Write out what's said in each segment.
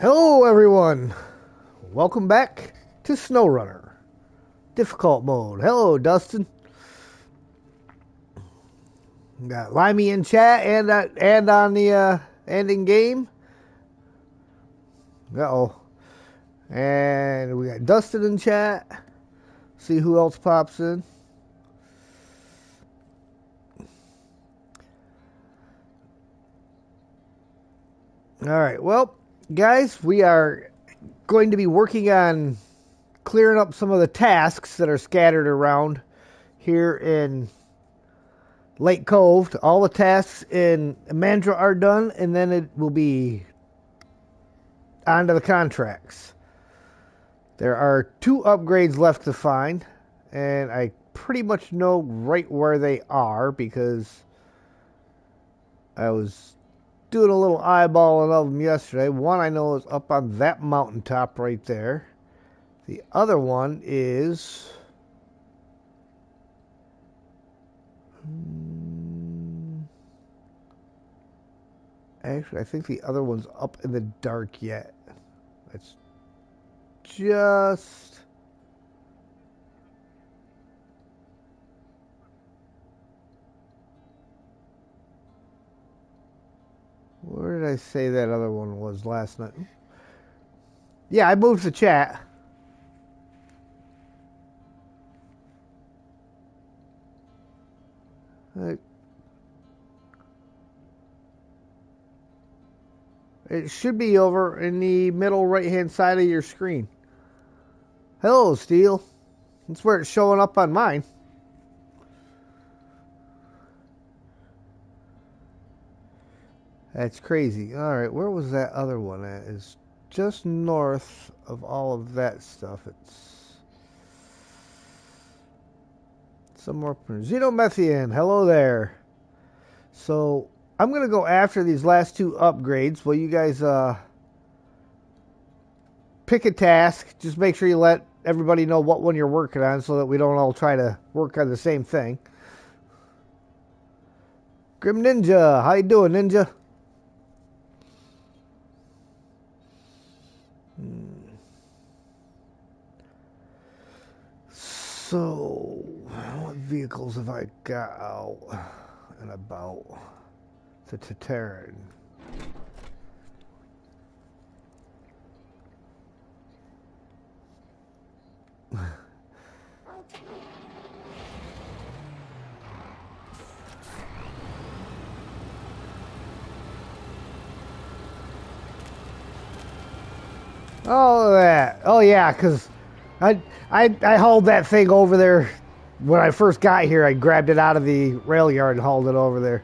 Hello everyone! Welcome back to Snowrunner. Difficult mode. Hello Dustin. Got Limey in chat and on the and in game. Uh-oh. And we got Dustin in chat. See who else pops in. Alright, well, guys, we are going to be working on clearing up some of the tasks that are scattered around here in Lake Cove. All the tasks in Mandra are done, and then it will be on to the contracts. There are 2 upgrades left to find, and I pretty much know right where they are because I was doing a little eyeballing of them yesterday. One I know is up on that mountaintop right there. The other one is... Actually, I think the other one's up in the dark yet. It's just... Where did I say that other one was last night? Yeah, I moved the chat. It should be over in the middle right-hand side of your screen. Hello, Steel. That's where it's showing up on mine. That's crazy. Alright, where was that other one at? It's just north of all of that stuff. It's somewhere up in Xenomethian. Hello there. So, I'm going to go after these last 2 upgrades. Well, you guys pick a task. Just make sure you let everybody know what one you're working on so that we don't all try to work on the same thing. Grim Ninja, how you doing, Ninja? So, what vehicles have I got out and about? The Tataran. Oh, that. Oh, yeah, because I hauled that thing over there when I first got here. I grabbed it out of the rail yard and hauled it over there.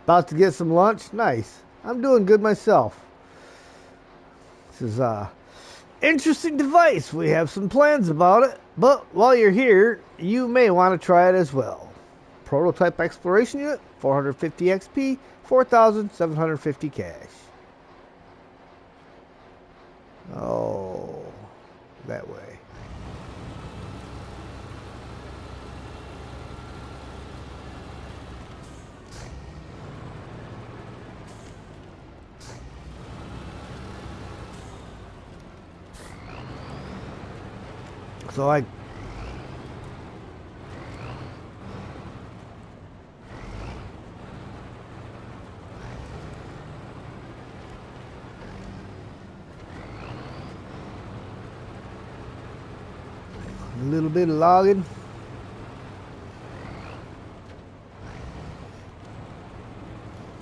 About to get some lunch? Nice. I'm doing good myself. This is a interesting device. We have some plans about it, but while you're here, you may want to try it as well. Prototype exploration unit, 450 XP, 4,750 cash. Oh, that way. So I a little bit of logging.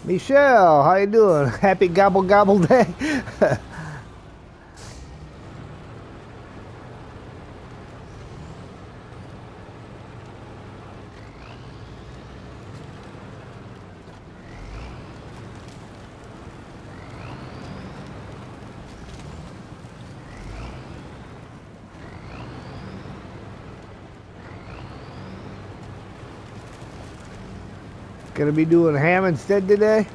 Michelle, how you doing? Happy gobble gobble day. Gonna be doing ham instead today?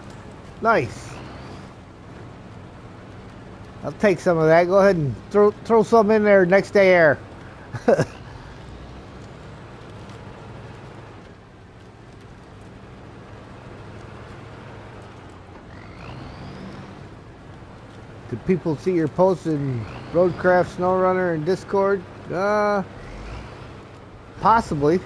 Nice. I'll take some of that. Go ahead and throw some in there next day air. Could people see your posts in Roadcraft, Snowrunner, and Discord? Possibly.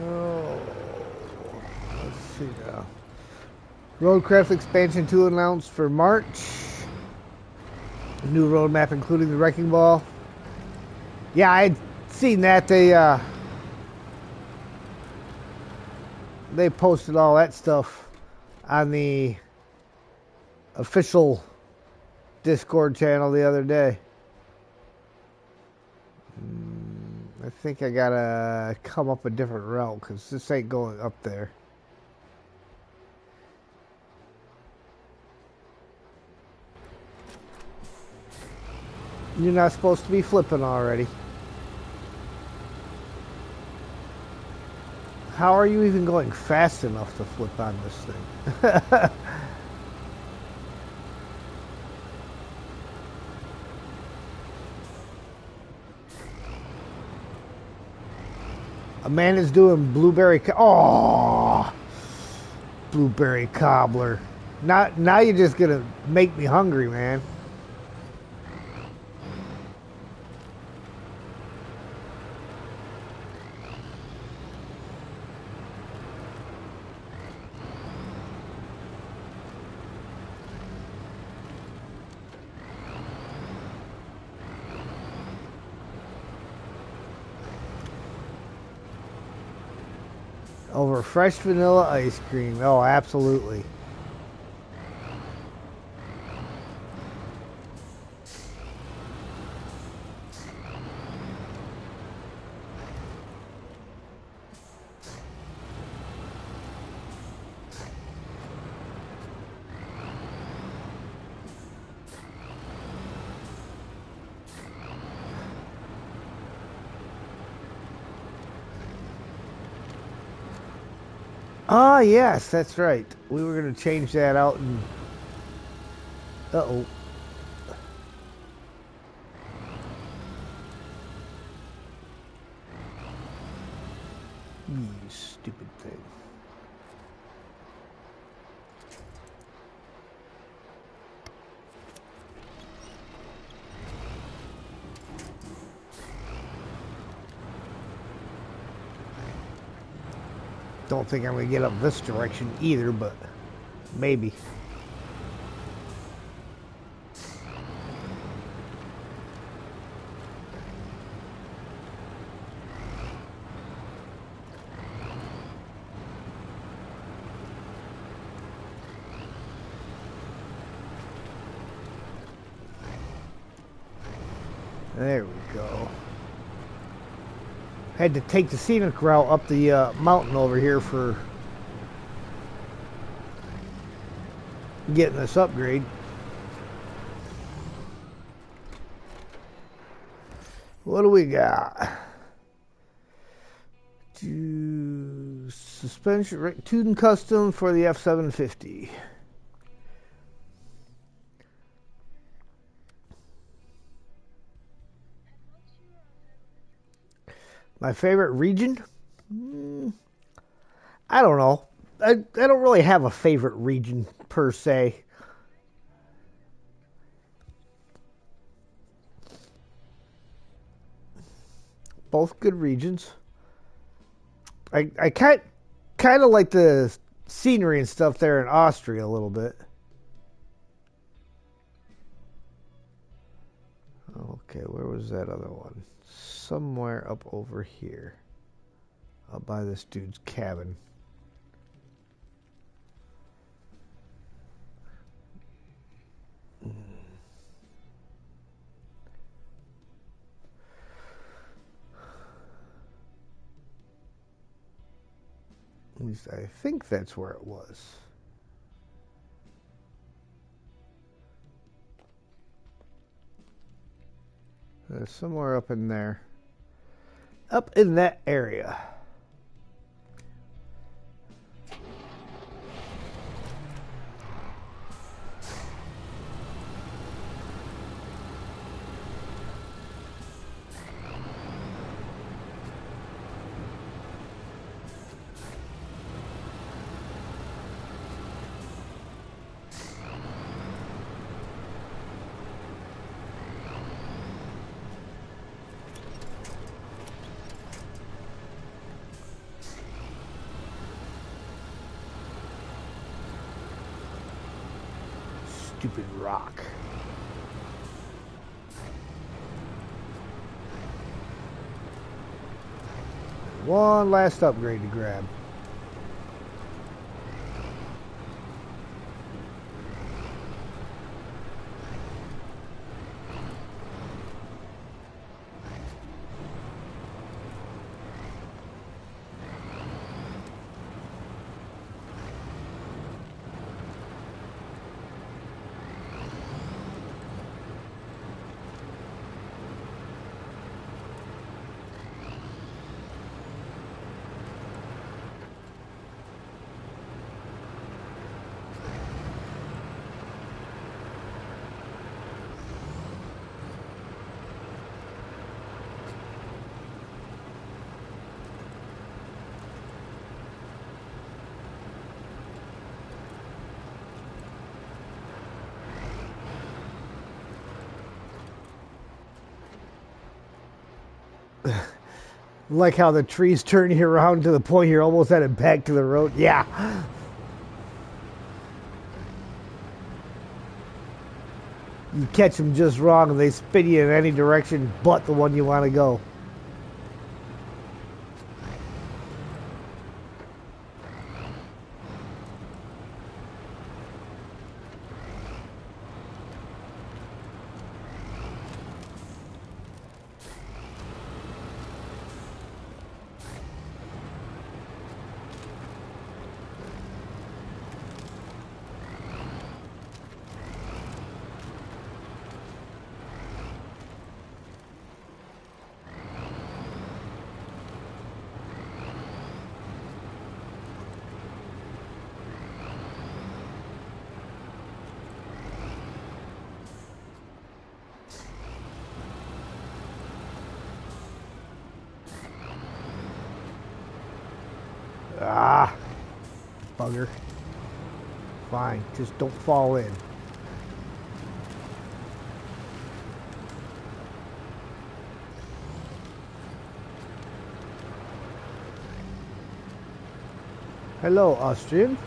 Oh, let's see now. Roadcraft expansion 2 announced for March. A new roadmap including the wrecking ball. Yeah, I'd seen that. They posted all that stuff on the official Discord channel the other day. I think I gotta come up a different route because this ain't going up there. You're not supposed to be flipping already. How are you even going fast enough to flip on this thing? A man is doing blueberry cobbler. Now you're just gonna make me hungry, man. Over fresh vanilla ice cream. Oh, absolutely. Ah, yes, that's right. We were going to change that out and... Uh-oh. You stupid thing. Don't think I'm going to get up this direction either, but maybe. There we go. Had to take the scenic route up the mountain over here for getting this upgrade. What do we got? Suspension tuned custom for the F750. My favorite region? I don't know. I don't really have a favorite region per se. Both good regions. I kind of like the scenery and stuff there in Austria a little bit. Okay, where was that other one? Somewhere up over here. Up by this dude's cabin. At least I think that's where it was. Somewhere up in there. Up in that area. Stupid rock. One last upgrade to grab. Like how the trees turn you around to the point you're almost headed back to the road. Yeah. You catch them just wrong and they spin you in any direction but the one you want to go. Ah, bugger. Fine, just don't fall in. Hello, Austrian.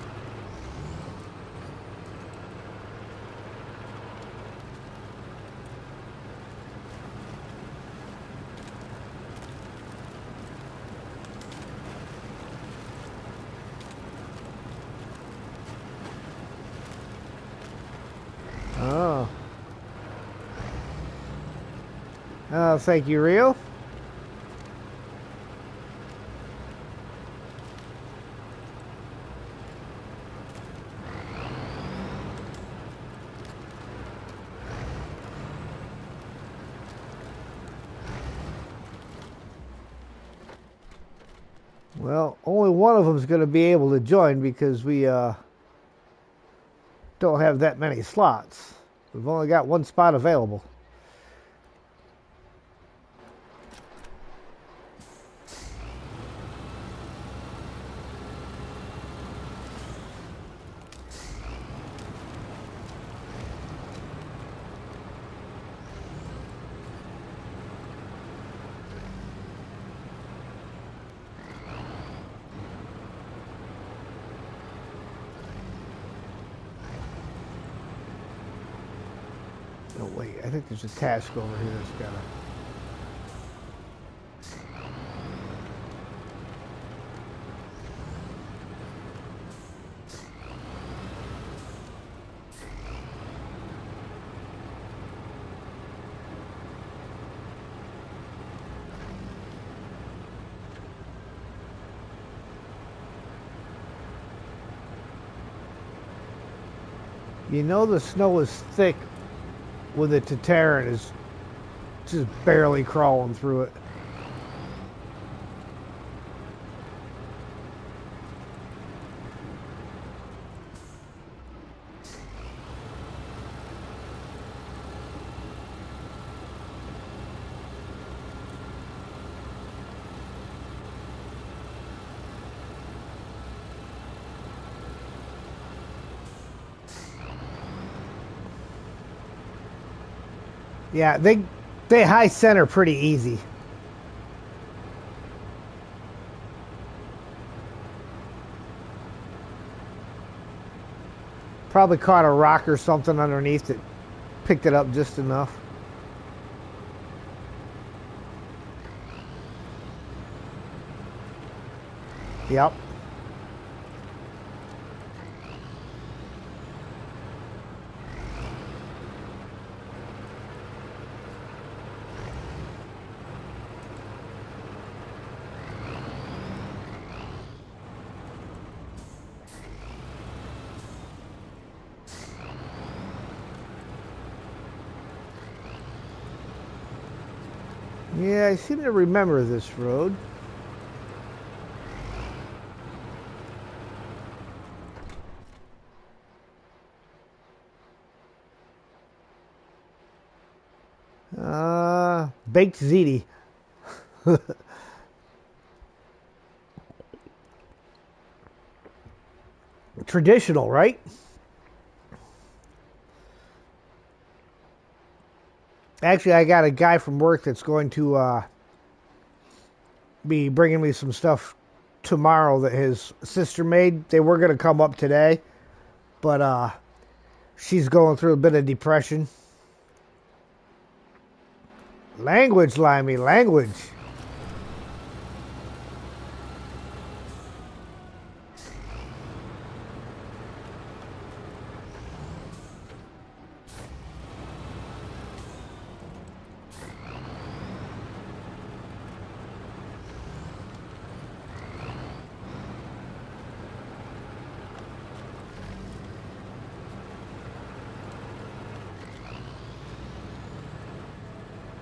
Oh. Oh, thank you, Rio. Well, only one of them is going to be able to join because we don't have that many slots. We've only got one spot available. Oh, wait, I think there's a task over here that's got to... You know the snow is thick when the Tataran is just barely crawling through it. Yeah, they high center pretty easy. Probably caught a rock or something underneath that picked it up just enough. Yep. Yeah, I seem to remember this road. Baked ziti. Traditional, right? Actually, I got a guy from work that's going to be bringing me some stuff tomorrow that his sister made. They were going to come up today, but she's going through a bit of depression. Language, Limey, language.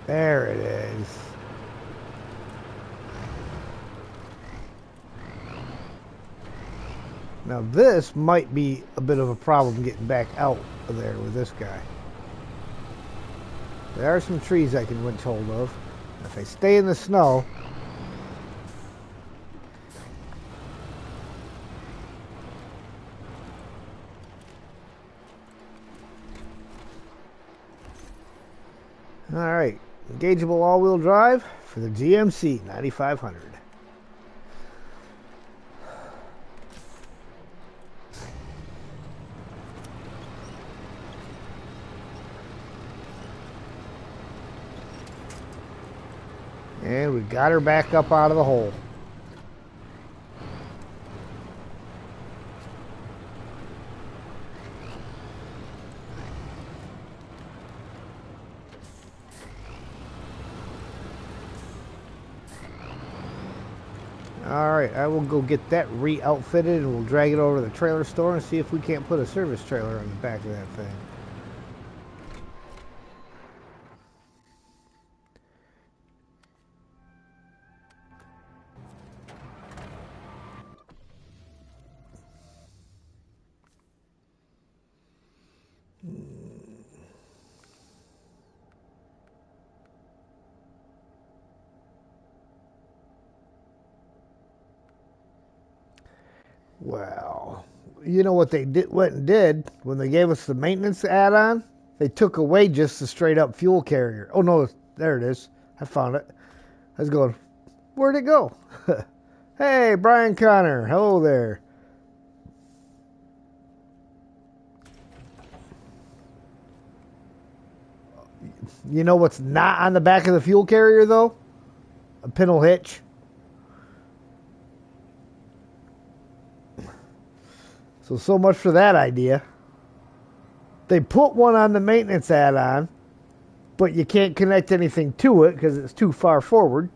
There it is. Now this might be a bit of a problem getting back out of there with this guy. There are some trees I can winch hold of. If I stay in the snow, all right, engageable all-wheel drive for the GMC 9500. And we got her back up out of the hole. Alright, I will go get that re-outfitted and we'll drag it over to the trailer store and see if we can't put a service trailer on the back of that thing. Well, you know what they went and did when they gave us the maintenance add-on? They took away just the straight-up fuel carrier. Oh no, there it is. I found it. I was going, where'd it go? Hey, Brian Connor. Hello there. You know what's not on the back of the fuel carrier, though? A pintle hitch. So much for that idea. They put one on the maintenance add-on, but you can't connect anything to it because it's too far forward.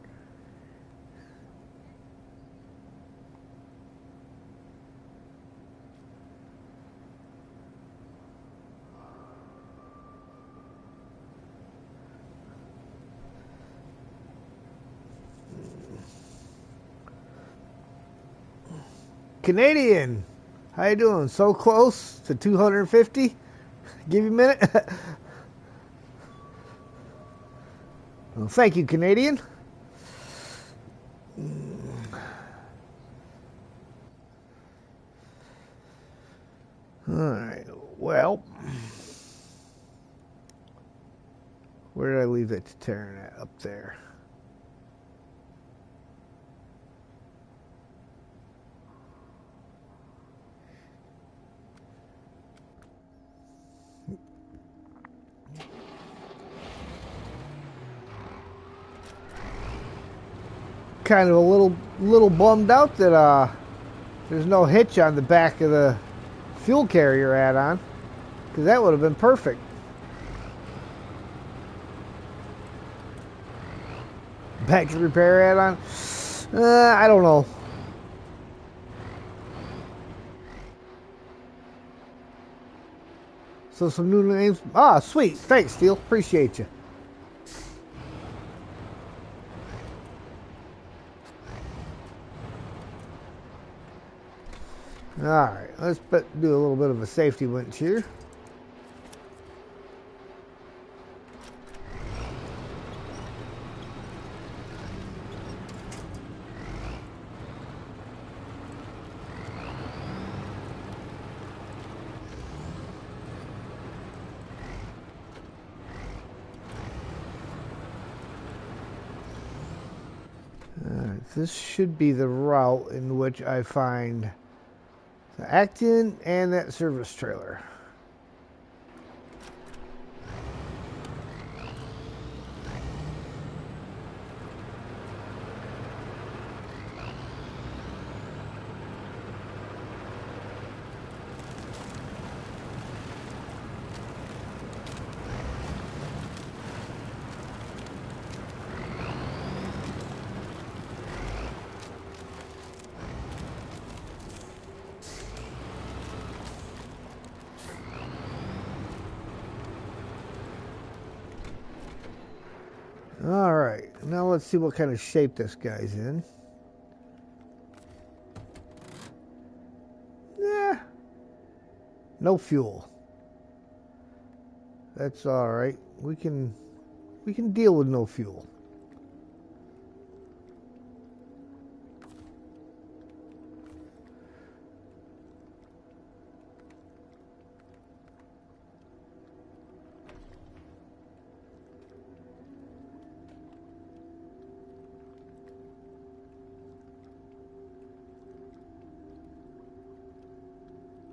Canadian, how you doing? So close to 250? Give you a minute. Well, thank you, Canadian. Alright, well, where did I leave that Terran at? Up there. Kind of a little bummed out that there's no hitch on the back of the fuel carrier add-on, because that would have been perfect. Back to repair add-on? I don't know. So some new names. Ah, sweet. Thanks, Steel. Appreciate you. Alright, let's do a little bit of a safety winch here. Alright, this should be the route in which I find the Acton and that service trailer. Alright, now let's see what kind of shape this guy's in. Yeah, no fuel. That's alright. We can deal with no fuel.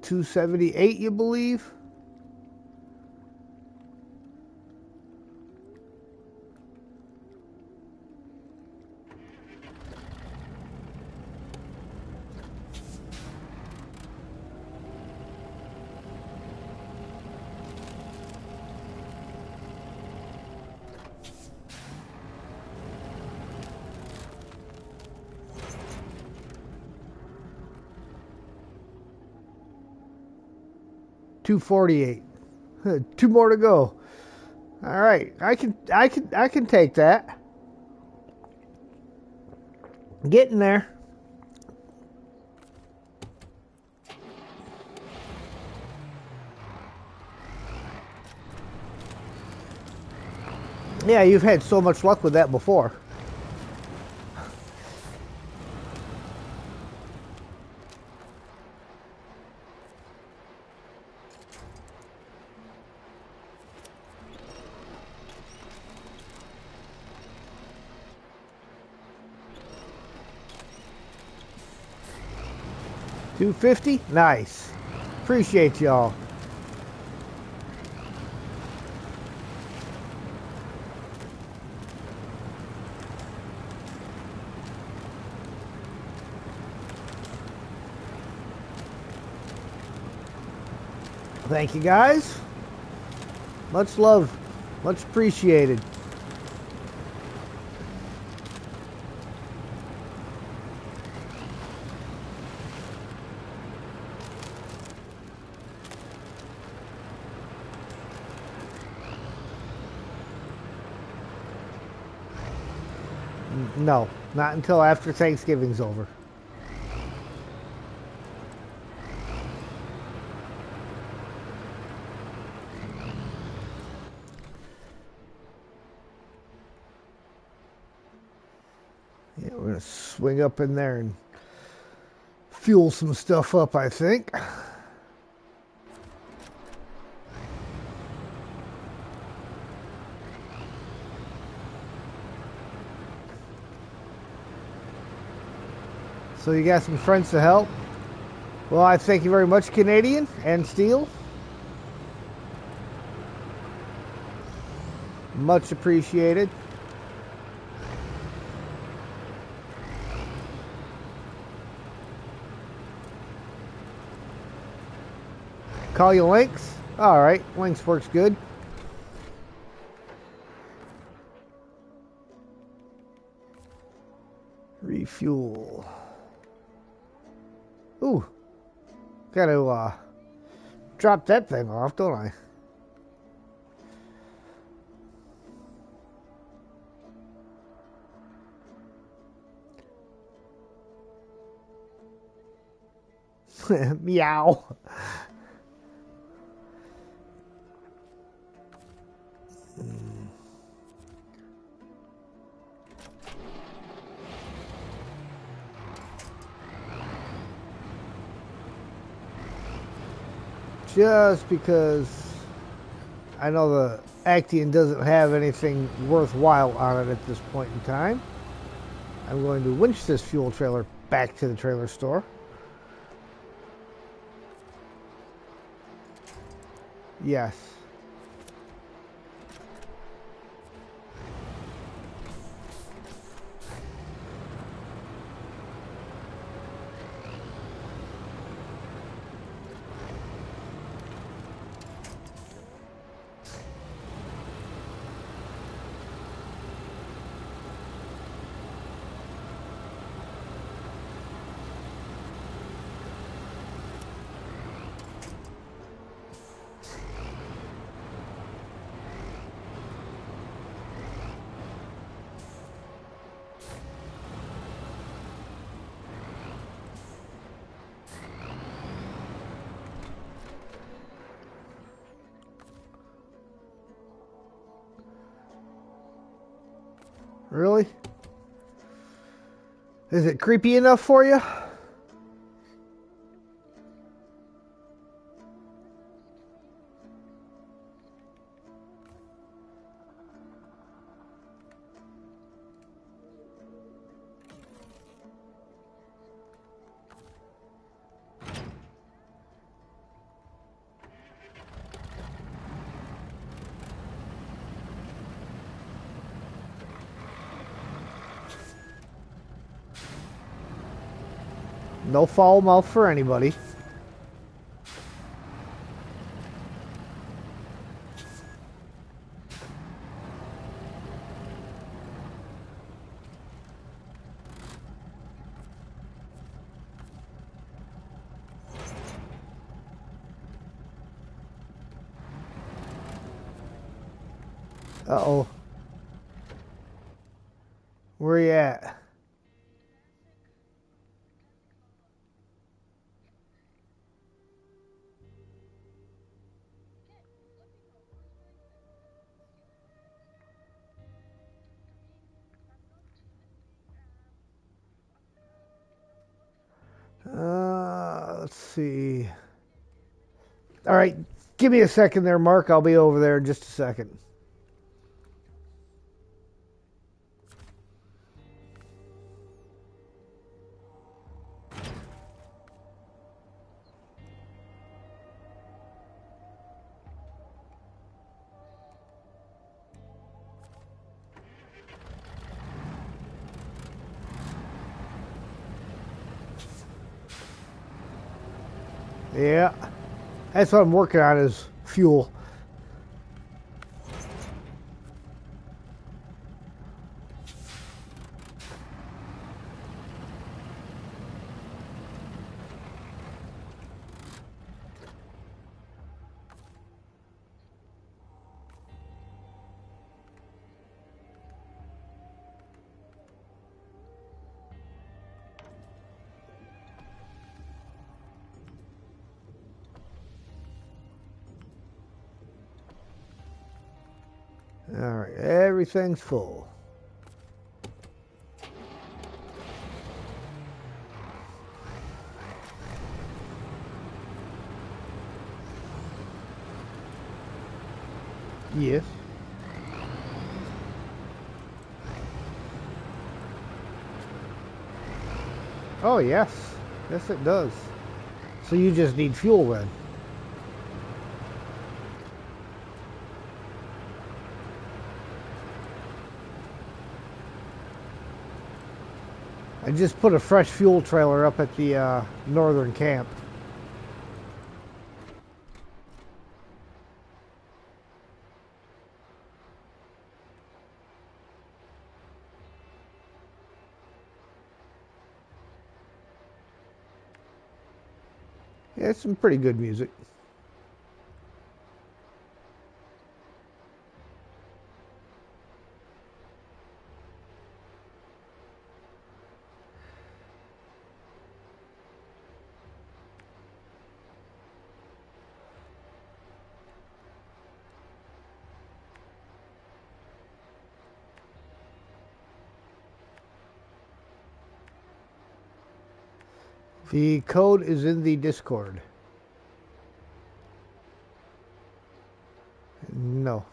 $278, you believe? $248. Two more to go. All right, I can take that. Getting there. Yeah, you've had so much luck with that before. $250? Nice. Appreciate y'all. Thank you guys. Much love. Much appreciated. No, not until after Thanksgiving's over. Yeah, we're going to swing up in there and fuel some stuff up, I think. So you got some friends to help? Well, I thank you very much, Canadian and Steel. Much appreciated. Call you Lynx? Alright, Lynx works good. Refuel. Ooh. Gotta drop that thing off, don't I? Meow. Just because I know the Actian doesn't have anything worthwhile on it at this point in time, I'm going to winch this fuel trailer back to the trailer store. Yes. Really? Is it creepy enough for you? No foul mouth for anybody. Uh-oh. Where you at? Let's see. All right, give me a second there, Mark. I'll be over there in just a second. Yeah, that's what I'm working on is fuel. All right, everything's full. Yes. Oh, yes. Yes, it does. So you just need fuel then. I just put a fresh fuel trailer up at the northern camp. Yeah, it's some pretty good music. The code is in the Discord. No.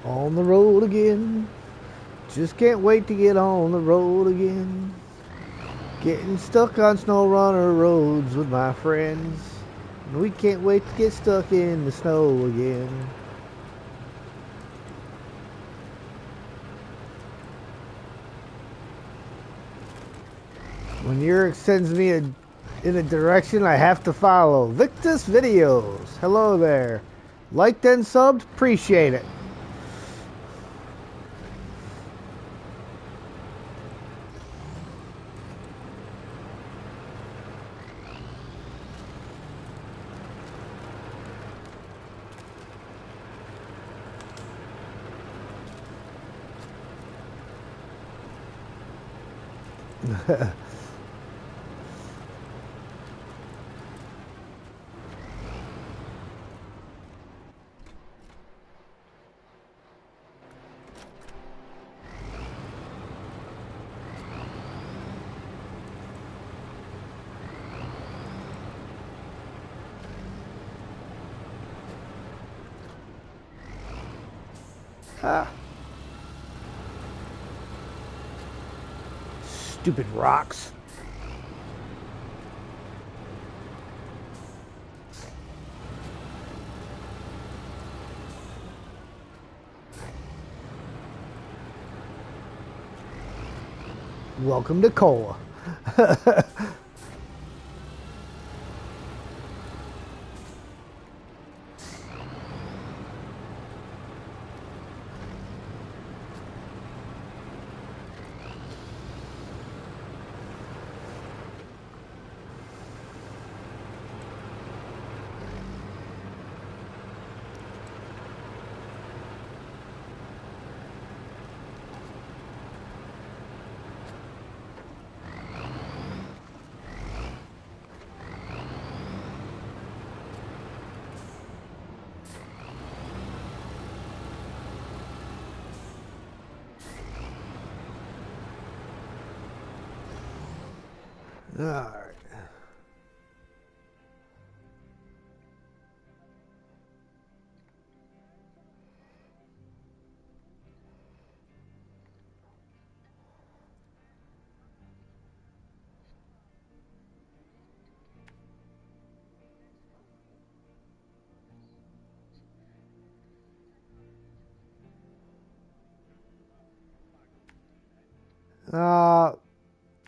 On the road again. Just can't wait to get on the road again. Getting stuck on Snowrunner roads with my friends. And we can't wait to get stuck in the snow again. When Yurik sends me in a direction I have to follow. Victus Videos. Hello there. Liked and subbed? Appreciate it. Ah. Stupid rocks. Welcome to Cola. Alright.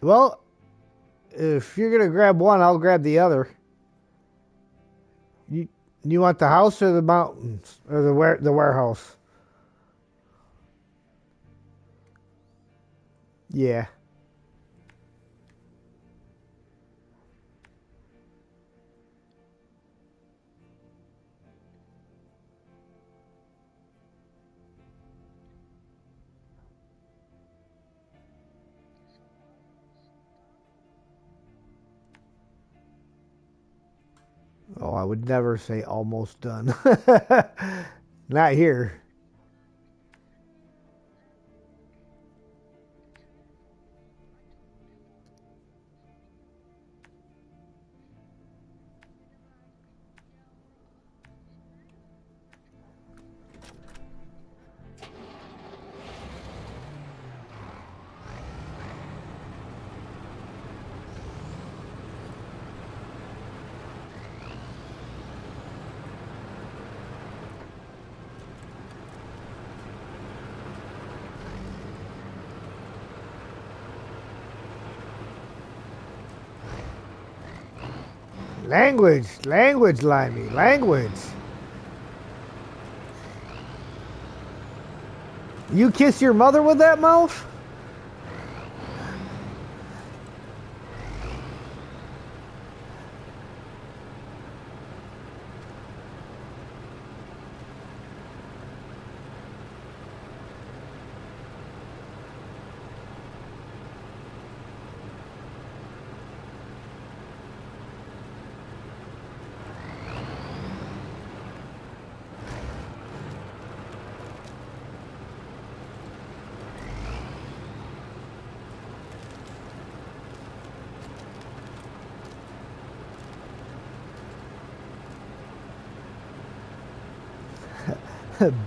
Well, if you're gonna grab one, I'll grab the other. You you want the house or the mountains or the warehouse? Yeah. Oh, I would never say almost done. Not here. Language, Limey, language. You kiss your mother with that mouth?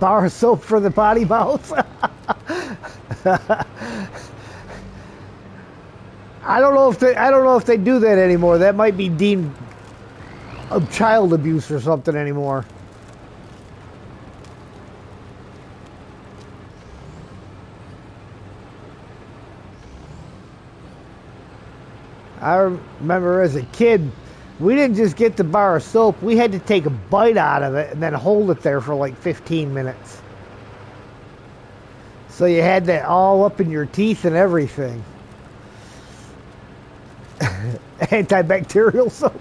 Bar soap for the potty mouth? I don't know if they do that anymore. That might be deemed of child abuse or something anymore. I remember as a kid, we didn't just get the bar of soap. We had to take a bite out of it and then hold it there for like 15 minutes. So you had that all up in your teeth and everything. Antibacterial soap.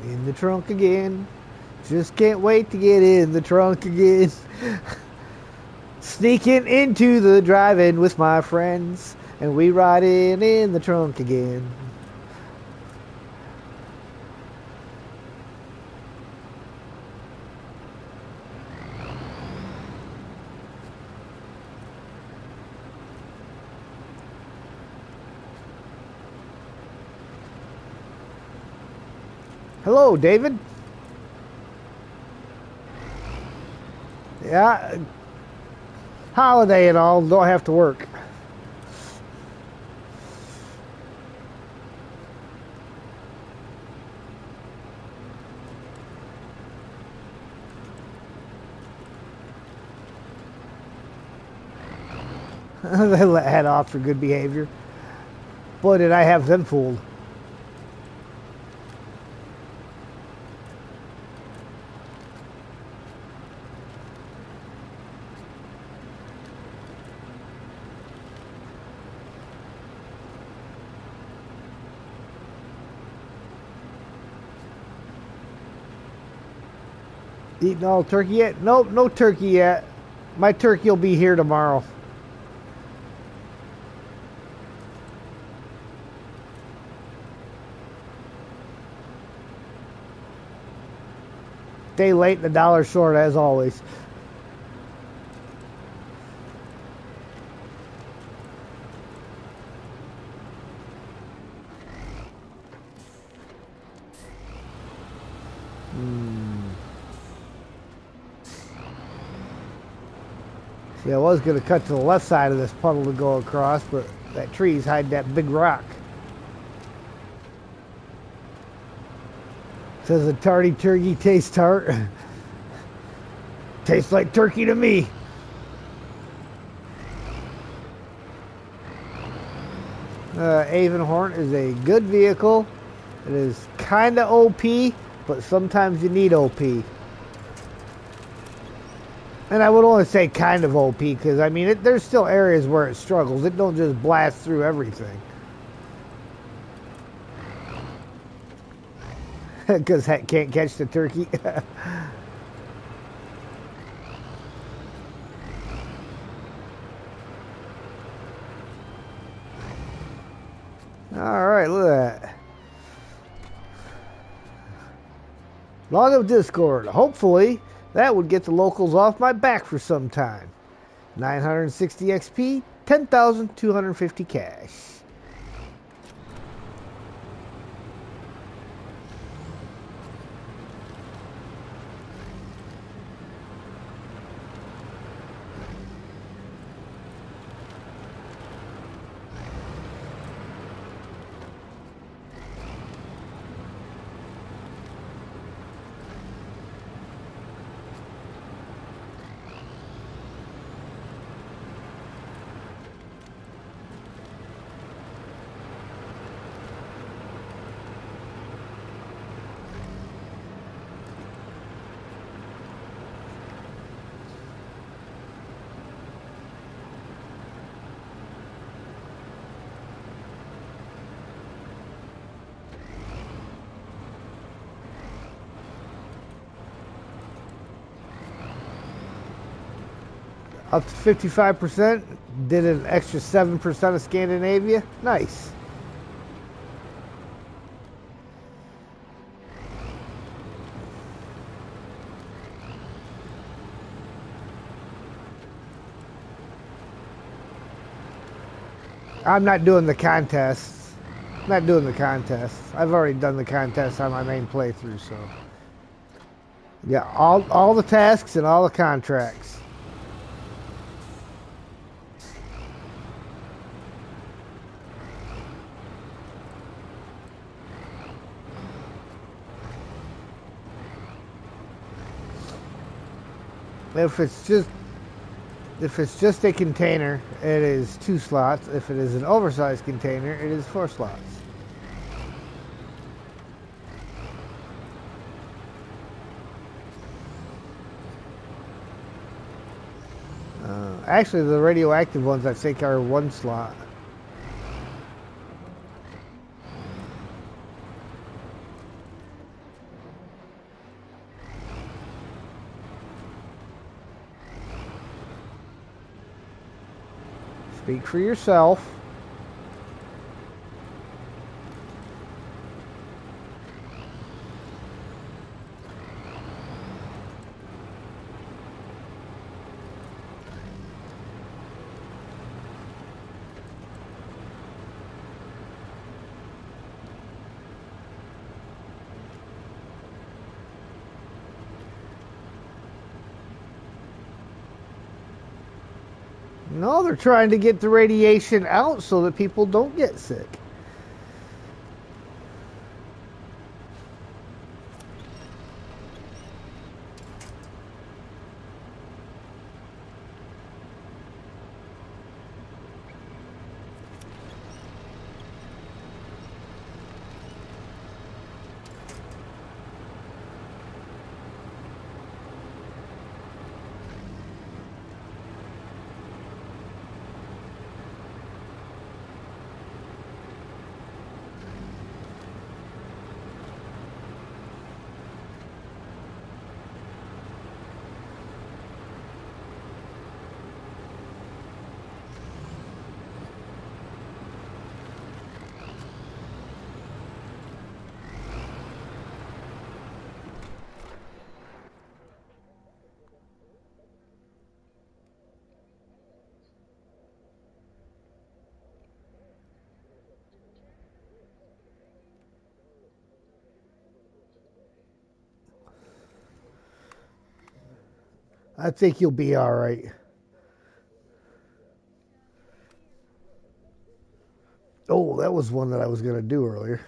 In the trunk again. Just can't wait to get in the trunk again. Sneaking into the drive-in with my friends, and we ride in the trunk again. Hello, David. Yeah, holiday and all, don't have to work. They let head off for good behavior. Boy, did I have them fooled. Eating all turkey yet? Nope, no turkey yet. My turkey will be here tomorrow. day late and a dollar short as always. See, I was going to cut to the left side of this puddle to go across, but that tree's hiding that big rock. Says a tardy turkey tastes tart. Tastes like turkey to me. Avonhorn is a good vehicle. It is kind of OP, but sometimes you need OP. And I would only say kind of OP because, I mean, there's still areas where it struggles. It don't just blast through everything. Because that can't catch the turkey. Alright, look at that. Log of Discord. Hopefully, that would get the locals off my back for some time. 960 XP, 10,250 cash. Up to 55%. Did an extra 7% of Scandinavia. Nice. I'm not doing the contests. Not doing the contests. I've already done the contests on my main playthrough, so. Yeah, all the tasks and all the contracts. If it's just a container, it is 2 slots. If it is an oversized container, it is 4 slots. Actually, the radioactive ones I think are 1 slot. Speak for yourself. No, they're trying to get the radiation out so that people don't get sick. I think you'll be all right. Oh, that was one that I was going to do earlier.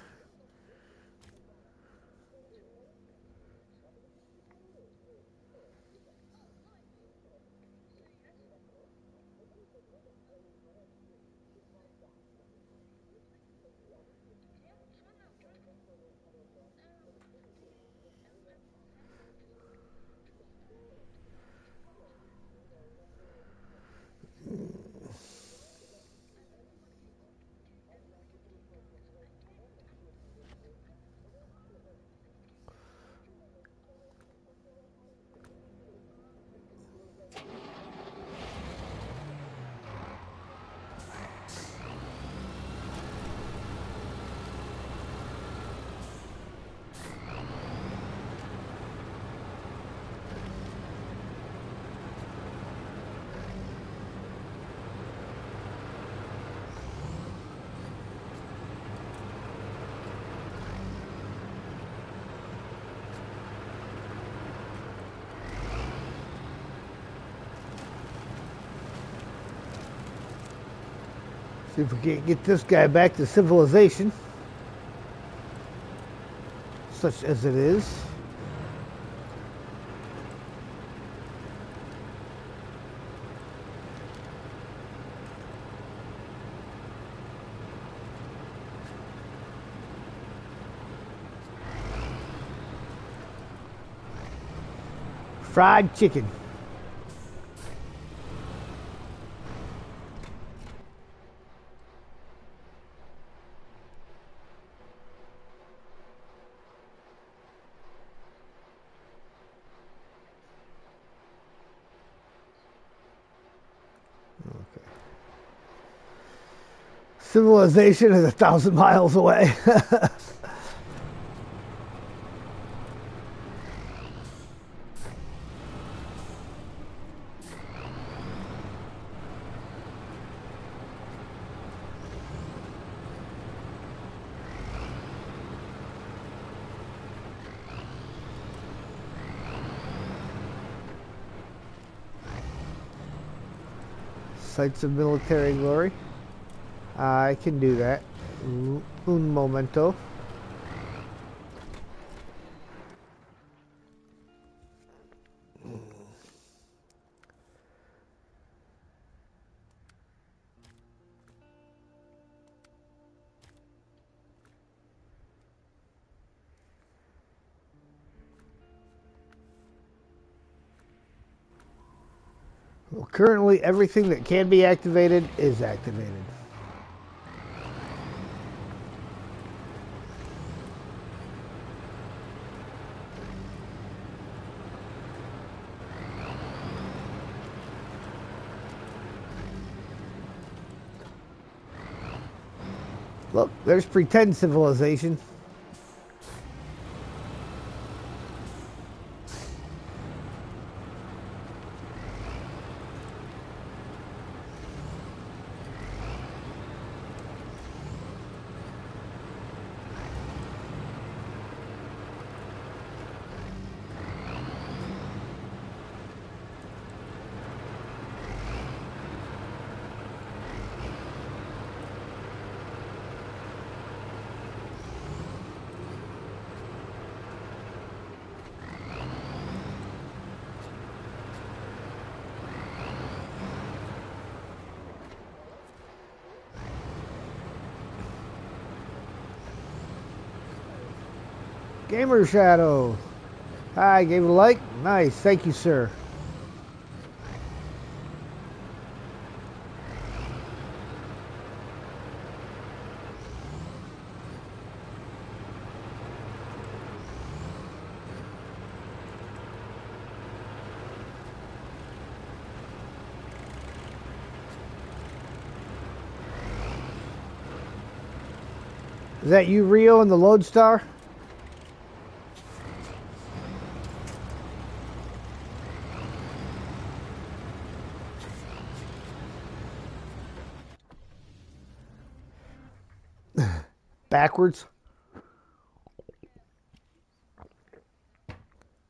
See if we can't get this guy back to civilization, such as it is. Fried chicken. Okay. Civilization is 1,000 miles away. Sites of military glory. I can do that. Un momento. Well, currently, everything that can be activated is activated. Look, there's pretend civilization. Gamer Shadow. Hi, gave it a like. Nice, thank you, sir. Is that you, Rio, and the Lodestar? Backwards?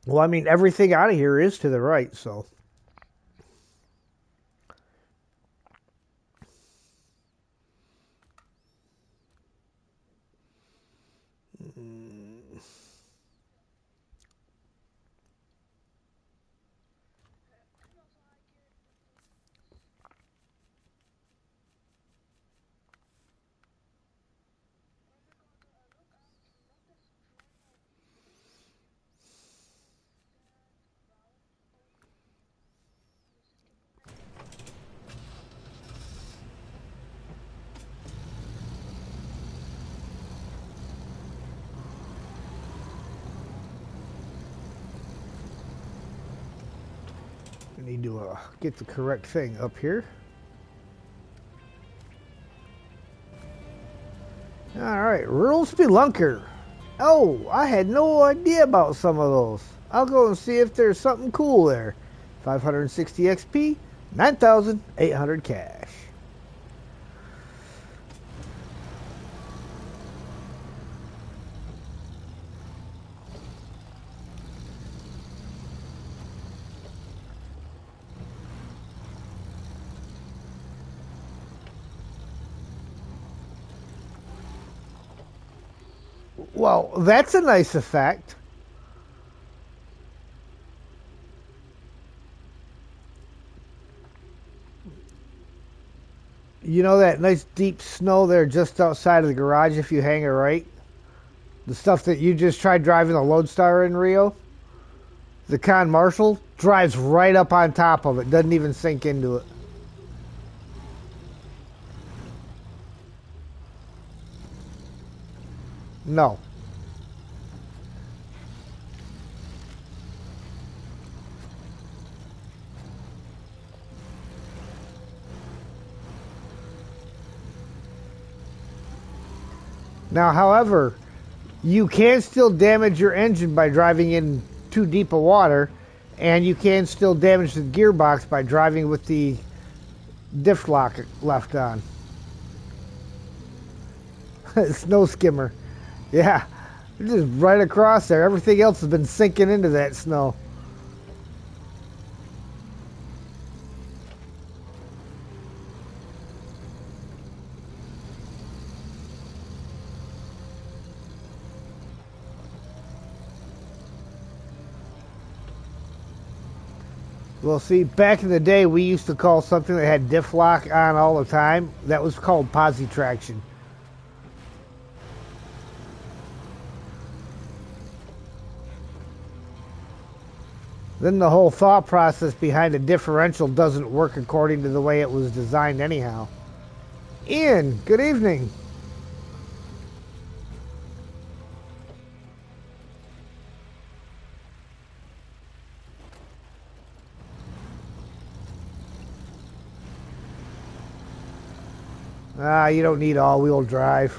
Well, I mean, everything out of here is to the right, so. I need to get the correct thing up here. Alright, Rural Spelunker. Oh, I had no idea about some of those. I'll go and see if there's something cool there. 560 XP, 9,800 cash. Well, that's a nice effect. You know that nice deep snow there just outside of the garage if you hang it right? The stuff that you just tried driving the Lodestar in Rio? The Con Marshal drives right up on top of it, doesn't even sink into it. No. Now, however, you can still damage your engine by driving in too deep of water, and you can still damage the gearbox by driving with the diff lock left on. Snow skimmer. Yeah, just right across there. Everything else has been sinking into that snow. Well, see, back in the day, we used to call something that had diff lock on all the time. That was called posi traction. Then the whole thought process behind a differential doesn't work according to the way it was designed anyhow. Ian, good evening. Ah, you don't need all-wheel drive.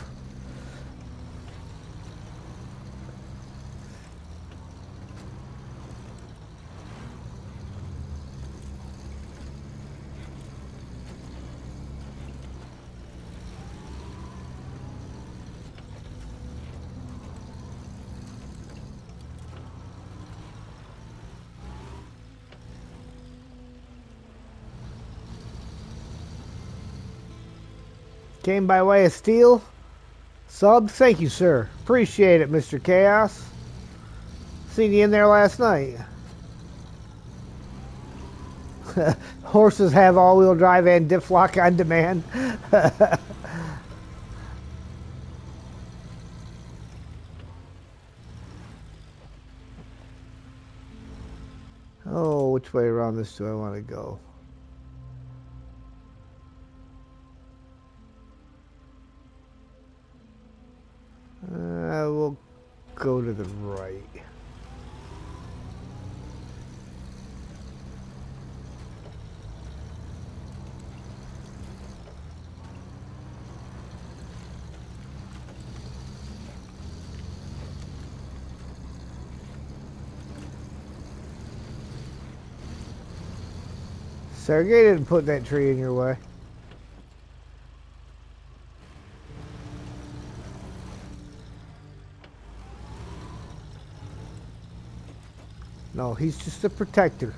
Came by way of steel. Sub, thank you, sir. Appreciate it, Mr. Chaos. Seen you in there last night. Horses have all-wheel drive and diff lock on demand. Oh, which way around this do I want to go? We'll go to the right. Sergey didn't put that tree in your way. No, he's just a protector.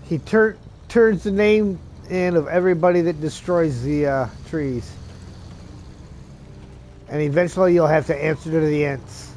He turns the name in of everybody that destroys the trees. And eventually you'll have to answer to the Ents.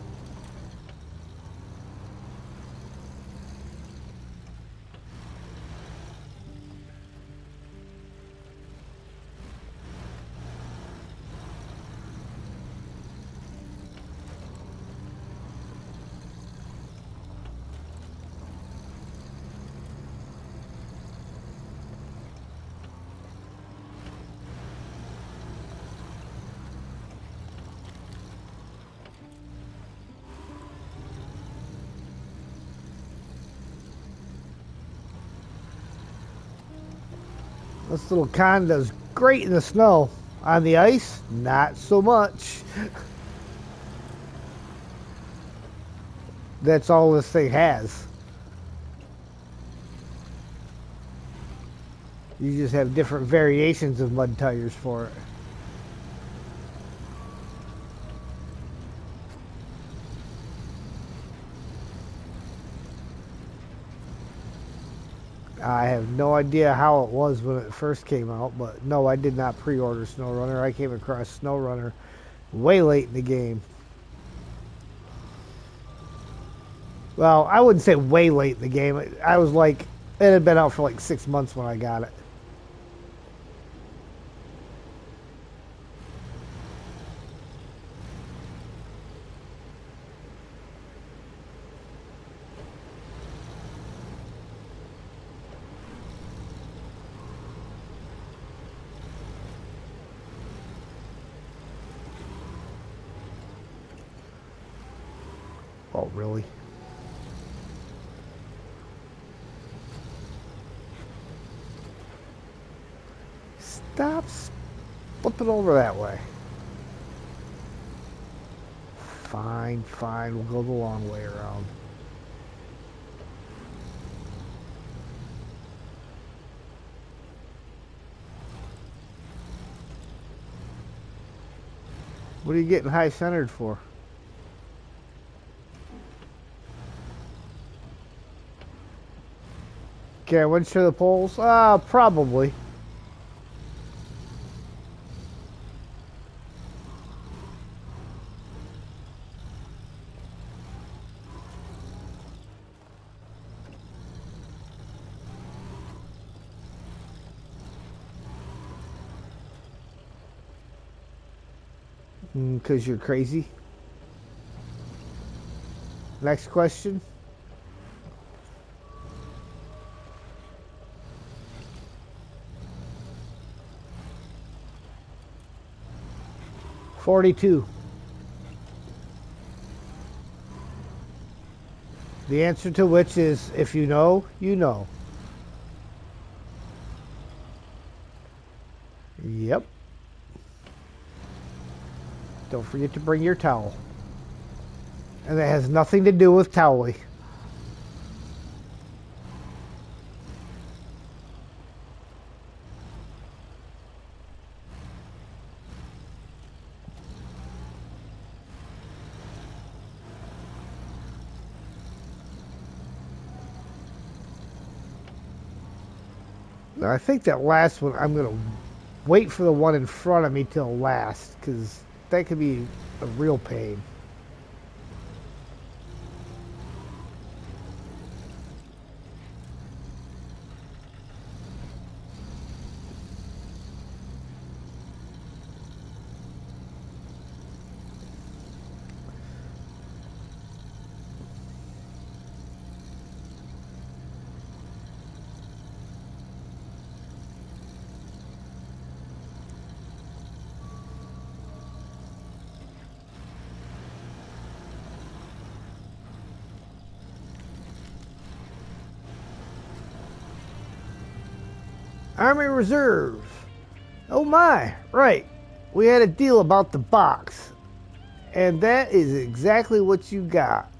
This little con does great in the snow. On the ice, not so much. That's all this thing has. You just have different variations of mud tires for it. I have no idea how it was when it first came out, but no, I did not pre-order Snowrunner. I came across Snowrunner way late in the game. Well, I wouldn't say way late in the game. I was like, it had been out for like 6 months when I got it. Oh, really? Stop flipping over that way. Fine, fine. We'll go the long way around. What are you getting high centered for? Okay, I went to the poles. Probably. Because you're crazy. Next question. $42. The answer to which is, if you know, you know. Yep. Don't forget to bring your towel. And that has nothing to do with toweling. Now, I think that last one, I'm going to wait for the one in front of me till last, because that could be a real pain. Army Reserve. Oh my, right. We had a deal about the box. And that is exactly what you got.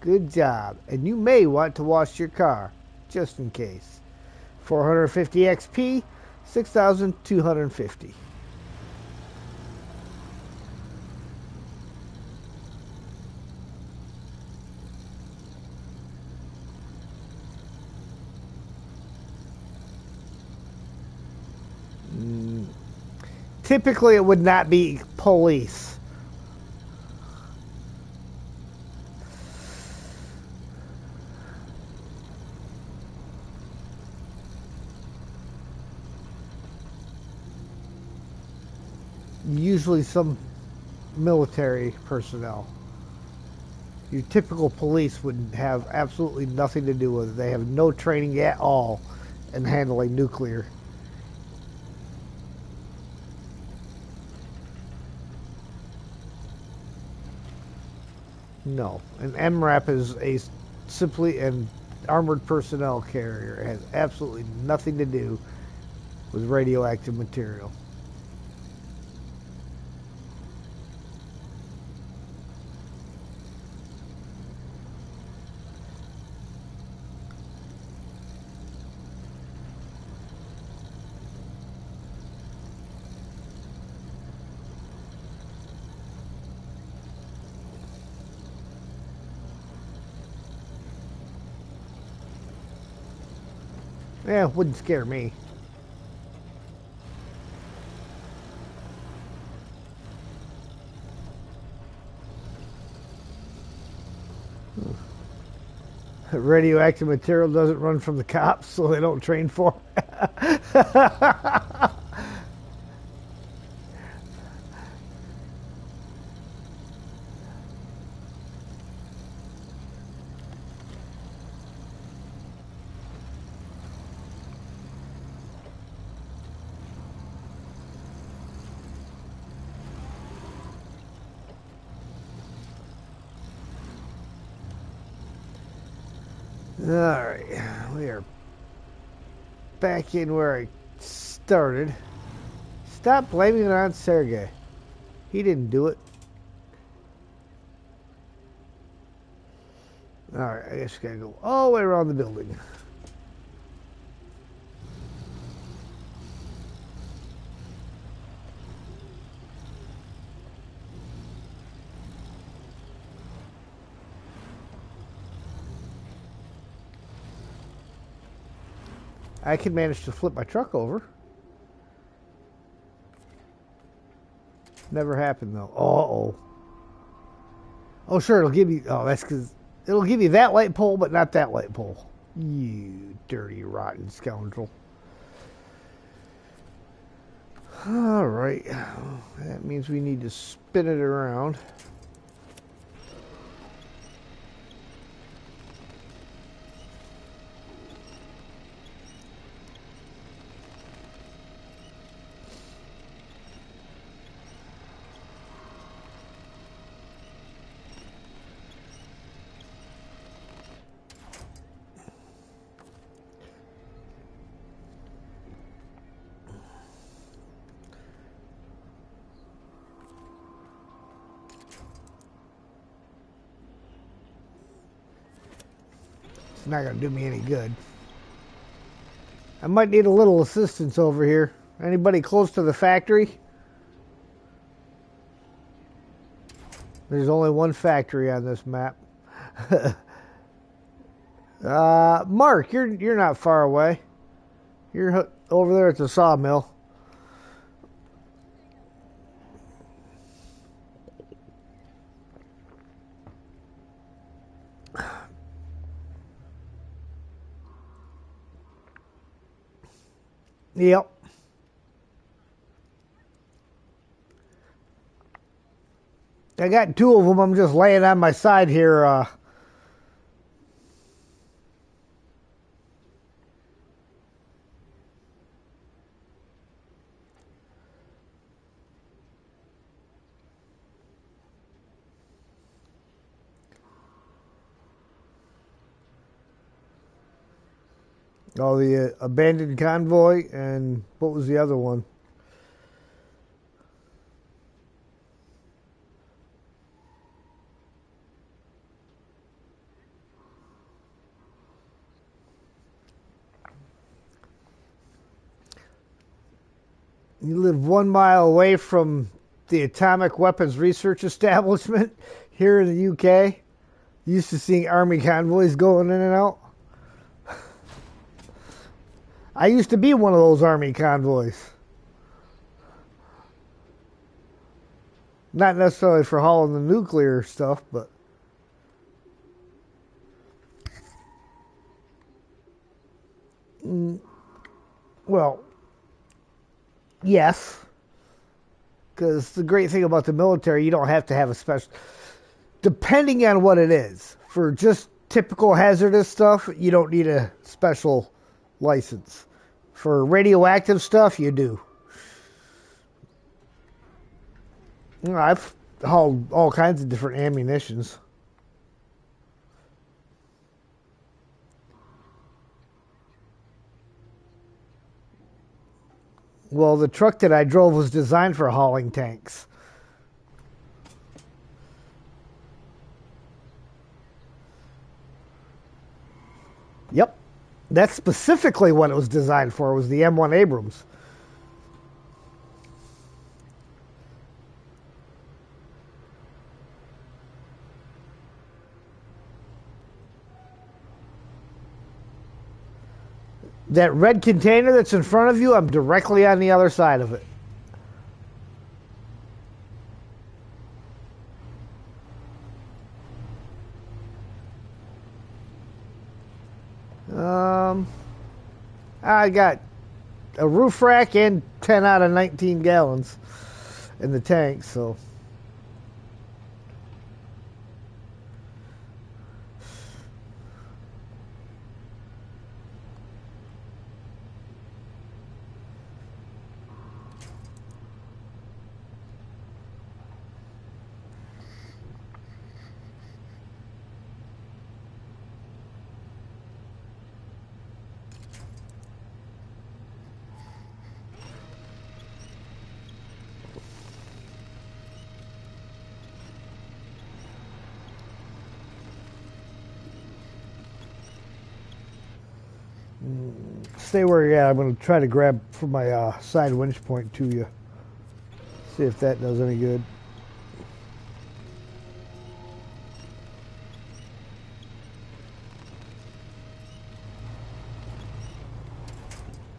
Good job. And you may want to wash your car, just in case. 450 XP, 6,250. Typically, it would not be police. Usually some military personnel. Your typical police would have absolutely nothing to do with it. They have no training at all in handling nuclear. No. An MRAP is simply an armored personnel carrier. It has absolutely nothing to do with radioactive material. Yeah, it wouldn't scare me. Radioactive material doesn't run from the cops, so they don't train for it. Alright, we are back in where I started. Stop blaming it on Sergey. He didn't do it. Alright, I guess we gotta go all the way around the building. I can manage to flip my truck over. Never happened though. Uh-oh. Oh, sure, it'll give you... Oh, that's because... It'll give you that light pole, but not that light pole. You dirty, rotten scoundrel. Alright. That means we need to spin it around. It's not going to do me any good. I might need a little assistance over here. Anybody close to the factory? There's only one factory on this map. Mark, you're not far away. You're over there at the sawmill. Yep. I got two of them. I'm just laying on my side here. Oh, the abandoned convoy, and what was the other one? You live 1 mile away from the Atomic Weapons Research Establishment here in the UK. Used to seeing army convoys going in and out. I used to be one of those army convoys. Not necessarily for hauling the nuclear stuff, but... Well, yes. Because the great thing about the military, you don't have to have a special... Depending on what it is. For just typical hazardous stuff, you don't need a special license. For radioactive stuff, you do. I've hauled all kinds of different ammunitions. Well, the truck that I drove was designed for hauling tanks. Yep. That's specifically what it was designed for, was the M1 Abrams. That red container that's in front of you, I'm directly on the other side of it. I got a roof rack and 10 out of 19 gallons in the tank, so. Stay where you're at. I'm going to try to grab from my side winch point to you. See if that does any good.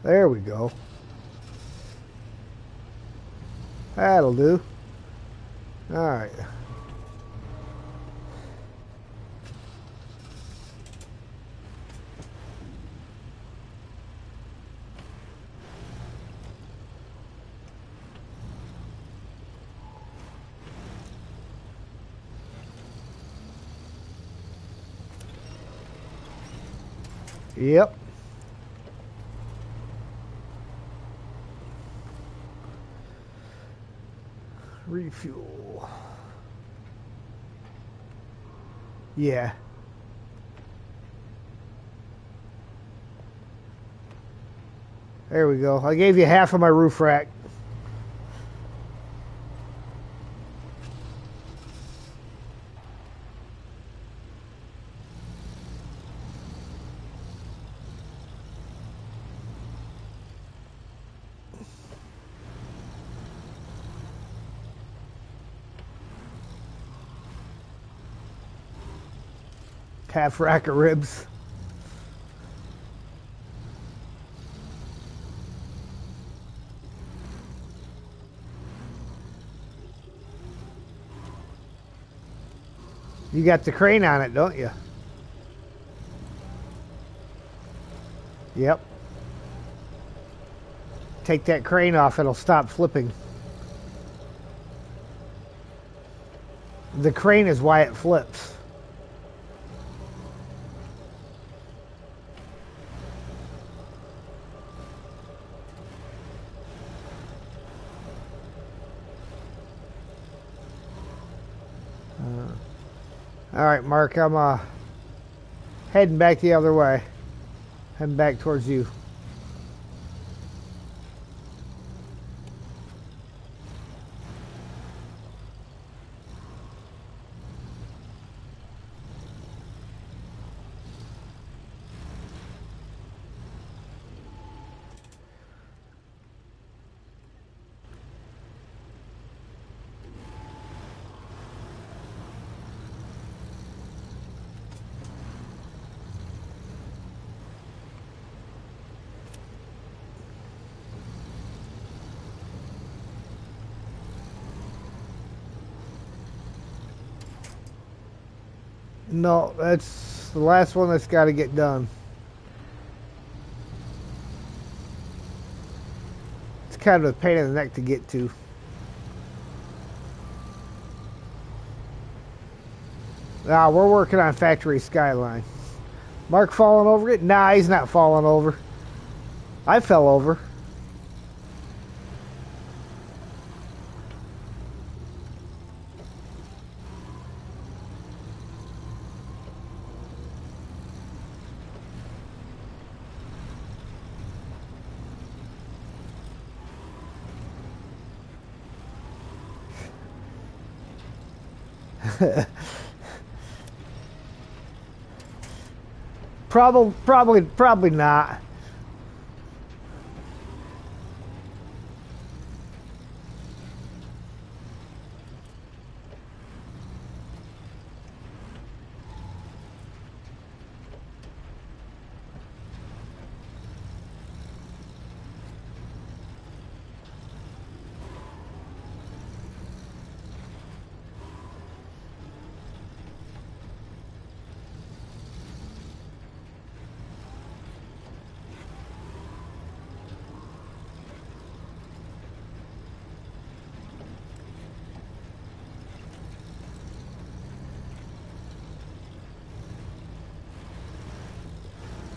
There we go. That'll do. All right. Yep. Refuel. Yeah. There we go. I gave you half of my roof rack. Half rack of ribs. You got the crane on it, don't you? Yep. Take that crane off, it'll stop flipping. The crane is why it flips. All right, Mark, I'm heading back the other way. Heading back towards you. No, that's the last one that's got to get done. It's kind of a pain in the neck to get to. Nah, we're working on factory skyline. Mark falling over it? Nah, he's not falling over. I fell over. Probably not.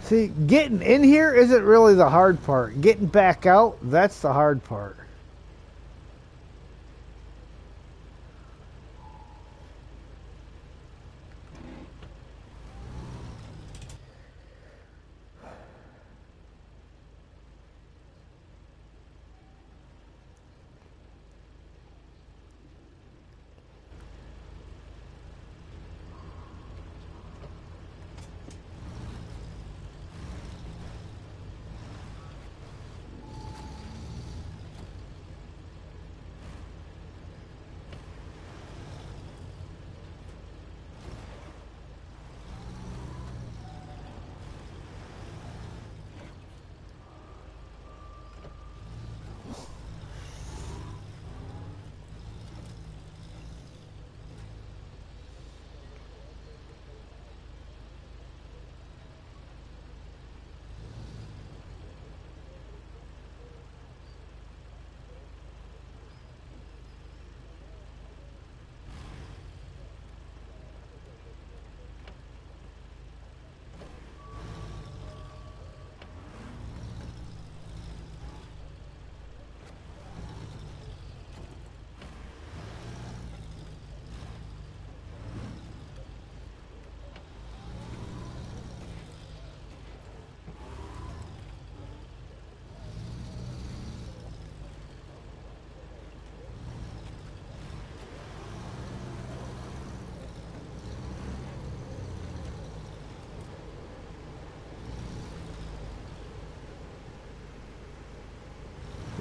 See, getting in here isn't really the hard part. Getting back out, that's the hard part.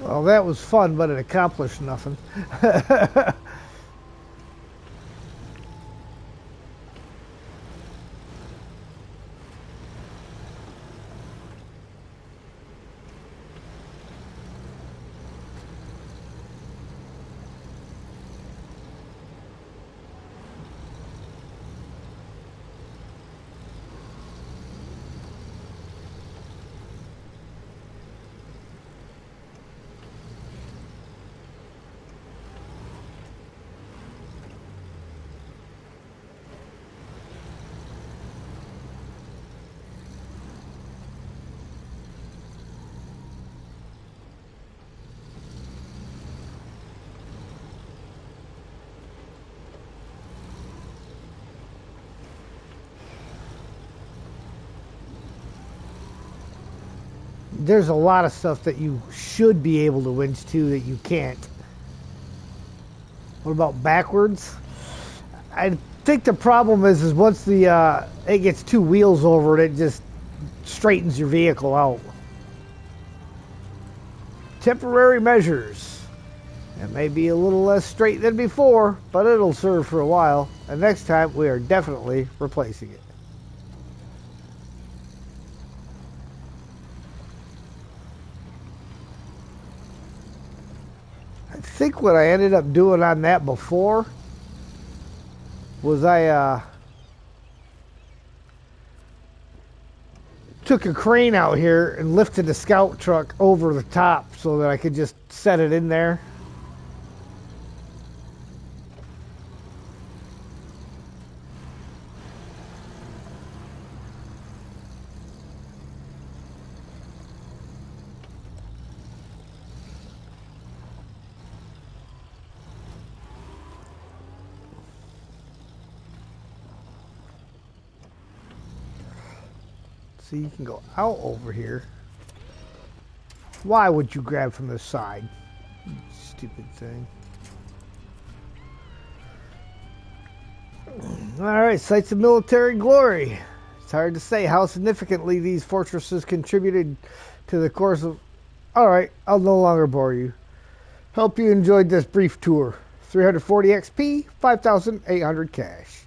Well, that was fun, but it accomplished nothing. There's a lot of stuff that you should be able to winch to that you can't. What about backwards? I think the problem is once the it gets two wheels over it, it just straightens your vehicle out. Temporary measures. It may be a little less straight than before, but it'll serve for a while. And next time we are definitely replacing it. I think what I ended up doing on that before was I took a crane out here and lifted the scout truck over the top so that I could just set it in there. So you can go out over here. Why would you grab from the side? Stupid thing. Alright, sites of military glory. It's hard to say how significantly these fortresses contributed to the course of... Alright, I'll no longer bore you. Hope you enjoyed this brief tour. 340 XP, 5,800 cash.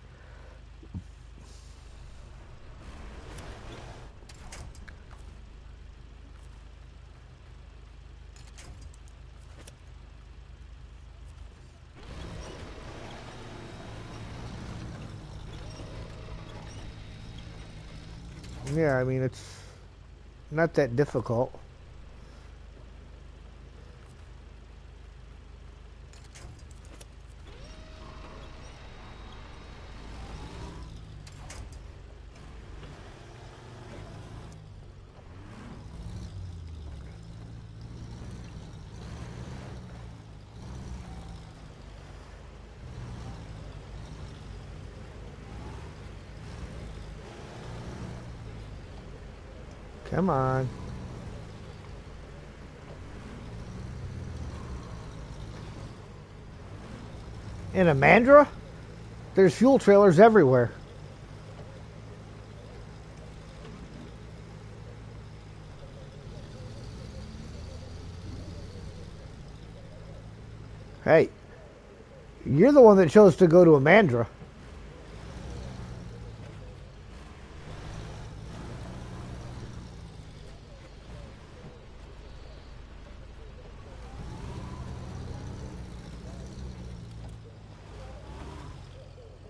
Yeah, I mean, it's not that difficult. Come on. In Amandra? There's fuel trailers everywhere. Hey, you're the one that chose to go to Amandra.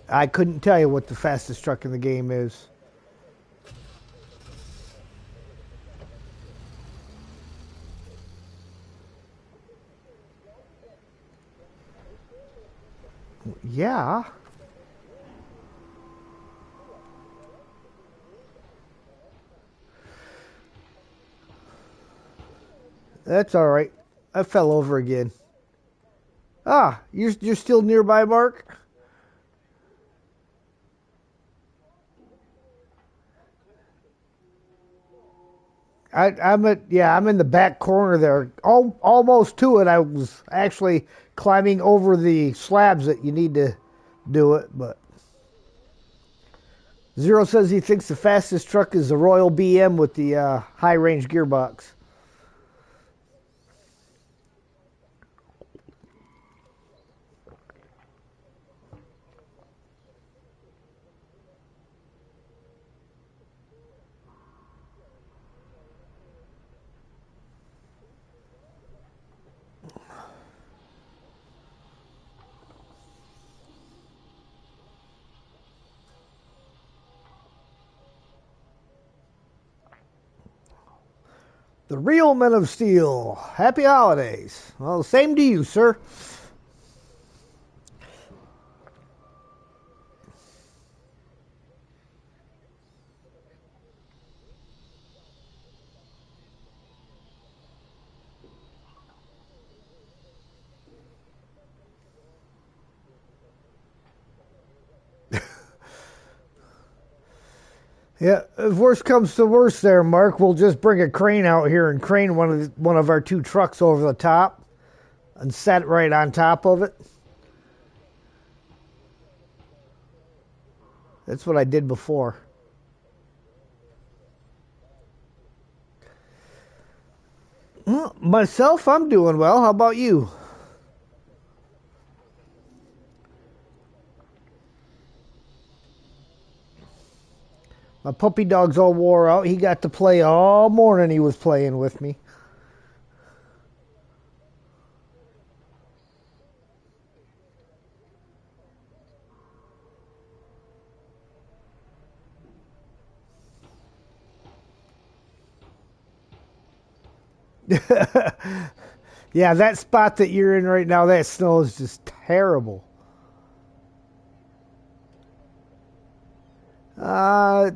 I couldn't tell you what the fastest truck in the game is. Yeah. That's all right. I fell over again. Ah, you're still nearby, Mark? I'm in the back corner there, almost to it. I was actually climbing over the slabs that you need to do it, but Zero says he thinks the fastest truck is the Royal BM with the high range gearbox. The real Men of Steel. Happy holidays. Well, same to you, sir. Yeah, if worst comes to worst there, Mark, we'll just bring a crane out here and crane one of our two trucks over the top and set it right on top of it. That's what I did before. Well, myself, I'm doing well. How about you? My puppy dog's all wore out. He got to play all morning. He was playing with me. Yeah, that spot that you're in right now, that snow is just terrible.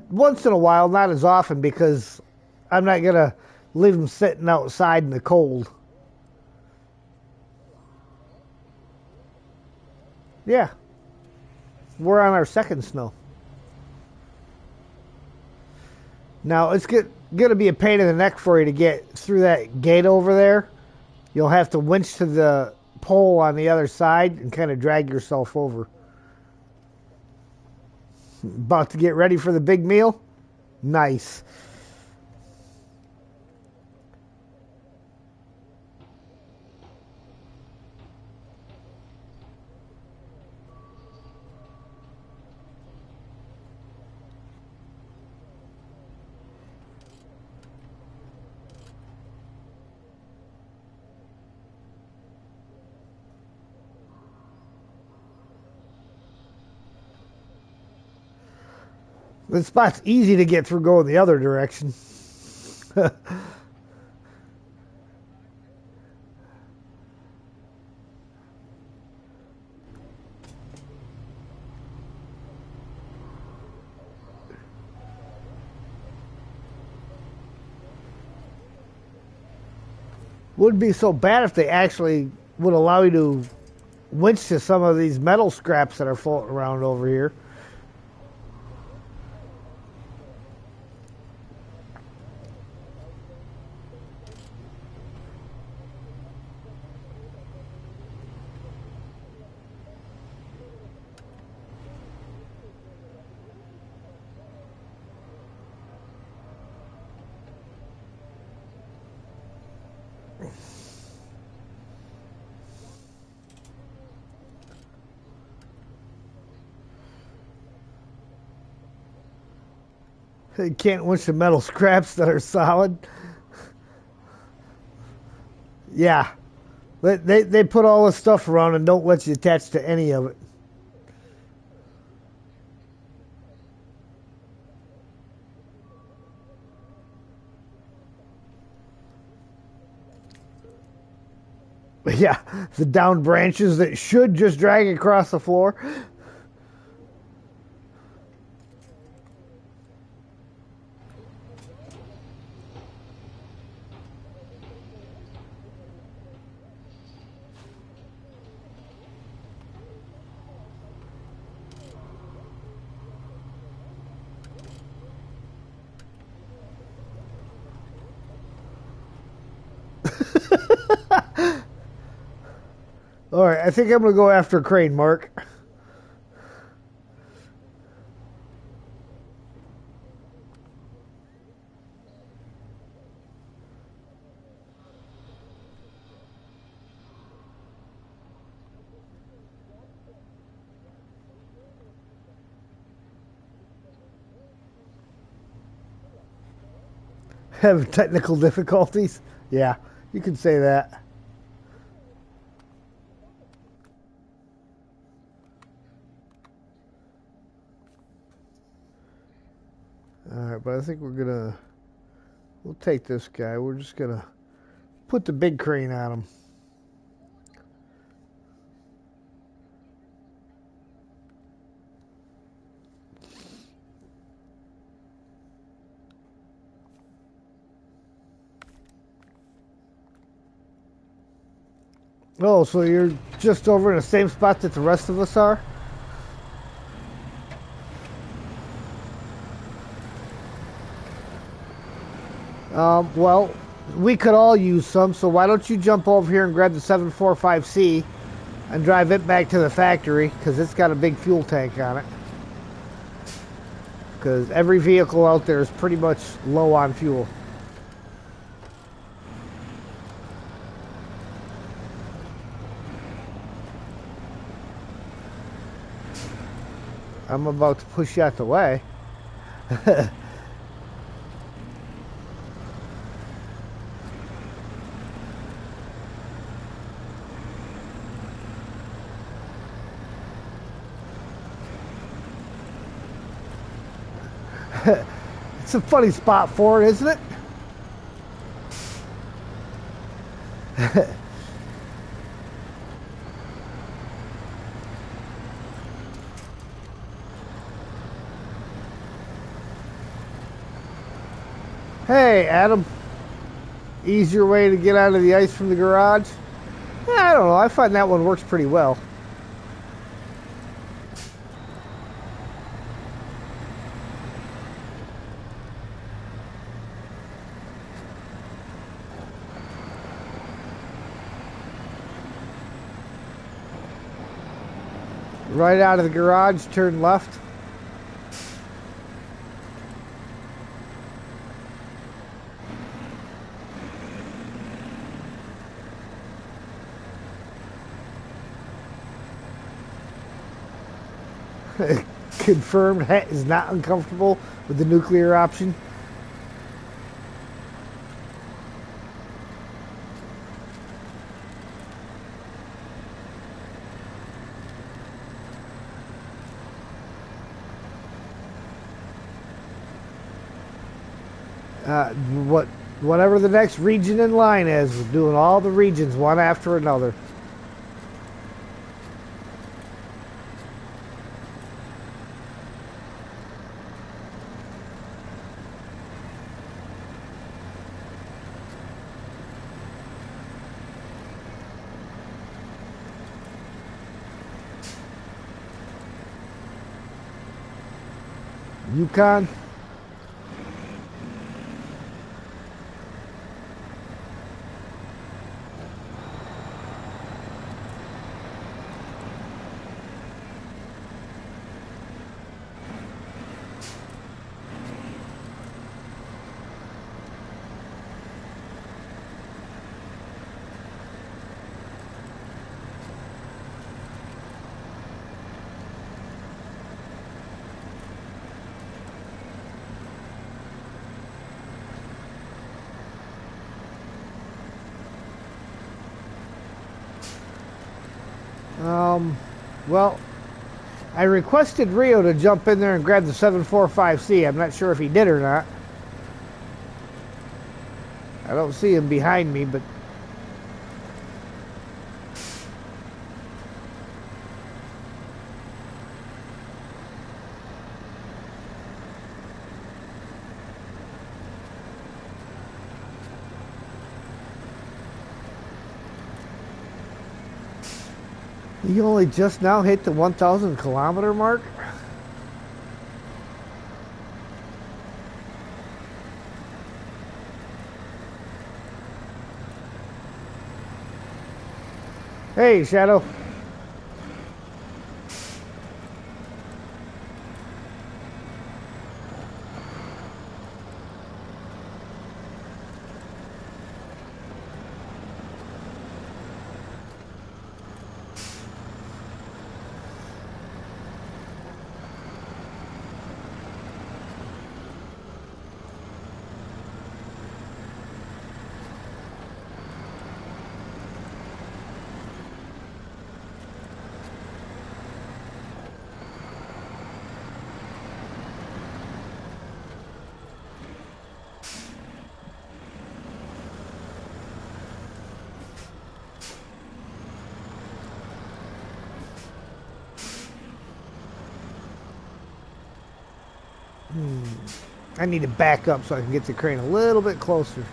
Once in a while, not as often because I'm not gonna leave them sitting outside in the cold. Yeah, we're on our second snow. Now it's gonna be a pain in the neck for you to get through that gate over there. You'll have to winch to the pole on the other side and kind of drag yourself over. About to get ready for the big meal? Nice. This spot's easy to get through going the other direction. Wouldn't be so bad if they actually would allow you to winch to some of these metal scraps that are floating around over here. You can't winch the metal scraps that are solid. Yeah. They put all this stuff around and don't let you attach to any of it. Yeah, the down branches that should just drag across the floor. All right, I think I'm going to go after a crane, Mark. Have technical difficulties? Yeah, you can say that. Alright, but I think we'll take this guy. We're just gonna put the big crane on him. Oh, so you're just over in the same spot that the rest of us are? Well, we could all use some, so why don't you jump over here and grab the 745C and drive it back to the factory, because it's got a big fuel tank on it. Because every vehicle out there is pretty much low on fuel. I'm about to push you out the way. It's a funny spot for it, isn't it? Hey, Adam. Easier way to get out of the ice from the garage? I don't know. I find that one works pretty well. Right out of the garage, turn left. Confirmed Het is not uncomfortable with the nuclear option. What whatever the next region in line is, we're doing all the regions one after another. Yukon. Well, I requested Rio to jump in there and grab the 745C. I'm not sure if he did or not. I don't see him behind me, but you only just now hit the 1,000 kilometer mark? Hey, Shadow. I need to back up so I can get the crane a little bit closer.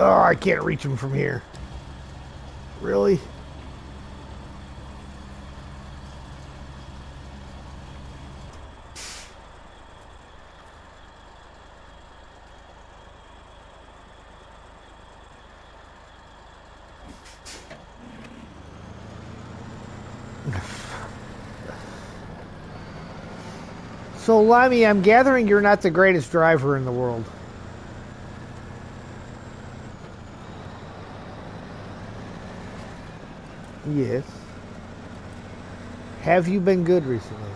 Oh, I can't reach him from here. Really? So, Limey, I'm gathering you're not the greatest driver in the world. Yes. Have you been good recently?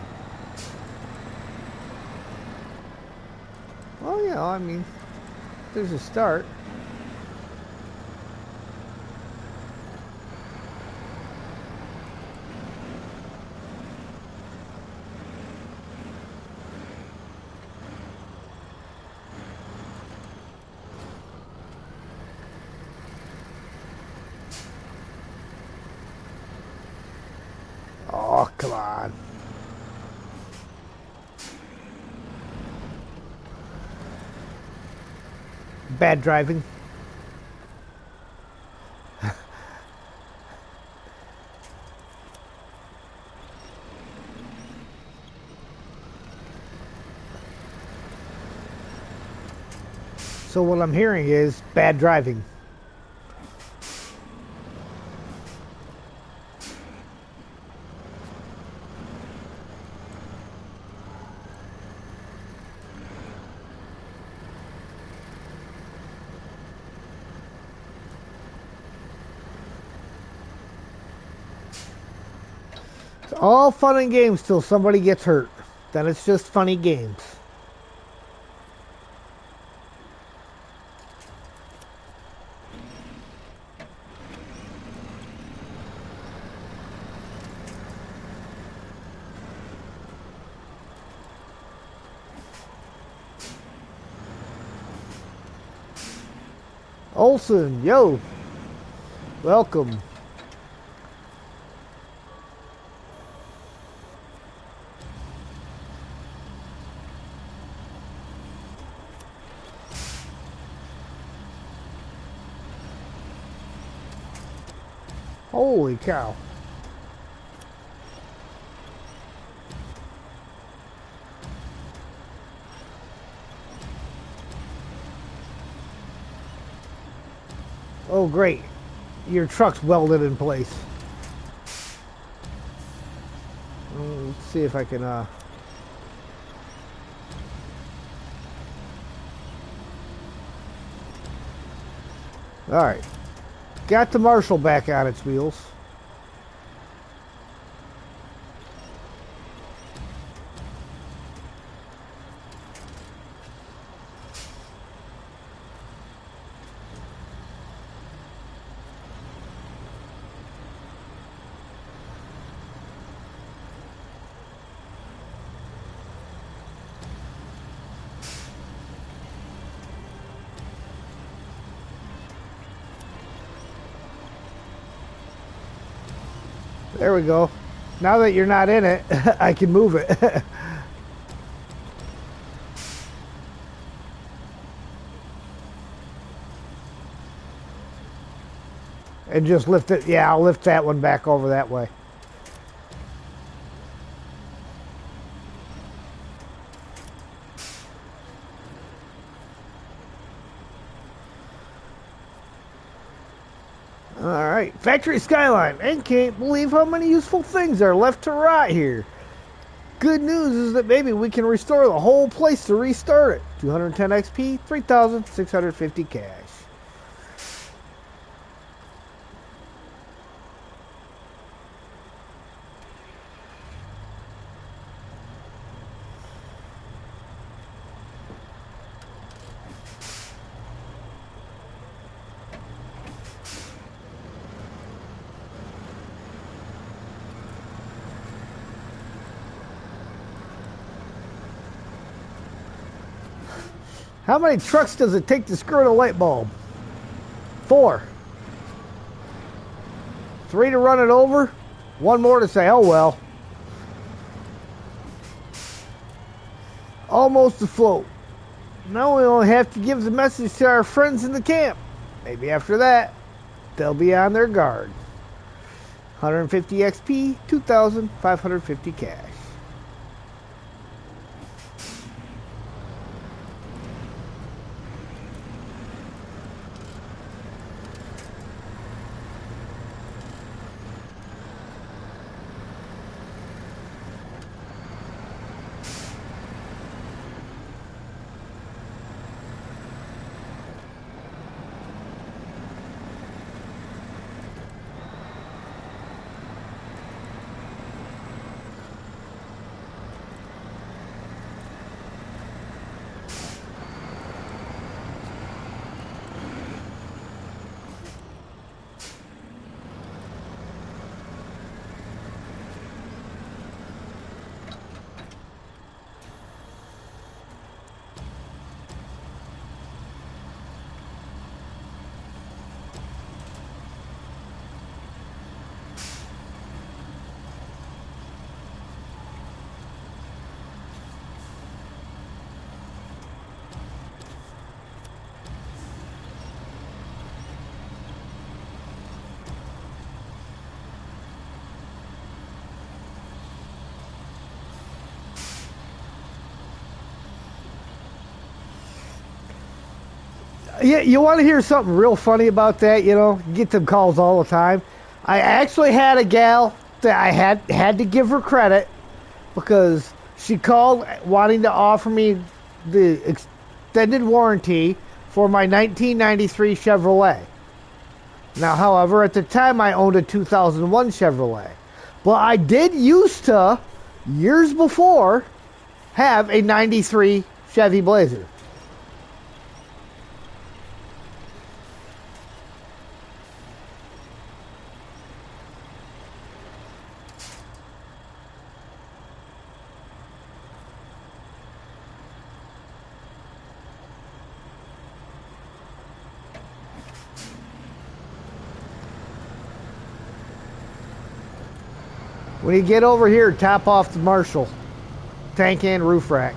Well, yeah, I mean, there's a start. Oh, come on. Bad driving. So what I'm hearing is bad driving. It's all fun and games till somebody gets hurt. Then it's just funny games. Olson, yo, welcome. Holy cow. Oh, great. Your truck's welded in place. Let's see if I can, Alright. Got the Marshall back on its wheels. There we go. Now that you're not in it, I can move it. And just lift it. Yeah, I'll lift that one back over that way. Alright, factory skyline. And can't believe how many useful things are left to rot here. Good news is that maybe we can restore the whole place to restart it. 210 XP, 3,650 cash. How many trucks does it take to screw a light bulb? 4. 3 to run it over. 1 more to say, oh well. Almost afloat. Now we only have to give the message to our friends in the camp. Maybe after that, they'll be on their guard. 150 XP, 2,550 cash. Yeah, you want to hear something real funny about that? You know, you get them calls all the time. I actually had a gal that I had to give her credit because she called wanting to offer me the extended warranty for my 1993 Chevrolet. Now, however, at the time I owned a 2001 Chevrolet. Well, I did used to, years before, have a 93 Chevy Blazer. When you get over here, top off the Marshall. Tank and roof rack.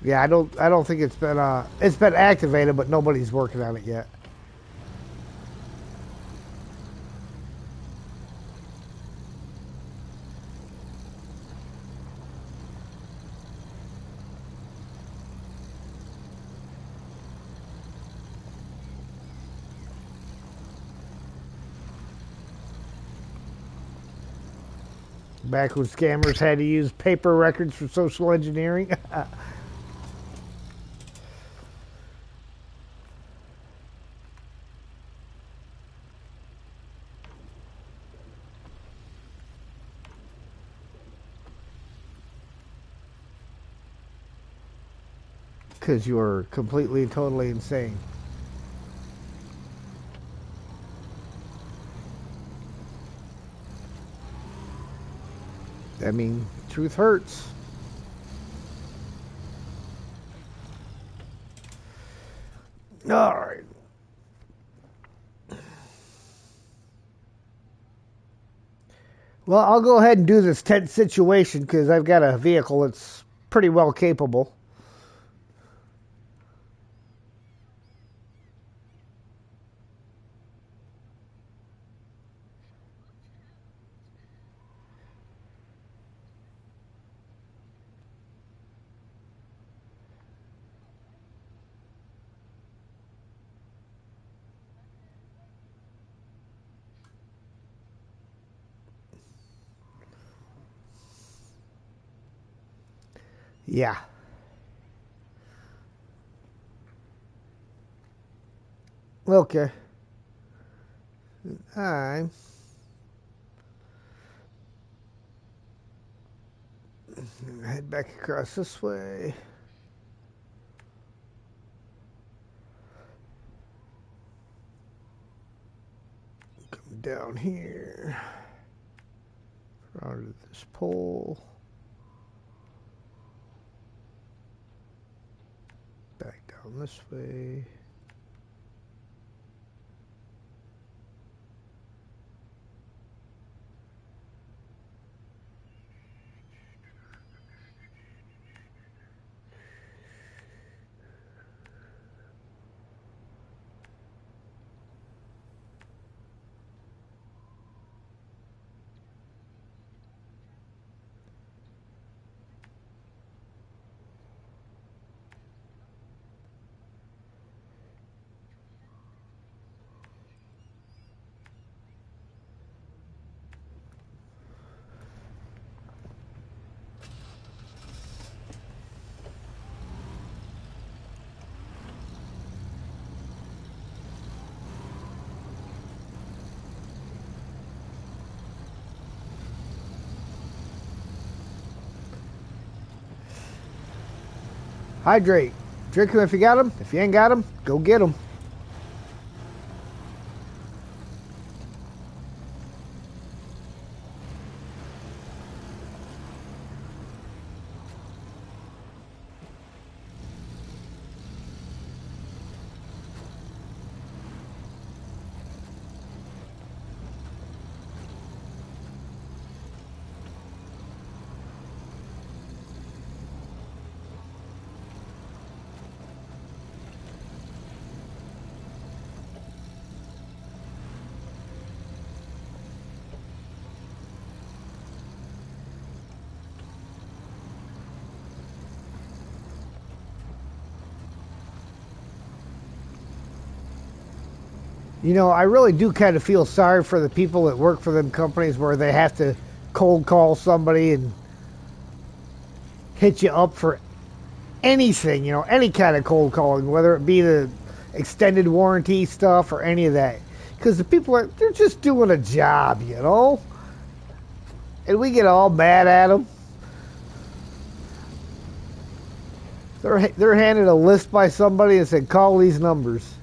Yeah, I don't think it's been activated, but nobody's working on it yet. Back when scammers had to use paper records for social engineering. Because you are completely, totally insane. I mean, truth hurts. All right. Well, I'll go ahead and do this tense situation because I've got a vehicle that's pretty well capable. Yeah. Okay. I'm head back across this way. Come down here. Around this pole. Back down this way. Hydrate. Drink them if you got them. If you ain't got them, go get them. You know, I really do kind of feel sorry for the people that work for them companies where they have to cold call somebody and hit you up for anything, you know, any kind of cold calling, whether it be the extended warranty stuff or any of that. Because the people are, they're just doing a job, you know? And we get all mad at them. They're handed a list by somebody and said, call these numbers.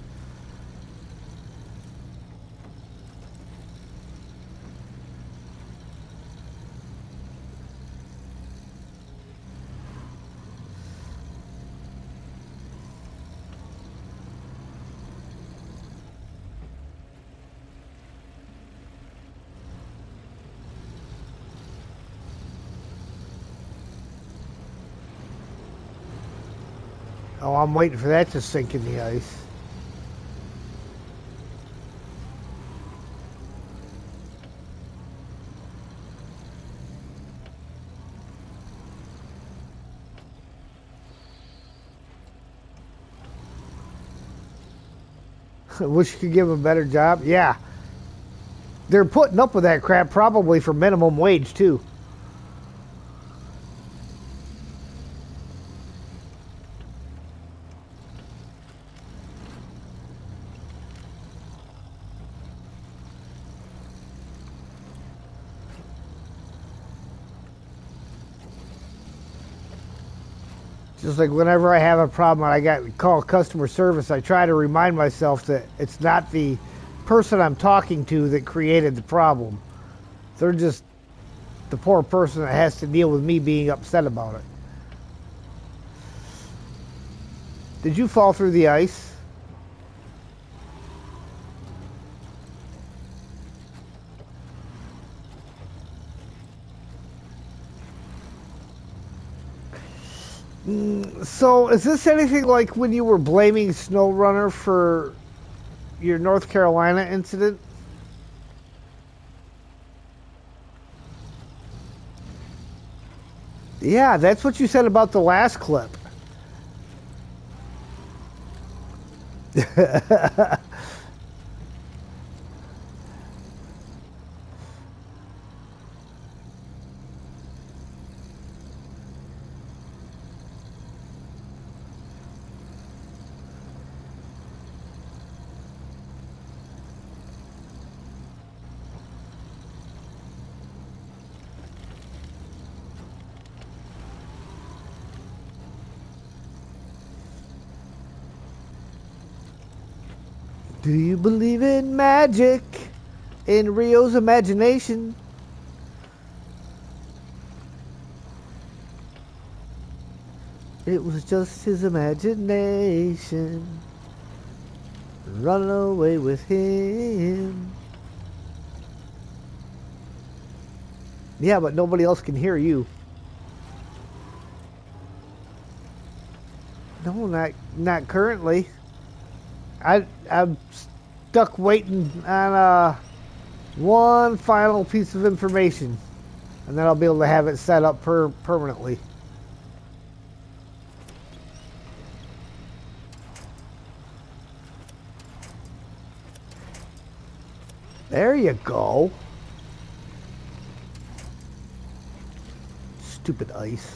Oh, I'm waiting for that to sink in the ice. Wish you could give them a better job. Yeah. They're putting up with that crap probably for minimum wage, too. Just like whenever I have a problem and I got to call customer service, I try to remind myself that it's not the person I'm talking to that created the problem. They're just the poor person that has to deal with me being upset about it. Did you fall through the ice? So, is this anything like when you were blaming Snowrunner for your North Carolina incident? Yeah, that's what you said about the last clip. Do you believe in magic? In Rio's imagination? It was just his imagination running away with him. Yeah, but nobody else can hear you. No, not currently. I'm stuck waiting on one final piece of information, and then I'll be able to have it set up permanently. There you go. Stupid ice.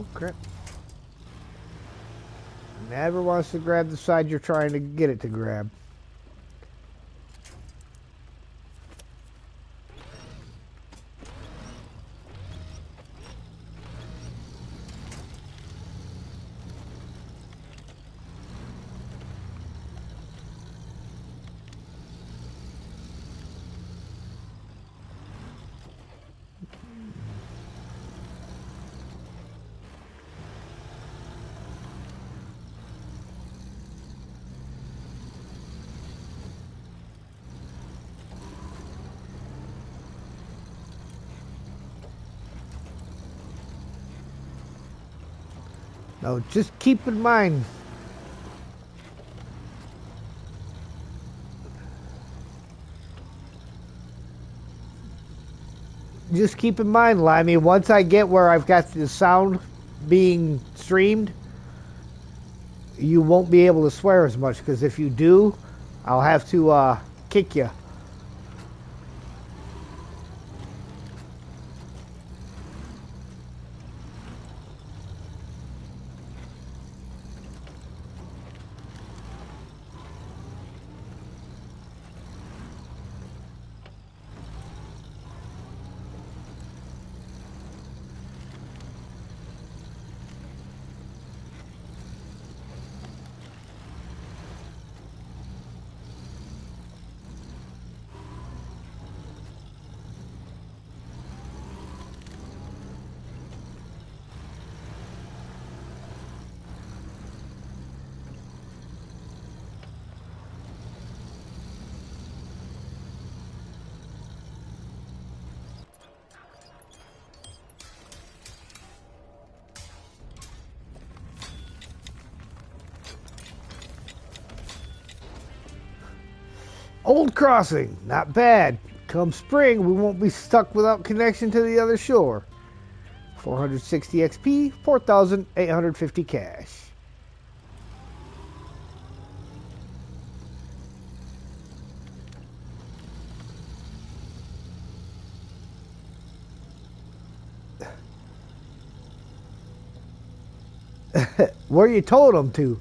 Oh, crap. Never wants to grab the side you're trying to get it to grab. Now, just keep in mind. Just keep in mind, Limey, once I get where I've got the sound being streamed, you won't be able to swear as much, because if you do, I'll have to kick you. Old crossing, not bad. Come spring, we won't be stuck without connection to the other shore. 460 XP, 4,850 cash. Where you told them to?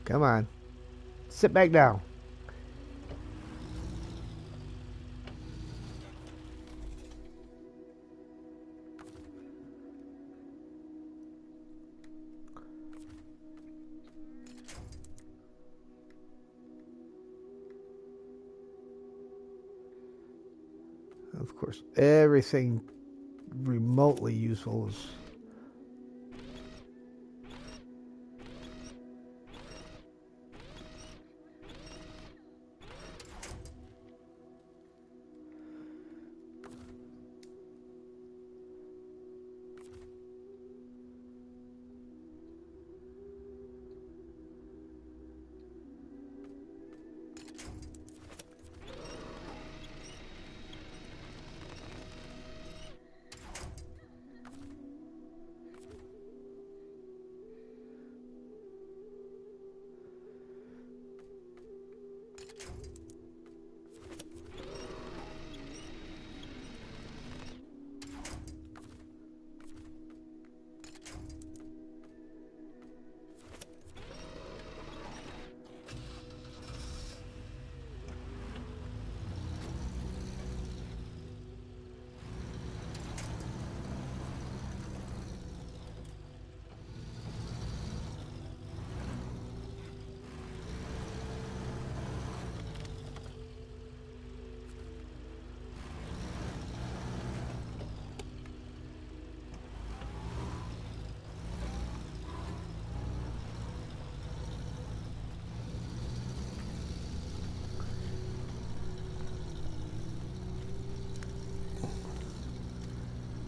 Come on. Sit back down. Of course, everything remotely useful is...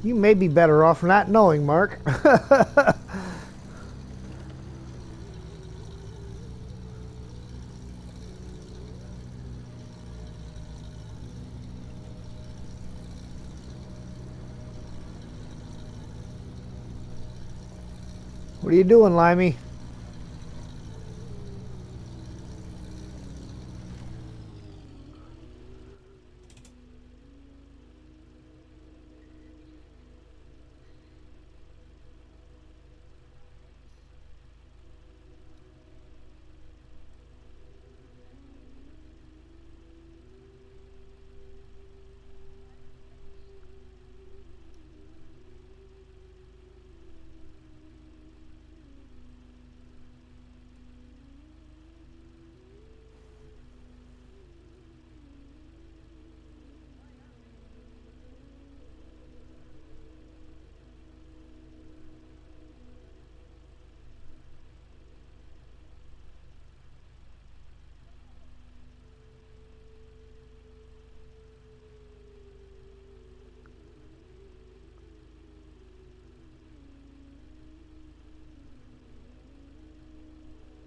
You may be better off not knowing, Mark. What are you doing, Limey?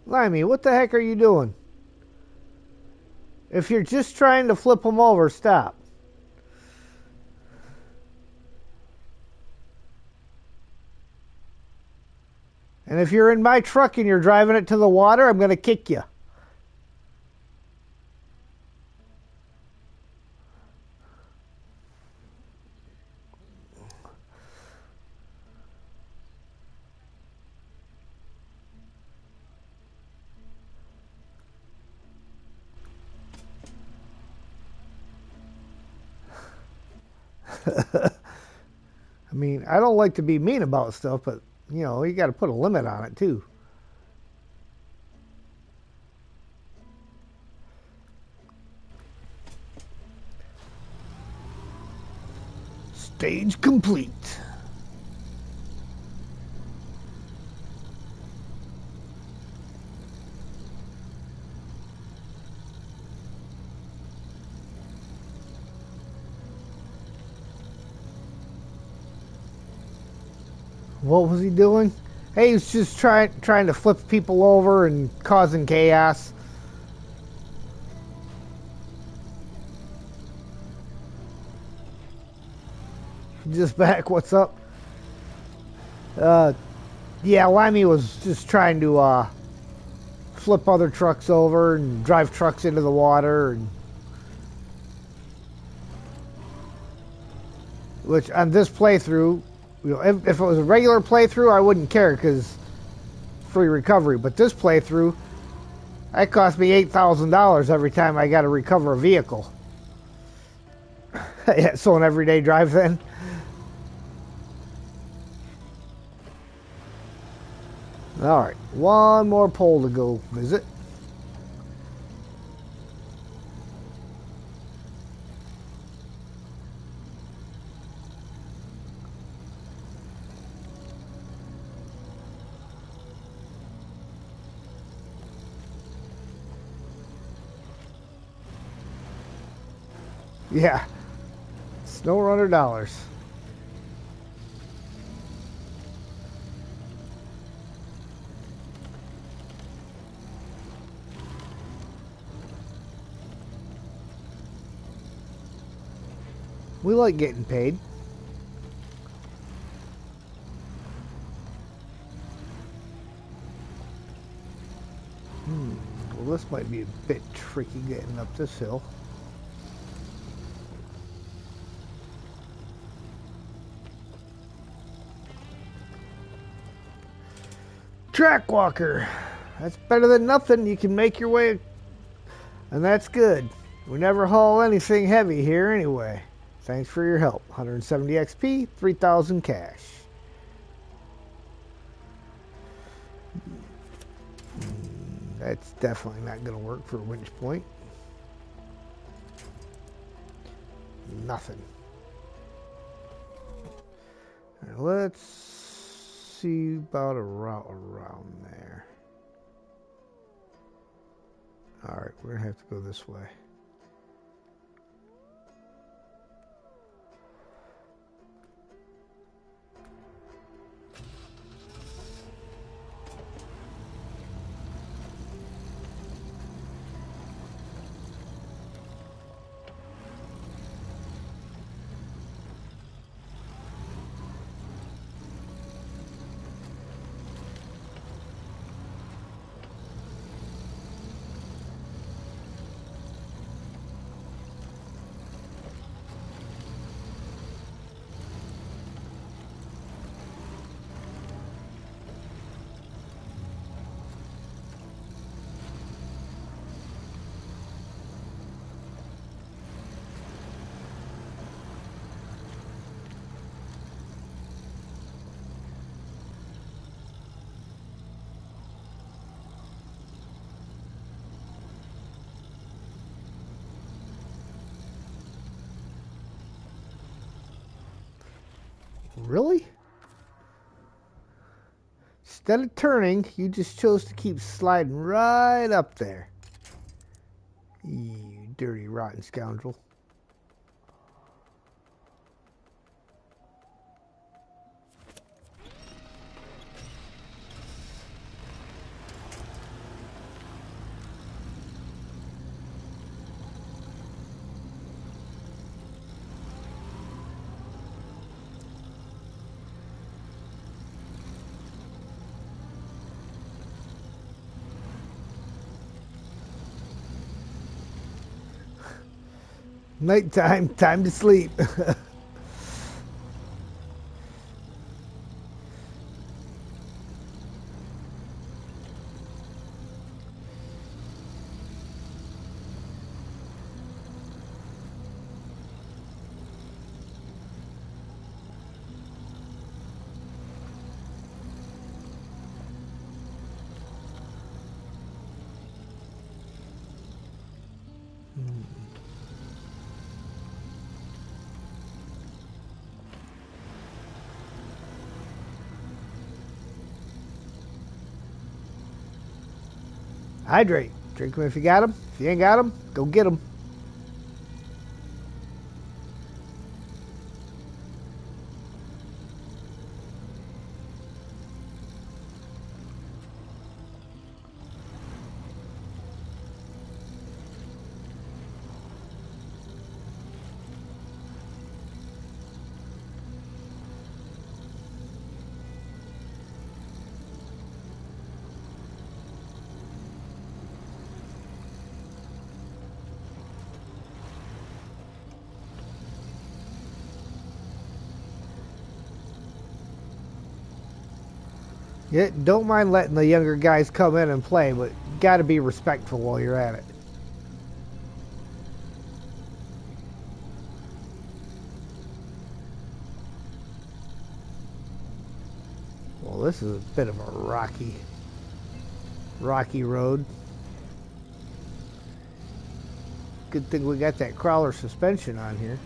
Limey, what the heck are you doing? If you're just trying to flip them over, stop. And if you're in my truck and you're driving it to the water, I'm going to kick you. I mean, I don't like to be mean about stuff, but, you know, you got to put a limit on it, too. Stage complete. What was he doing? Hey, he was just trying to flip people over and causing chaos. Just back, what's up? Yeah, Limey was just trying to flip other trucks over and drive trucks into the water, and which on this playthrough, you know, if it was a regular playthrough, I wouldn't care because free recovery. But this playthrough, that cost me $8,000 every time I got to recover a vehicle. Yeah, so an everyday drive then. All right, one more pole to go visit. Yeah, Snowrunner dollars. We like getting paid. Well, this might be a bit tricky getting up this hill. Track walker. That's better than nothing. You can make your way, and that's good. We never haul anything heavy here anyway. Thanks for your help. 170 XP, 3,000 cash. That's definitely not going to work for a winch point. Nothing. Right, let's see about a route around there. Alright, we're going to have to go this way. Really? Instead of turning, you just chose to keep sliding right up there. You dirty, rotten scoundrel. Nighttime, time to sleep. Hydrate. Drink them if you got them. If you ain't got them, go get them. Yeah, don't mind letting the younger guys come in and play, but got to be respectful while you're at it. Well, this is a bit of a rocky road. Good thing we got that crawler suspension on here.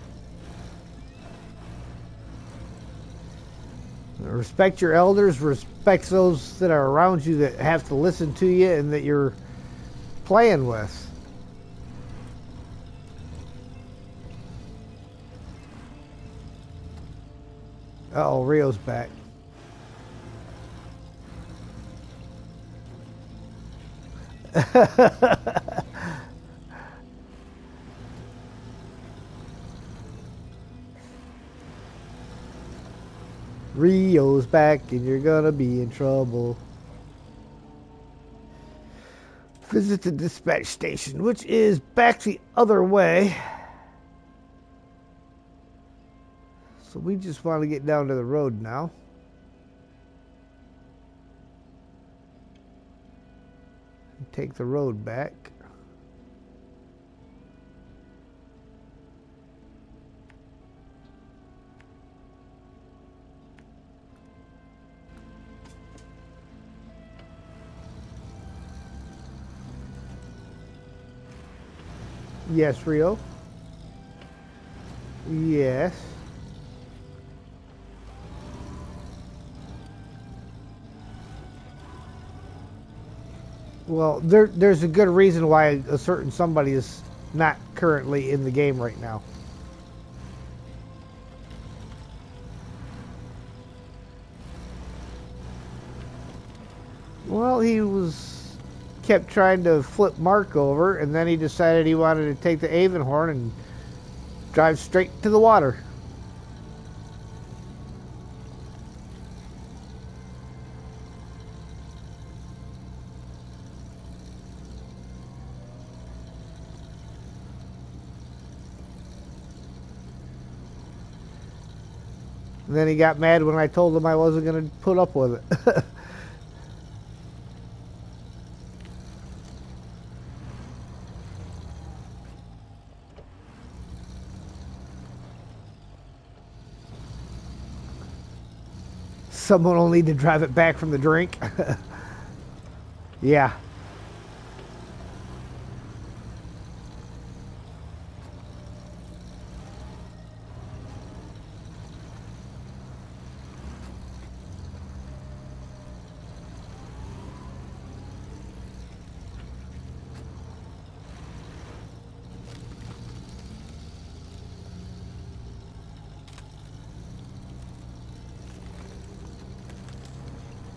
Respect your elders, respect those that are around you that have to listen to you and that you're playing with. Uh-oh, Rio's back. Rio's back and you're gonna be in trouble. Visit the dispatch station, which is back the other way. So we just want to get down to the road now. And take the road back. Yes, Rio. Yes. Well, there's a good reason why a certain somebody is not currently in the game right now. Well, kept trying to flip Mark over, and then he decided he wanted to take the Avonhorn and drive straight to the water. And then he got mad when I told him I wasn't going to put up with it. Someone will need to drive it back from the drink. Yeah.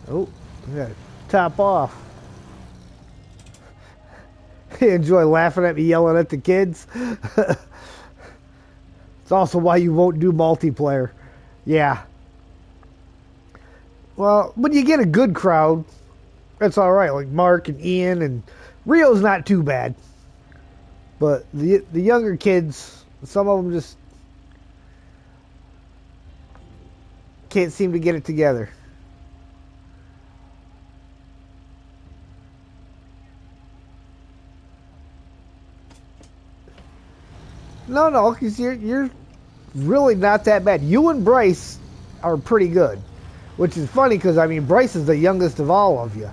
Oh, we got to top off. You enjoy laughing at me yelling at the kids. It's also why you won't do multiplayer. Yeah. Well, when you get a good crowd, that's all right. Like Mark and Ian and Rio's not too bad, but the younger kids, some of them just can't seem to get it together. No, no, because you're really not that bad. You and Bryce are pretty good, which is funny because I mean Bryce is the youngest of all of you.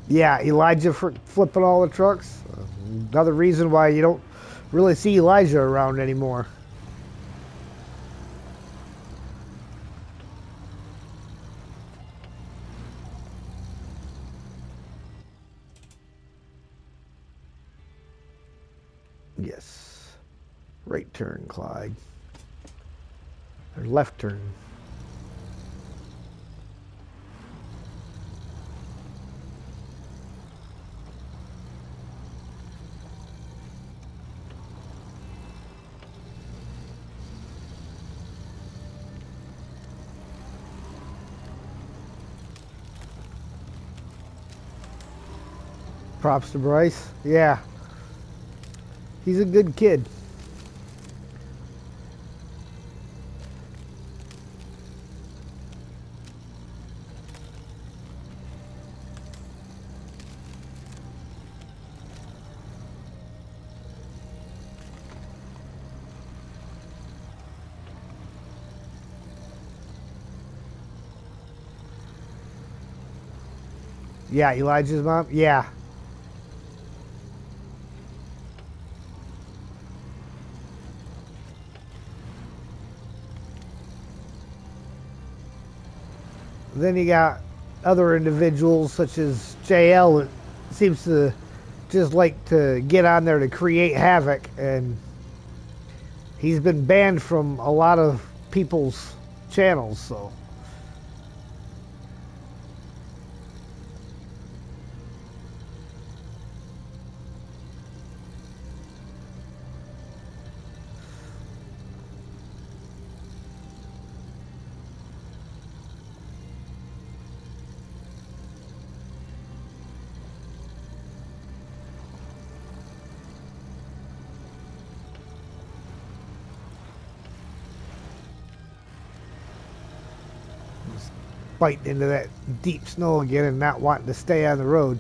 Yeah, Elijah flipping all the trucks. Another reason why you don't really see Elijah around anymore. Yes. Right turn, Clyde. Or left turn. Props to Bryce. Yeah. He's a good kid. Yeah, Elijah's mom. Yeah. Then you got other individuals such as JL that seems to just like to get on there to create havoc, and he's been banned from a lot of people's channels, so biting into that deep snow again and not wanting to stay on the road.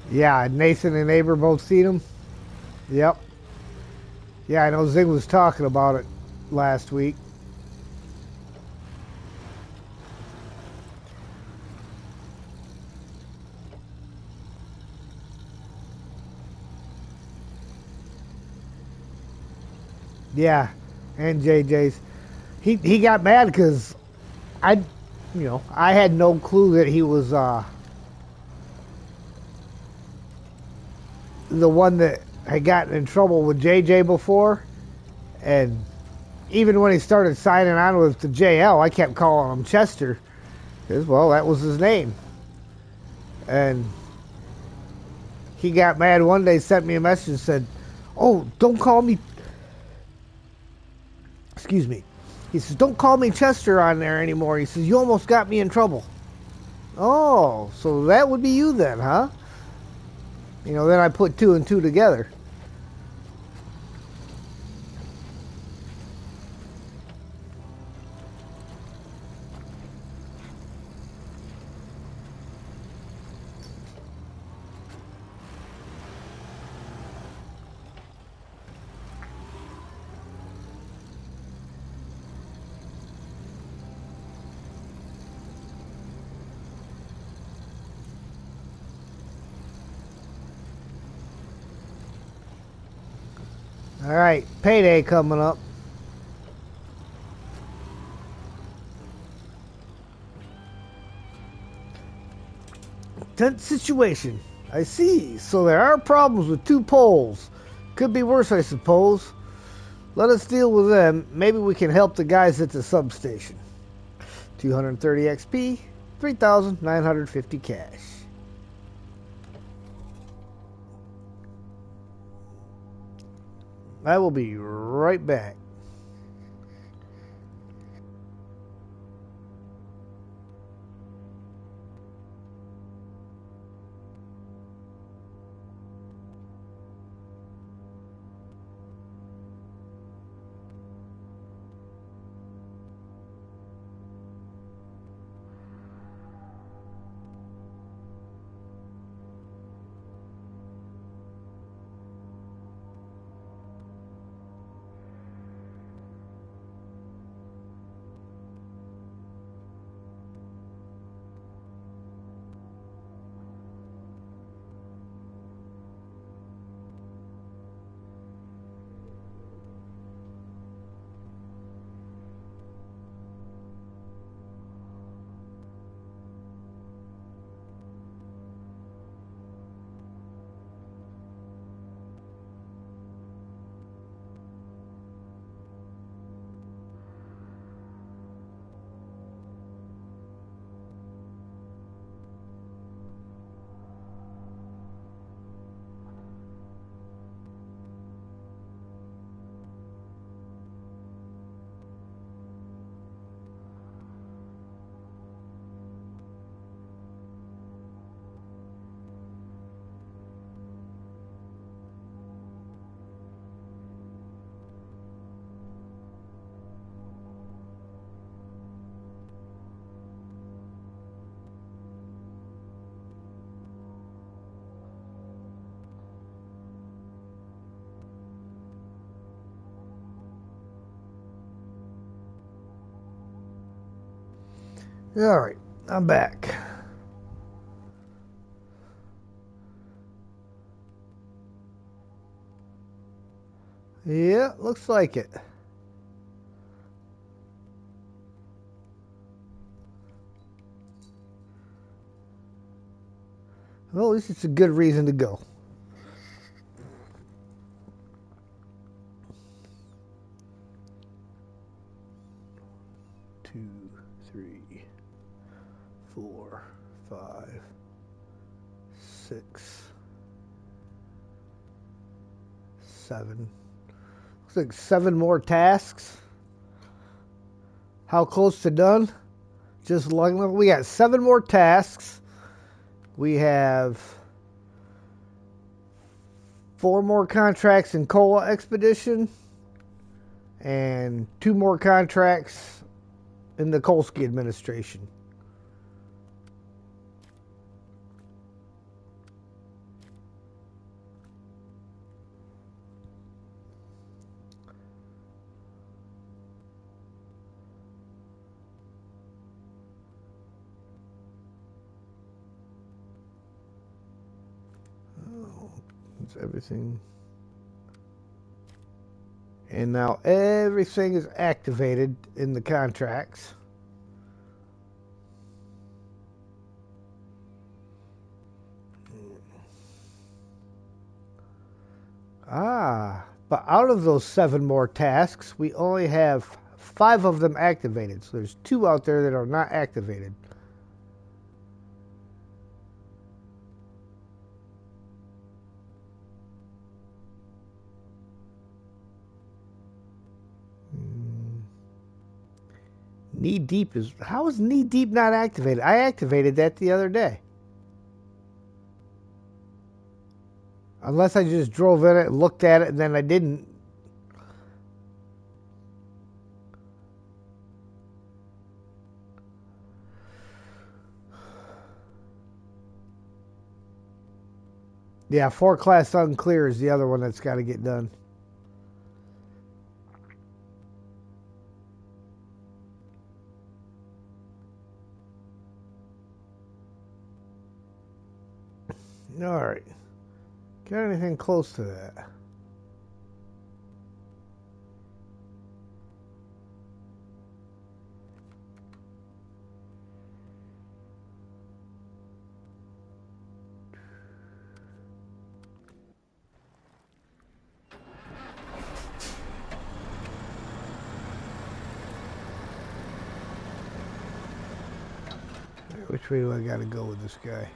Yeah, Nathan and Neighbor both seen him. Yep. Yeah, I know Zig was talking about it last week. Yeah, and JJ's. He got mad because I, I had no clue that he was the one that had gotten in trouble with JJ before, and even when he started signing on with the JL, I kept calling him Chester, because well, that was his name, and he got mad one day, sent me a message, and said, "Oh, don't call me." Excuse me. He says, "Don't call me Chester on there anymore." He says, "You almost got me in trouble." Oh, so that would be you then, huh? Then I put two and two together. Alright, payday coming up. Tense situation. I see. So there are problems with 2 poles. Could be worse, I suppose. Let us deal with them. Maybe we can help the guys at the substation. 230 XP, 3,950 cash. I will be right back. Alright, I'm back. Yeah, looks like it. Well, at least it's a good reason to go. Two, three, 4, 5, 6, 7. Looks like 7 more tasks. How close to done? Just like we got 7 more tasks. We have 4 more contracts in Cola Expedition and 2 more contracts in the Kolsky administration. Oh, it's everything. And now everything is activated in the contracts. But out of those 7 more tasks, we only have 5 of them activated. So there's 2 out there that are not activated. Knee Deep is... How is Knee Deep not activated? I activated that the other day. Unless I just drove in it, looked at it, and then I didn't. Yeah, 4 class unclear is the other one that's got to get done. All right. Got anything close to that? Which way do I gotta go with this guy?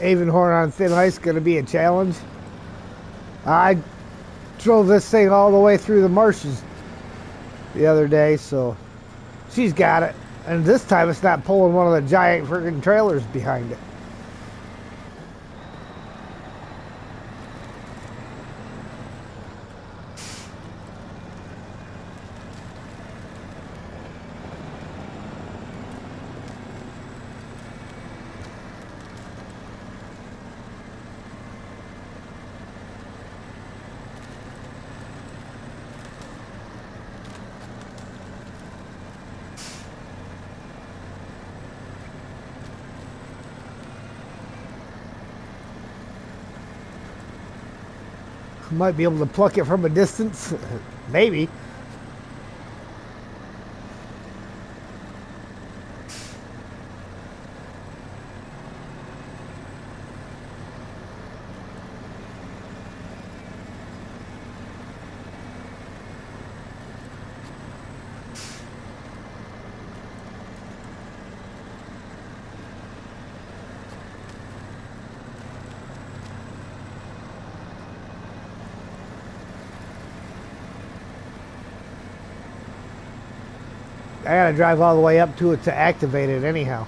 Avonhorn on thin ice gonna be a challenge. I drove this thing all the way through the marshes the other day, so she's got it. And this time it's not pulling one of the giant freaking trailers behind it. Might be able to pluck it from a distance. Maybe. I gotta drive all the way up to it to activate it anyhow.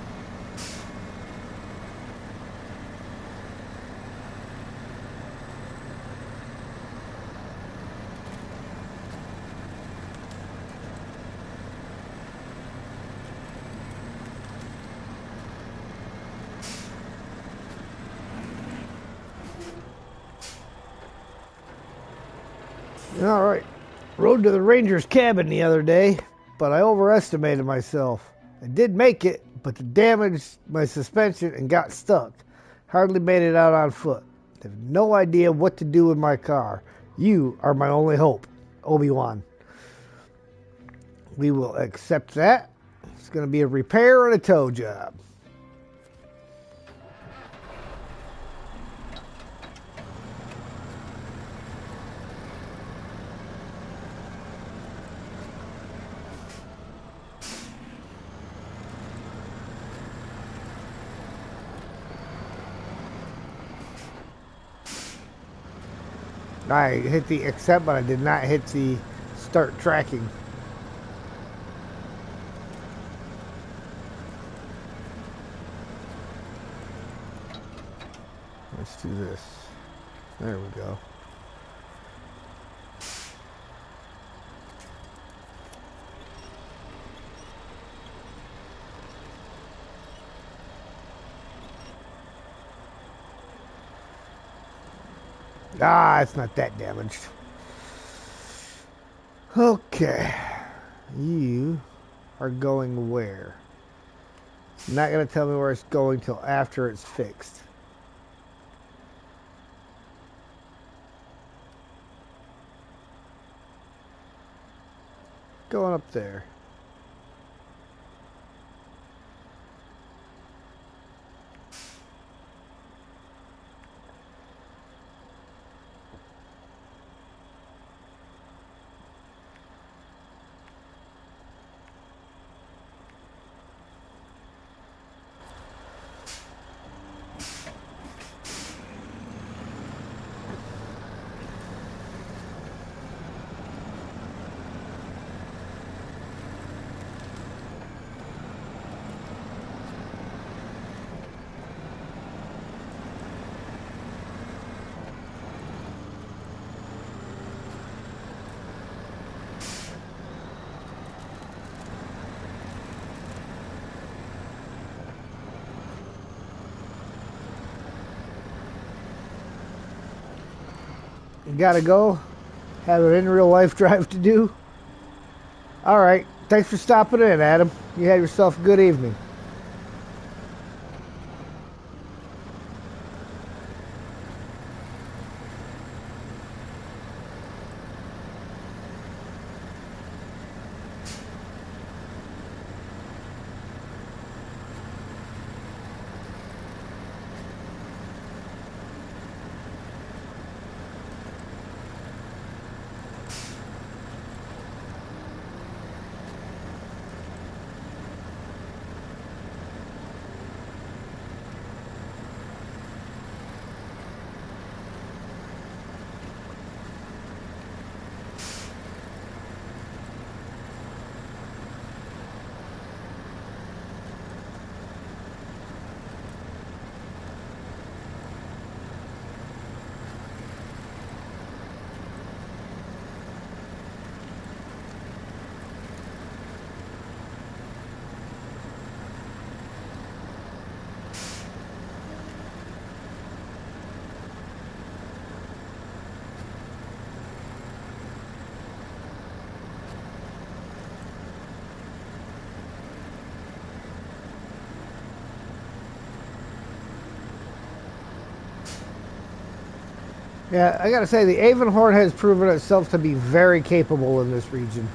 All right. Rode to the Ranger's cabin the other day, but I overestimated myself. I did make it, but damaged my suspension and got stuck. Hardly made it out on foot. I have no idea what to do with my car. You are my only hope, Obi-Wan. We will accept that. It's going to be a repair and a tow job. I hit the accept, but I did not hit the start tracking. Let's do this. There we go. Ah, it's not that damaged. Okay. You are going where? Not going to tell me where it's going till after it's fixed. Going up there. You gotta go? Have an in real life drive to do? Alright. Thanks for stopping in, Adam. You have yourself a good evening. Yeah, I gotta say, the Avonhorn has proven itself to be very capable in this region.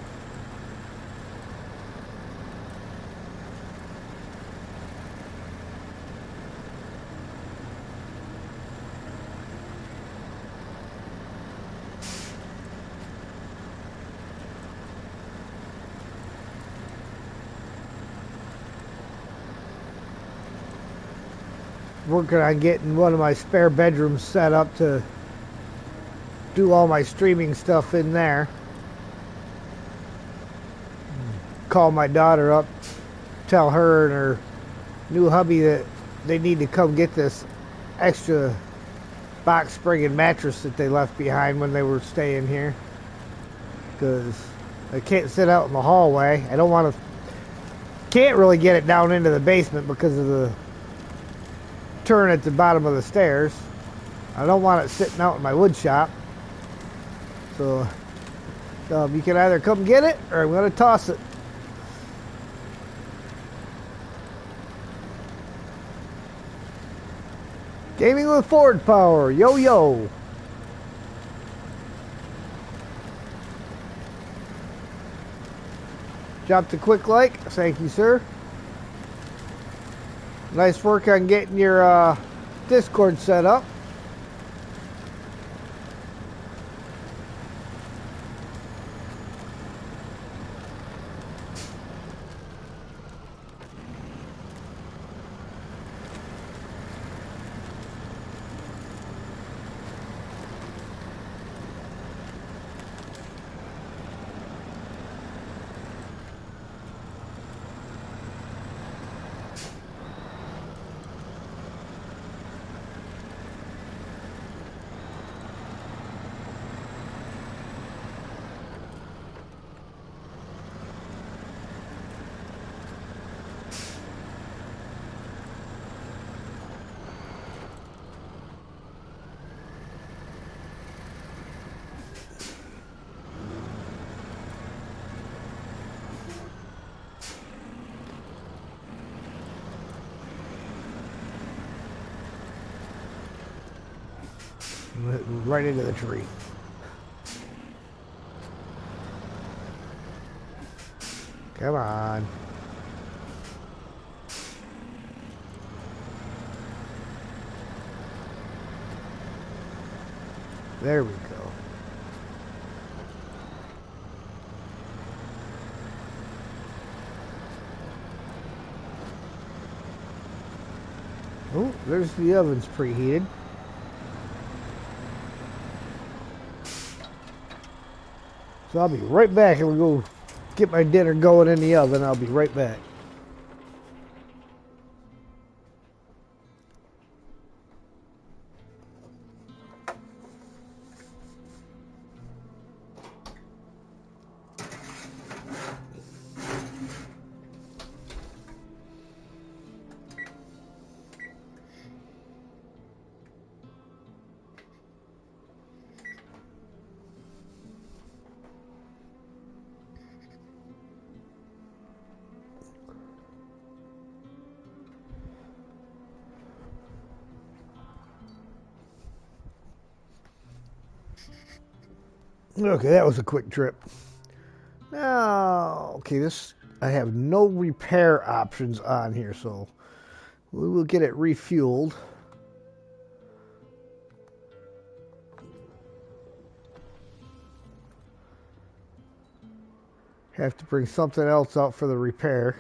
Working on getting one of my spare bedrooms set up to do all my streaming stuff in there. Call my daughter up, tell her and her new hubby that they need to come get this extra box spring and mattress that they left behind when they were staying here, because I can't sit out in the hallway. I don't want to, can't really get it down into the basement because of the turn at the bottom of the stairs. I don't want it sitting out in my wood shop. So you can either come get it or I'm going to toss it. Gaming with Ford Power. Yo, yo. Dropped a quick like. Thank you, sir. Nice work on getting your Discord set up. Right into the tree. Come on. There we go. Oh, there's the ovens preheated. So I'll be right back and we'll go get my dinner going in the oven. I'll be right back. Okay, that was a quick trip. Now, okay, this, I have no repair options on here, so we will get it refueled. Have to bring something else out for the repair.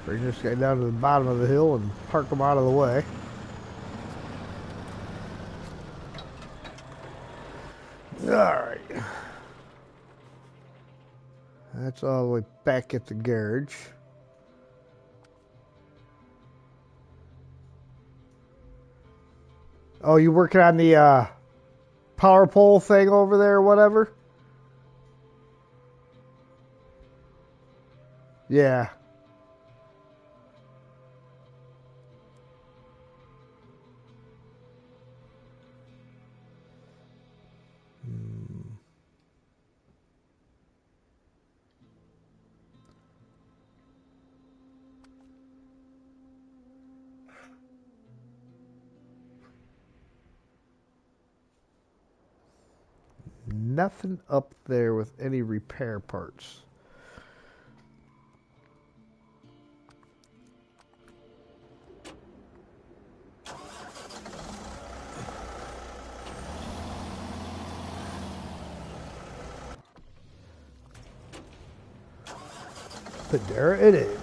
Bring this guy down to the bottom of the hill and park him out of the way. Alright. That's all the way back at the garage. Oh, you working on the power pole thing over there or whatever? Yeah. nothing up there with any repair parts. But there it is.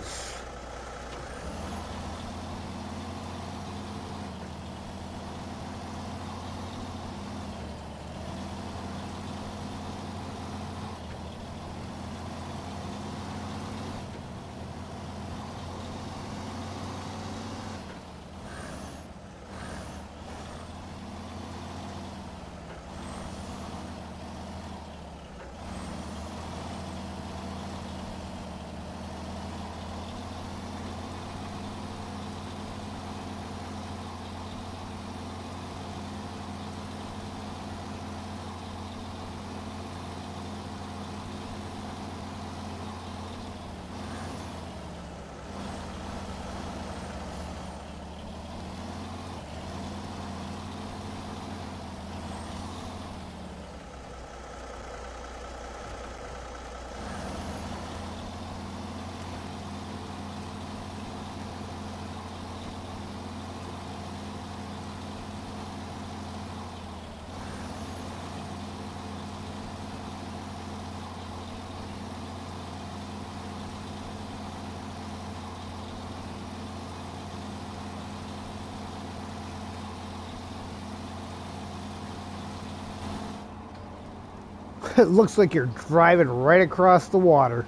It looks like you're driving right across the water.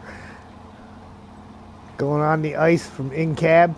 Going on the ice from in cab.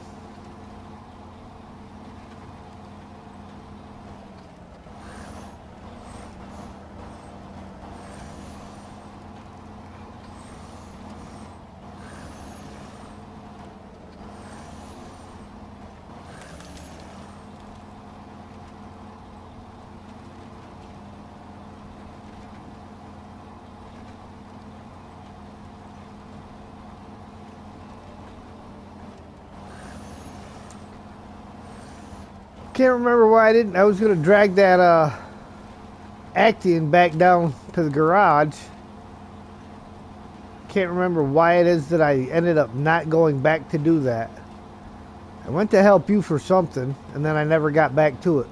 Can't remember why I didn't. I was going to drag that Actian back down to the garage. Can't remember why it is that I ended up not going back to do that. I went to help you for something, and then I never got back to it.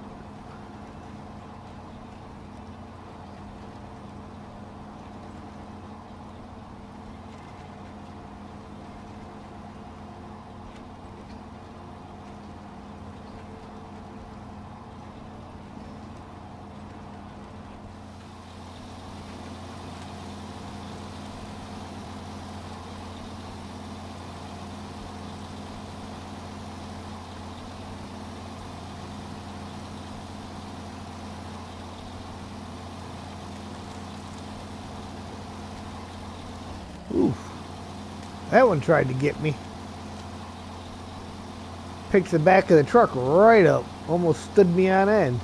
Oof. That one tried to get me. Picked the back of the truck right up. Almost stood me on end.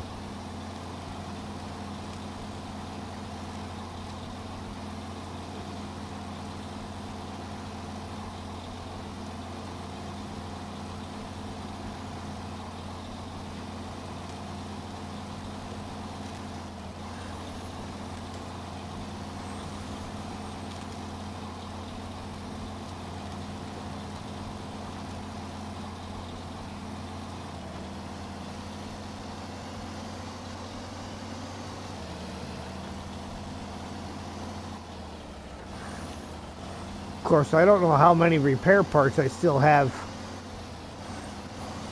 Of course, I don't know how many repair parts I still have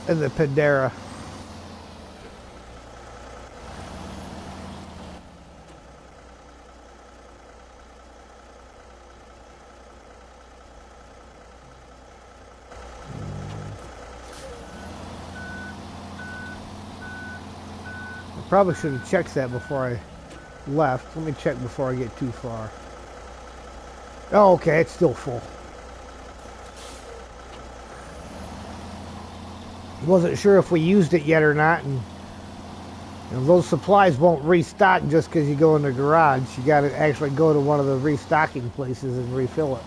in the Pandera. I probably should have checked that before I left. Let me check before I get too far. Oh, okay, it's still full. Wasn't sure if we used it yet or not, and those supplies won't restock just because you go in the garage. You got to actually go to one of the restocking places and refill it.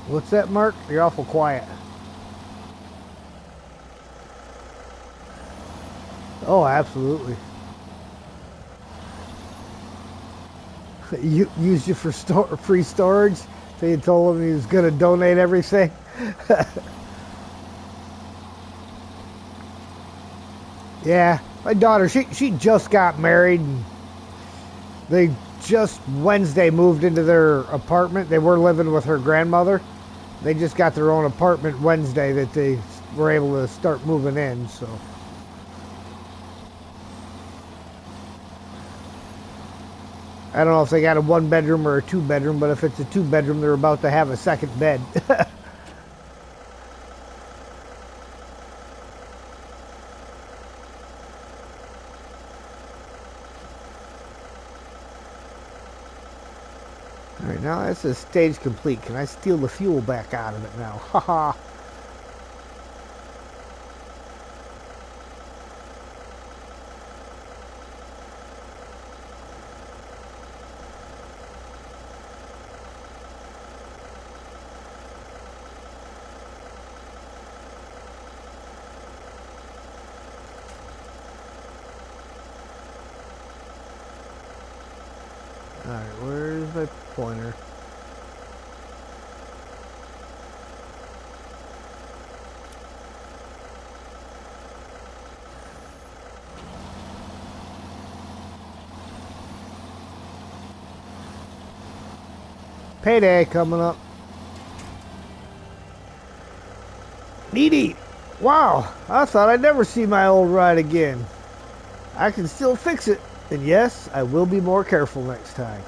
What's that, Mark? You're awful quiet. Oh, absolutely. You used you for free storage. So you told him he was going to donate everything. Yeah, my daughter, she just got married. And they just Wednesday moved into their apartment. They were living with her grandmother. They just got their own apartment Wednesday that they were able to start moving in. So I don't know if they got a 1 bedroom or a 2 bedroom, but if it's a 2 bedroom, they're about to have a second bed. All right, now that's a stage complete. Can I steal the fuel back out of it now? Haha. All right, where's my pointer? Payday coming up. Needy. Wow, I thought I'd never see my old ride again. I can still fix it. And yes, I will be more careful next time.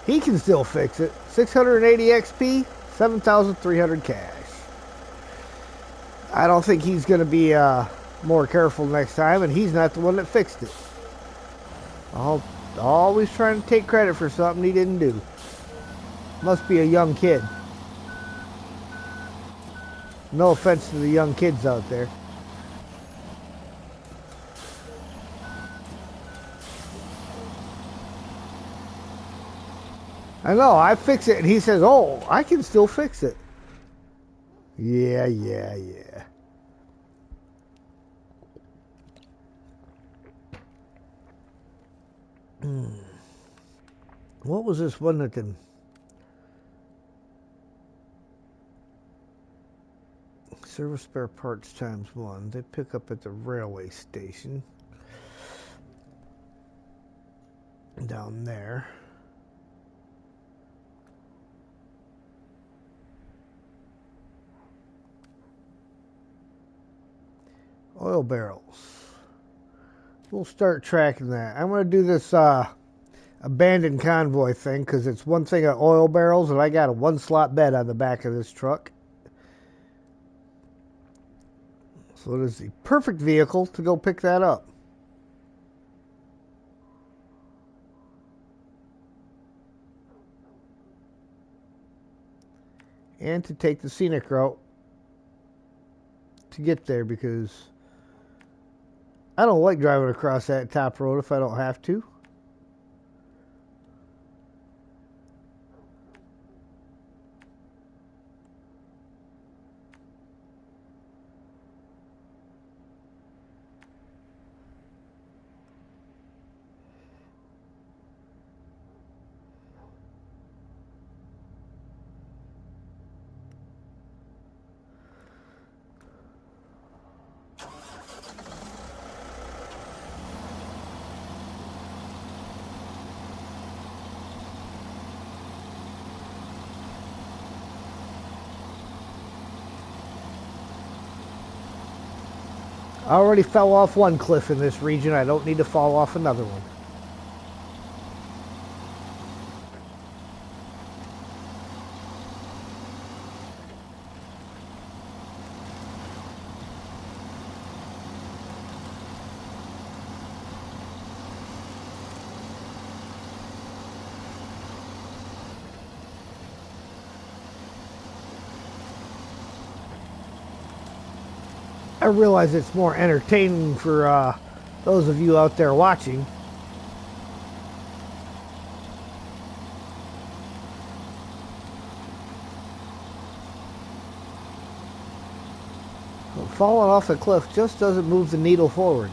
He can still fix it. 680 XP, 7,300 cash. I don't think he's going to be more careful next time, and he's not the one that fixed it. Always trying to take credit for something he didn't do. Must be a young kid. No offense to the young kids out there. I know, I fix it, and he says, oh, I can still fix it. Yeah. What was this one that can... Service spare parts ×1. They pick up at the railway station. Down there. Oil barrels. We'll start tracking that. I'm going to do this abandoned convoy thing because it's one thing of oil barrels, and I got a 1-slot bed on the back of this truck. So it is the perfect vehicle to go pick that up. And to take the scenic route to get there, because I don't like driving across that top road if I don't have to. I already fell off one cliff in this region. I don't need to fall off another one. I realize it's more entertaining for those of you out there watching. Falling off the cliff just doesn't move the needle forward.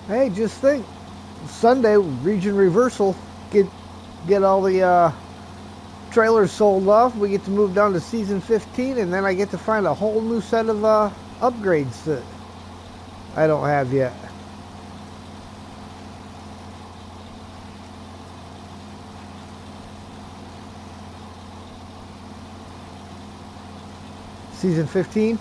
Hey, just think, Sunday region reversal, get all the trailers sold off. We get to move down to season 15, and then I get to find a whole new set of upgrades that I don't have yet. Season 15.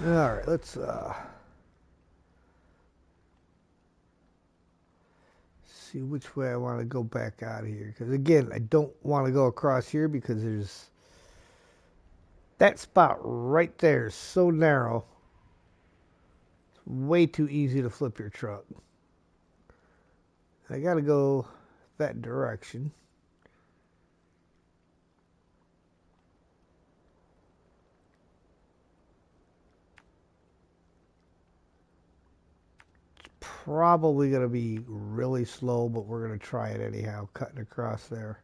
All right, let's see which way I want to go back out of here. Because again, I don't want to go across here because there's that spot right there is so narrow. It's way too easy to flip your truck. I got to go that direction. Probably going to be really slow, but we're going to try it anyhow, cutting across there.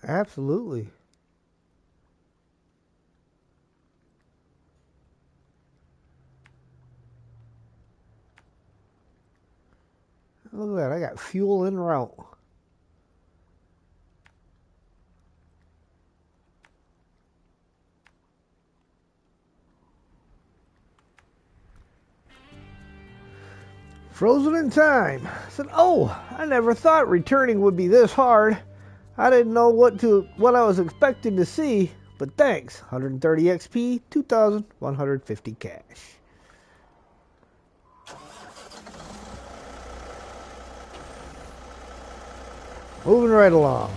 Absolutely. Look at that. I got fuel en route. Frozen in time. I said, "Oh, I never thought returning would be this hard. I didn't know what I was expecting to see, but thanks. 130 XP, 2,150 cash." Moving right along.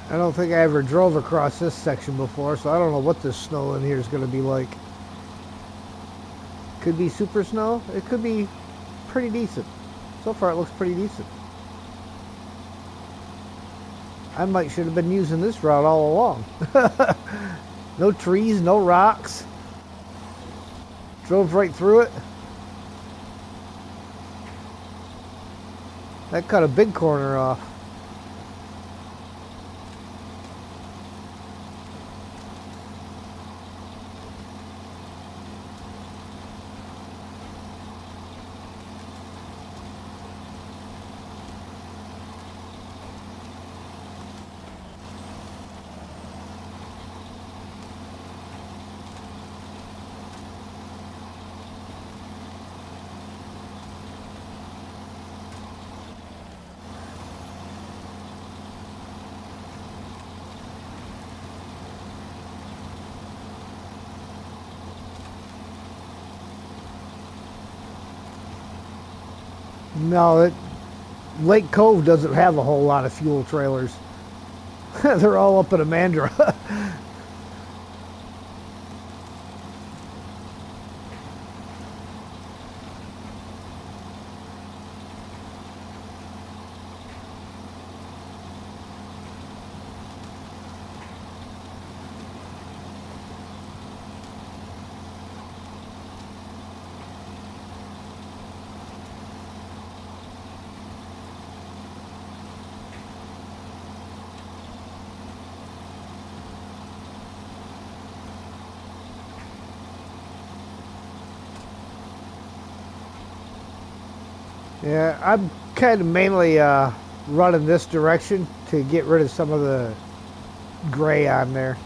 I don't think I ever drove across this section before, so I don't know what this snow in here is going to be like. Could be super snow. It could be pretty decent. So far, it looks pretty decent. I might should have been using this route all along. No trees, no rocks. Drove right through it. That cut a big corner off. No, Lake Cove doesn't have a whole lot of fuel trailers. They're all up in Amandra. Yeah, I'm kind of mainly running this direction to get rid of some of the gray on there.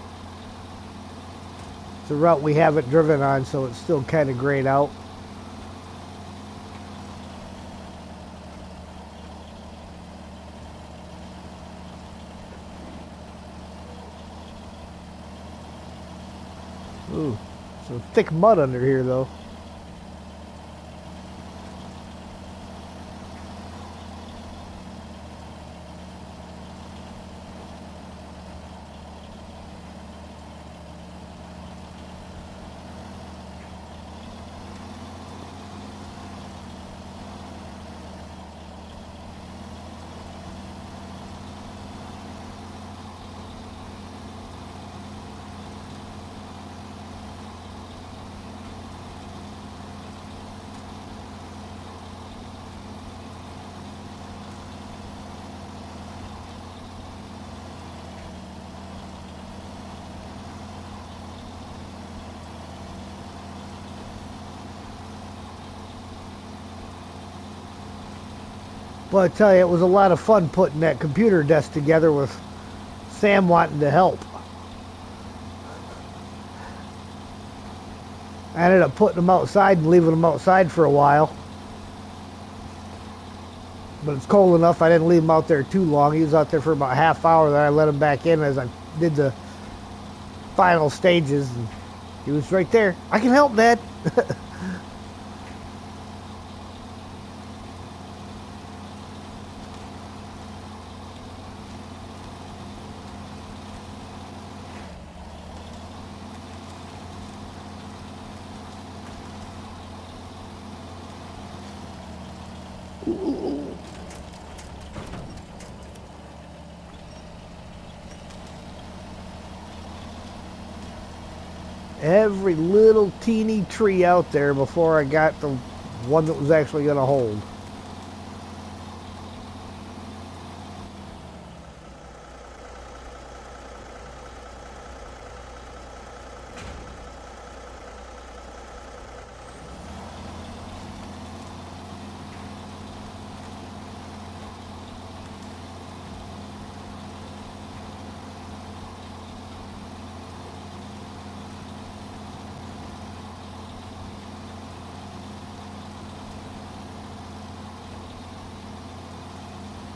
It's a route we haven't driven on, so it's still kind of grayed out. Ooh, some thick mud under here, though. Well, I tell you, it was a lot of fun putting that computer desk together with Sam wanting to help. I ended up putting them outside and leaving them outside for a while. But it's cold enough, I didn't leave him out there too long. He was out there for about a half hour, then I let him back in as I did the final stages. And he was right there. "I can help, Dad." Every little teeny tree out there before I got the one that was actually going to hold.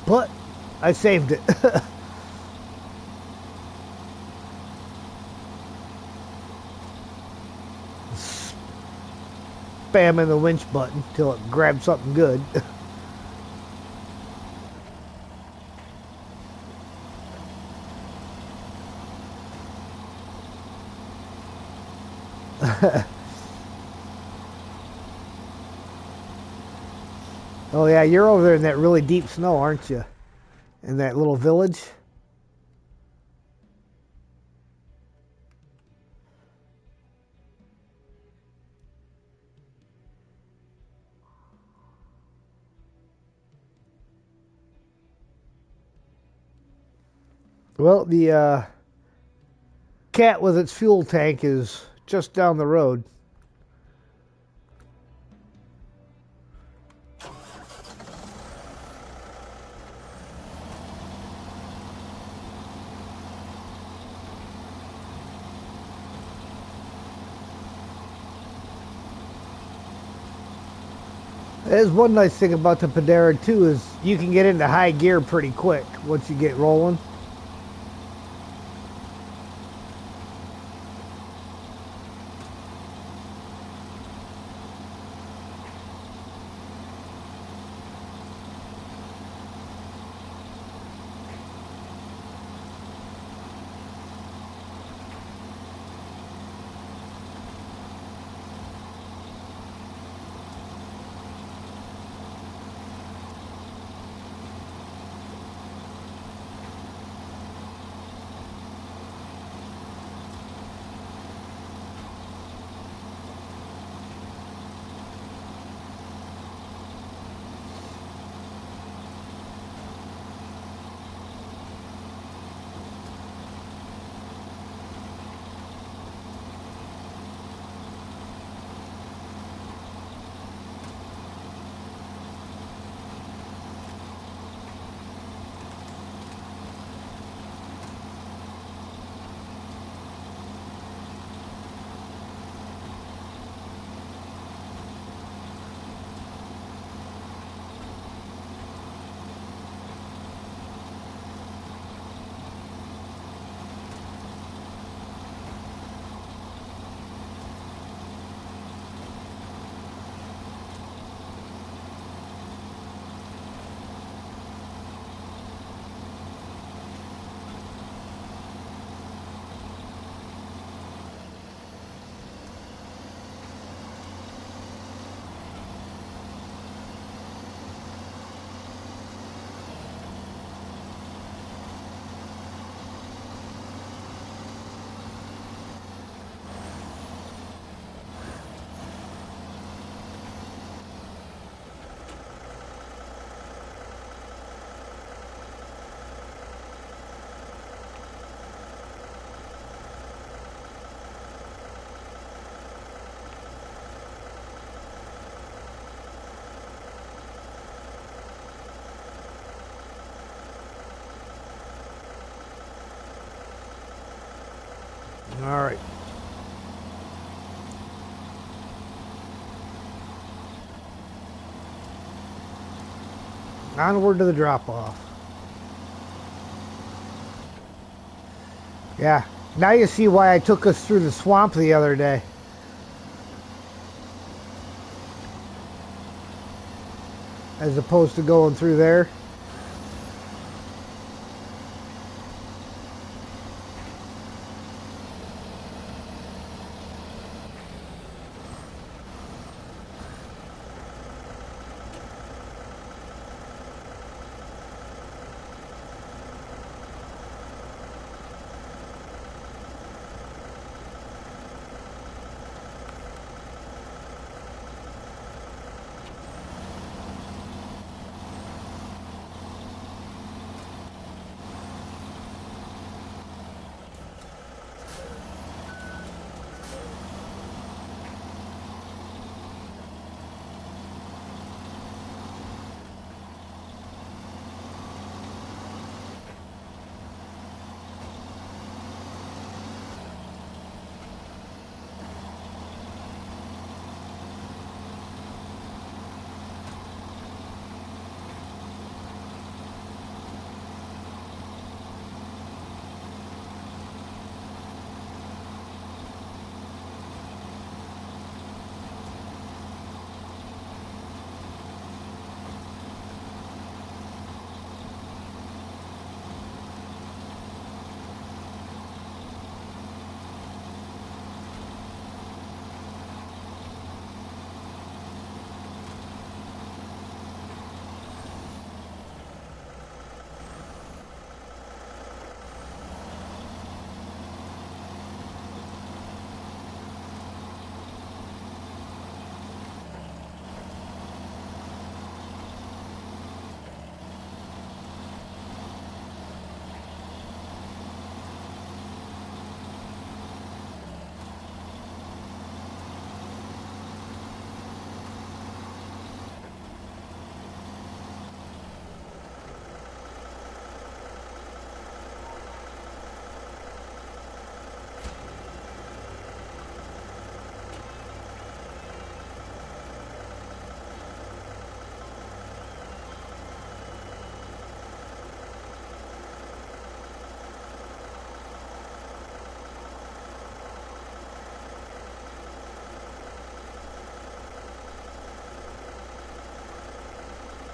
But I saved it. Spamming the winch button till it grabs something good. Oh yeah, you're over there in that really deep snow, aren't you? In that little village. Well, the cat with its fuel tank is just down the road. There's one nice thing about the Panera too is you can get into high gear pretty quick once you get rolling. All right. Onward to the drop-off. Yeah. Now you see why I took us through the swamp the other day. As opposed to going through there.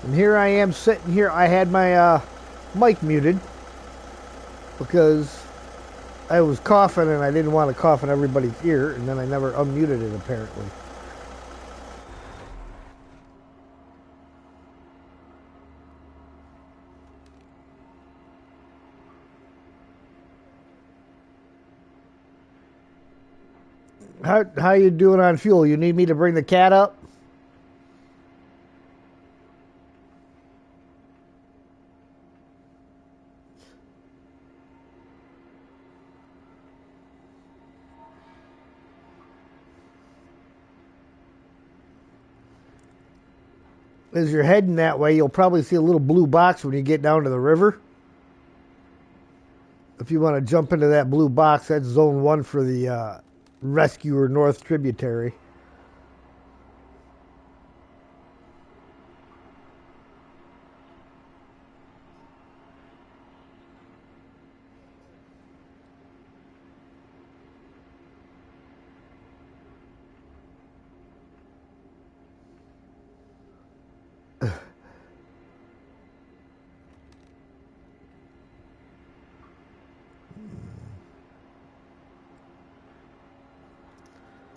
And here I am sitting here. I had my mic muted because I was coughing and I didn't want to cough in everybody's ear, and then I never unmuted it apparently. How you doing on fuel? You need me to bring the cat up? As you're heading that way, you'll probably see a little blue box when you get down to the river. If you want to jump into that blue box, that's zone 1 for the Rescuer North tributary.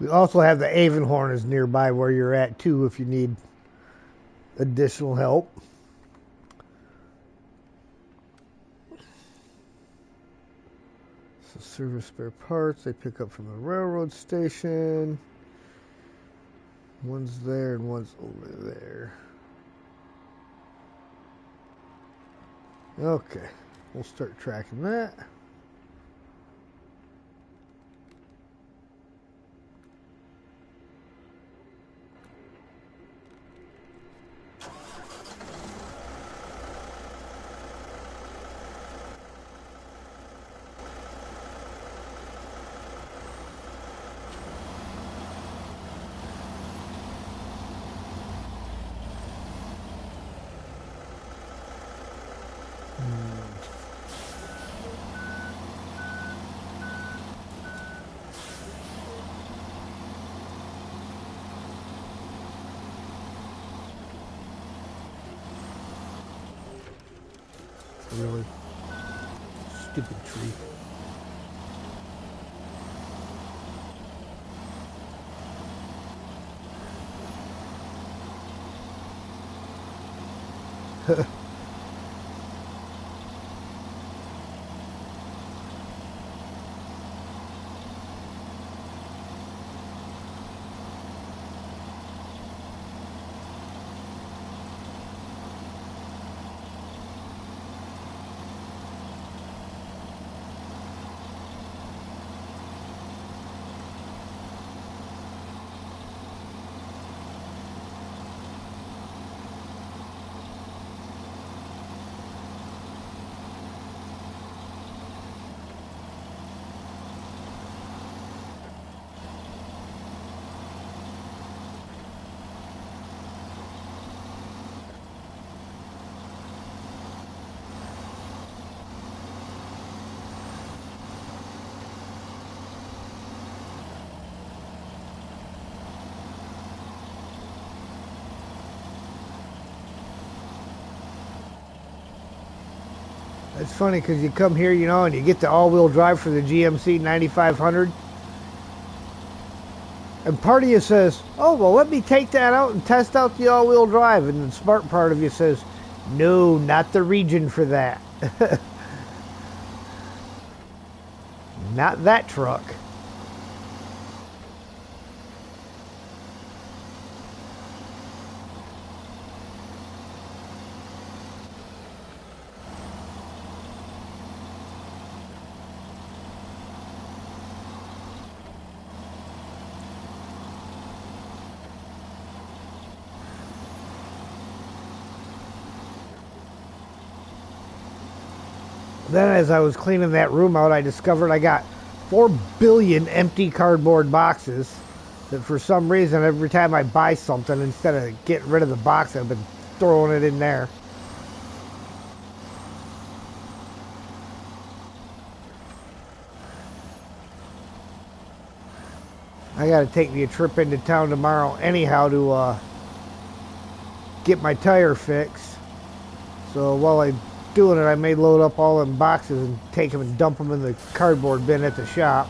We also have the Avonhorn is nearby where you're at too if you need additional help. So service spare parts they pick up from the railroad station. One's there and one's over there. Okay, we'll start tracking that. Really stupid tree. It's funny because you come here, you know, and you get the all-wheel drive for the GMC 9500. And part of you says, oh, well, let me take that out and test out the all-wheel drive. And the smart part of you says, no, not the region for that. Not that truck. Then as I was cleaning that room out, I discovered I got 4 billion empty cardboard boxes that for some reason every time I buy something, instead of getting rid of the box, I've been throwing it in there. I gotta take me a trip into town tomorrow anyhow to get my tire fixed. So while I'm doing it, I may load up all them boxes and take them and dump them in the cardboard bin at the shop.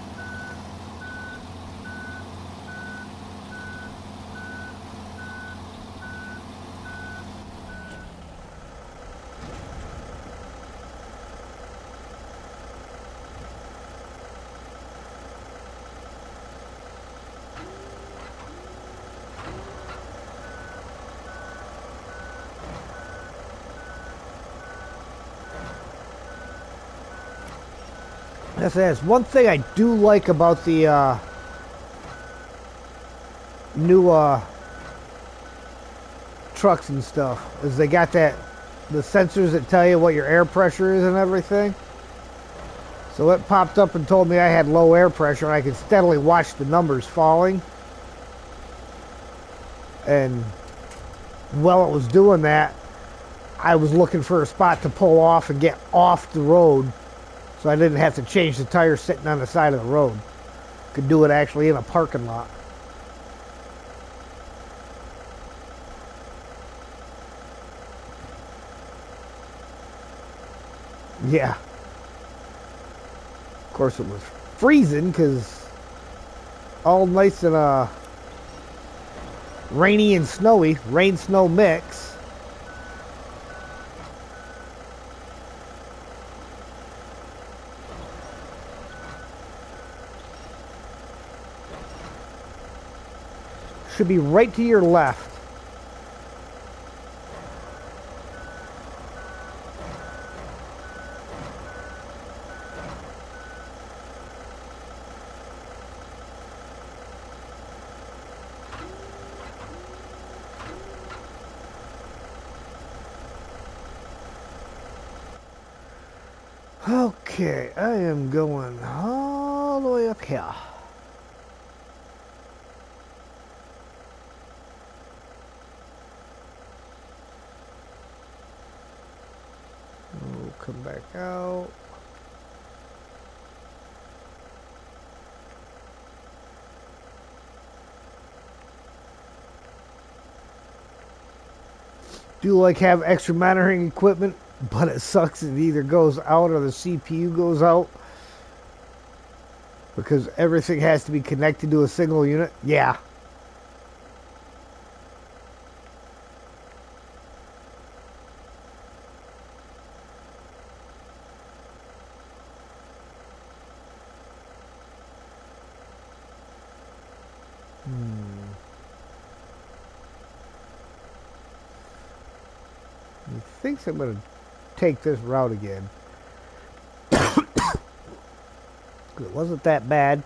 That's one thing I do like about the new trucks and stuff is they got the sensors that tell you what your air pressure is and everything. So it popped up and told me I had low air pressure, and I could steadily watch the numbers falling. And while it was doing that, I was looking for a spot to pull off and get off the road so I didn't have to change the tire sitting on the side of the road. Could do it actually in a parking lot. Yeah. Of course it was freezing because all nice and rainy and snowy, rain-snow mix. Should be right to your left. Okay, I am going all the way up here. We'll come back out. Do like have extra monitoring equipment, but it sucks it either goes out or the CPU goes out because everything has to be connected to a single unit. Yeah. He thinks I'm going to take this route again. It wasn't that bad.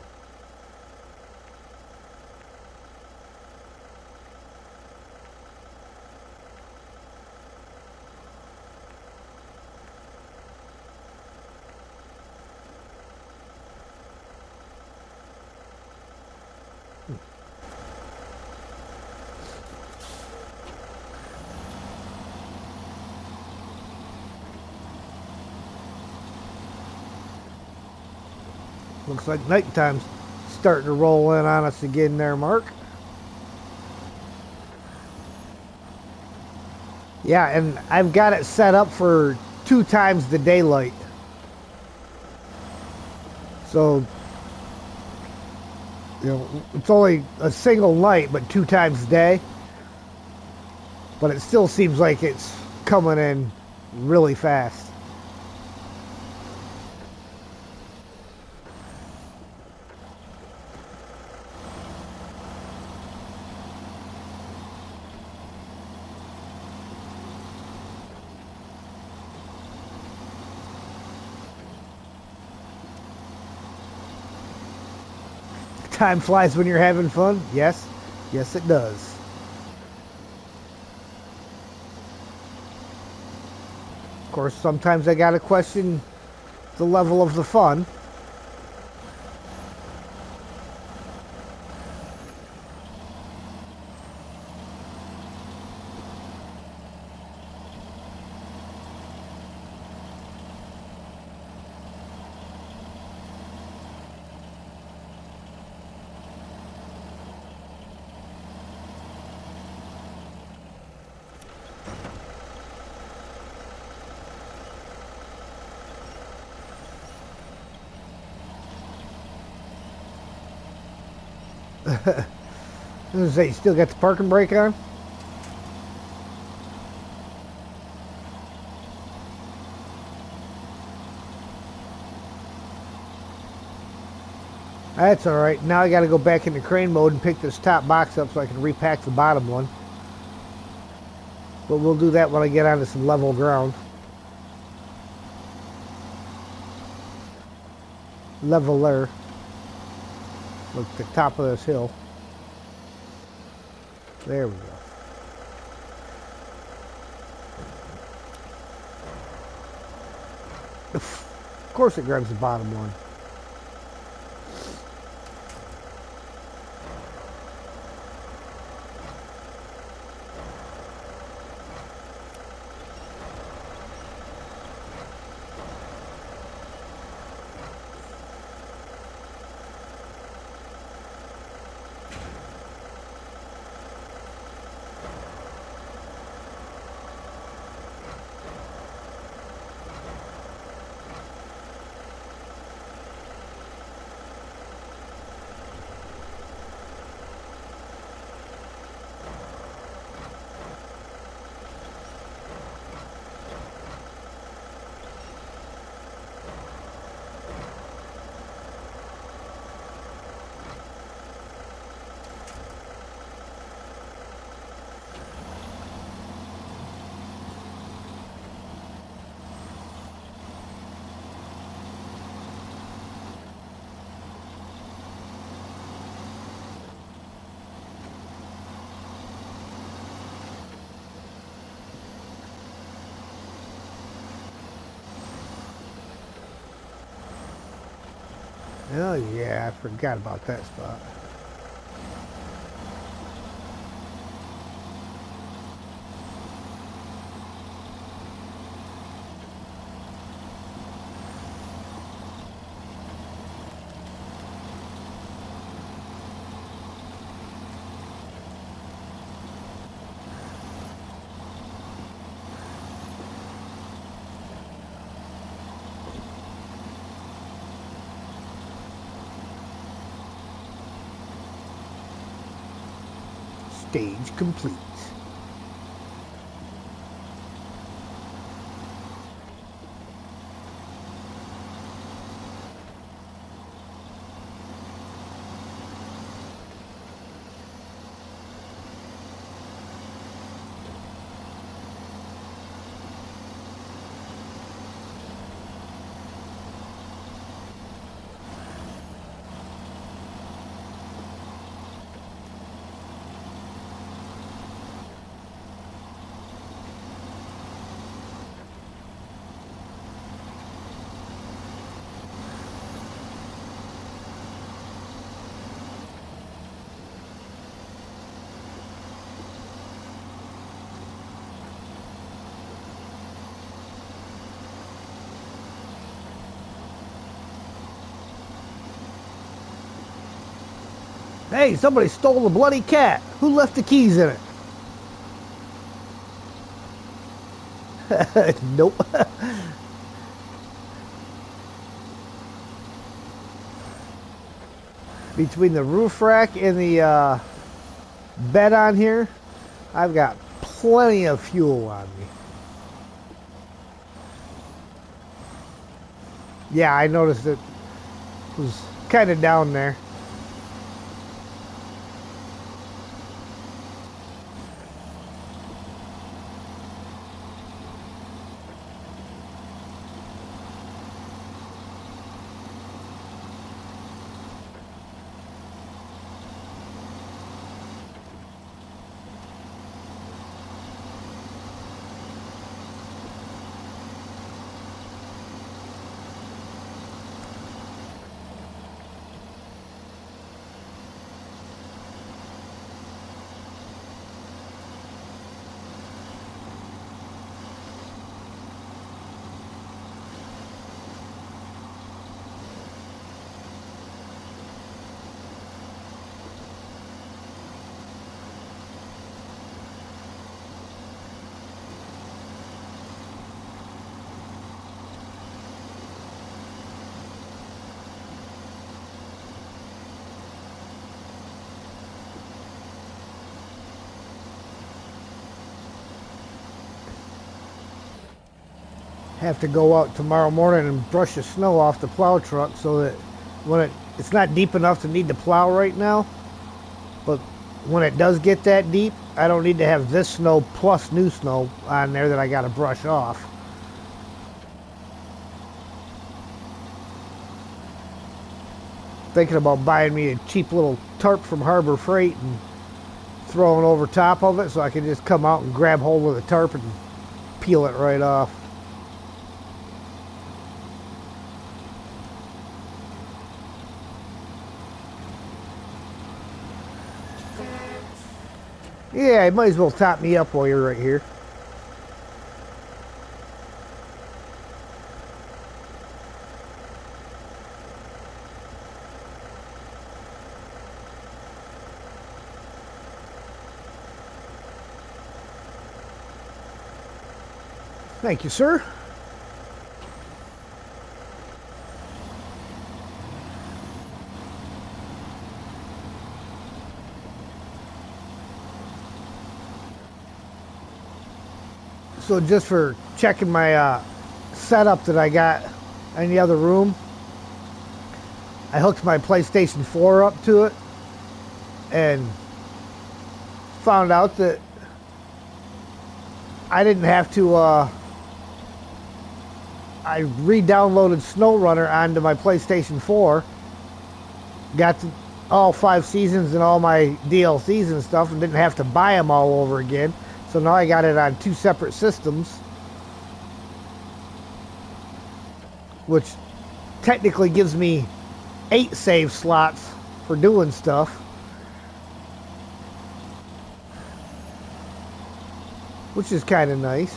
Looks like nighttime's starting to roll in on us again there, Mark. Yeah, and I've got it set up for 2 times the daylight. So, you know, it's only a single night, but 2 times day. But it still seems like it's coming in really fast. Time flies when you're having fun. Yes, yes it does. Of course, sometimes I gotta question the level of the fun. I was gonna say, you still got the parking brake on? That's alright. Now I gotta go back into crane mode and pick this top box up so I can repack the bottom one. But we'll do that when I get onto some level ground. Leveler. Look, the top of this hill. There we go. Of course it grabs the bottom one. Oh yeah, I forgot about that spot. Stage complete. Hey, somebody stole the bloody cat. Who left the keys in it? Nope. Between the roof rack and the bed on here, I've got plenty of fuel on me. Yeah, I noticed it was kind of down there. have to go out tomorrow morning and brush the snow off the plow truck so that when it's not deep enough to need to plow right now, but when it does get that deep, I don't need to have this snow plus new snow on there that I got to brush off. Thinking about buying me a cheap little tarp from Harbor Freight and throwing over top of it so I can just come out and grab hold of the tarp and peel it right off. Yeah, you might as well top me up while you're right here. Thank you, sir. So just for checking my setup that I got in the other room, I hooked my PlayStation 4 up to it and found out that I didn't have to, I re-downloaded Snowrunner onto my PlayStation 4, got all 5 seasons and all my DLCs and stuff, and didn't have to buy them all over again. So now I got it on 2 separate systems, which technically gives me 8 save slots for doing stuff. Which is kind of nice.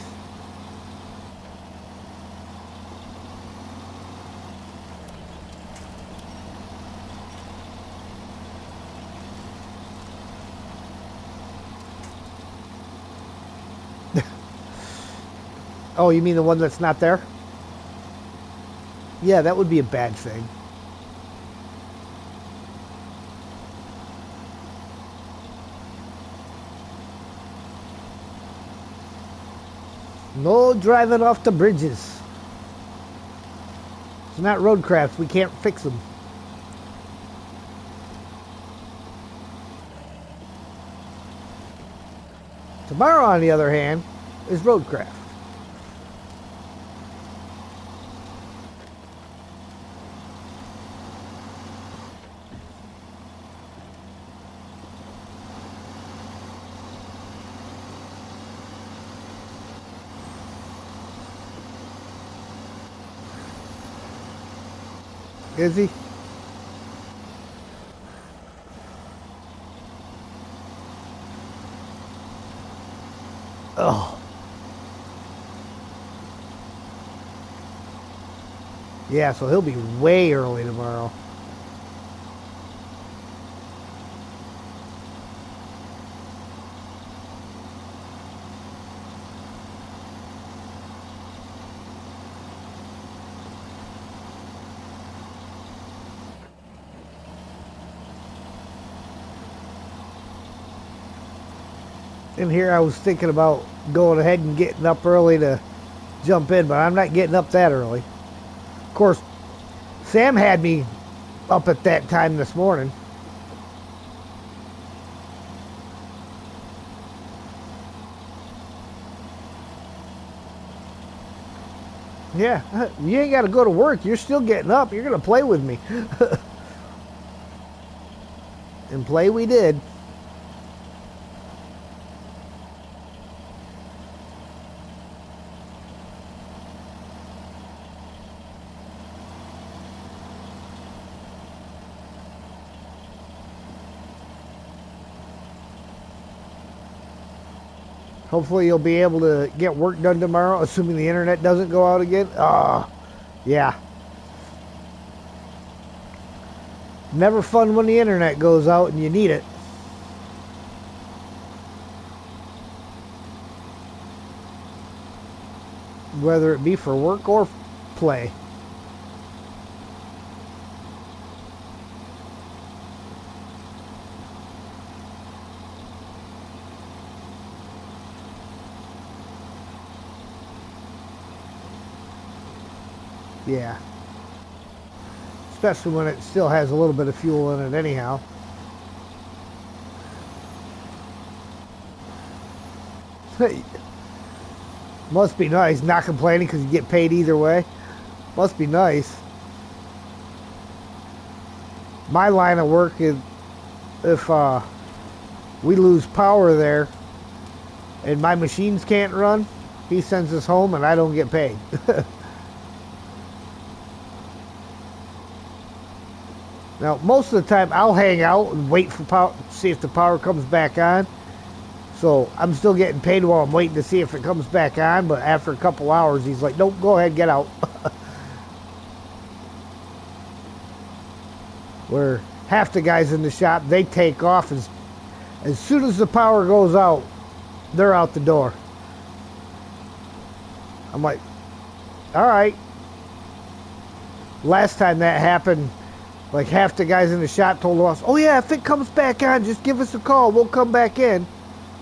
Oh, you mean the one that's not there? Yeah, that would be a bad thing. No driving off the bridges. It's not roadcraft. We can't fix them. Tomorrow, on the other hand, is roadcraft. Is he? Oh. Yeah, so he'll be way early tomorrow. In here I was thinking about going ahead and getting up early to jump in, but I'm not getting up that early. Of course, Sam had me up at that time this morning. Yeah, you ain't got to go to work. You're still getting up. You're going to play with me. And play we did. Hopefully you'll be able to get work done tomorrow, assuming the internet doesn't go out again. Yeah. Never fun when the internet goes out and you need it. Whether it be for work or play. Yeah. Especially when it still has a little bit of fuel in it anyhow. Must be nice. Not complaining because you get paid either way. Must be nice. My line of work is if we lose power there and my machines can't run, he sends us home and I don't get paid. Now, most of the time I'll hang out and wait for power, see if the power comes back on. So I'm still getting paid while I'm waiting to see if it comes back on, but after a couple hours he's like, nope, go ahead, get out. Where half the guys in the shop, they take off as soon as the power goes out, they're out the door. I'm like, all right. Last time that happened, like half the guys in the shop told us, oh yeah, if it comes back on, just give us a call, we'll come back in.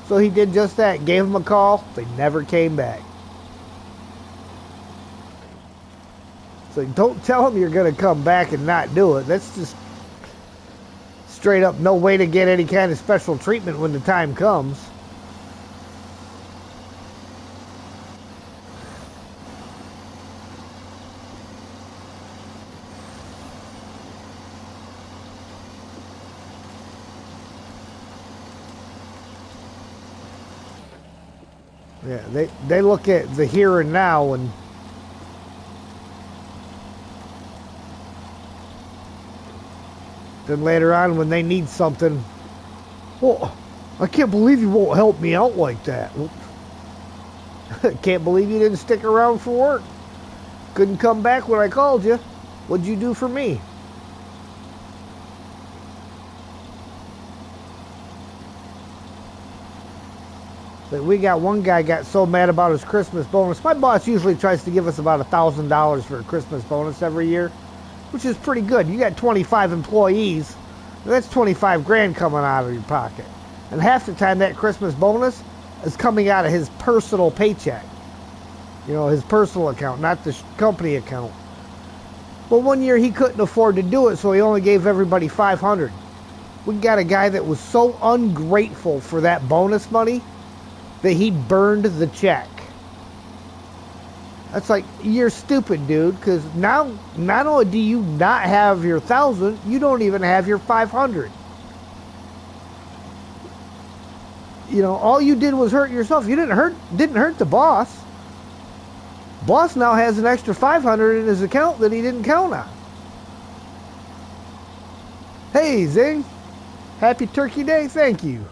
So he did just that, gave them a call, they never came back. So don't tell them you're going to come back and not do it. That's just straight up no way to get any kind of special treatment when the time comes. Yeah, they look at the here and now, and then later on when they need something, well, I can't believe you won't help me out like that. Can't believe you didn't stick around for work. Couldn't come back when I called you. What'd you do for me? But we got one guy got so mad about his Christmas bonus. My boss usually tries to give us about $1,000 for a Christmas bonus every year, which is pretty good. You got 25 employees, that's 25 grand coming out of your pocket. And half the time that Christmas bonus is coming out of his personal paycheck. You know, his personal account, not the company account. Well, one year he couldn't afford to do it, so he only gave everybody 500. We got a guy that was so ungrateful for that bonus money that he burned the check. That's like, you're stupid, dude, because now not only do you not have your 1,000, you don't even have your 500. You know, all you did was hurt yourself. You didn't hurt the boss. Boss now has an extra 500 in his account that he didn't count on. Hey, Zing. Happy Turkey Day. Thank you.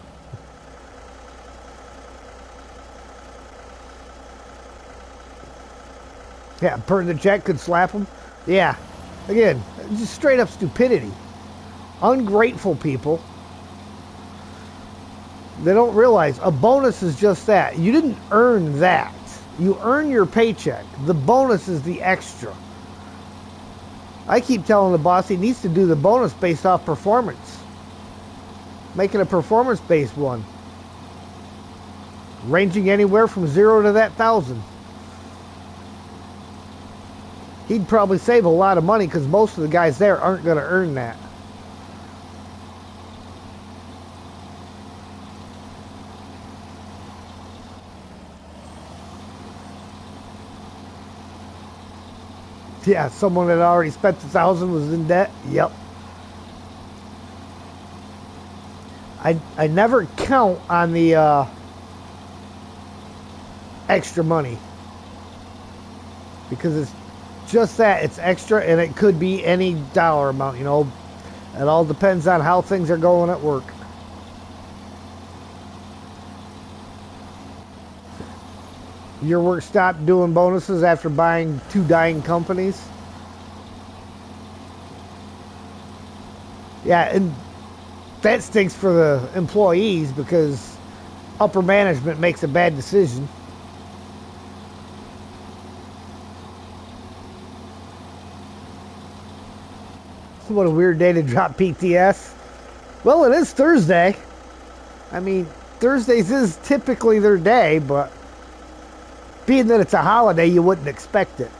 Yeah, burn the check, could slap him. Yeah. Again, just straight up stupidity. Ungrateful people. They don't realize a bonus is just that. You didn't earn that. You earn your paycheck. The bonus is the extra. I keep telling the boss he needs to do the bonus based off performance. Make it a performance-based one. Ranging anywhere from 0 to that 1,000. He'd probably save a lot of money because most of the guys there aren't going to earn that. Yeah, someone that already spent 1,000 was in debt. Yep. I never count on the extra money because it's just that, it's extra, and it could be any dollar amount, you know. It all depends on how things are going at work. Your work stopped doing bonuses after buying 2 dying companies? Yeah, and that stinks for the employees because upper management makes a bad decision. What a weird day to drop PTS. Well, it is Thursday. I mean, Thursdays is typically their day, but being that it's a holiday, you wouldn't expect it.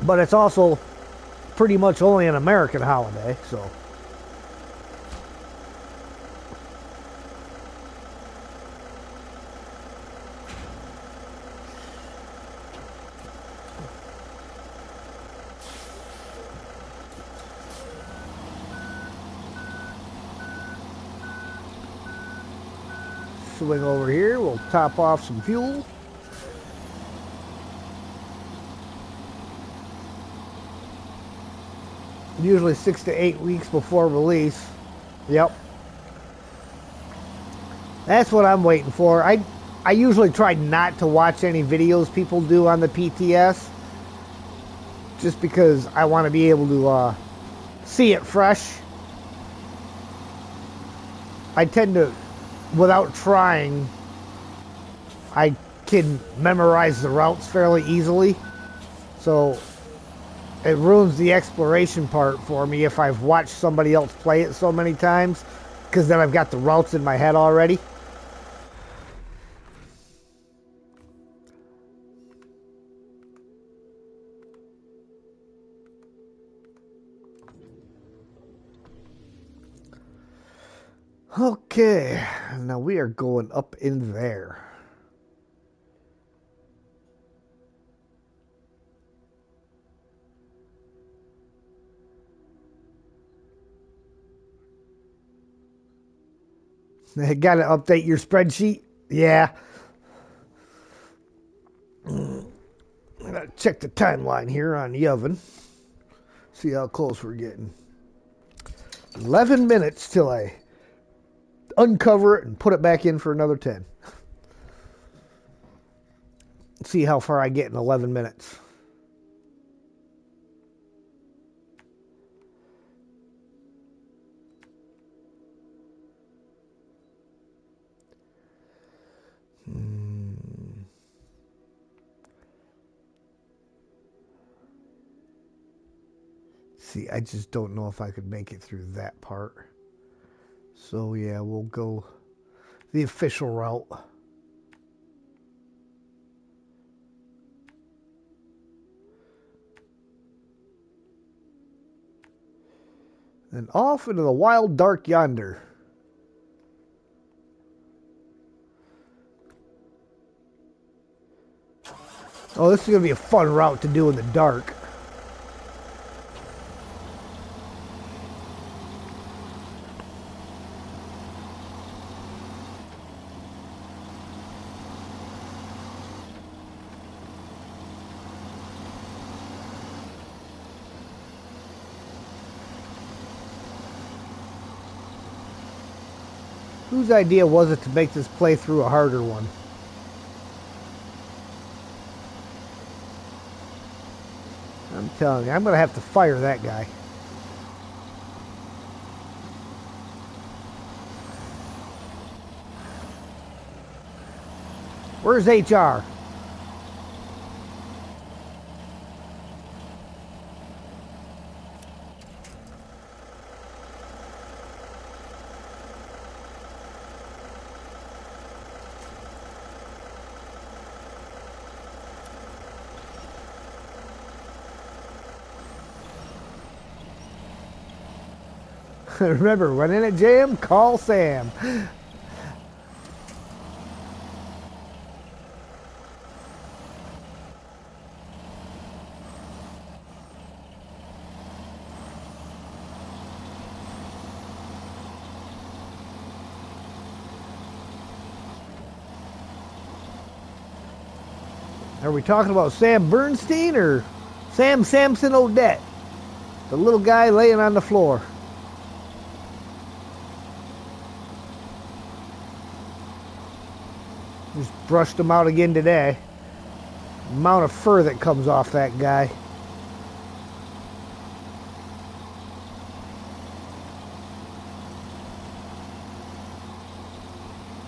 but it's also pretty much only an American holiday, so. Swing over here, we'll top off some fuel. Usually 6 to 8 weeks before release. Yep. That's what I'm waiting for. I usually try not to watch any videos people do on the PTS, just because I want to be able to see it fresh. I tend to, without trying, I can memorize the routes fairly easily. So it ruins the exploration part for me if I've watched somebody else play it so many times, because then I've got the routes in my head already. Okay, now we are going up in there. Got to update your spreadsheet? Yeah. I got to check the timeline here on the oven. See how close we're getting. 11 minutes till I uncover it and put it back in for another 10. See how far I get in 11 minutes. See, I just don't know if I could make it through that part. So yeah, we'll go the official route. And off into the wild dark yonder. Oh, this is going to be a fun route to do in the dark. Whose idea was it to make this playthrough a harder one? I'm telling you, I'm going to have to fire that guy. Where's HR? Remember, when in a jam, call Sam. Are we talking about Sam Bernstein or Sam Samson Odette? The little guy laying on the floor. Just brushed him out again today. Amount of fur that comes off that guy.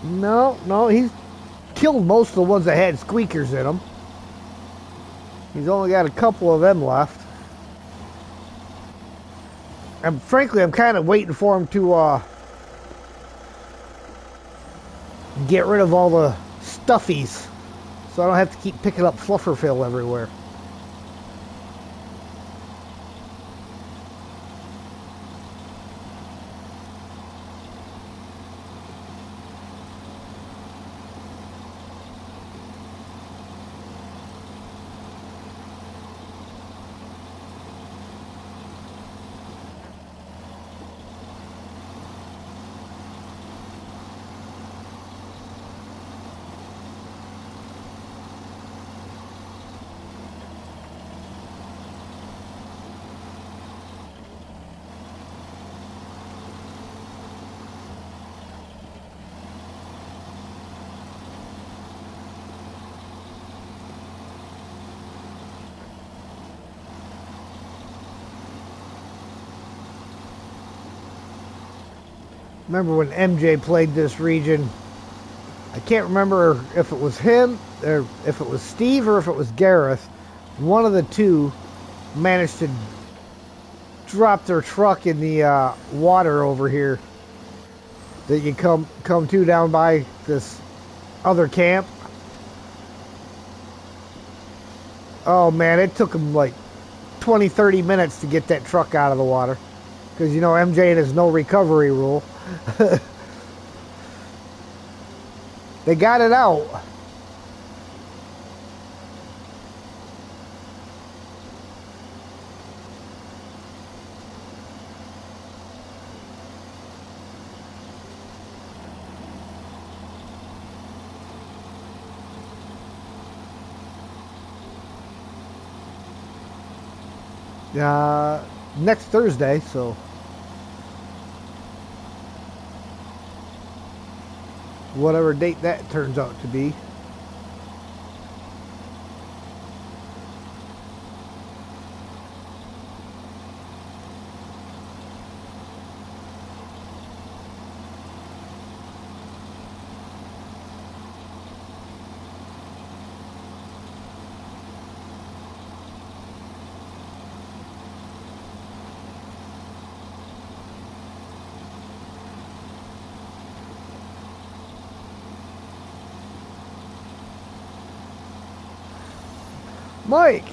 No, he's killed most of the ones that had squeakers in them. He's only got a couple of them left. And frankly, I'm kind of waiting for him to get rid of all the stuffies, so I don't have to keep picking up flufferfill everywhere. remember when MJ played this region. I can't remember if it was him or if it was Steve or if it was Gareth. One of the two managed to drop their truck in the water over here that you come to down by this other camp. Oh man, it took them like 20-30 minutes to get that truck out of the water because you know MJ and his no recovery rule. They got it out. Next Thursday, so whatever date that turns out to be. Mike!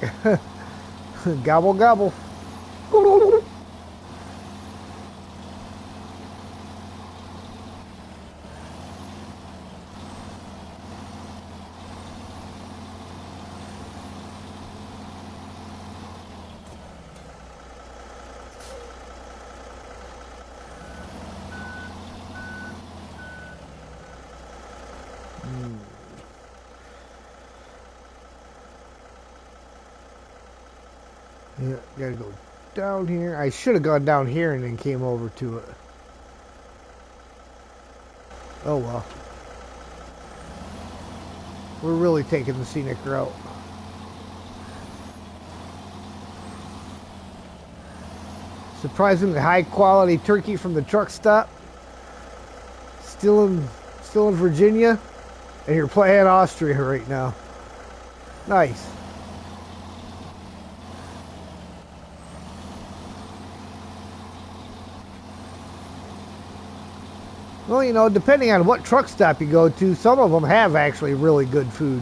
Gobble gobble. Yeah, gotta go down here. I should have gone down here and then came over to it. Oh well. We're really taking the scenic route. Surprisingly high quality turkey from the truck stop. Still in Virginia, and you're playing Austria right now. Nice. Well, you know, depending on what truck stop you go to, some of them have actually really good food.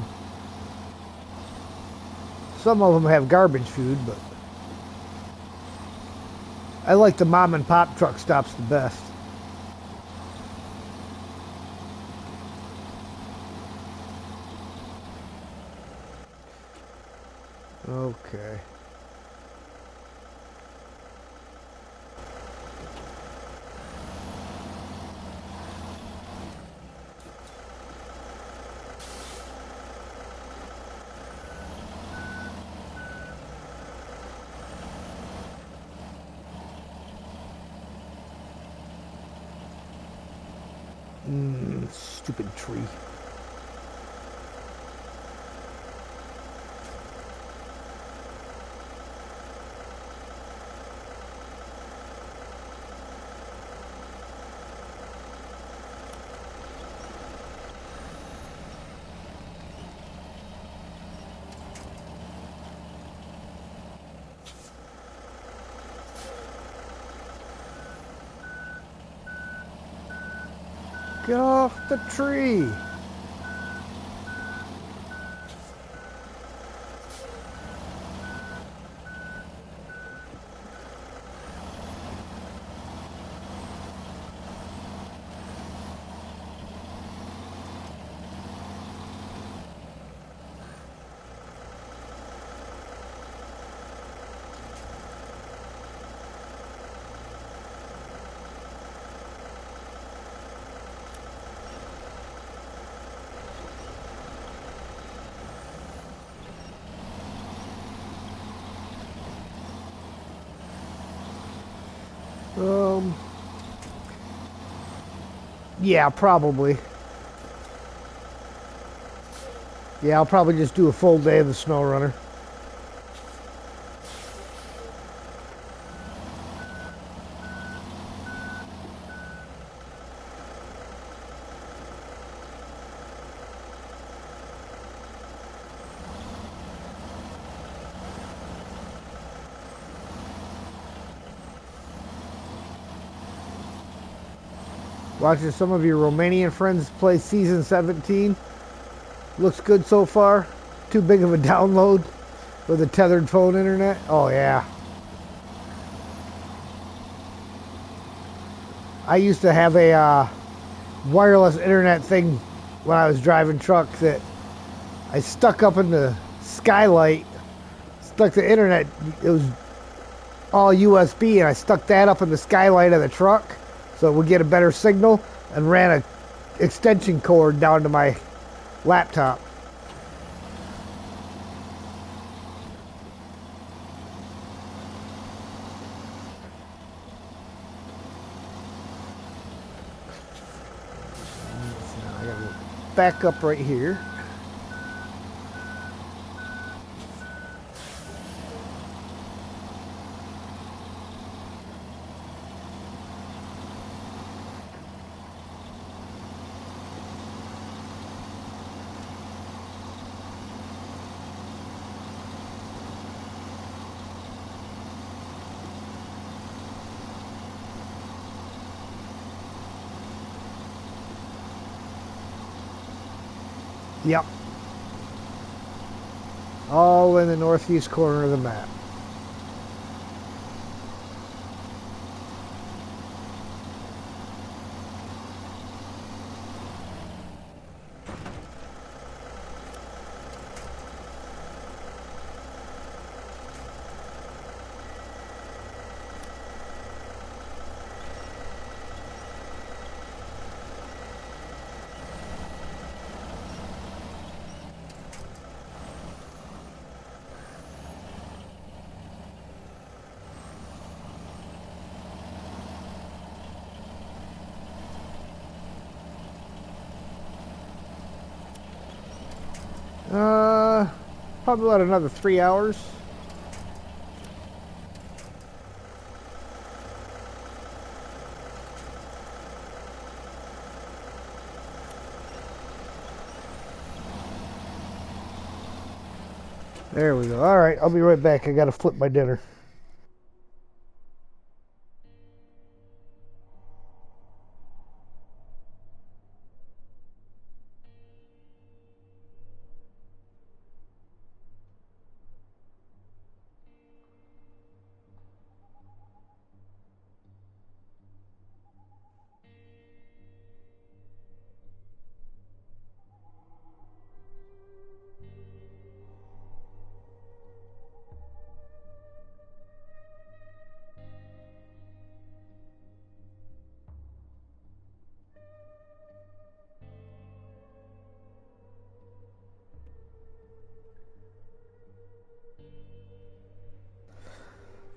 Some of them have garbage food, but I like the mom and pop truck stops the best. Okay. Stupid tree. Get off the tree. Yeah, probably. Yeah, I'll probably just do a full day of the Snowrunner. Watching some of your Romanian friends play Season 17. Looks good so far. Too big of a download with a tethered phone internet. Oh, yeah. I used to have a wireless internet thing when I was driving truck that I stuck up in the skylight, stuck the internet, it was all USB, and I stuck that up in the skylight of the truck so it would get a better signal, and ran a extension cord down to my laptop. I gotta back up right here. Yep. All in the northeast corner of the map. Uh, Probably about another 3 hours. There we go. All right, I'll be right back. I gotta flip my dinner.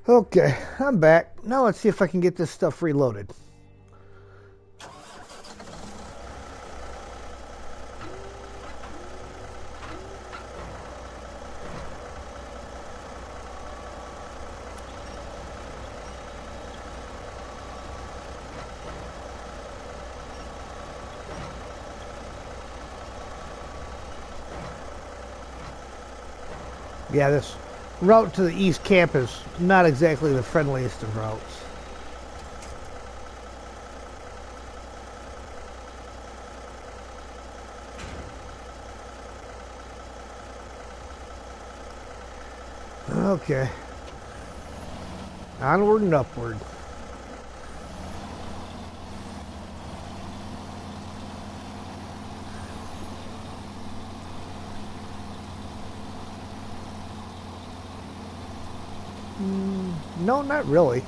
Okay, I'm back. Now let's see if I can get this stuff reloaded. Yeah, this route to the east camp is not exactly the friendliest of routes. Okay. Onward and upward. No, not really.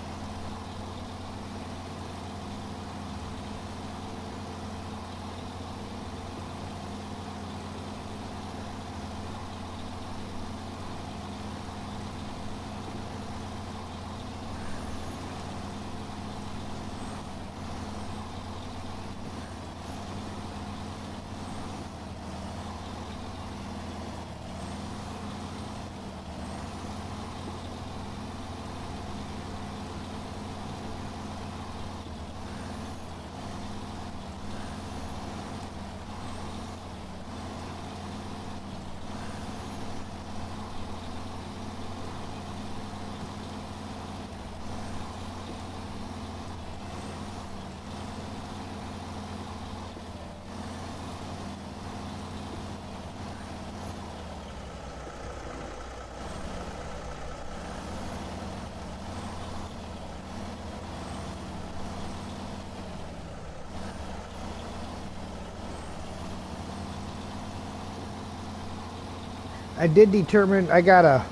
I did determine I got a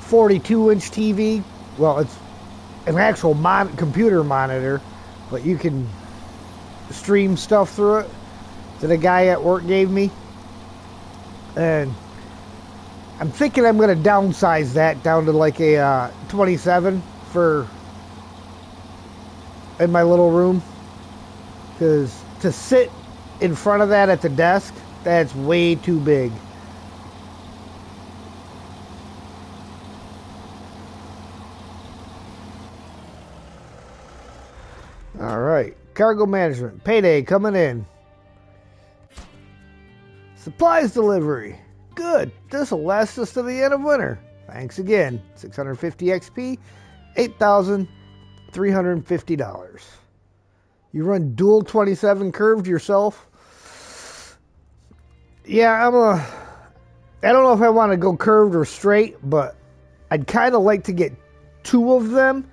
42-inch TV. Well, it's an actual computer monitor, but you can stream stuff through it that a guy at work gave me. And I'm thinking I'm going to downsize that down to like a 27 for in my little room. Because to sit in front of that at the desk, that's way too big. All right, cargo management, payday coming in. Supplies delivery, good. This will last us to the end of winter. Thanks again. 650 XP, $8,350. You run dual 27 curved yourself? Yeah, I don't know if I want to go curved or straight, but I'd kind of like to get two of them.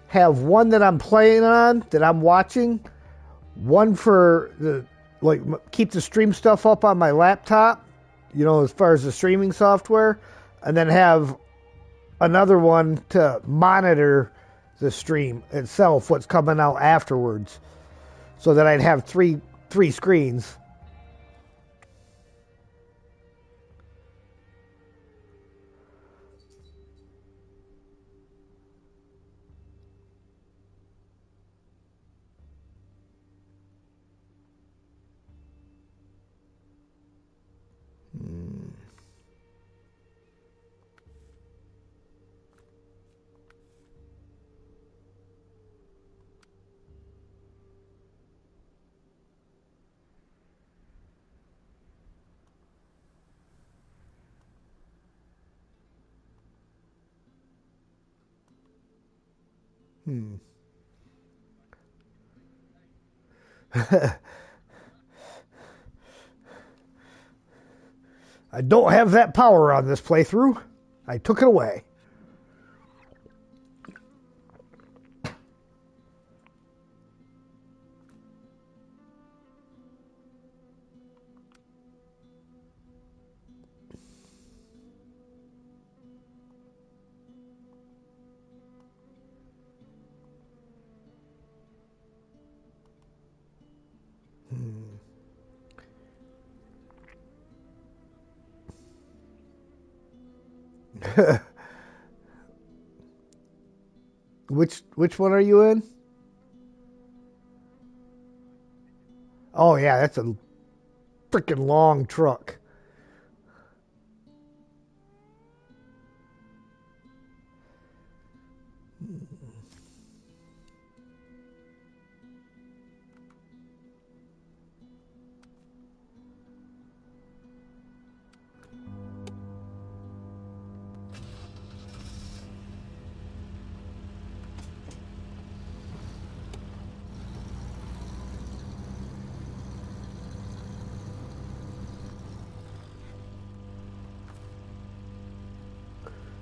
Have one that I'm playing on, that I'm watching. One for the, like, keep the stream stuff up on my laptop, you know, as far as the streaming software. And then have another one to monitor the stream itself, what's coming out afterwards. So that I'd have three screens. I don't have that power on this playthrough. I took it away. Which one are you in? Oh yeah, that's a freaking long truck.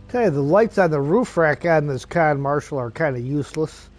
Tell you, the lights on the roof rack on this Con Marshal are kind of useless.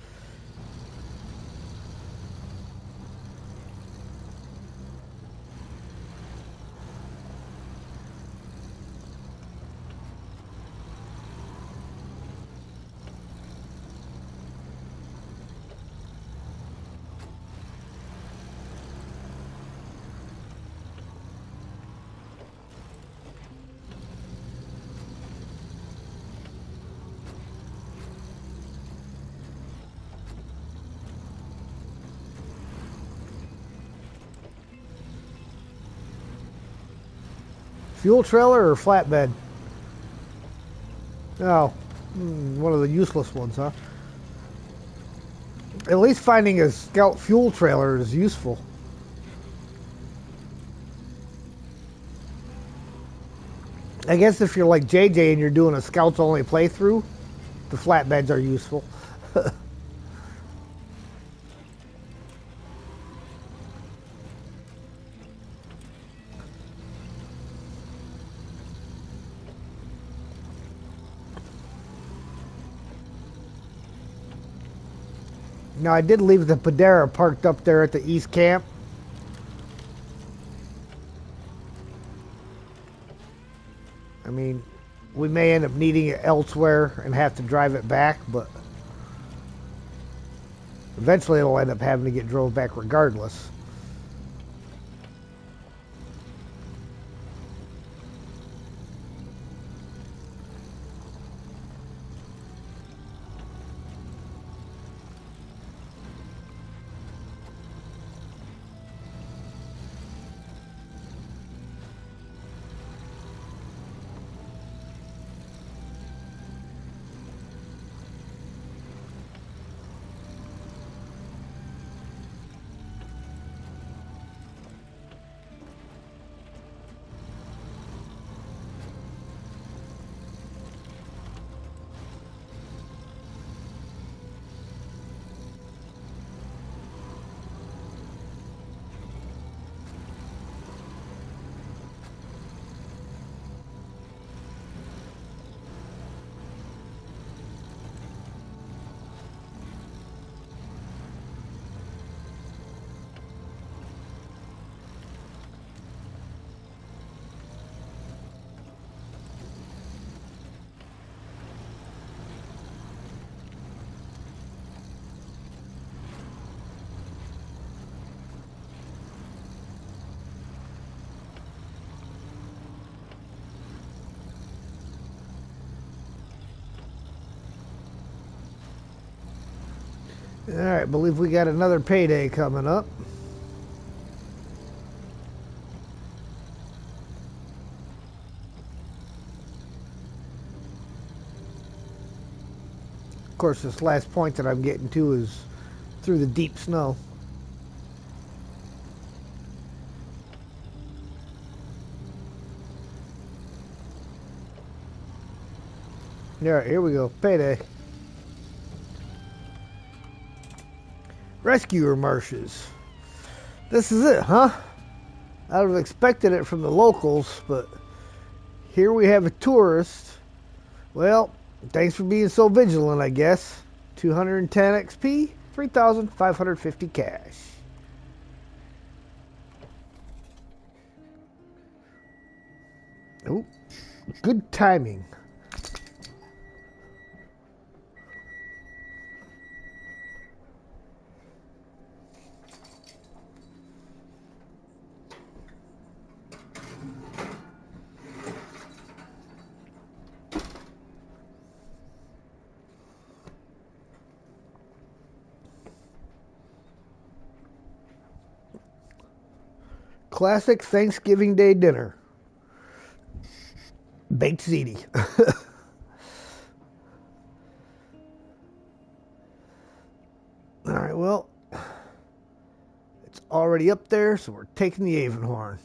Fuel trailer or flatbed? Oh, one of the useless ones, huh? At least finding a scout fuel trailer is useful. I guess if you're like JJ and you're doing a scouts only playthrough, the flatbeds are useful. Now, I did leave the Padera parked up there at the East Camp. I mean, we may end up needing it elsewhere and have to drive it back, but eventually it'll end up having to get drove back regardless. All right, believe we got another payday coming up. Of course, this last point that I'm getting to is through the deep snow. All right, here we go. Payday. Rescuer marshes. This is it, huh? I would have expected it from the locals, but here we have a tourist. Well, thanks for being so vigilant, I guess. 210 XP, 3,550 cash. Oh, good timing. Classic Thanksgiving Day dinner. Baked ziti. All right, well, it's already up there, so we're taking the Avonhorn.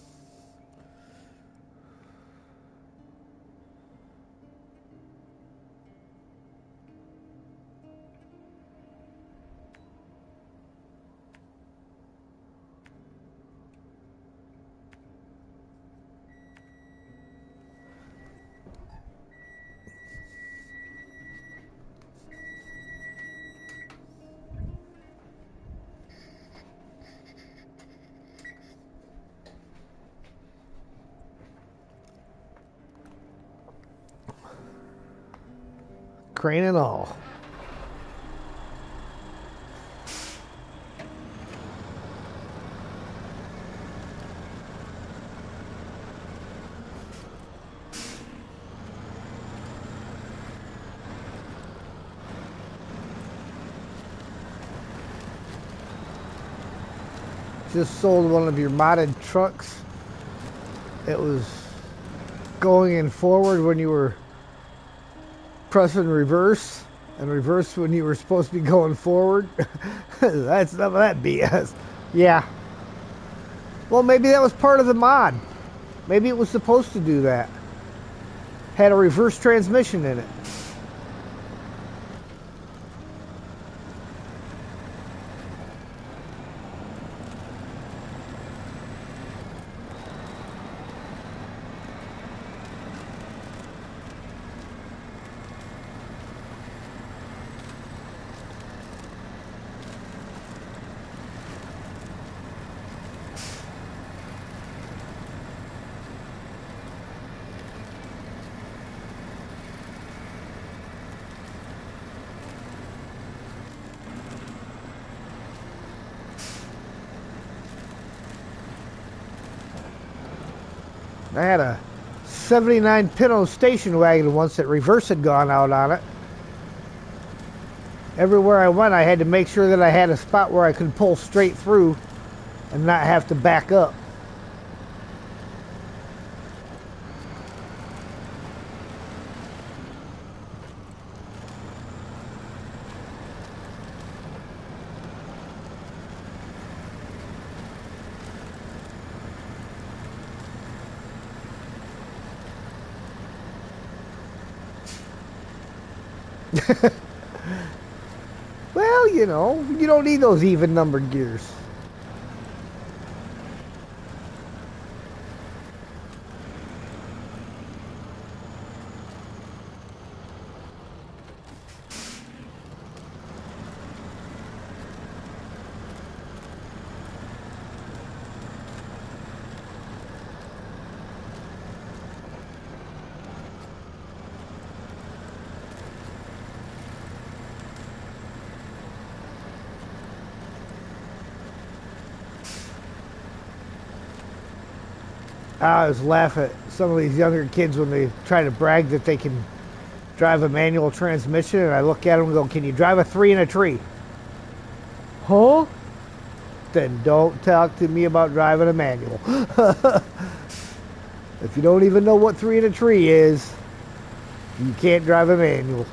Crane and all. Just sold one of your modded trucks. It was going in forward when you were pressing reverse, and reverse when you were supposed to be going forward. That's some of that BS. Yeah. Well, maybe that was part of the mod. Maybe it was supposed to do that. Had a reverse transmission in it. I had a 79 Pinto station wagon once that reverse had gone out on it. Everywhere I went, I had to make sure that I had a spot where I could pull straight through and not have to back up. Well, you know, you don't need those even numbered gears. I always laugh at some of these younger kids when they try to brag that they can drive a manual transmission, and I look at them and go, "Can you drive a 3 in a tree?" Huh? Then don't talk to me about driving a manual. If you don't even know what 3 in a tree is, you can't drive a manual.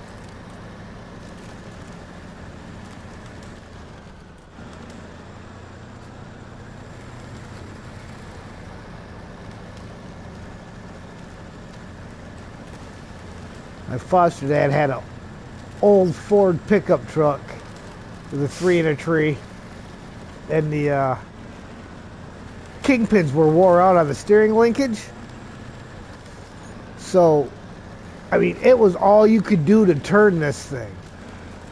My foster dad had an old Ford pickup truck with a 3 in a tree, and the kingpins were wore out on the steering linkage. So, I mean, it was all you could do to turn this thing.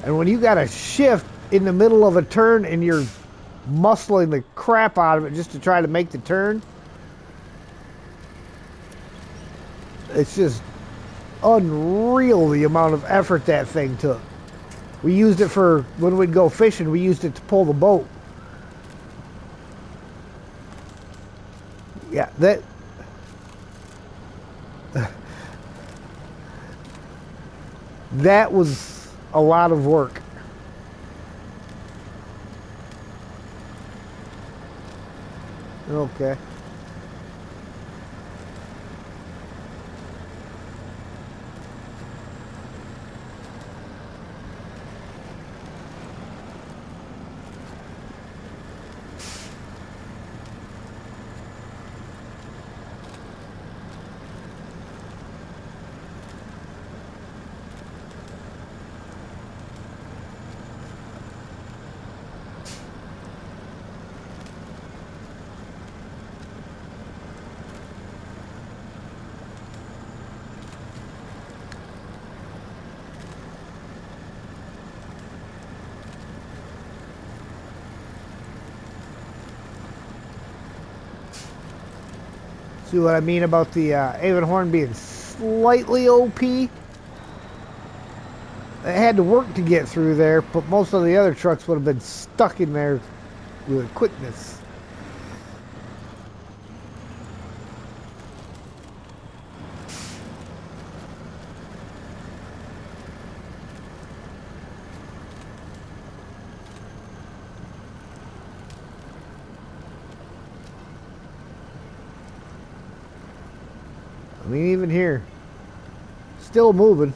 And when you got a shift in the middle of a turn and you're muscling the crap out of it just to try to make the turn, it's just unreal the amount of effort that thing took. We used it for when we'd go fishing. We used it to pull the boat. Yeah, that was a lot of work. Okay. See what I mean about the Avon being slightly OP? It had to work to get through there, but most of the other trucks would have been stuck in there with quickness. I mean, even here, still moving.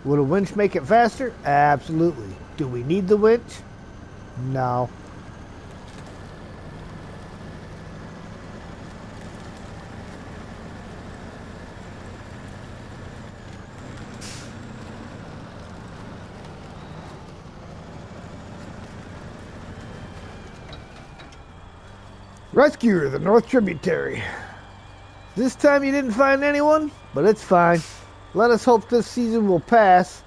Would a winch make it faster? Absolutely. Do we need the winch? No. Rescuer, the North Tributary. This time you didn't find anyone, but it's fine. Let us hope this season will pass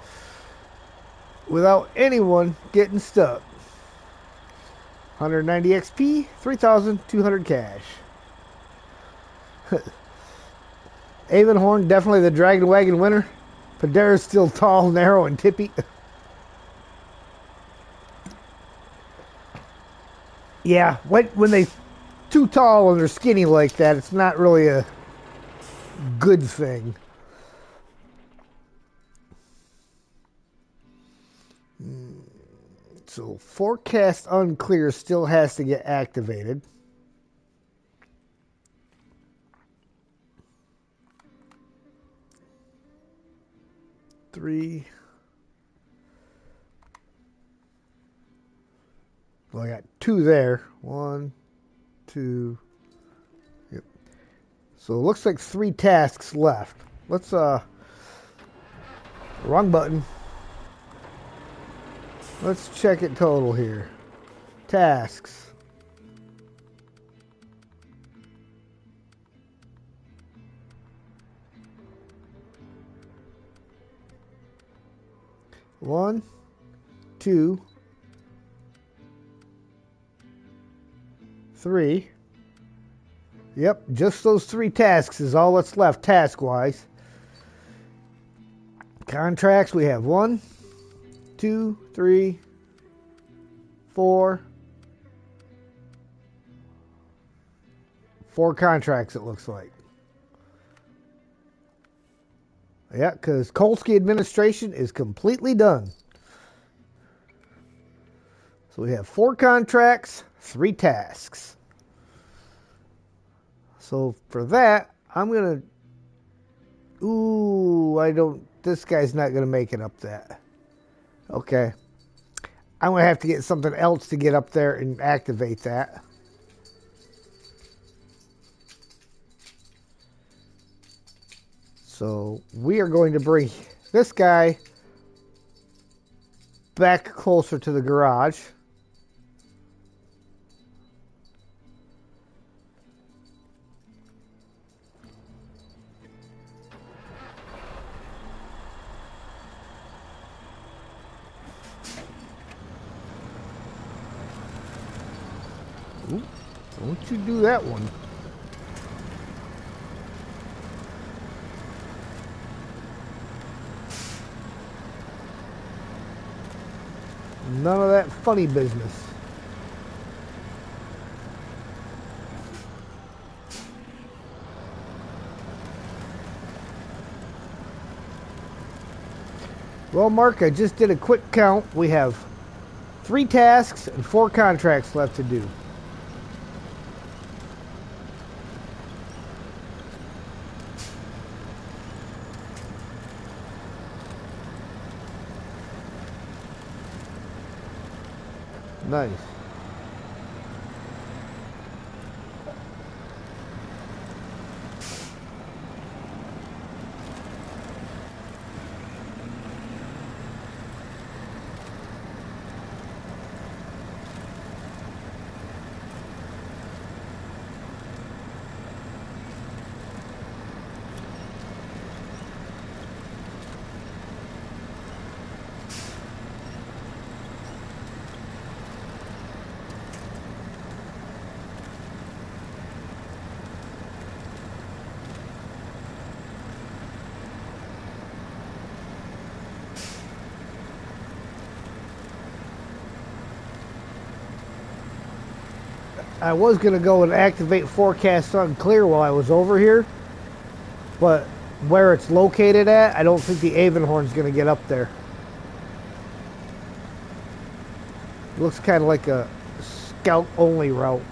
without anyone getting stuck. 190 XP, 3,200 cash. Avon definitely the Dragon Wagon winner. Padera's still tall, narrow, and tippy. Yeah, when they too tall and they're skinny like that, it's not really a good thing. So forecast unclear still has to get activated. Three. Well, I got two there. One, two. Yep. So it looks like 3 tasks left. Let's wrong button. Let's check it total here. Tasks. One, two, three. Yep, just those 3 tasks is all that's left task-wise. Contracts, we have 1, 2, 3, 4. 4 contracts, it looks like. Yeah, because Kolsky administration is completely done. So we have 4 contracts, 3 tasks. So for that, I'm going to... Ooh, I don't... This guy's not going to make it up that. Okay. I'm going to have to get something else to get up there and activate that. So we are going to bring this guy back closer to the garage. Ooh, don't you do that one. None of that funny business. Well, Mark, I just did a quick count. We have 3 tasks and 4 contracts left to do. Nice. I was going to go and activate forecast unclear while I was over here, but where it's located at, I don't think the Avonhorn's going to get up there. It looks kind of like a scout-only route.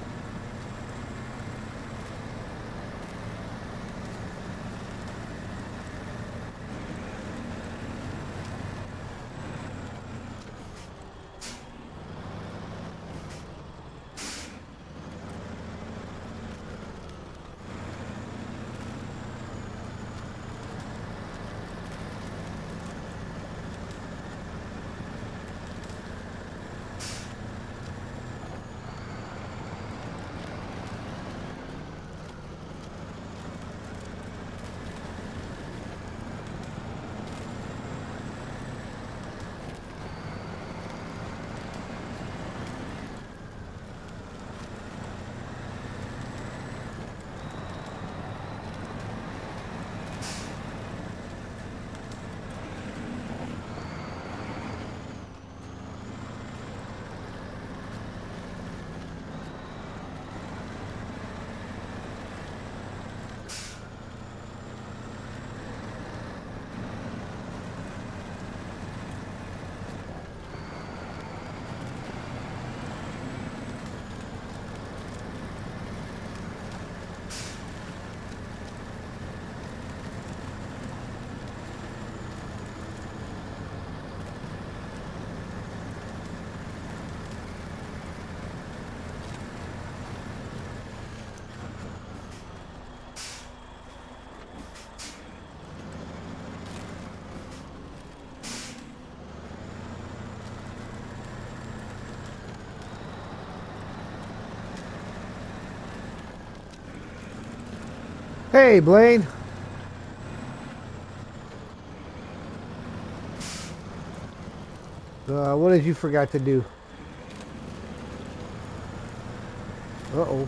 Hey, Blaine. What did you forgot to do? Uh-oh.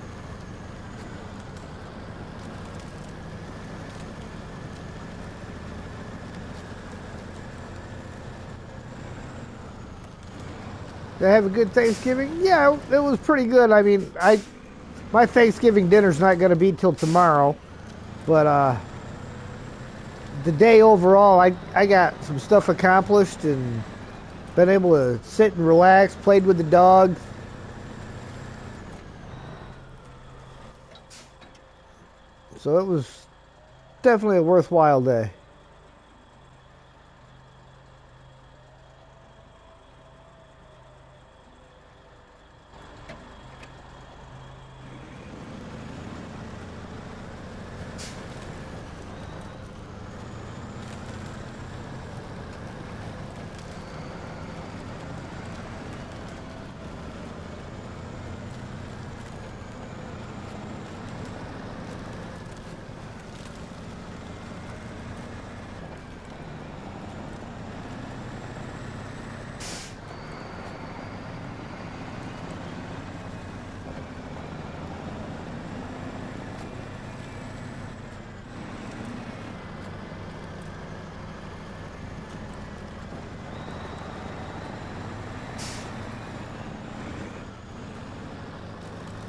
Did I have a good Thanksgiving? Yeah, it was pretty good. I mean, my Thanksgiving dinner's not going to be till tomorrow, but the day overall, I got some stuff accomplished and been able to sit and relax, played with the dog. So it was definitely a worthwhile day.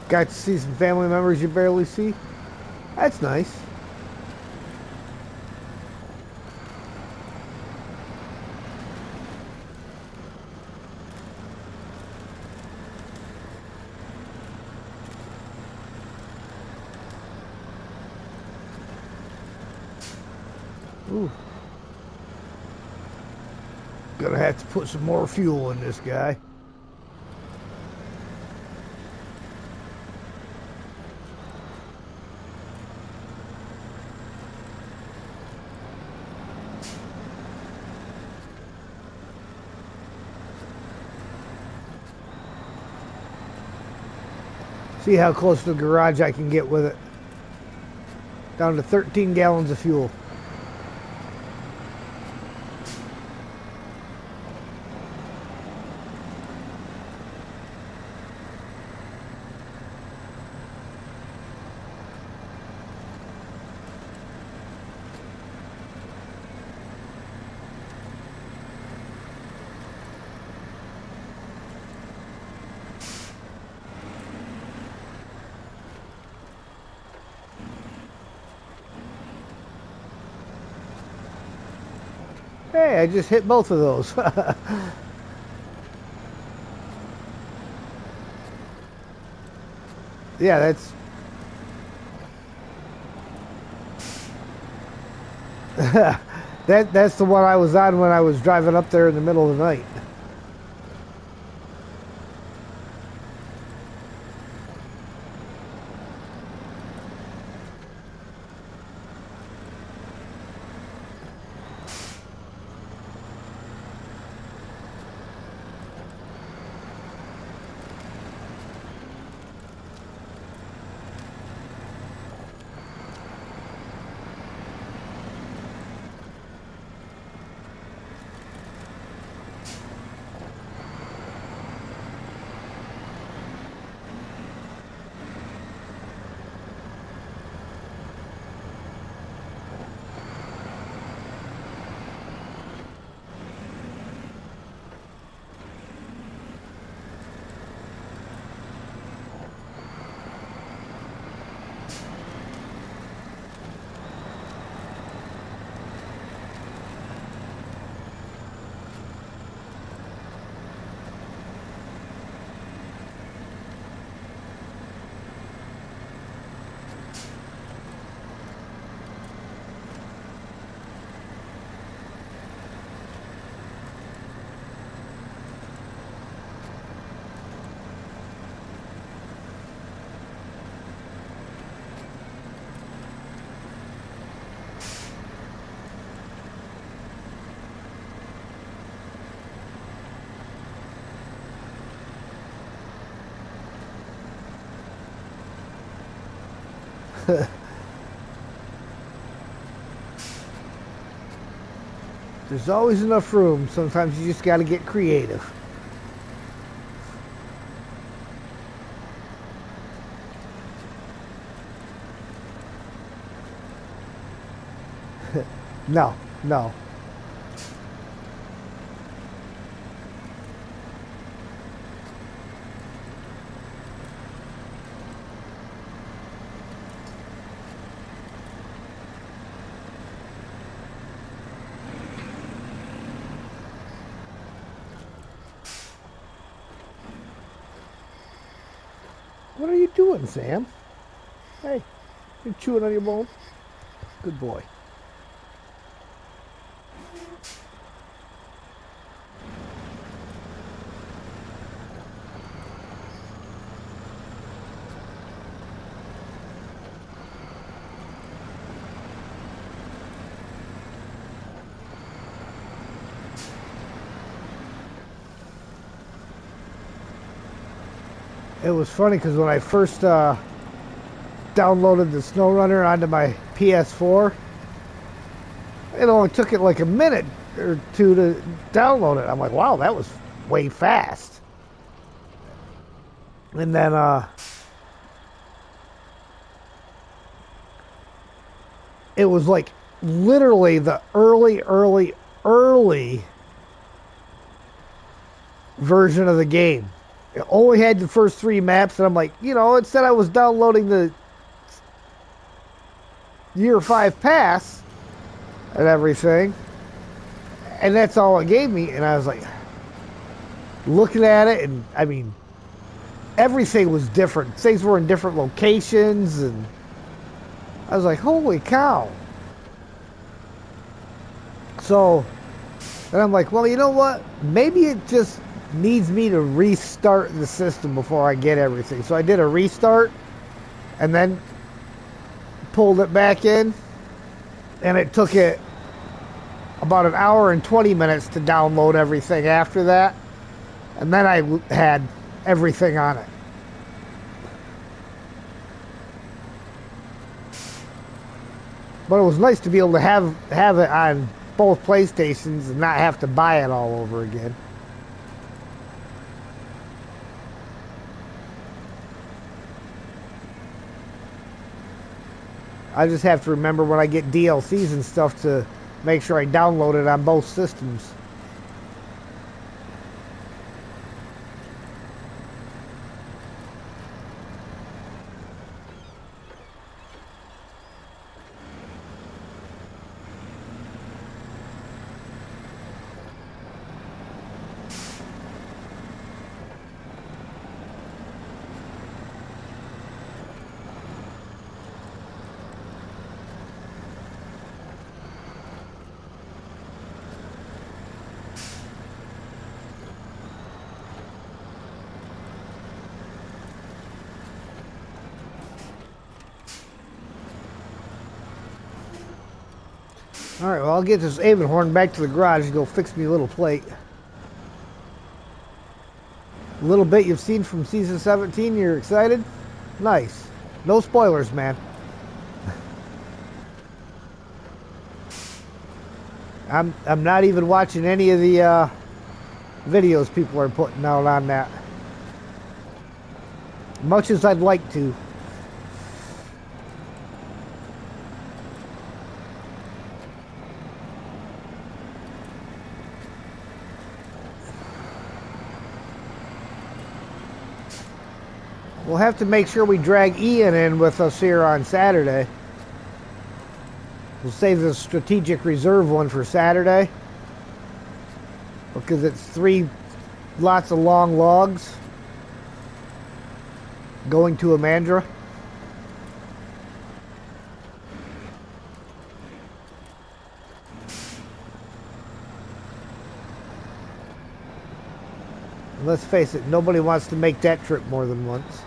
Got to see some family members you barely see. That's nice. Ooh. Gonna have to put some more fuel in this guy. See how close to the garage I can get with it. Down to 13 gallons of fuel. Hey, I just hit both of those. Yeah, that's the one I was on when I was driving up there in the middle of the night. There's always enough room. Sometimes you just got to get creative. No, no. What are you doing, Sam? Hey, you're chewing on your bone? Good boy. It was funny because when I first downloaded the Snowrunner onto my PS4, it only took it like a minute or two to download it. I'm like, wow, that was way fast. And then it was like literally the early version of the game. It only had the first 3 maps, and I'm like, it said I was downloading the year 5 pass and everything, and that's all it gave me. And I was like, looking at it, and I mean, everything was different. Things were in different locations, and I was like, holy cow. So then I'm like, well, you know what? Maybe it just needs me to restart the system before I get everything. So I did a restart and then pulled it back in, and it took it about an hour and 20 minutes to download everything after that. And then I had everything on it. But it was nice to be able to have it on both PlayStations and not have to buy it all over again. I just have to remember when I get DLCs and stuff to make sure I download it on both systems. Alright, well, I'll get this Avon horn back to the garage and go fix me a little plate. A little bit you've seen from season 17, you're excited? Nice. No spoilers, man. I'm not even watching any of the videos people are putting out on that. Much as I'd like to. We'll have to make sure we drag Ian in with us here on Saturday. We'll save the strategic reserve one for Saturday, because it's 3 lots of long logs going to Amandra. And let's face it, nobody wants to make that trip more than once.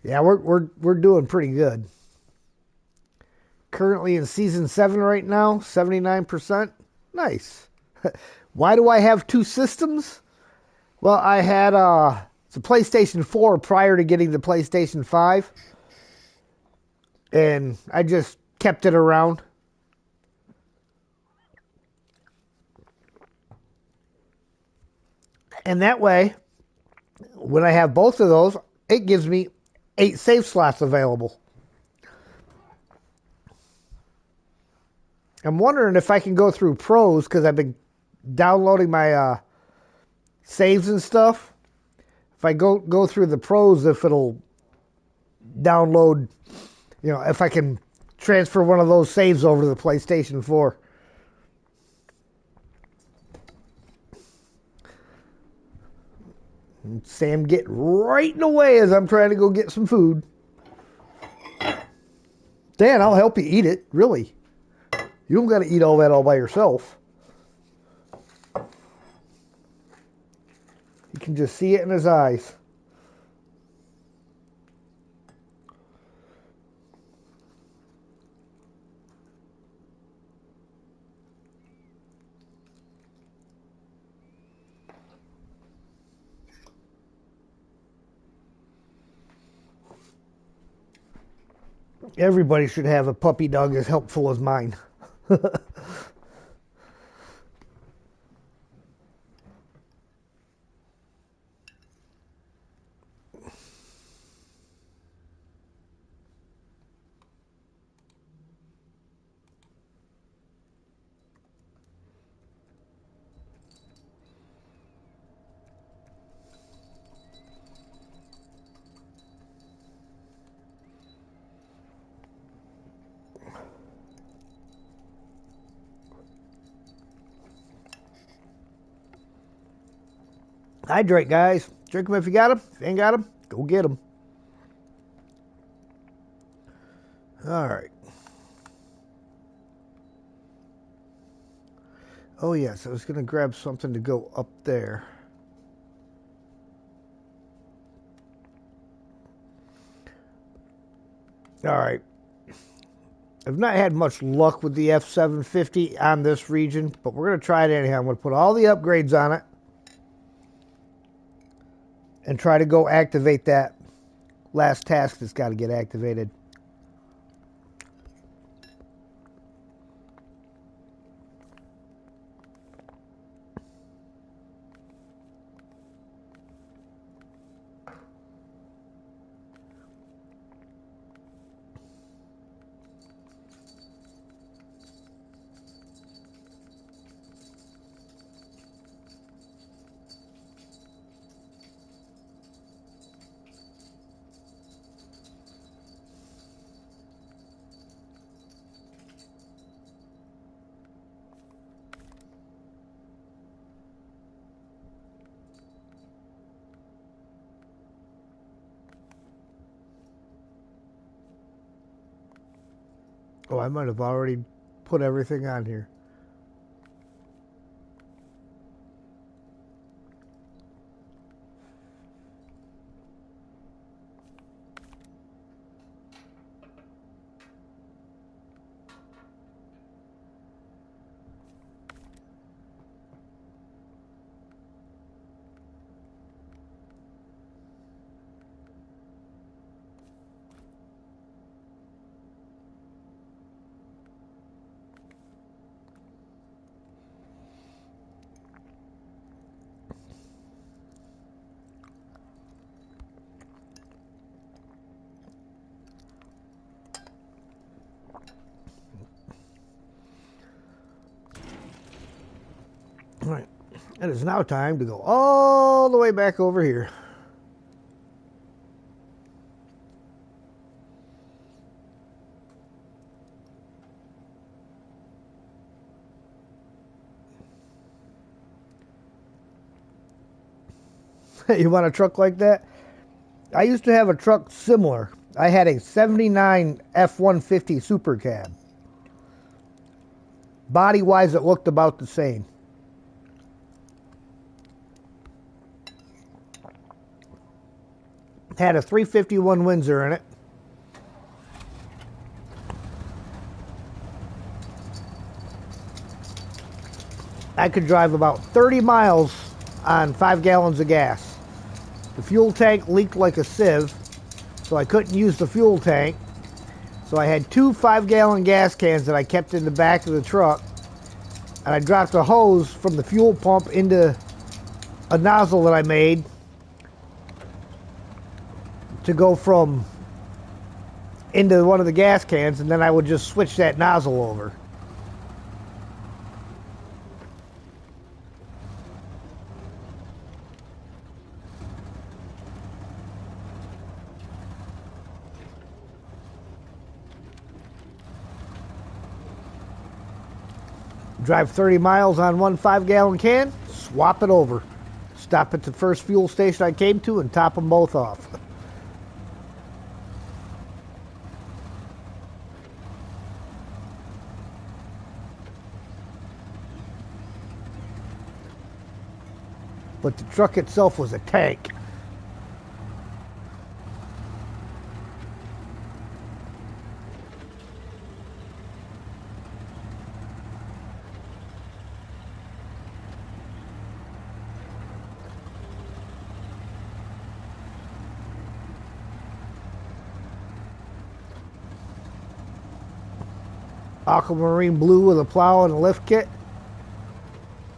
Yeah, we're doing pretty good. Currently in season 7 right now, 79%. Nice. Why do I have two systems? Well, I had it's a PlayStation 4 prior to getting the PlayStation 5, and I just kept it around. And that way, when I have both of those, it gives me 8 save slots available. I'm wondering if I can go through pros because I've been downloading my saves and stuff. If I go through the pros, if it'll download, if I can transfer one of those saves over to the PlayStation 4. And Sam getting right in the way as I'm trying to go get some food. Dan, I'll help you eat it, really. You don't got to eat all that all by yourself. You can just see it in his eyes. Everybody should have a puppy dog as helpful as mine. Hydrate, guys. Drink them if you got them. If you ain't got them, go get them. All right. Oh, yes. I was going to grab something to go up there. All right. I've not had much luck with the F750 on this region, but we're going to try it anyhow. I'm going to put all the upgrades on it and try to go activate that last task that's got to get activated. Oh, I might have already put everything on here. All right. It is now time to go all the way back over here. You want a truck like that? I used to have a truck similar. I had a 79 F-150 Super Cab. Body-wise, it looked about the same. Had a 351 Windsor in it. I could drive about 30 miles on 5 gallons of gas. The fuel tank leaked like a sieve, so I couldn't use the fuel tank. So I had 2 5-gallon gas cans that I kept in the back of the truck, and I dropped a hose from the fuel pump into a nozzle that I made to go from into one of the gas cans, and then I would just switch that nozzle over. Drive 30 miles on one 5-gallon can, swap it over. Stop at the first fuel station I came to and top them both off. But the truck itself was a tank. Aquamarine blue with a plow and a lift kit.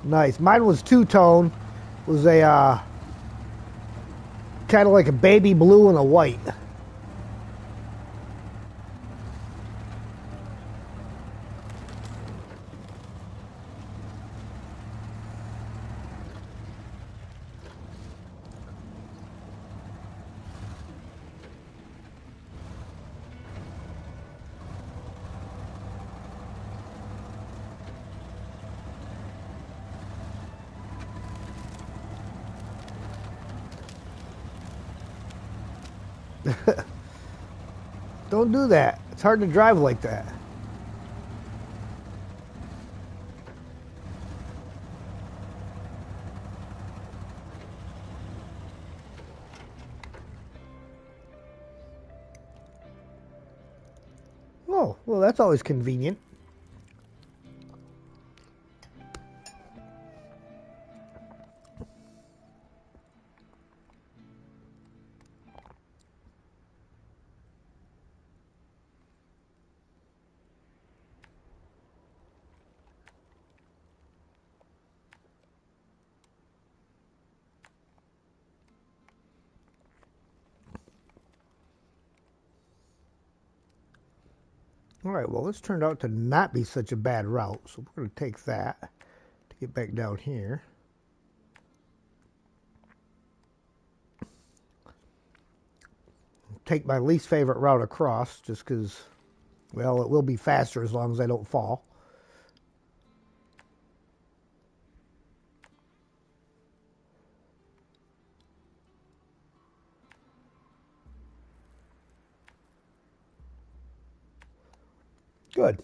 Nice. Mine was two-tone. It was a kind of like a baby blue and a white. Don't do that. It's hard to drive like that. Oh, well, that's always convenient. All right, well, this turned out to not be such a bad route, so we're going to take that to get back down here. Take my least favorite route across, just because, well, it will be faster as long as I don't fall. Good.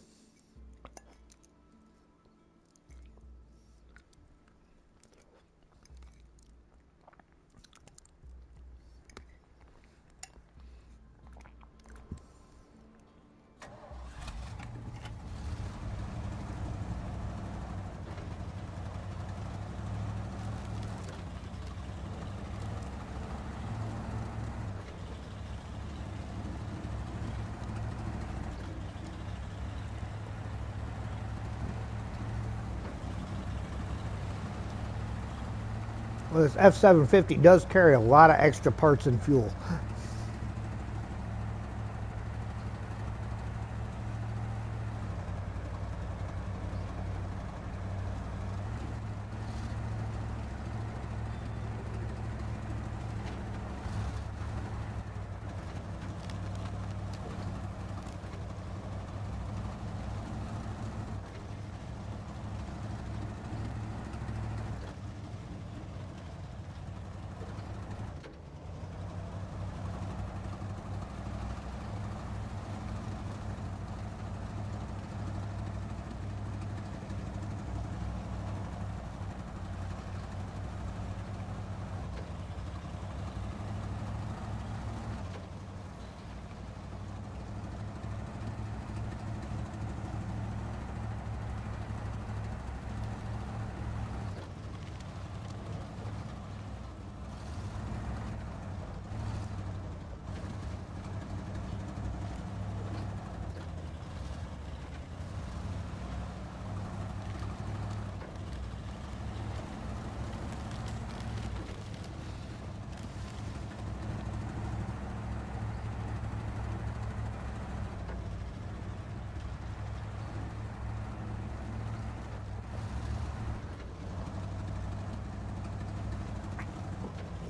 Well, this F-750 does carry a lot of extra parts and fuel.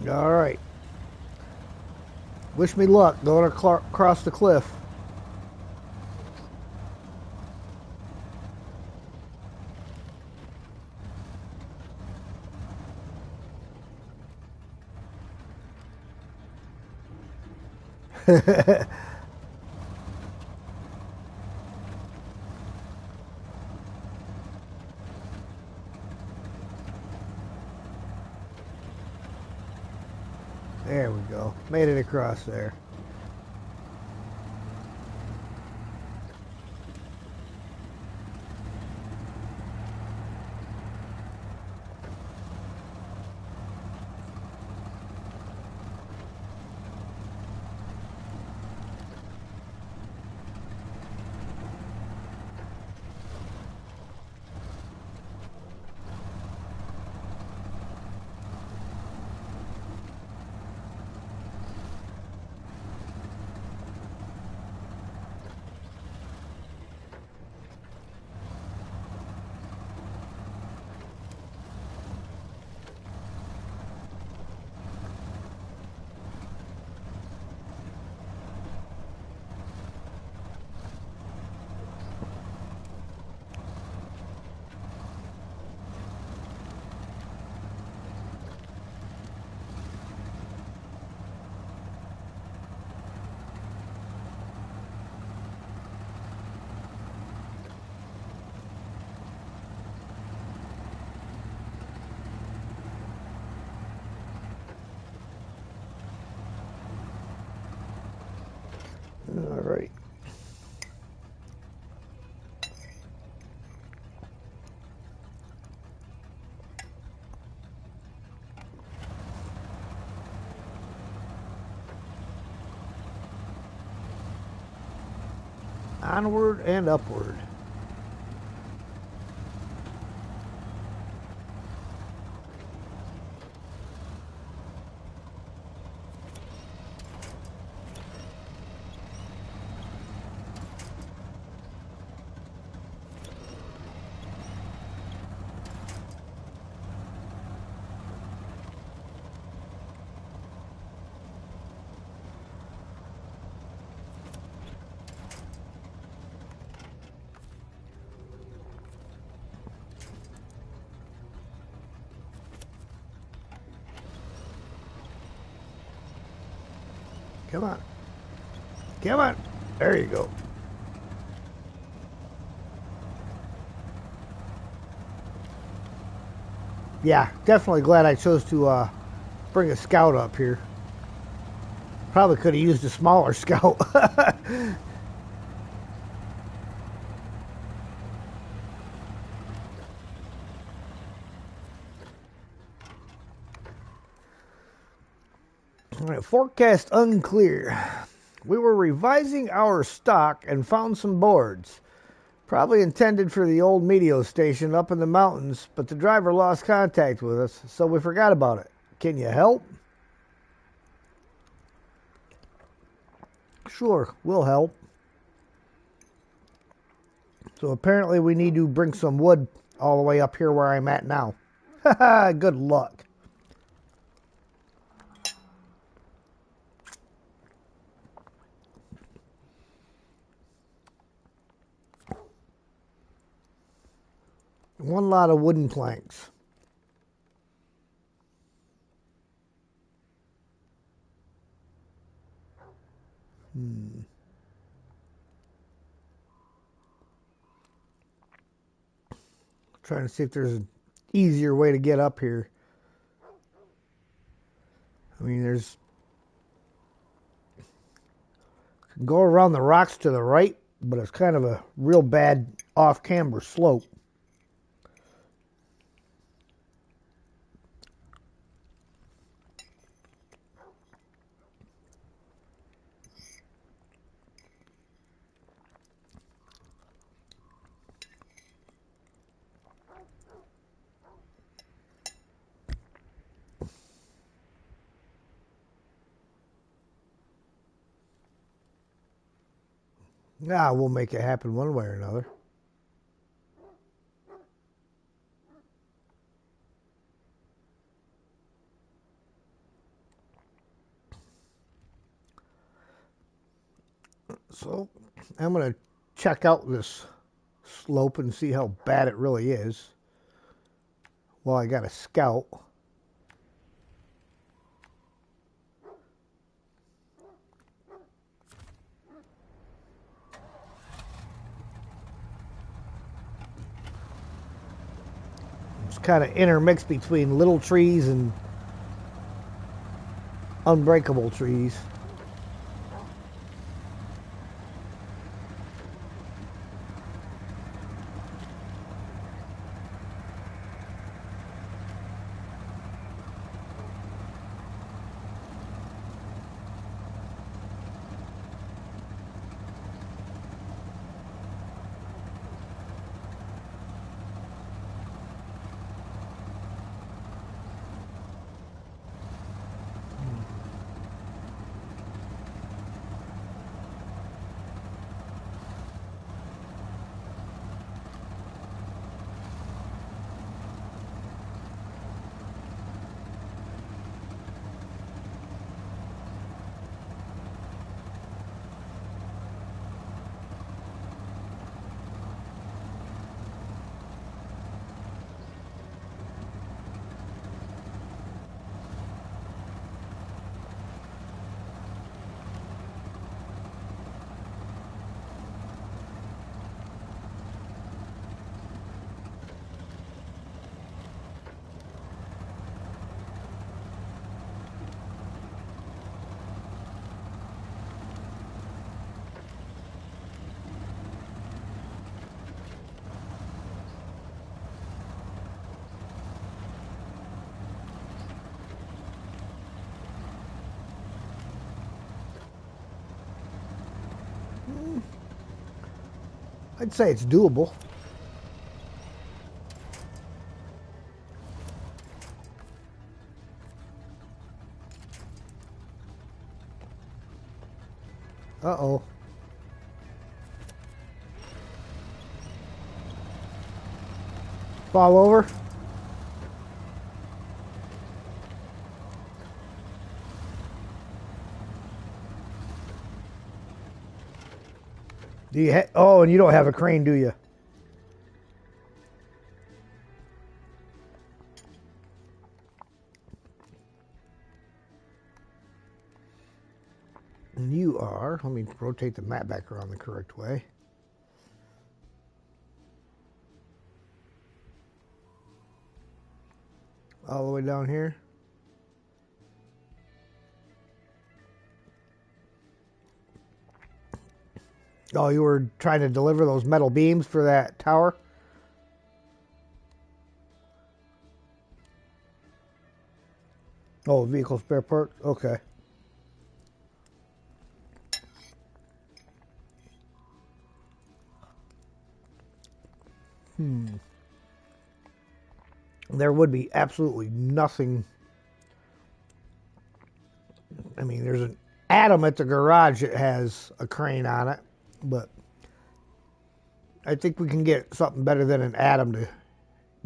All right. Wish me luck going across the cliff. There we go. Made it across there. All right. Onward and upward. Come on. Come on. There you go. Yeah, definitely glad I chose to bring a scout up here. Probably could have used a smaller scout. All right, forecast unclear. We were revising our stock and found some boards. Probably intended for the old meteor station up in the mountains, but the driver lost contact with us, so we forgot about it. Can you help? Sure, we'll help. So apparently we need to bring some wood all the way up here where I'm at now. Good luck. One lot of wooden planks. Trying to see if there's an easier way to get up here. I mean, there's go around the rocks to the right, but it's kind of a real bad off-camber slope. Ah, we'll make it happen one way or another. So I'm going to check out this slope and see how bad it really is. Well, I got a scout. It's kind of intermixed between little trees and unbreakable trees. I'd say it's doable. Uh-oh. Fall over. Do you oh, and you don't have a crane, do you? And you are, let me rotate the map back around the correct way. All the way down here. Oh, you were trying to deliver those metal beams for that tower? Oh, vehicle spare parts? Okay. There would be absolutely nothing. I mean, there's an Atom at the garage that has a crane on it, but I think we can get something better than an Atom to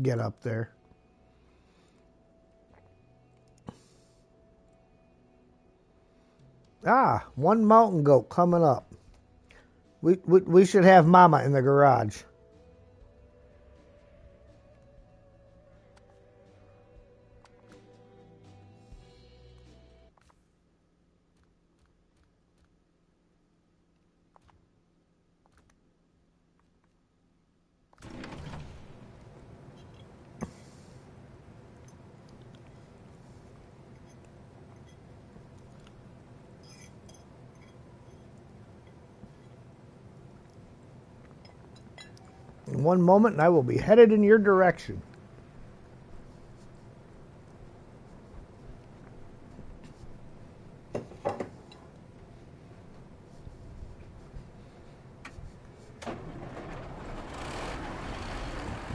get up there. Ah, one mountain goat coming up. We should have Mama in the garage. In one moment, and I will be headed in your direction.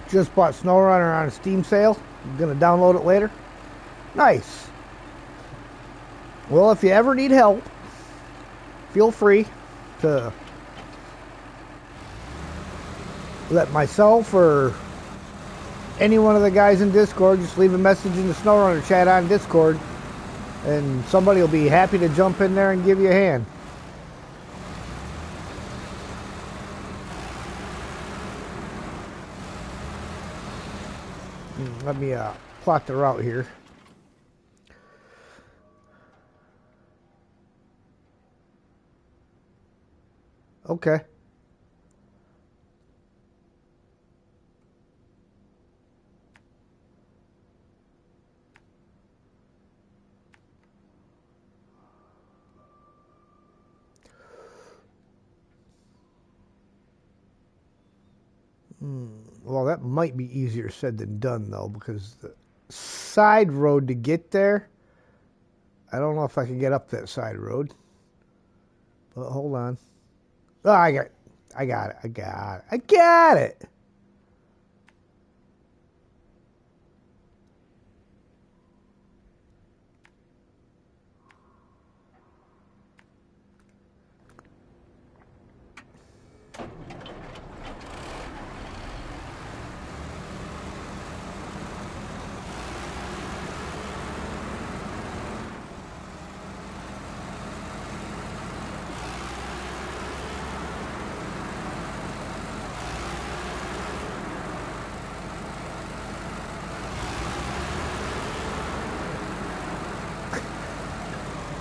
Just bought Snowrunner on a Steam sale. I'm going to download it later. Nice. Well, if you ever need help, feel free to let myself or any one of the guys in Discord just leave a message in the Snowrunner chat on Discord, and somebody will be happy to jump in there and give you a hand. Let me plot the route here. Okay. Well, that might be easier said than done, though, because the side road to get there, I don't know if I can get up that side road. But hold on. Oh, I got it. I got it. I got it. I got it.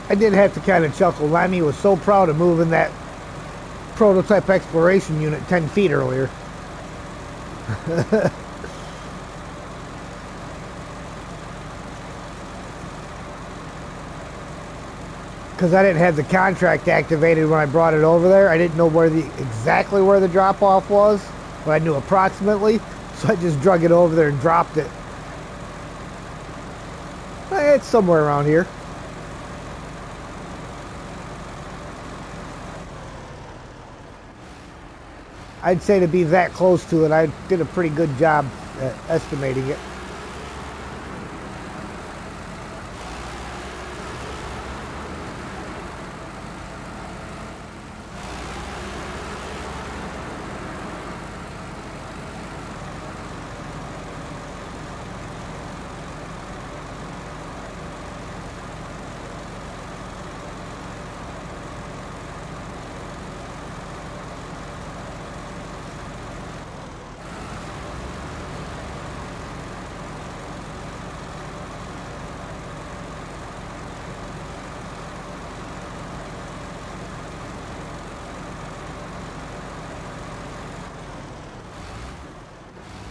I did have to kind of chuckle. Lemmy was so proud of moving that prototype exploration unit 10 feet earlier. Because I didn't have the contract activated when I brought it over there. I didn't know exactly where the drop-off was, but I knew approximately. So I just drug it over there and dropped it. It's somewhere around here. I'd say to be that close to it, I did a pretty good job at estimating it.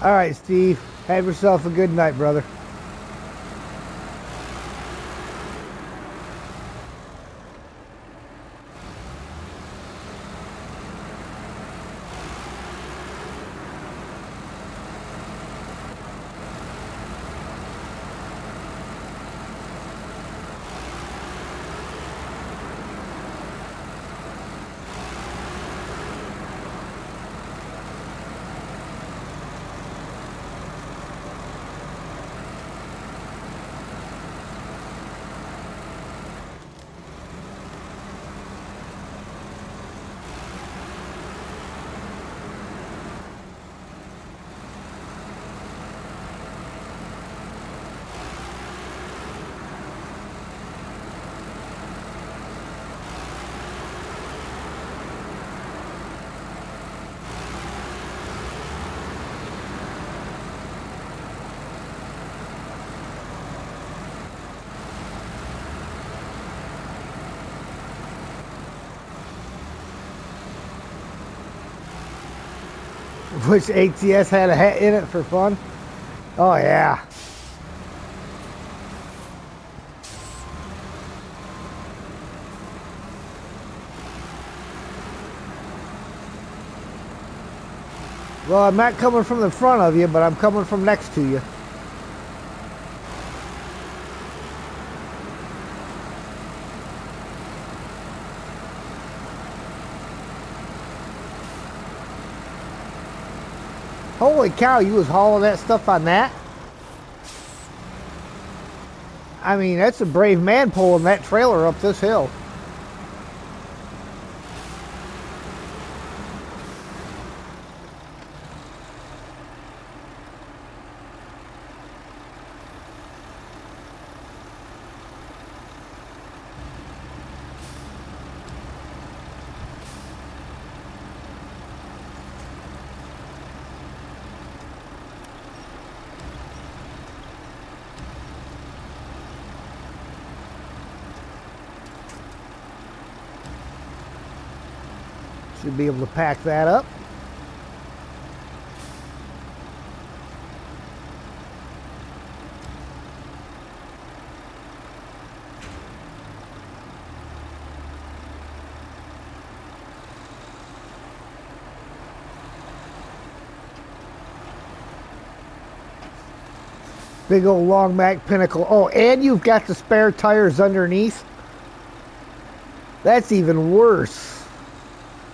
All right, Steve. Have yourself a good night, brother. Which ATS had a hat in it for fun? Oh, yeah. Well, I'm not coming from the front of you, but I'm coming from next to you. Holy cow, you was hauling that stuff on that? I mean, that's a brave man pulling that trailer up this hill. Should be able to pack that up. Big old long Mac Pinnacle. Oh, and you've got the spare tires underneath. That's even worse.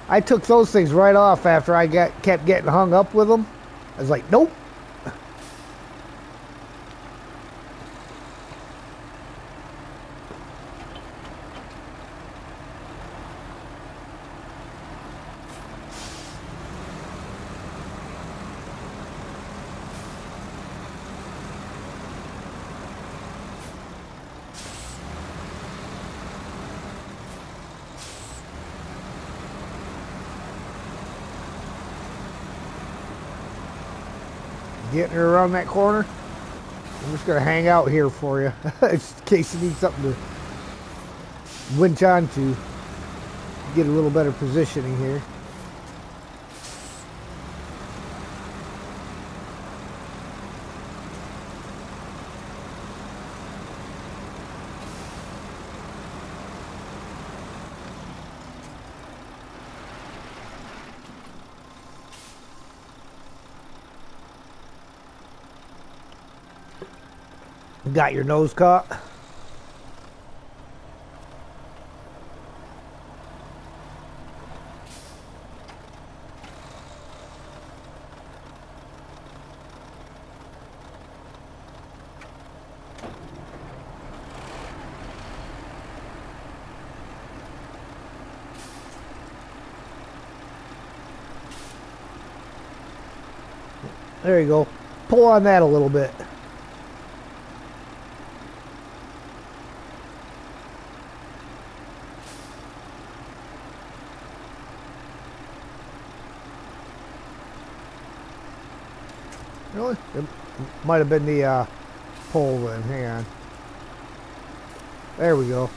I took those things right off after I kept getting hung up with them. I was like, nope. Getting her around that corner. I'm just going to hang out here for you in case you need something to winch onto. Get a little better positioning here. Got your nose caught. There you go. Pull on that a little bit. Really? It might have been the pole then. Hang on. There we go.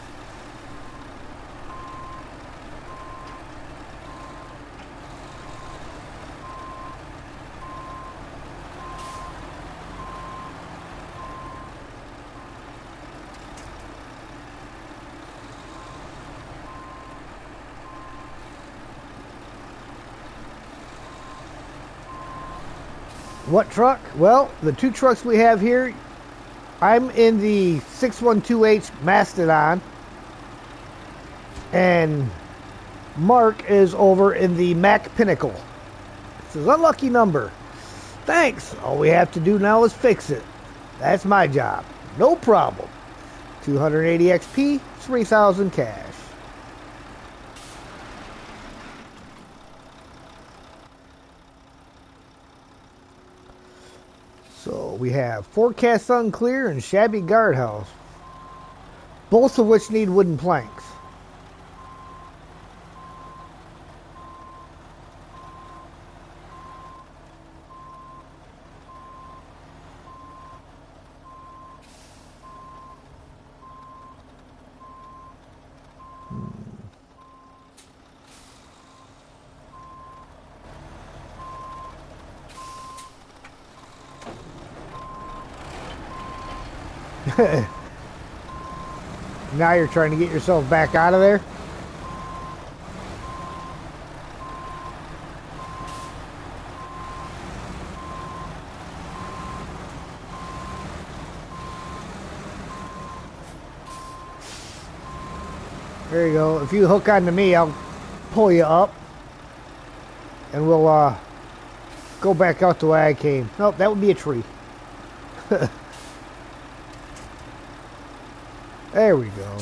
What truck? Well, the two trucks we have here, I'm in the 612H Mastodon, and Mark is over in the Mac Pinnacle. It's his unlucky number. Thanks. All we have to do now is fix it. That's my job. No problem. 280 XP, 3,000 cash. So we have Forecast Unclear and Shabby Guardhouse, both of which need wooden planks. Now you're trying to get yourself back out of there? There you go. If you hook onto me, I'll pull you up. And we'll go back out the way I came. Nope, that would be a tree. There we go.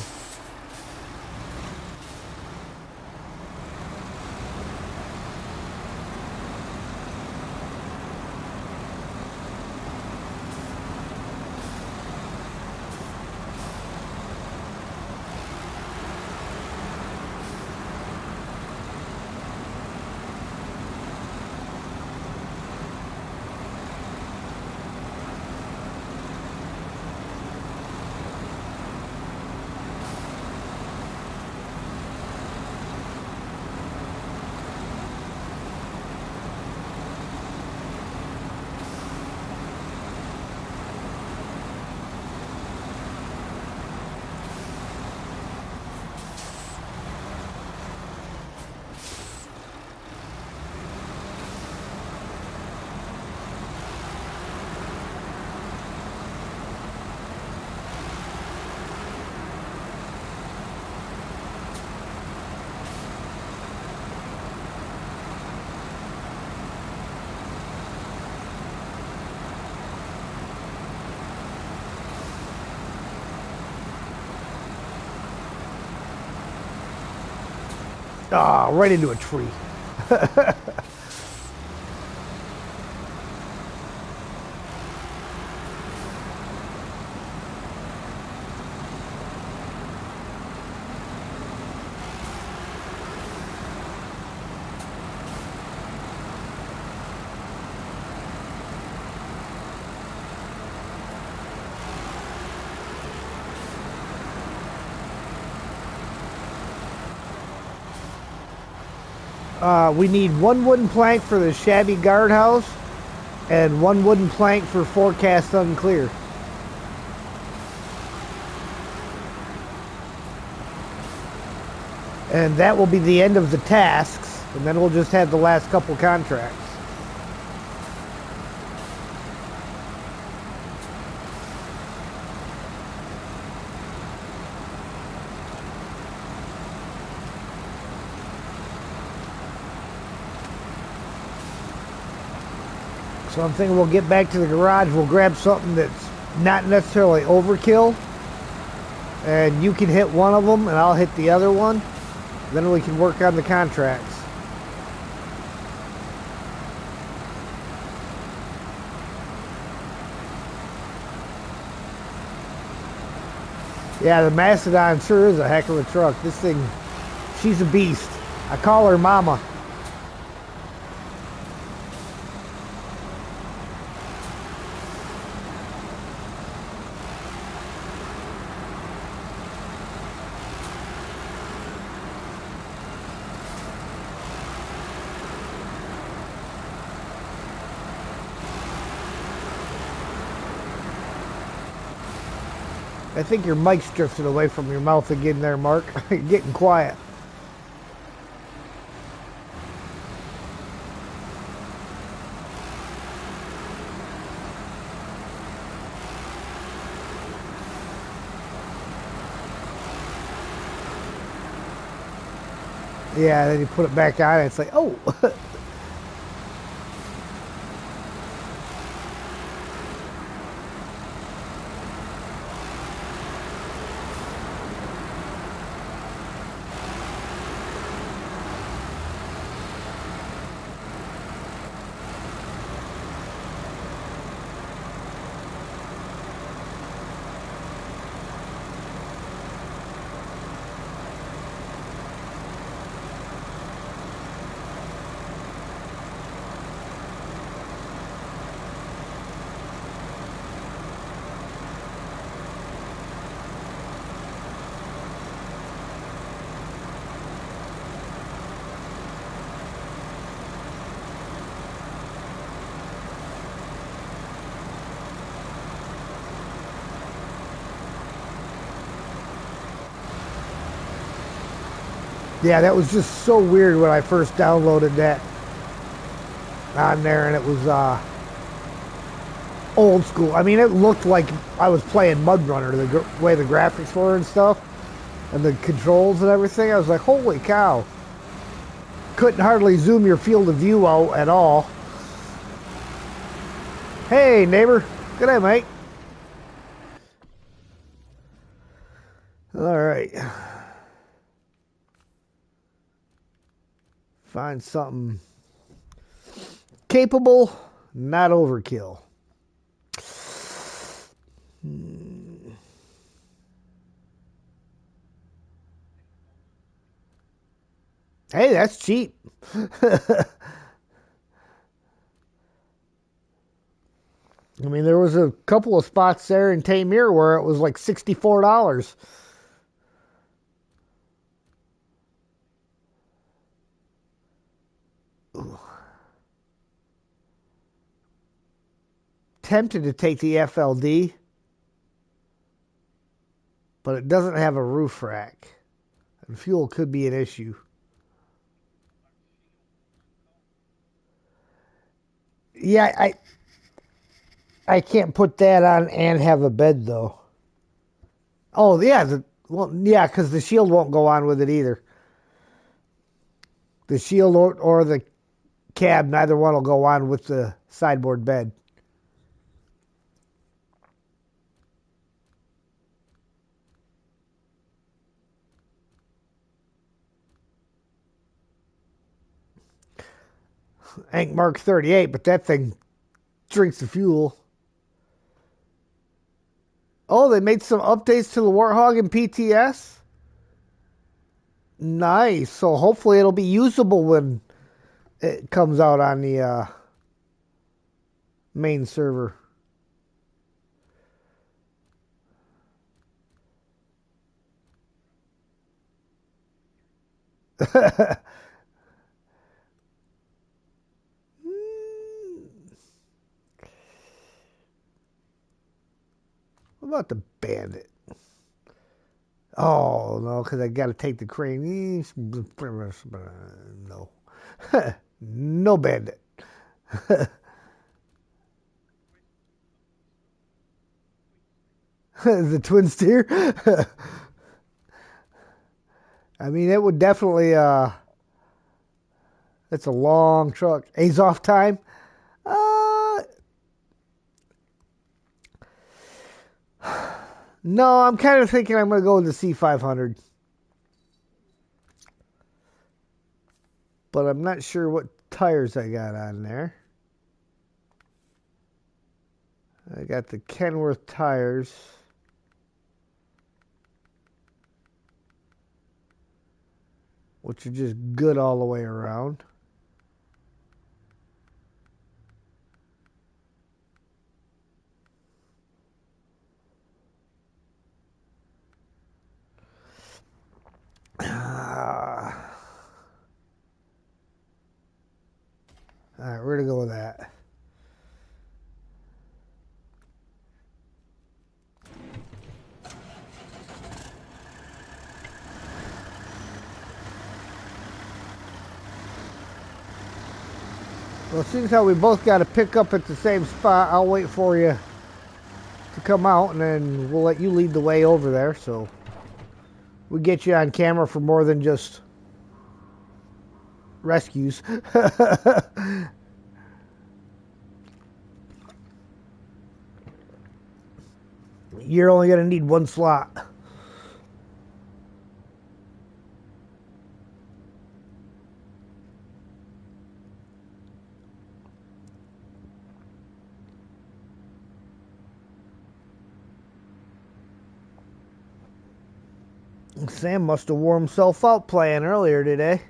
Ah, right into a tree. We need one wooden plank for the shabby guardhouse and one wooden plank for forecast unclear. And that will be the end of the tasks, and then we'll just have the last couple contracts. So I'm thinking we'll get back to the garage, we'll grab something that's not necessarily overkill, and you can hit one of them and I'll hit the other one. Then we can work on the contracts. Yeah, the Mastodon sure is a heck of a truck. This thing, she's a beast. I call her Mama. I think your mic's drifted away from your mouth again there, Mark. You're getting quiet. Yeah, then you put it back on and it's like, oh. Yeah, that was just so weird when I first downloaded that on there, and it was old school. I mean, it looked like I was playing Mud Runner, the way the graphics were and stuff, and the controls and everything. I was like, holy cow. Couldn't hardly zoom your field of view out at all. Hey, neighbor. Good day, mate. All right. Find something capable, not overkill. Hey, that's cheap. I mean, there was a couple of spots there in Tamir where it was like $64. Tempted to take the FLD, but it doesn't have a roof rack, and fuel could be an issue. Yeah, I can't put that on and have a bed though. Oh yeah, well yeah, because the shield won't go on with it either. The shield or the cab, neither one will go on with the sideboard bed. Ain't Mark 38, but that thing drinks the fuel. Oh, they made some updates to the Warthog and PTS? Nice. So hopefully it'll be usable when it comes out on the main server. What about the Bandit? Oh, no, because I got to take the crane. No. No Bandit. The twin steer? I mean, it would definitely, it's a long truck. A's off time? Uh, no, I'm kind of thinking I'm going to go with the C500. But I'm not sure what tires I got on there. I got the Kenworth tires. Which are just good all the way around. All right, we're going to go with that. Well, seeing how we both got to pick up at the same spot, I'll wait for you to come out, and then we'll let you lead the way over there, so we get you on camera for more than just rescues. You're only going to need one slot. Sam must have wore himself out playing earlier today.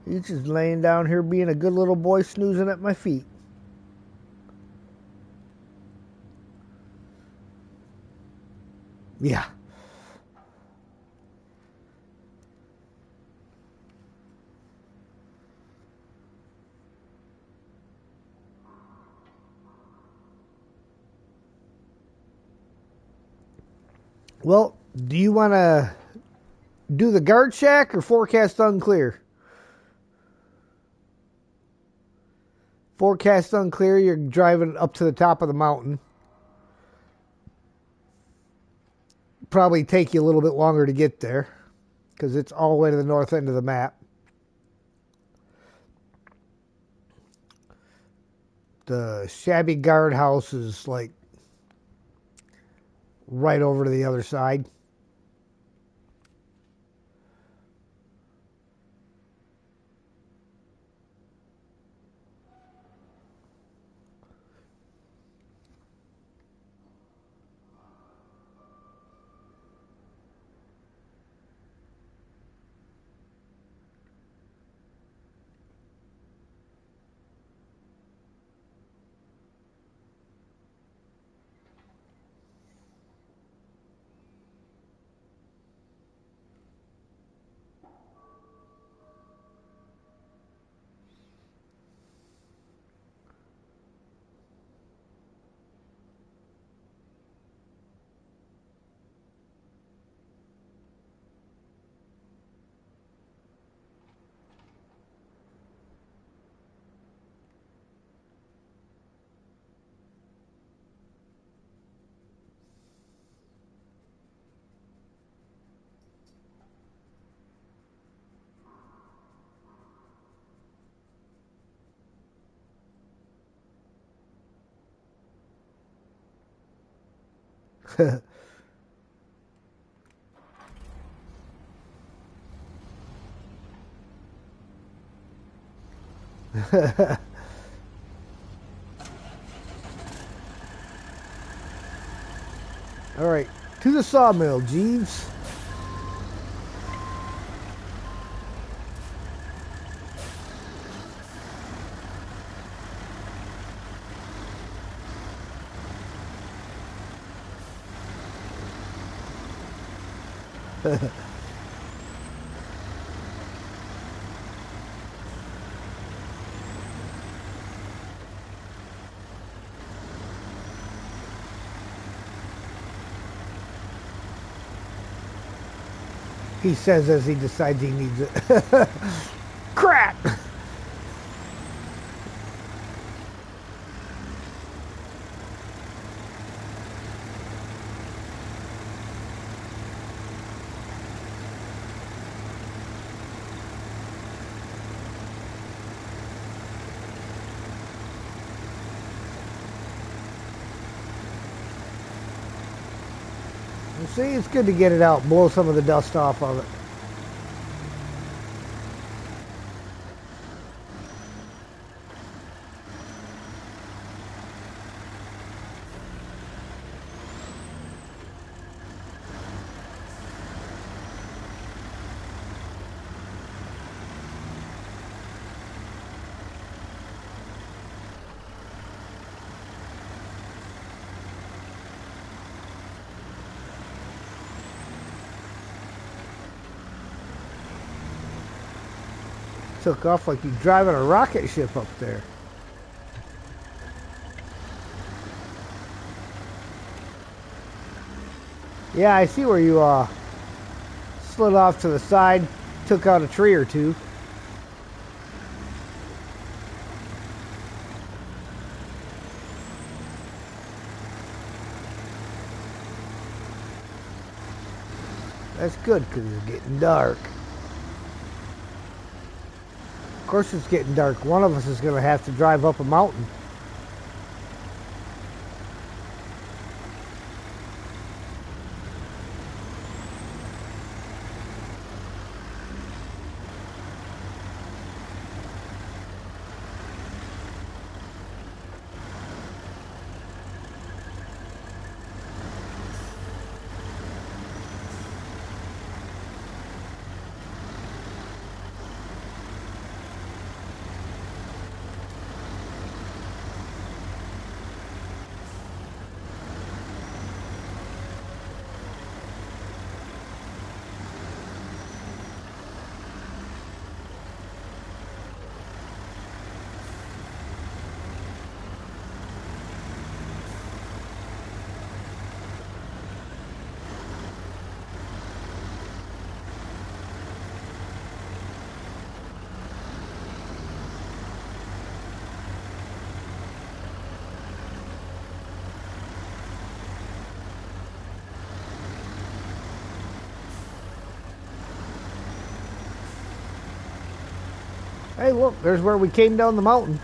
He's just laying down here being a good little boy snoozing at my feet. Yeah. Well, do you want to do the guard shack or forecast unclear? Forecast unclear, you're driving up to the top of the mountain. Probably take you a little bit longer to get there because it's all the way to the north end of the map. The shabby guardhouse is like right over to the other side. All right, to the sawmill, Jeeves. He says as he decides he needs it. Crap! See, it's good to get it out, blow some of the dust off of it. Took off like you're driving a rocket ship up there. Yeah, I see where you slid off to the side, took out a tree or two. That's good because it's getting dark. Of course it's getting dark. One of us is going to have to drive up a mountain. Hey, look, there's where we came down the mountain.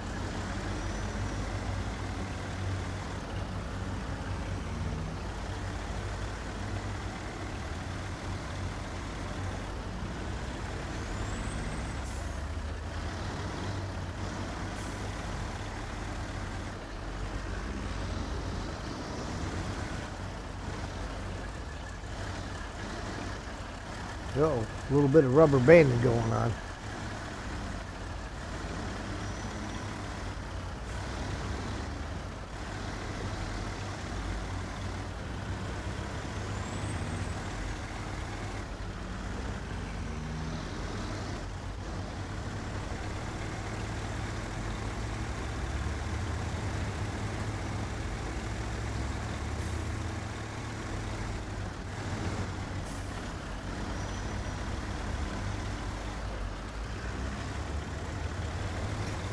Uh-oh, a little bit of rubber banding going on.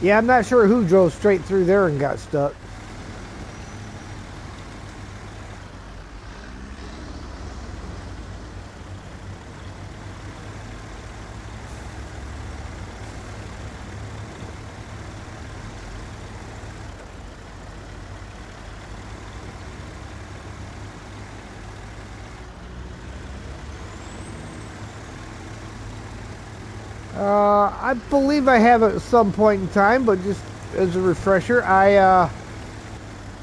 Yeah, I'm not sure who drove straight through there and got stuck. I believe I have it at some point in time, but just as a refresher, I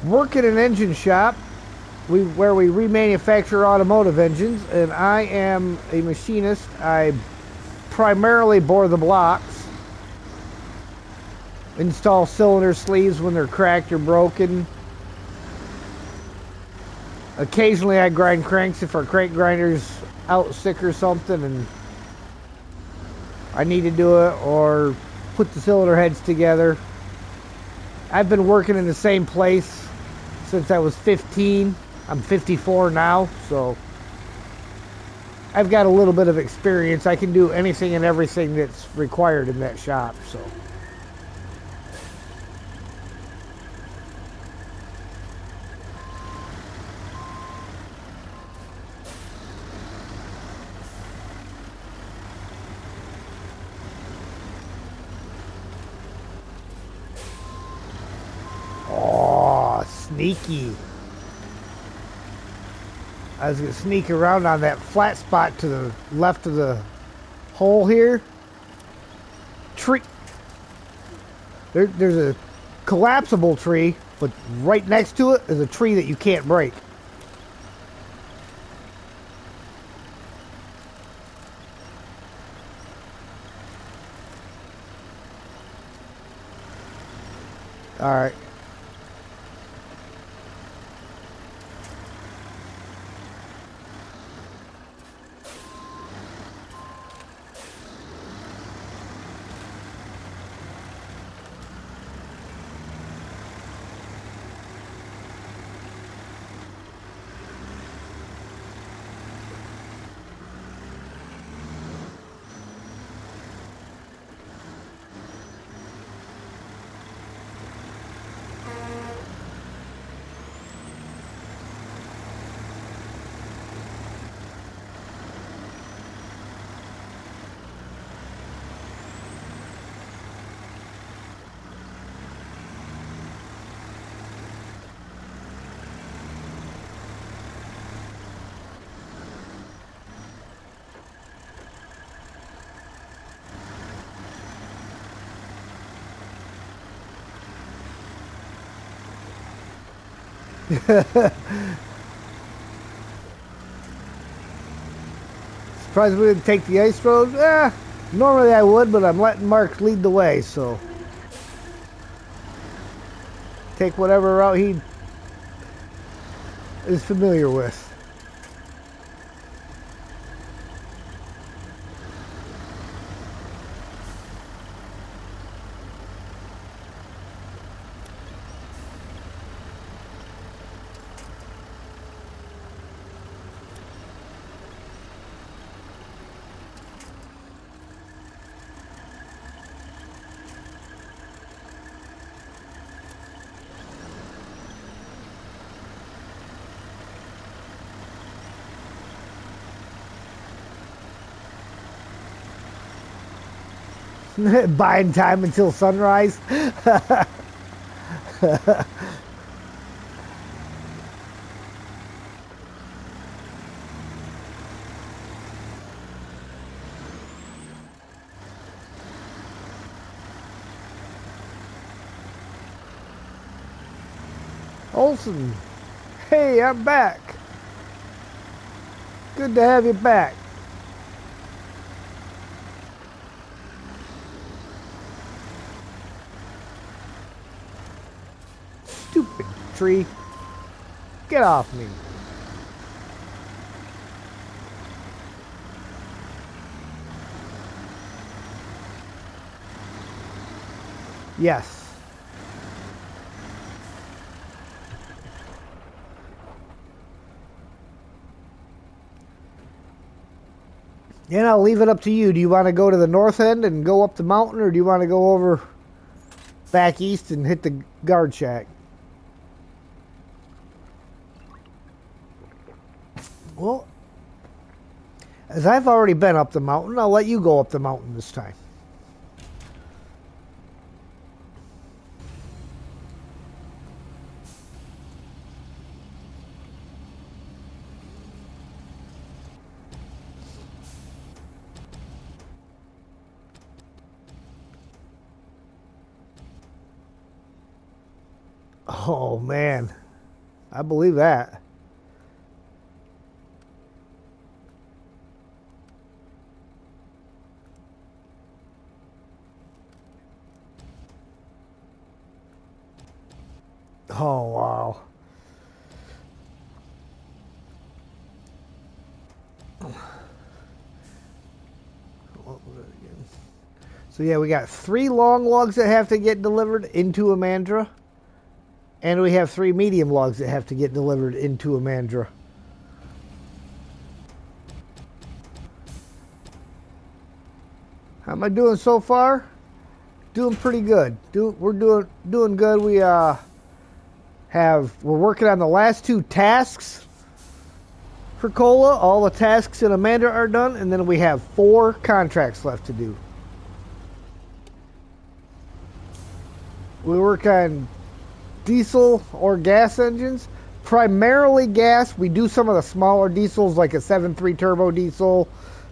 work in an engine shop where we remanufacture automotive engines, and I am a machinist. I primarily bore the blocks, install cylinder sleeves when they're cracked or broken. Occasionally I grind cranks if our crank grinder's out sick or something and I need to do it, or put the cylinder heads together. I've been working in the same place since I was 15. I'm 54 now, so I've got a little bit of experience. I can do anything and everything that's required in that shop, so. Oh, sneaky. I was going to sneak around on that flat spot to the left of the hole here. Tree. There's a collapsible tree, but right next to it is a tree that you can't break. All right. Surprised we didn't take the ice road? Normally I would, but I'm letting Mark lead the way, so. Take whatever route he is familiar with. Buying time until sunrise. Olson, hey, I'm back. Good to have you back. Stupid tree. Get off me. Yes. And I'll leave it up to you. Do you want to go to the north end and go up the mountain, or do you want to go over back east and hit the guard shack? Well, as I've already been up the mountain, I'll let you go up the mountain this time. Oh man, I believe that. Oh wow. So yeah, we got 3 long logs that have to get delivered into a mandra, and we have 3 medium logs that have to get delivered into a mandra. How am I doing so far? Doing pretty good. We're doing good. We're working on the last 2 tasks for Cola. All the tasks in Amanda are done, and then we have 4 contracts left to do. We work on diesel or gas engines, primarily gas. We do some of the smaller diesels like a 7.3 turbo diesel,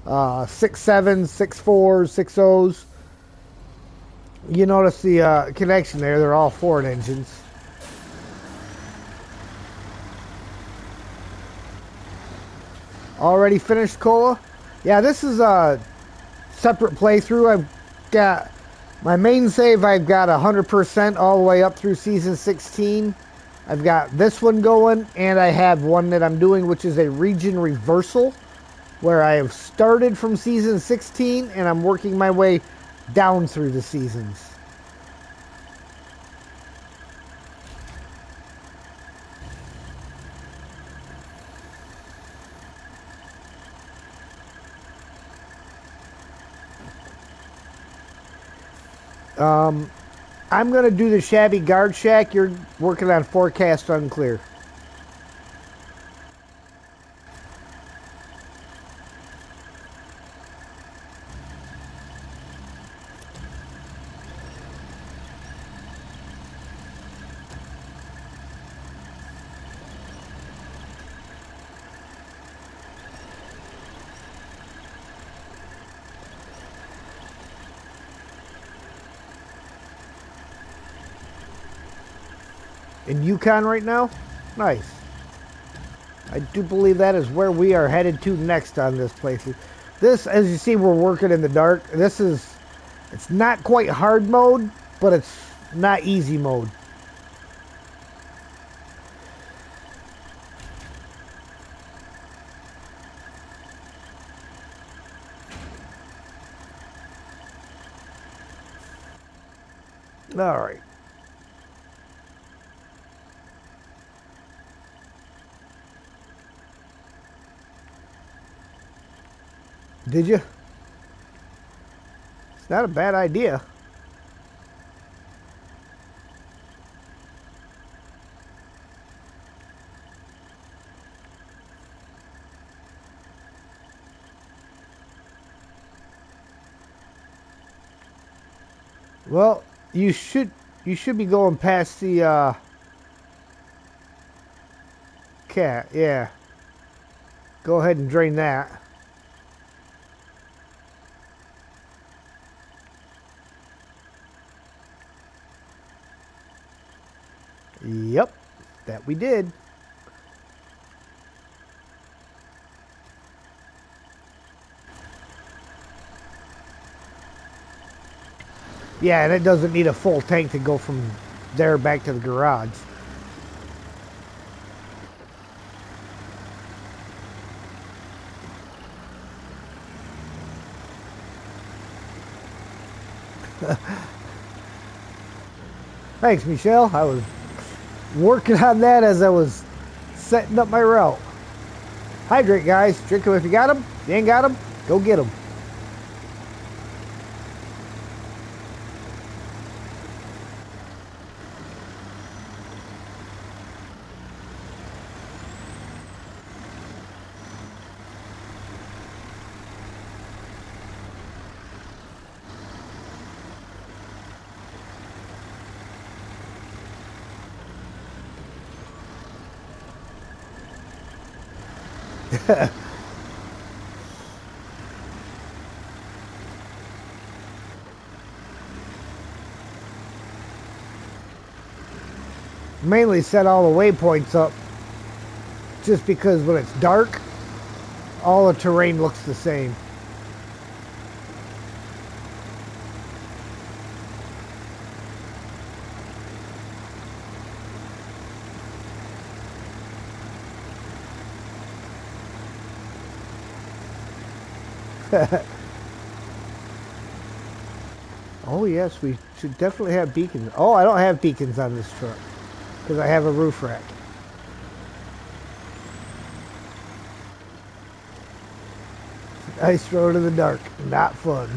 6.7s, 6.4s, 6.0s. You notice the connection there. They're all Ford engines. Already finished Cola? Yeah, this is a separate playthrough. I've got my main save. I've got 100% all the way up through season 16. I've got this one going, and I have one that I'm doing, which is a region reversal, where I have started from season 16, and I'm working my way down through the seasons. I'm going to do the Shabby Guard Shack. You're working on Forecast Unclear. In Yukon right now? Nice. I do believe that is where we are headed to next on this playthrough. This, as you see, we're working in the dark. It's not quite hard mode, but it's not easy mode. All right. Did you? It's not a bad idea. Well, you should be going past the cat. Yeah. Go ahead and drain that. Yep, that we did. Yeah, and it doesn't need a full tank to go from there back to the garage. Thanks, Michelle. I was working on that as I was setting up my route. Hydrate, guys. Drink them if you got them. If you ain't got them, go get them. mainly set all the waypoints up just because when it's dark, all the terrain looks the same. Oh yes, we should definitely have beacons. Oh, I don't have beacons on this truck because I have a roof rack. Ice road in the dark, not fun.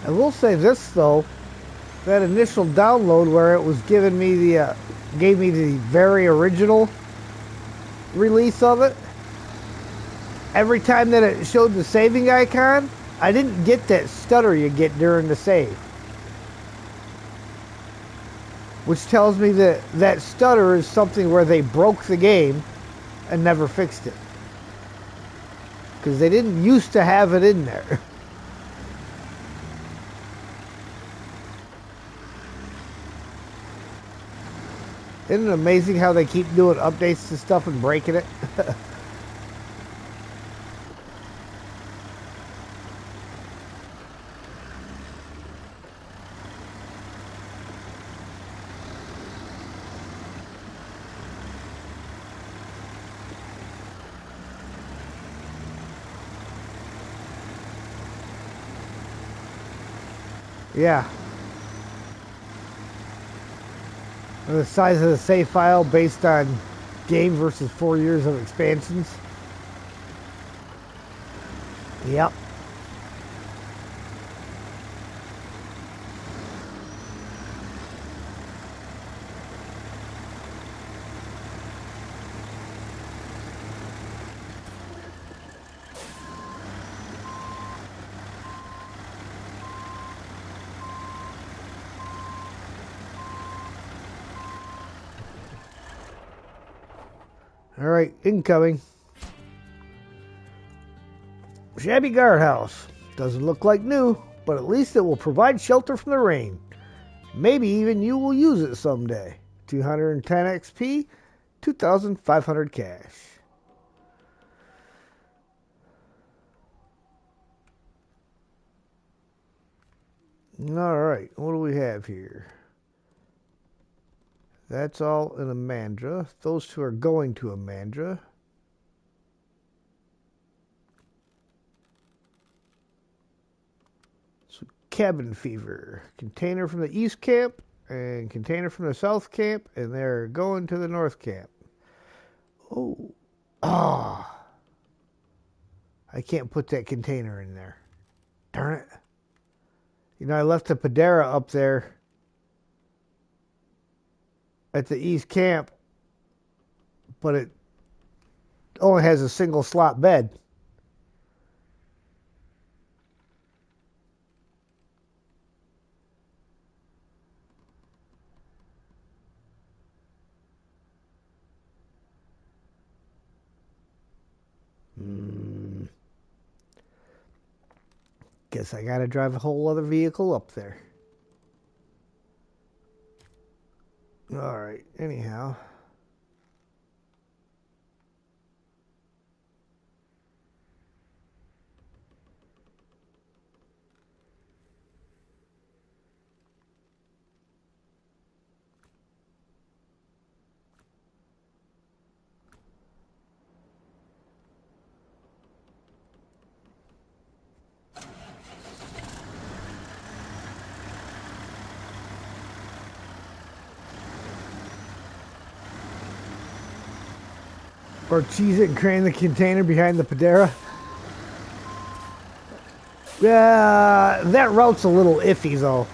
I will say this though, that initial download where it was giving me the gave me the very original release of it. Every time that it showed the saving icon, I didn't get that stutter you get during the save, which tells me that that stutter is something where they broke the game and never fixed it because they didn't used to have it in there. Isn't it amazing how they keep doing updates to stuff and breaking it? Yeah. The size of the save file based on game versus 4 years of expansions. Yep. All right, incoming. Shabby guardhouse. Doesn't look like new, but at least it will provide shelter from the rain. Maybe even you will use it someday. 210 XP, 2,500 cash. All right, what do we have here? That's all in Amandra. Those two are going to Amandra. So cabin fever. Container from the east camp and container from the south camp, and they're going to the north camp. Oh. Ah. I can't put that container in there. Darn it. You know, I left the Padera up there at the east camp, but it only has a single slot bed. Guess I gotta drive a whole other vehicle up there. Alright, anyhow. Or cheese it and cram the container behind the Padera. That route's a little iffy though.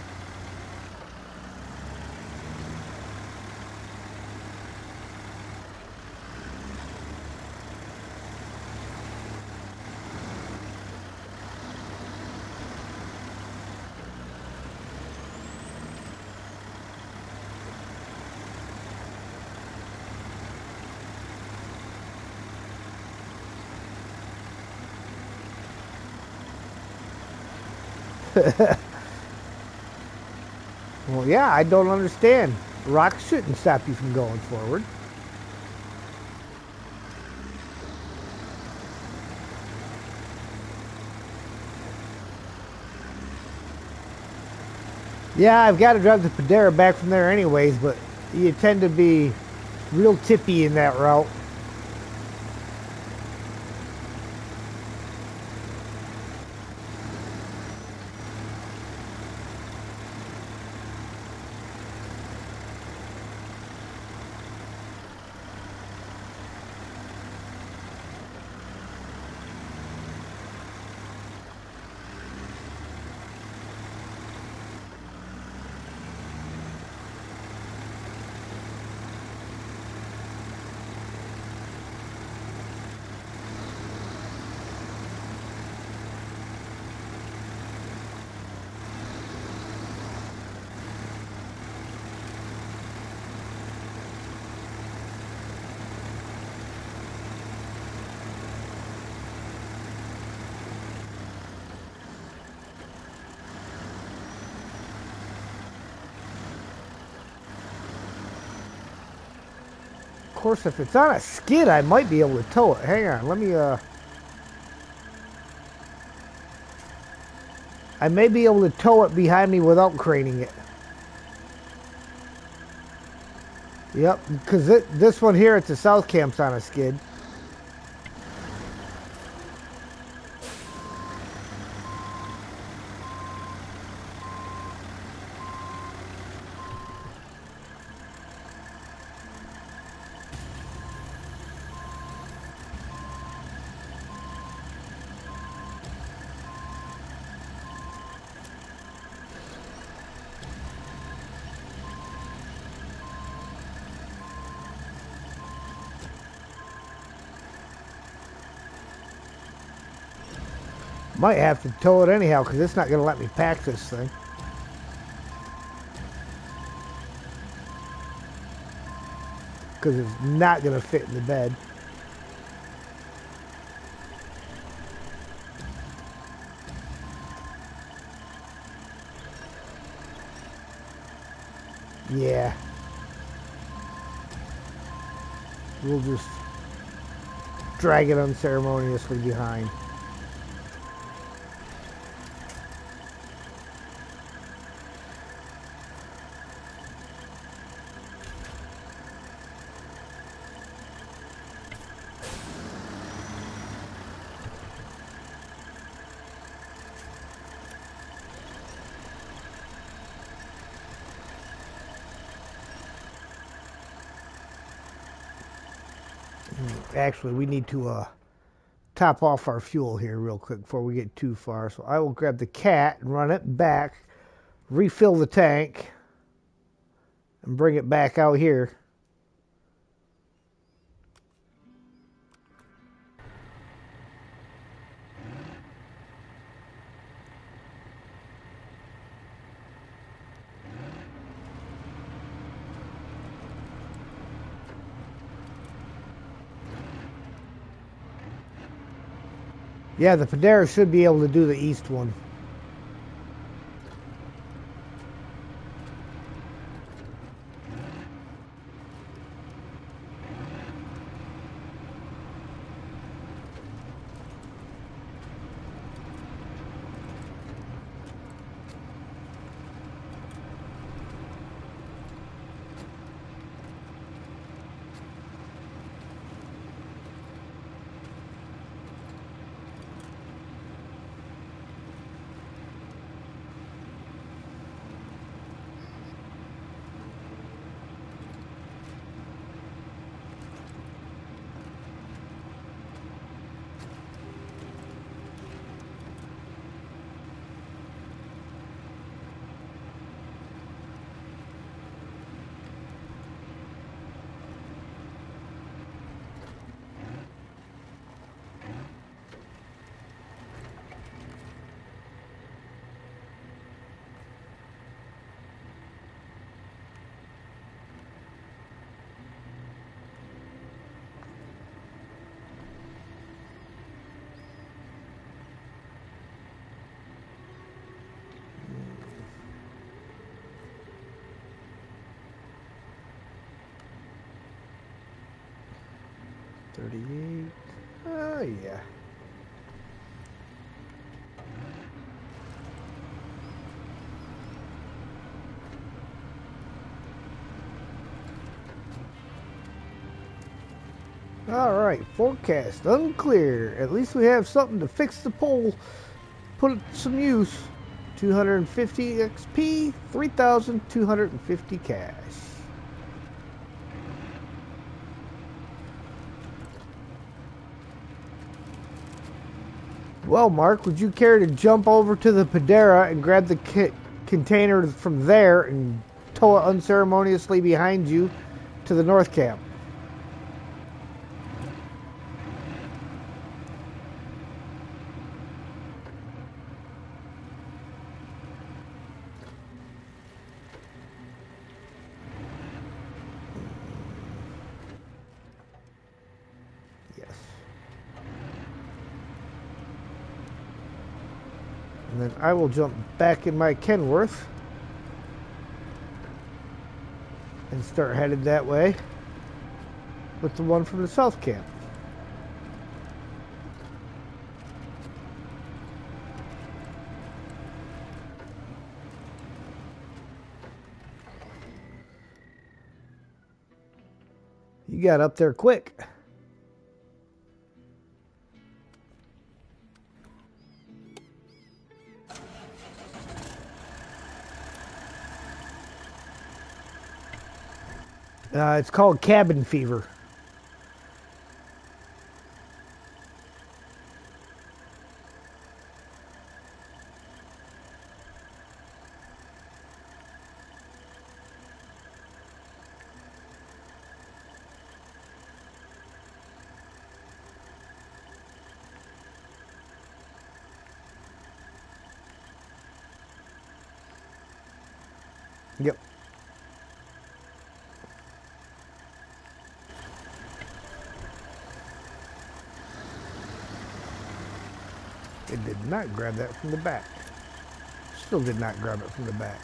Well, yeah, I don't understand. Rocks shouldn't stop you from going forward. Yeah, I've got to drive the Padera back from there anyways, but you tend to be real tippy in that route. Of course, if it's on a skid, I might be able to tow it. Hang on, let me, I may be able to tow it behind me without craning it. Yep, because this one here at the South Camp's on a skid. Might have to tow it anyhow because it's not going to let me pack this thing. Because it's not going to fit in the bed. Yeah. We'll just drag it unceremoniously behind. Actually, we need to top off our fuel here real quick before we get too far. So I will grab the cat and run it back, refill the tank, and bring it back out here. Yeah, the Padera should be able to do the east one. 38. Oh, yeah. All right, forecast unclear. At least we have something to fix the pole. Put it to some use. 250 XP, 3,250 cash. Well, Mark, would you care to jump over to the Padera and grab the container from there and tow it unceremoniously behind you to the North Camp? Yes. And then I will jump back in my Kenworth and start headed that way with the one from the South Camp. You got up there quick. It's called cabin fever. Yep. It did not grab that from the back. Still did not grab it from the back.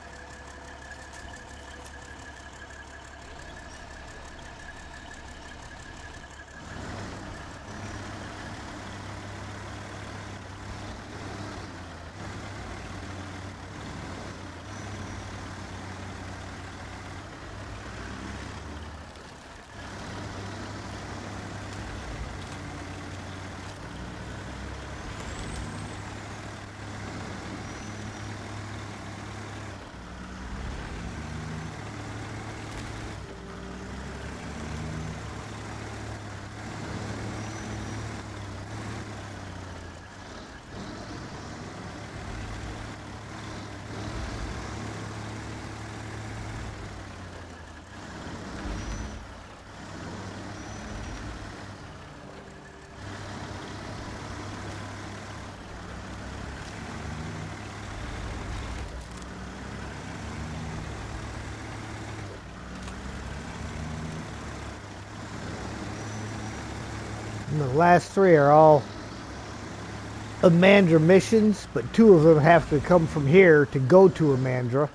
And the last three are all Amandra missions, but two of them have to come from here to go to Amandra.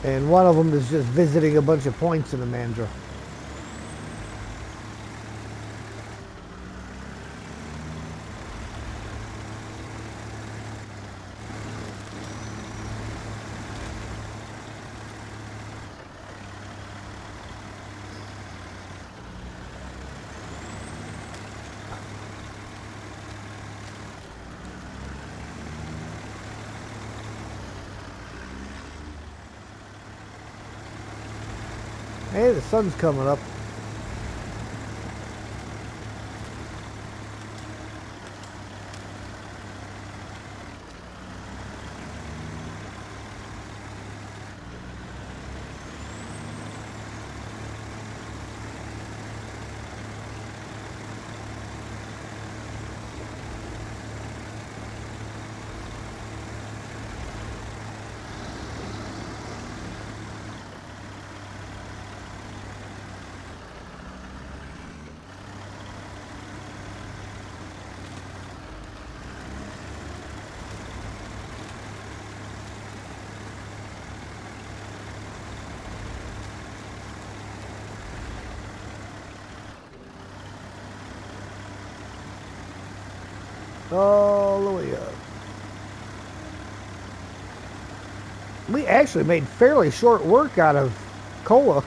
And one of them is just visiting a bunch of points in Amandra. Hey, the sun's coming up. all the way up. We actually made fairly short work out of cola.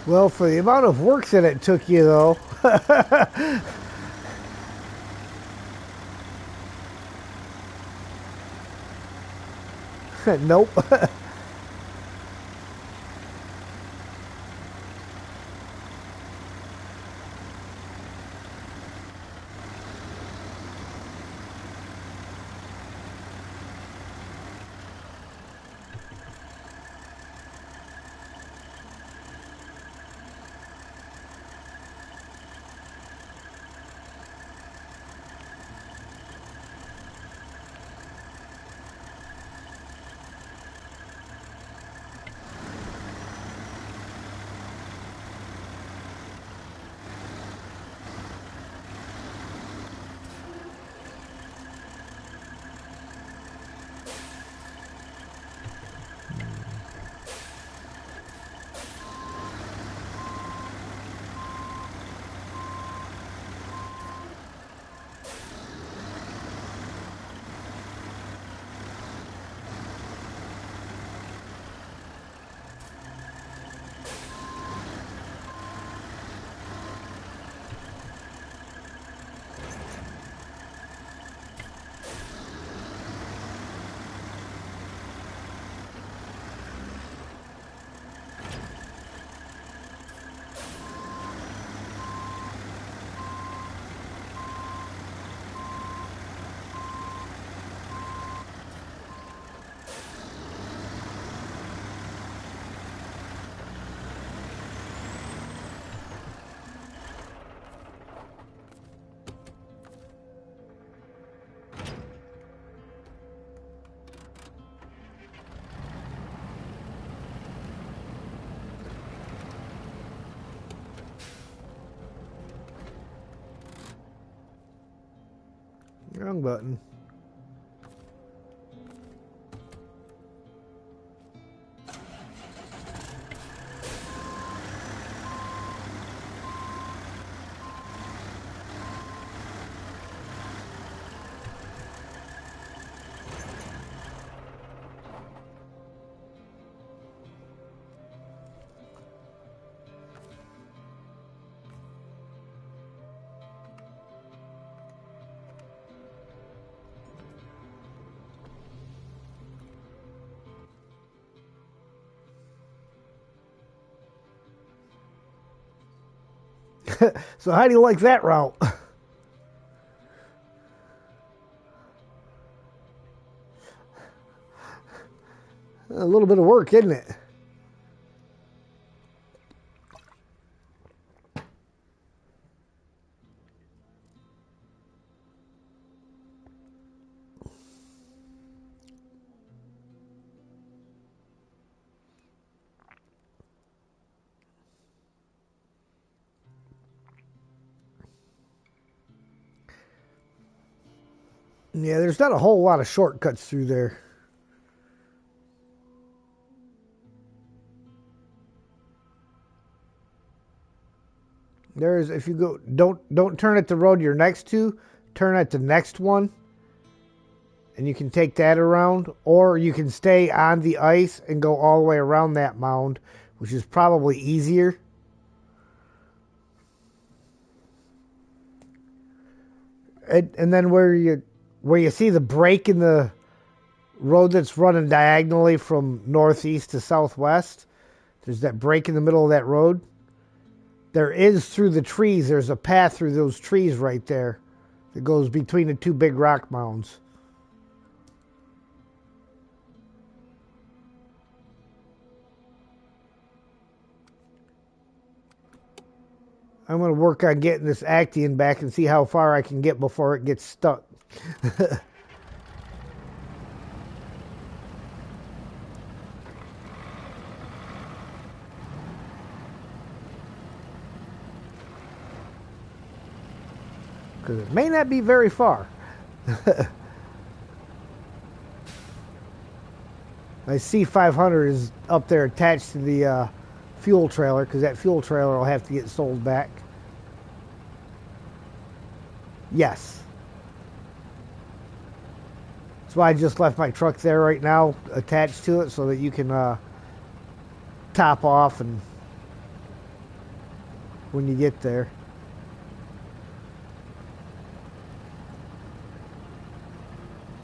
Well, for the amount of work that it took you, though. Nope. Wrong button. So how do you like that route? A little bit of work, isn't it? Yeah, there's not a whole lot of shortcuts through there. There's if you go don't turn at the road you're next to, turn at the next one, and you can take that around, or you can stay on the ice and go all the way around that mound, which is probably easier. And then where you see the break in the road that's running diagonally from northeast to southwest, there's that break in the middle of that road. There is through the trees. There's a path through those trees right there that goes between the two big rock mounds. I'm going to work on getting this Actian back and see how far I can get before it gets stuck. Because it may not be very far. My C500 is up there attached to the fuel trailer because that fuel trailer will have to get sold back. Yes. That's why I just left my truck there right now attached to it so that you can top off and when you get there.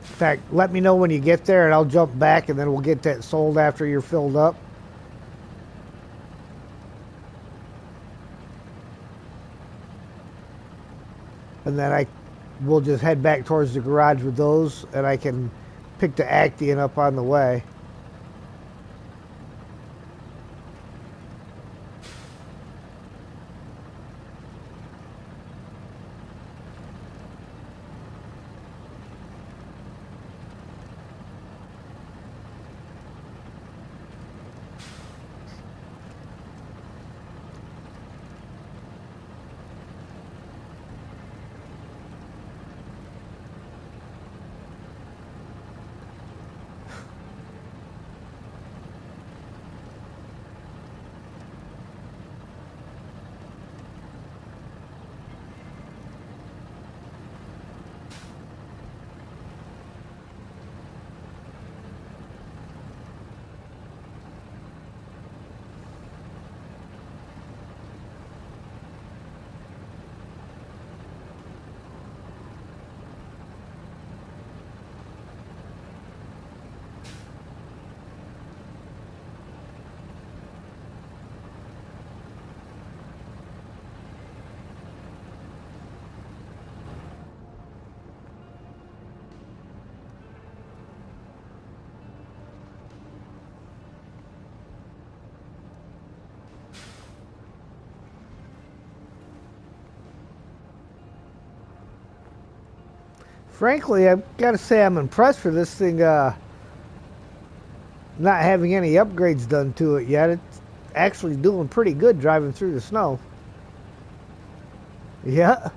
In fact, let me know when you get there and I'll jump back and then we'll get that sold after you're filled up. And then we'll just head back towards the garage with those and I can pick the Actian up on the way. Frankly, I've got to say I'm impressed for this thing not having any upgrades done to it yet. It's actually doing pretty good driving through the snow. Yeah.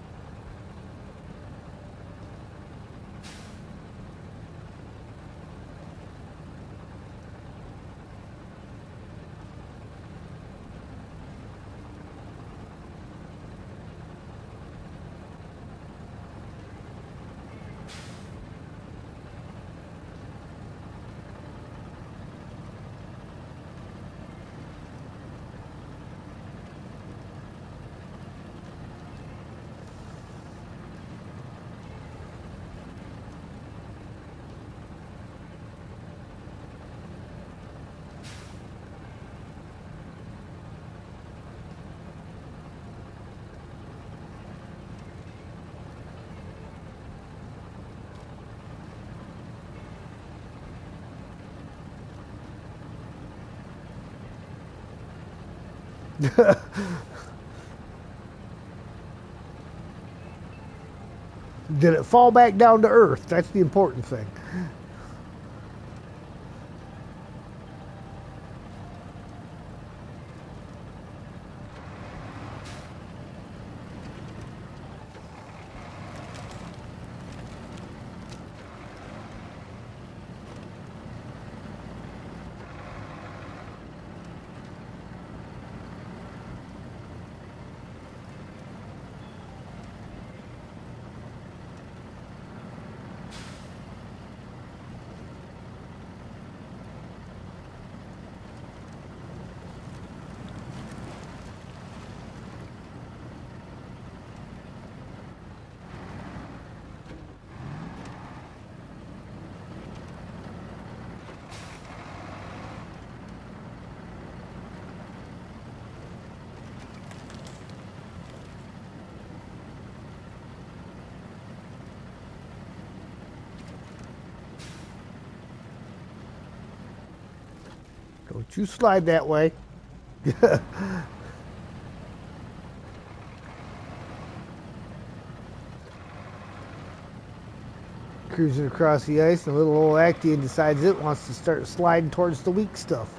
Did it fall back down to earth? That's the important thing. Don't you slide that way. Cruising across the ice, and little old Actian decides it wants to start sliding towards the weak stuff.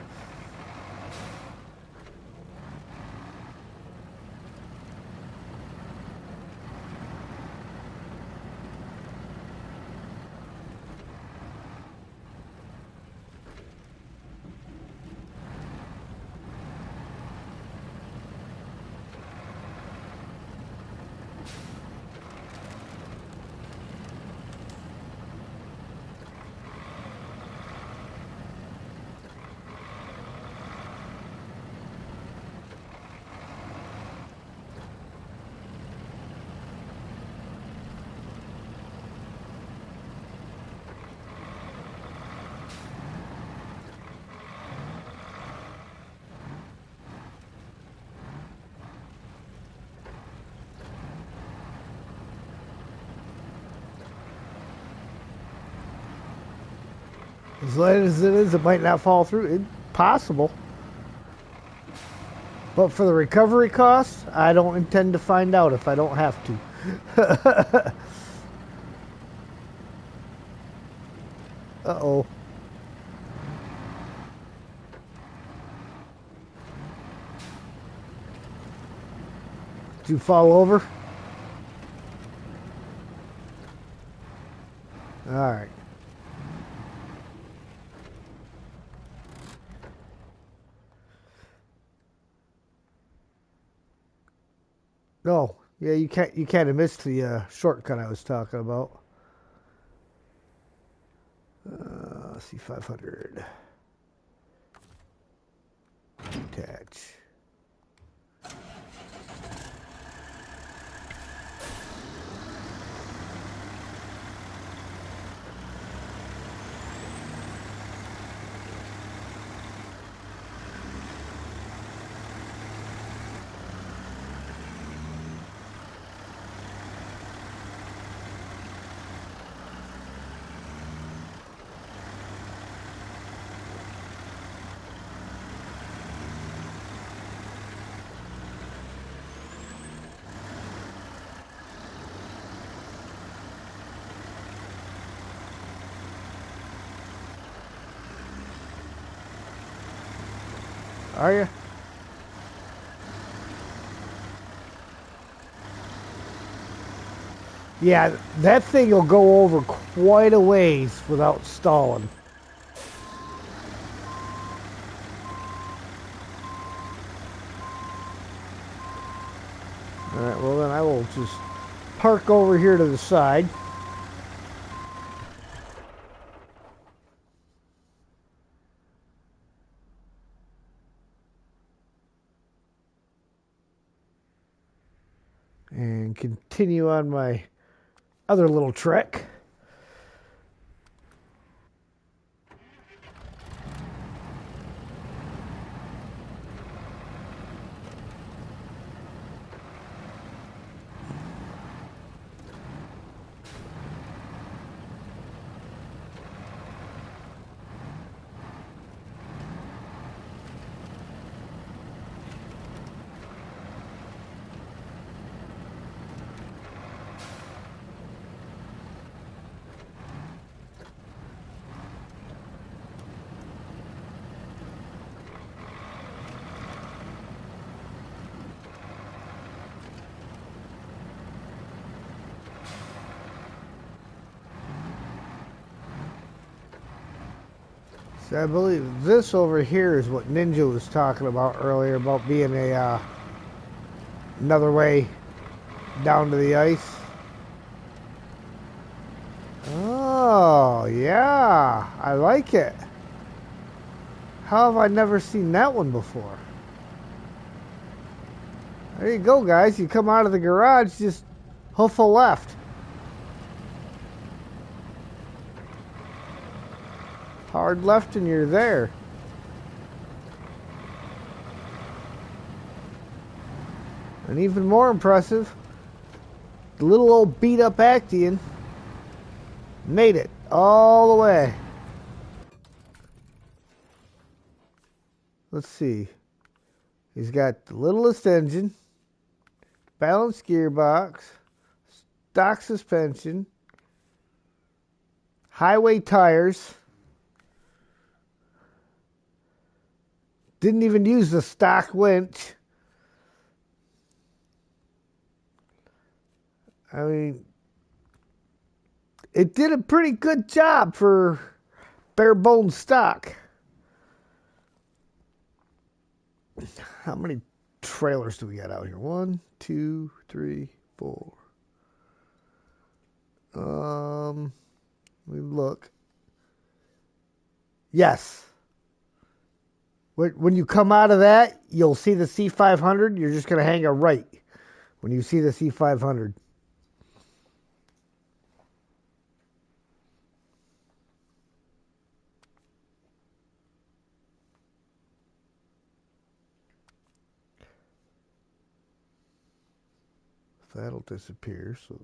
As light as it is, it might not fall through. It's possible. But for the recovery costs, I don't intend to find out if I don't have to. Uh-oh. Did you fall over? Alright. No. Yeah, you can't have missed the shortcut I was talking about. Let's see, 500. Attach. Are you? Yeah, that thing will go over quite a ways without stalling. Alright, well then I will just park over here to the side. And continue on my other little trek. So I believe this over here is what Ninja was talking about earlier, about being a another way down to the ice. Oh, yeah, I like it. How have I never seen that one before? There you go, guys. You come out of the garage, just hoof a left. Hard left and you're there. And even more impressive, the little old beat up Actian made it all the way. Let's see. He's got the littlest engine, balanced gearbox, stock suspension, highway tires. Didn't even use the stock winch. I mean, it did a pretty good job for bare bones stock. How many trailers do we got out here? 1, 2, 3, 4. We look. Yes. When you come out of that, you'll see the C500. You're just going to hang a right when you see the C500. That'll disappear, so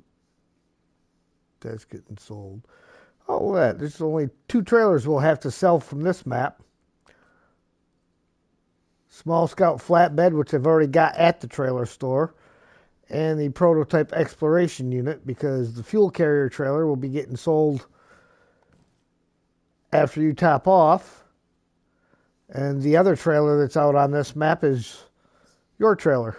that's getting sold. Oh, there's only 2 trailers we'll have to sell from this map. Small Scout flatbed, which I've already got at the trailer store, and the prototype exploration unit, because the fuel carrier trailer will be getting sold after you top off. And the other trailer that's out on this map is your trailer.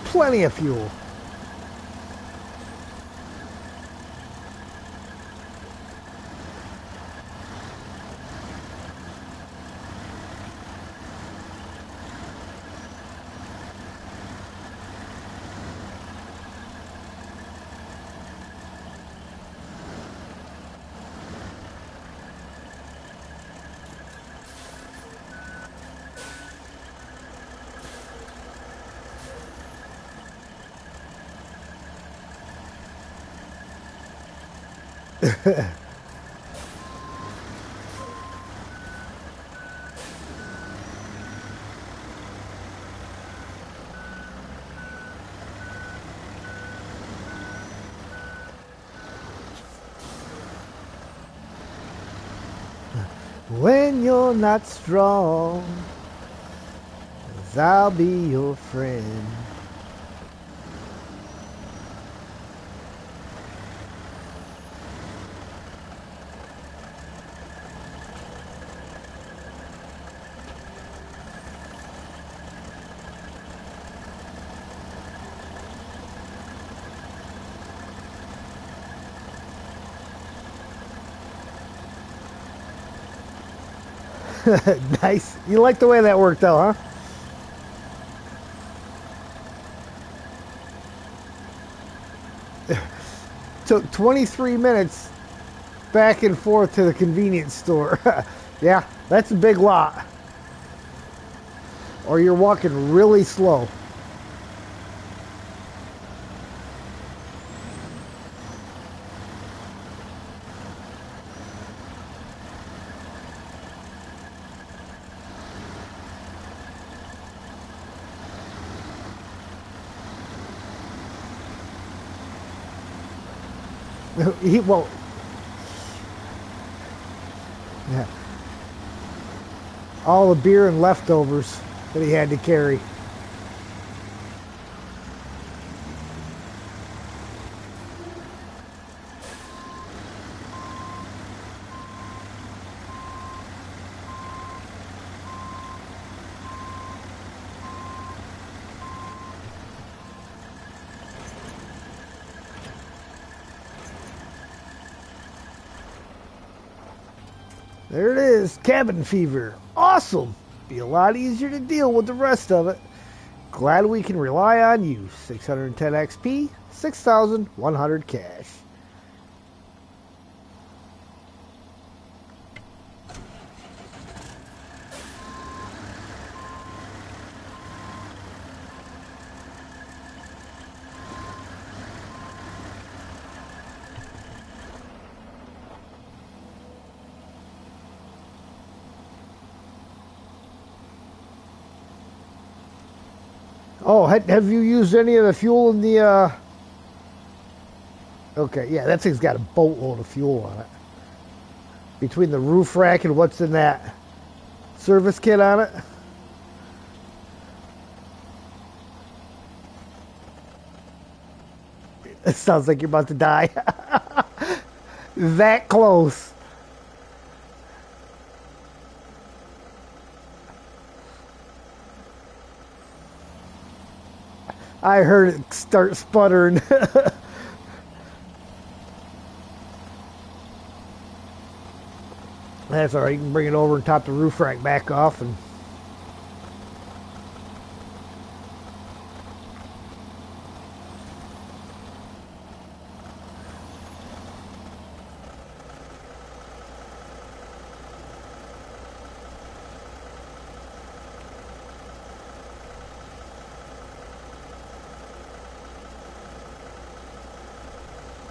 Plenty of fuel. When you're not strong, 'cause I'll be your friend. Nice. You like the way that worked out, huh? Took 23 minutes back and forth to the convenience store. Yeah, that's a big lot. Or you're walking really slow. Well, yeah. All the beer and leftovers that he had to carry. There it is, cabin fever. Awesome. Be a lot easier to deal with the rest of it. Glad we can rely on you. 610 XP, 6,100 cash. Oh, have you used any of the fuel in the, Okay, yeah, that thing's got a boatload of fuel on it. Between the roof rack and what's in that service kit on it. It sounds like you're about to die. That close. I heard it start sputtering. That's all right. You can bring it over and top the roof rack back off. And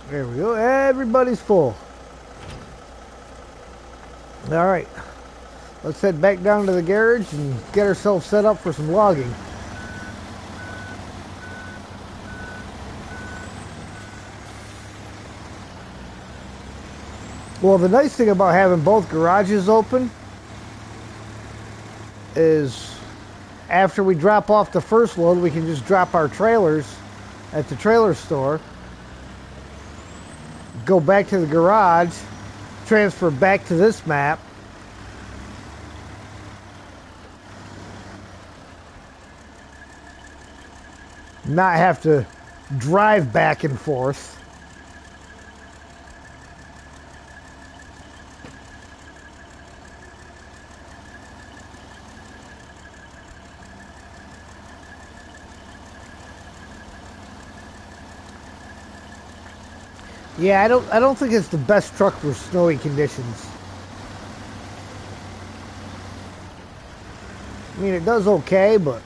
there we go. Everybody's full. All right. Let's head back down to the garage and get ourselves set up for some logging. Well, the nice thing about having both garages open is after we drop off the first load, we can just drop our trailers at the trailer store, go back to the garage, transfer back to this map, not have to drive back and forth. Yeah, I don't think it's the best truck for snowy conditions. I mean, it does okay, but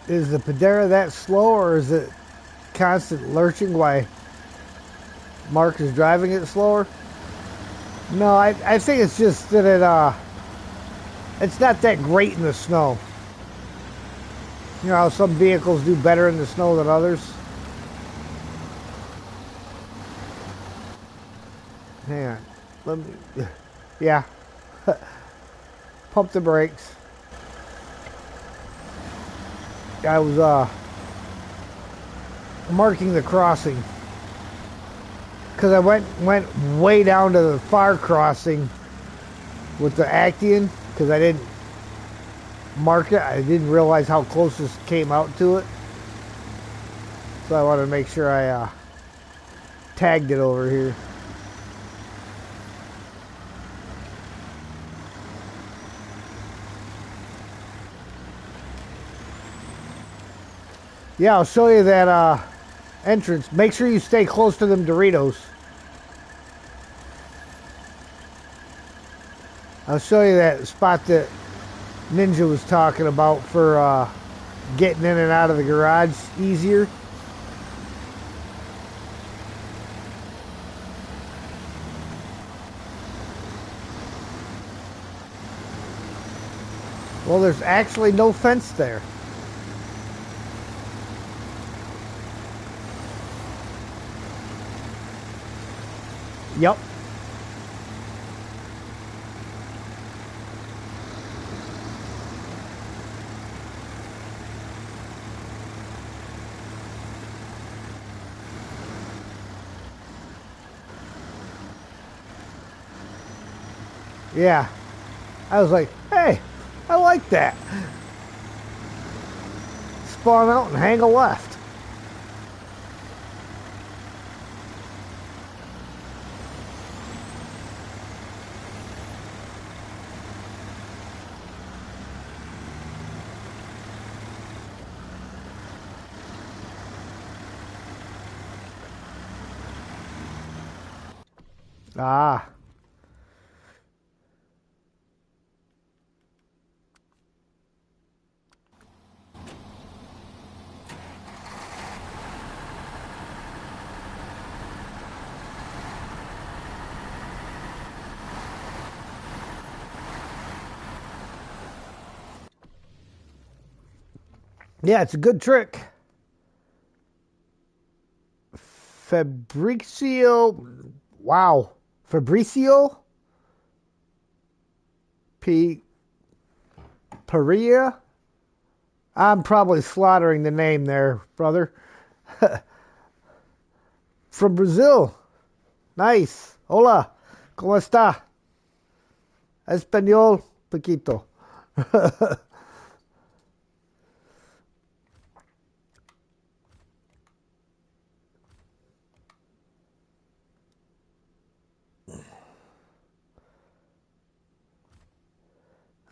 is the Padera that slow, or is it constant lurching while Mark is driving it slower? No, I think it's just that it's not that great in the snow. You know how some vehicles do better in the snow than others? Hang on. Let me, yeah, pump the brakes. I was marking the crossing because I went way down to the far crossing with the Actian because I didn't mark it. I didn't realize how close this came out to it, so I wanted to make sure I tagged it over here. Yeah, I'll show you that entrance. Make sure you stay close to them Doritos. I'll show you that spot that Ninja was talking about for getting in and out of the garage easier. Well, there's actually no fence there. Yep. Yeah. I was like, hey, I like that. Spawn out and hang a left. Ah. Yeah, it's a good trick. Fabricio. Wow. Fabricio P. Perea. I'm probably slaughtering the name there, brother. From Brazil. Nice. Hola. ¿Cómo está? Español. Poquito.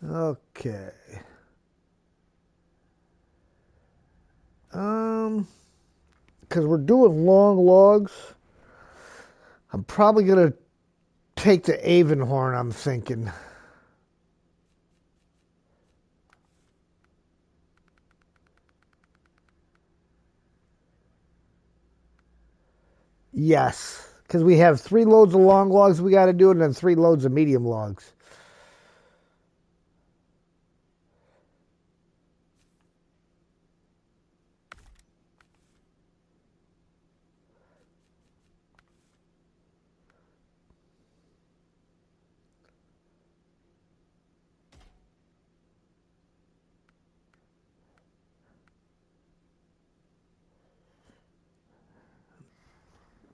Okay. Because we're doing long logs, I'm probably gonna take the Avonhorn. I'm thinking. Yes, because we have 3 loads of long logs we got to do, and then 3 loads of medium logs.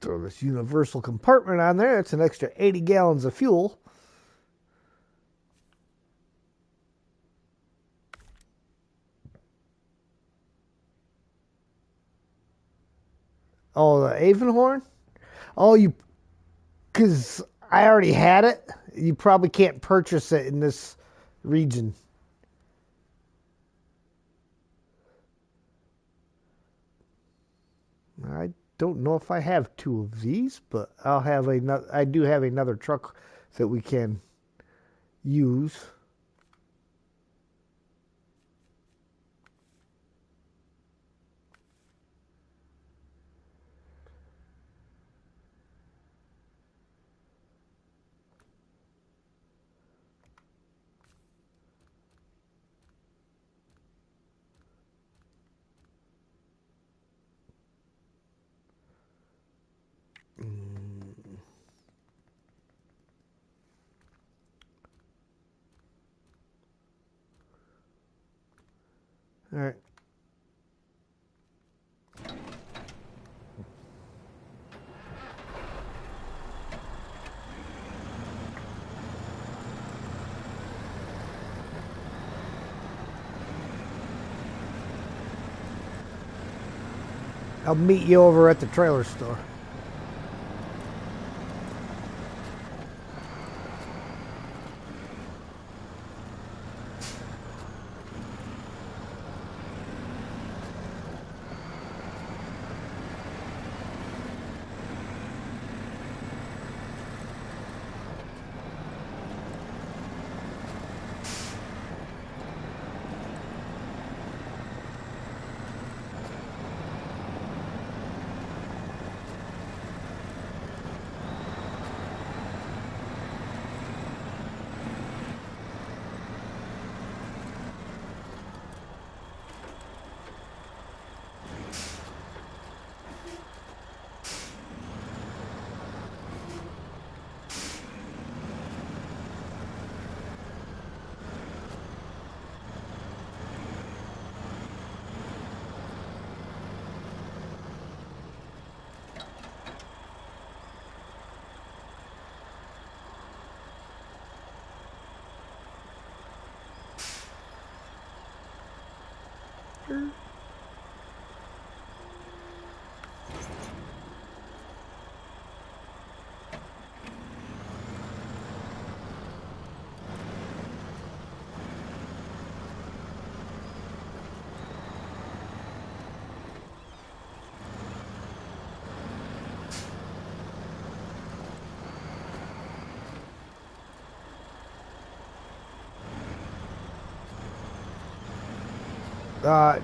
Throw this universal compartment on there. It's an extra 80 gallons of fuel. Oh, the Avonhorn? Oh, you, because I already had it. You probably can't purchase it in this region. I don't know if I have 2 of these, but I'll have another. I do have another truck that we can use. All right. I'll meet you over at the trailer store.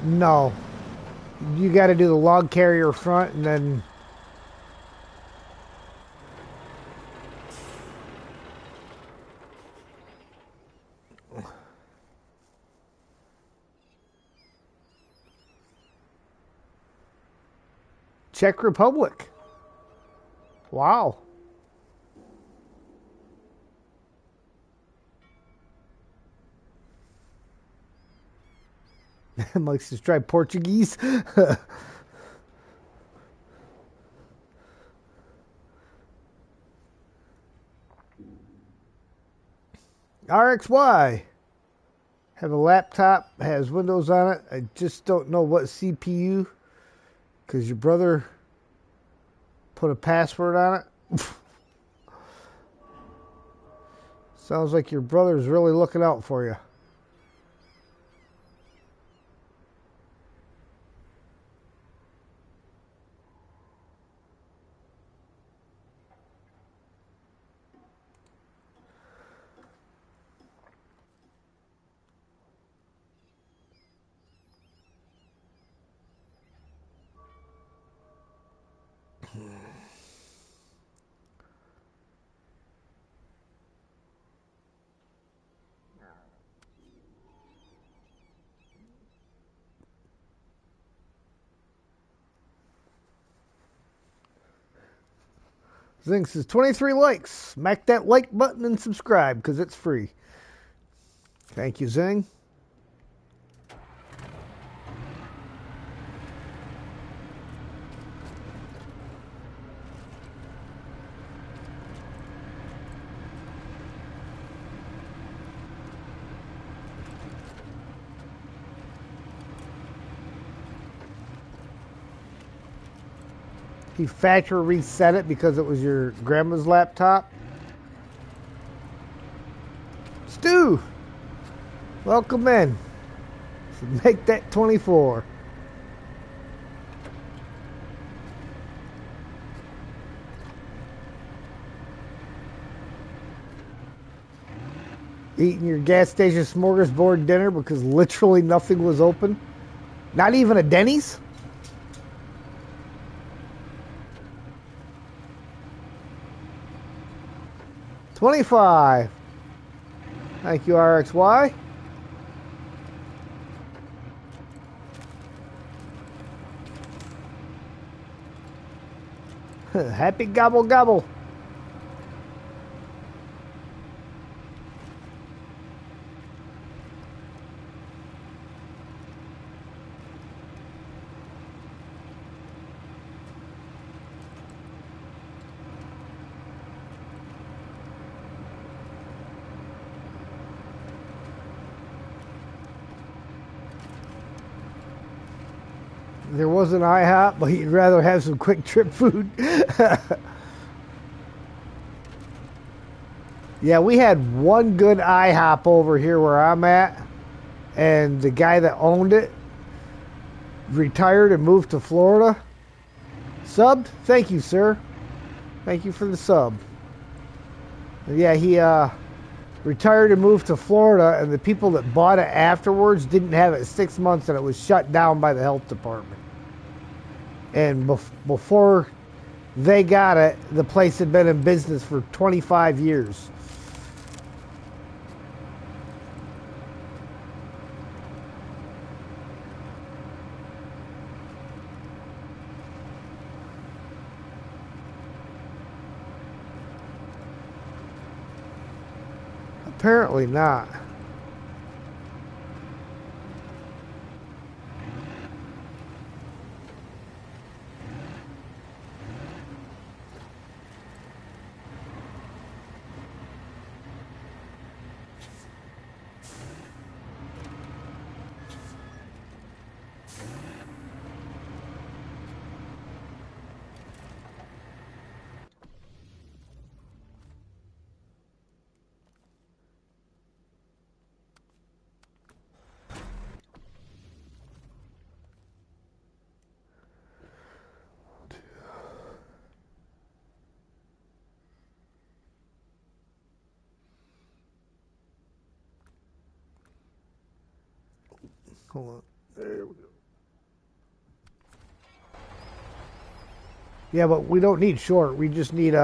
No. You got to do the log carrier front and then... Czech Republic. Wow. Mike's just tried Portuguese. RXY. Have a laptop, has Windows on it. I just don't know what CPU because your brother put a password on it. Sounds like your brother's really looking out for you. Zing says 23 likes. Smack that like button and subscribe because it's free. Thank you, Zing. He factory reset it because it was your grandma's laptop. Stu, welcome in. So make that 24. Eating your gas station smorgasbord dinner because literally nothing was open. Not even a Denny's. $25. Thank you, RXY. Happy gobble gobble. There was an IHOP, but you'd rather have some quick trip food. Yeah, we had one good IHOP over here where I'm at, and the guy that owned it retired and moved to Florida. Subbed? Thank you, sir. Thank you for the sub. Yeah, he retired and moved to Florida, and the people that bought it afterwards didn't have it 6 months, and it was shut down by the health department. And before they got it, the place had been in business for 25 years. Apparently not. Hold on. There we go. Yeah, but we don't need short. We just need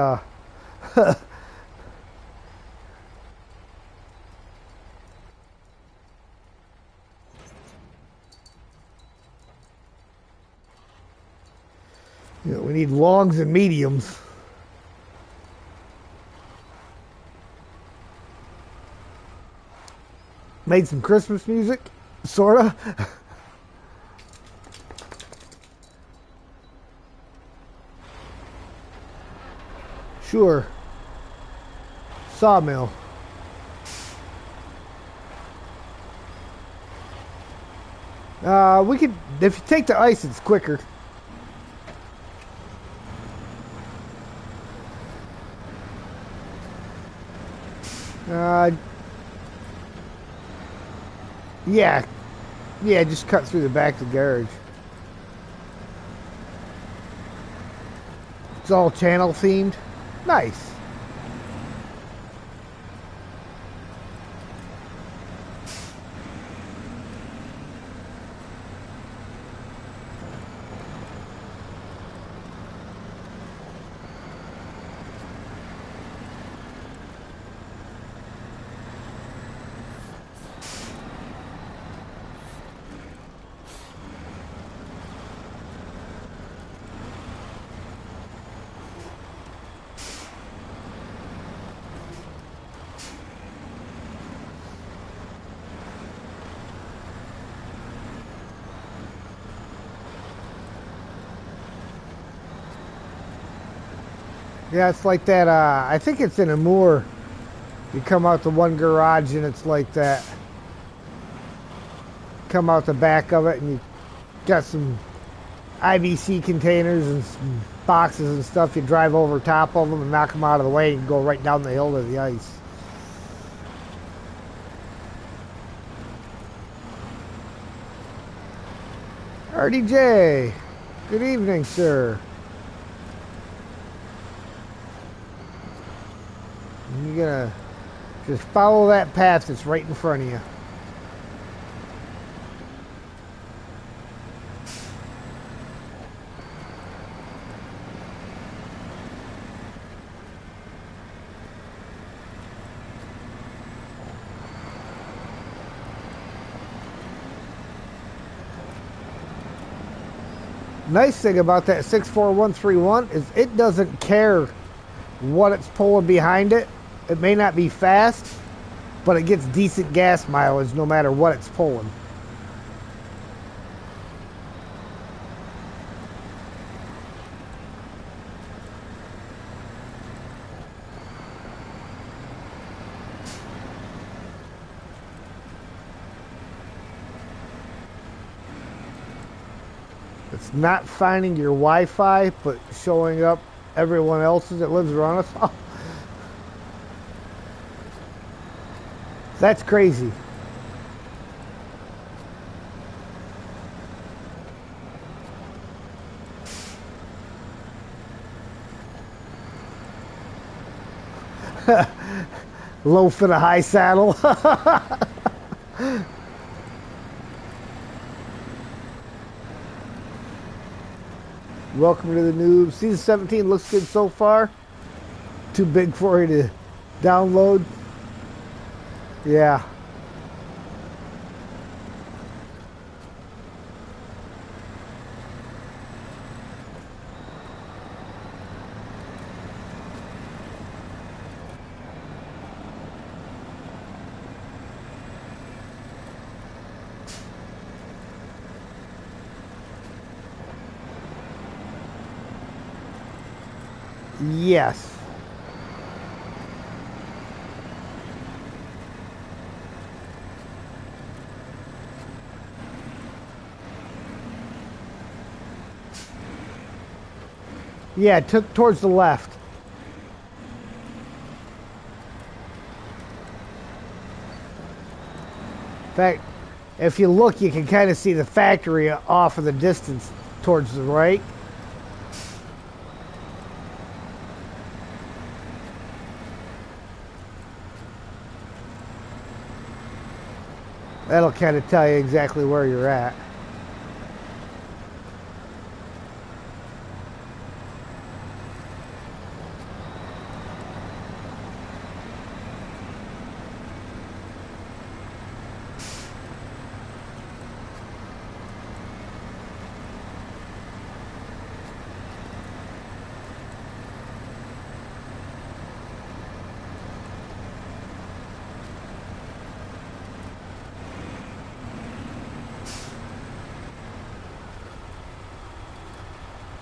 we need longs and mediums. Made some Christmas music, sorta. Sure. Sawmill. We could, if you take the ice, it's quicker. Yeah. Yeah, just cut through the back of the garage. It's all channel themed. Nice. Yeah, it's like that. I think it's in a moor. You come out the one garage and it's like that. Come out the back of it and you got some IBC containers and some boxes and stuff. You drive over top of them and knock them out of the way and go right down the hill to the ice. RDJ, good evening, sir. You're gonna just follow that path that's right in front of you. Nice thing about that 64131 is it doesn't care what it's pulling behind it. It may not be fast, but it gets decent gas mileage no matter what it's pulling. The It's not finding your Wi-Fi, but showing up everyone else's that lives around us. Oh, that's crazy. Low for the high saddle. Welcome to the noob. Season 17 looks good so far. Too big for you to download. Yeah. Yes. Yeah, took towards the left. In fact, if you look, you can kind of see the factory off in the distance towards the right. That'll kind of tell you exactly where you're at.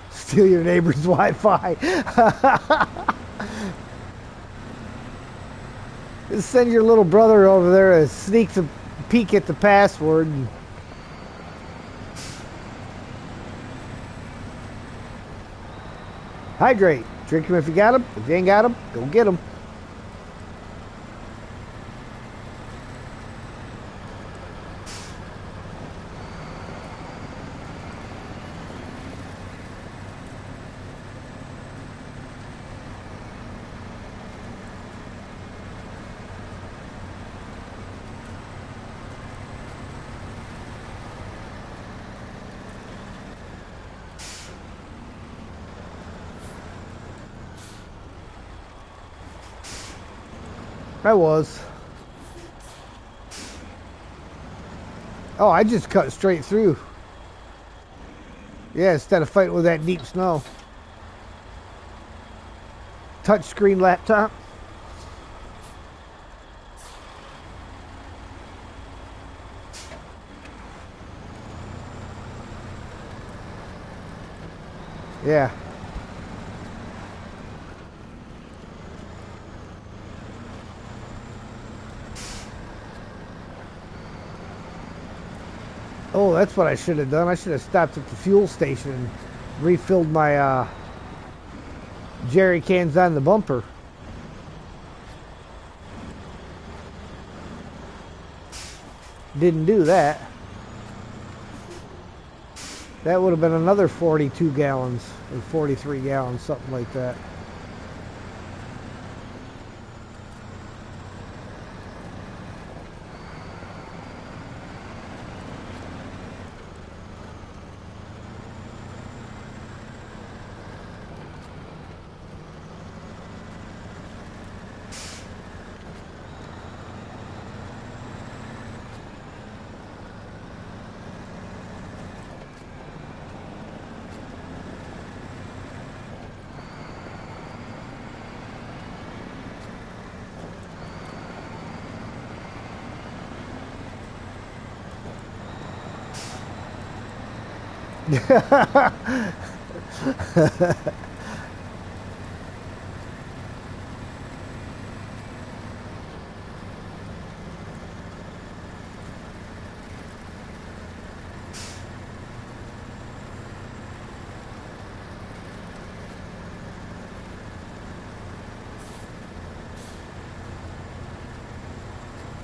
Steal your neighbor's Wi-Fi. Just send your little brother over there to sneak a peek at the password. Hydrate. Drink them if you got them. If you ain't got them, go get them. I was. Oh, I just cut straight through. Yeah, instead of fighting with that deep snow. Touchscreen laptop. Yeah. Oh, that's what I should have done. I should have stopped at the fuel station and refilled my jerry cans on the bumper. Didn't do that. That would have been another 42 gallons or 43 gallons, something like that.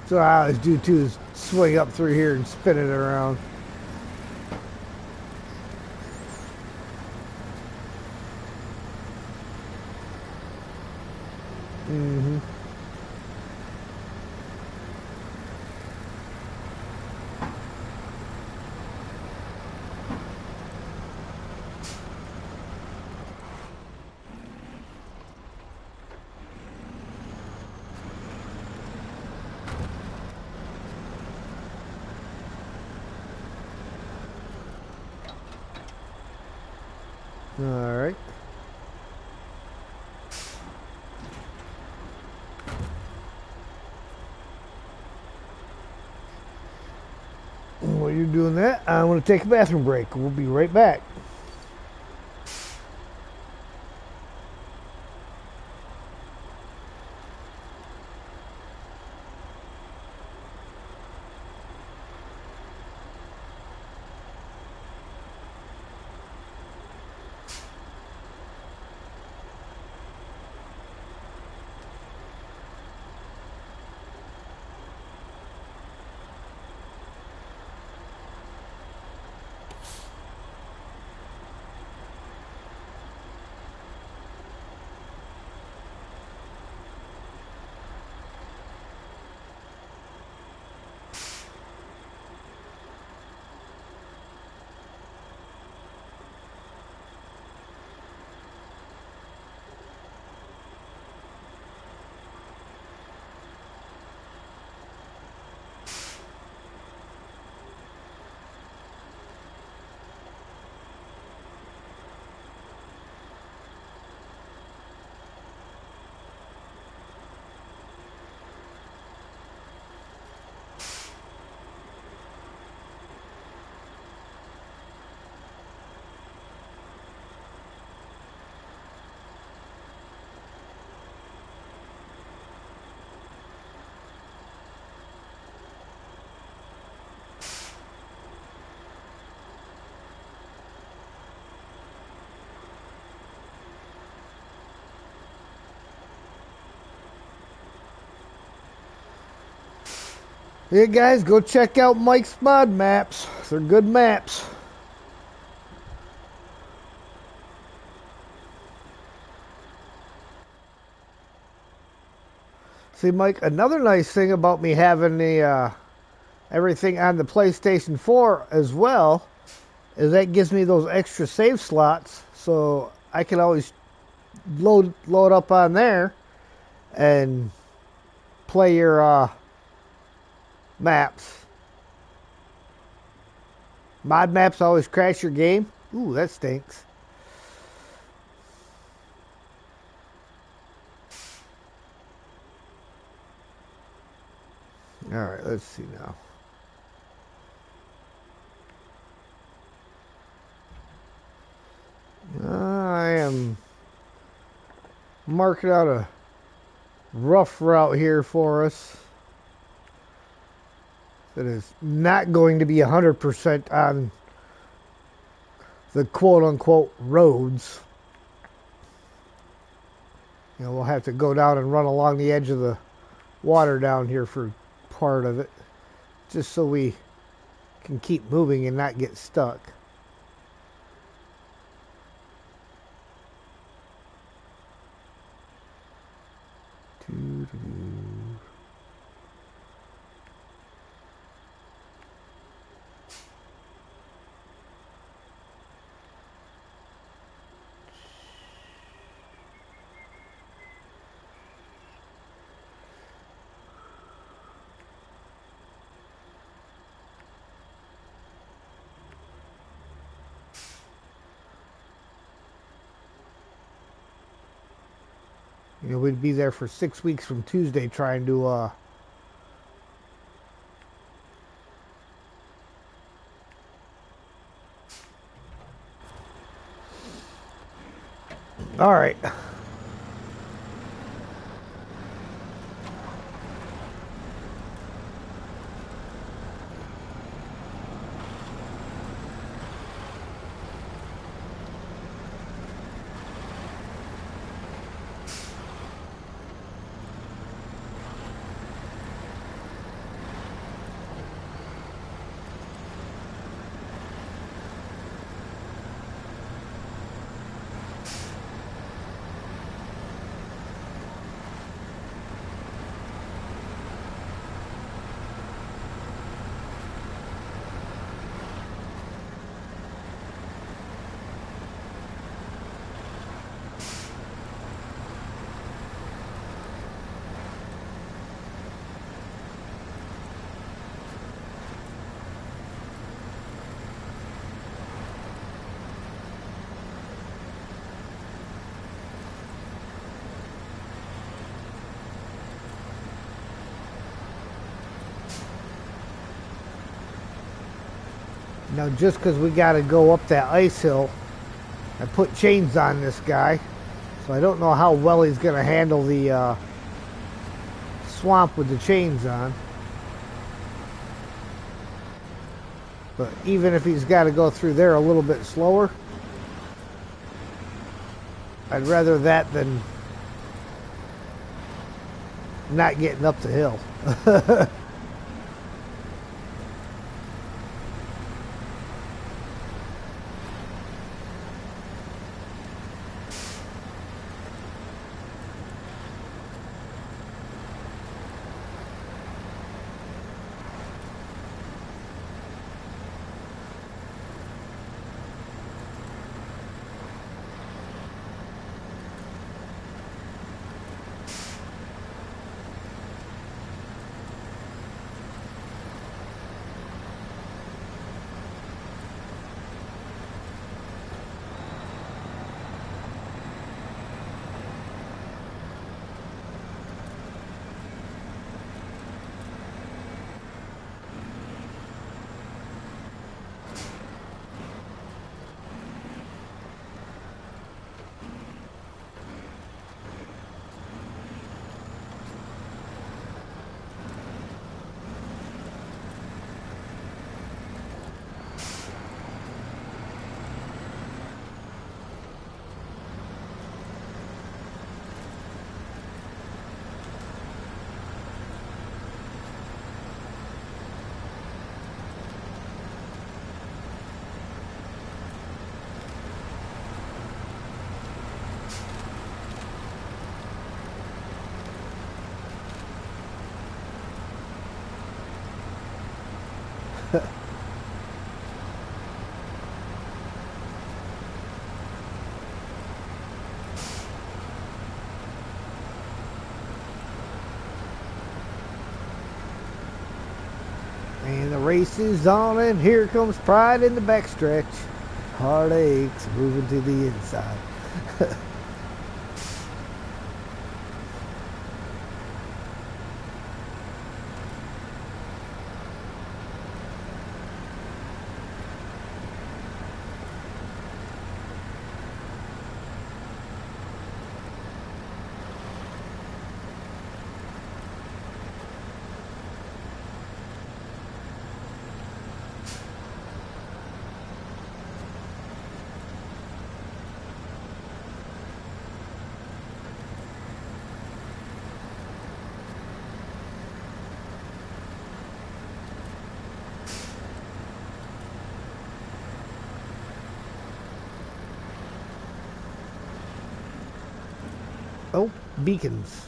So what I always do too is swing up through here and spin it around. Mm-hmm. All right. While you're doing that, I'm going to take a bathroom break. We'll be right back. Hey guys, go check out Mike's mod maps. They're good maps. See, Mike, another nice thing about me having the everything on the PlayStation 4 as well is that gives me those extra save slots, so I can always load up on there and play your maps. Mod maps always crash your game. Ooh, that stinks. Alright, let's see now. I am marking out a rough route here for us. That is not going to be 100% on the quote-unquote roads. You know, we'll have to go down and run along the edge of the water down here for part of it, just so we can keep moving and not get stuck. You know, we'd be there for 6 weeks from Tuesday trying to all right. Now, just because we got to go up that ice hill, I put chains on this guy. So I don't know how well he's going to handle the swamp with the chains on. But even if he's got to go through there a little bit slower, I'd rather that than not getting up the hill. And the race is on, and here comes Pride in the backstretch. Heartaches moving to the inside. Oh, beacons.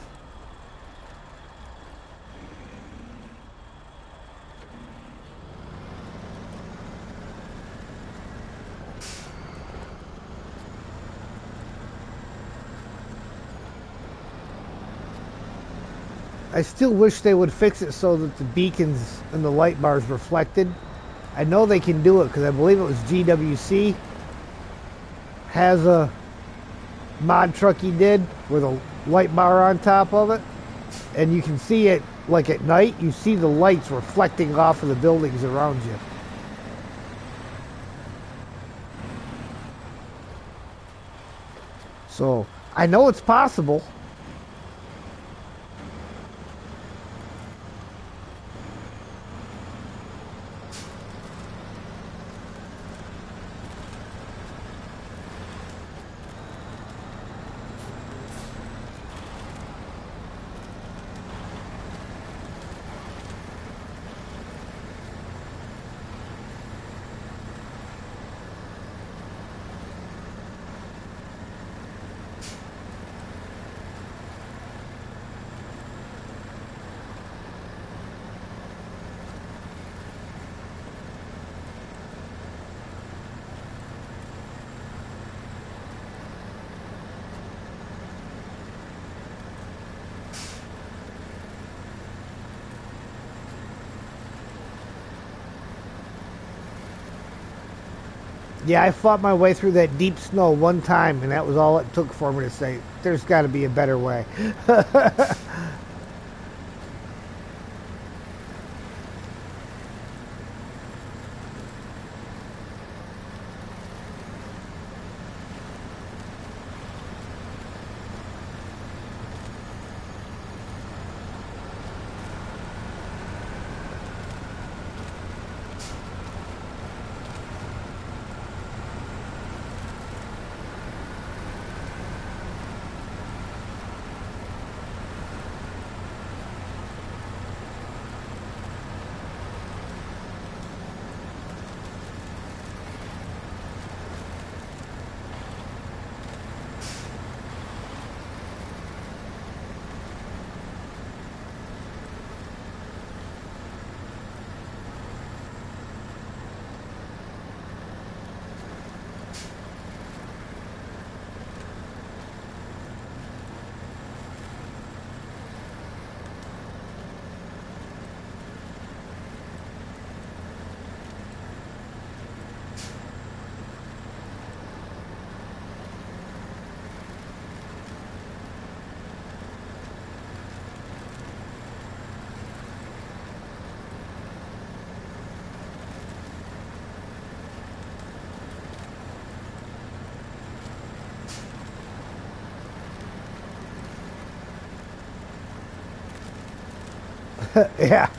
I still wish they would fix it so that the beacons and the light bars reflected. I know they can do it because I believe it was GWC has a mod truck he did with a light bar on top of it, and you can see it like at night. You see the lights reflecting off of the buildings around you. So I know it's possible. Yeah, I fought my way through that deep snow one time, and that was all it took for me to say, there's got to be a better way. Yeah.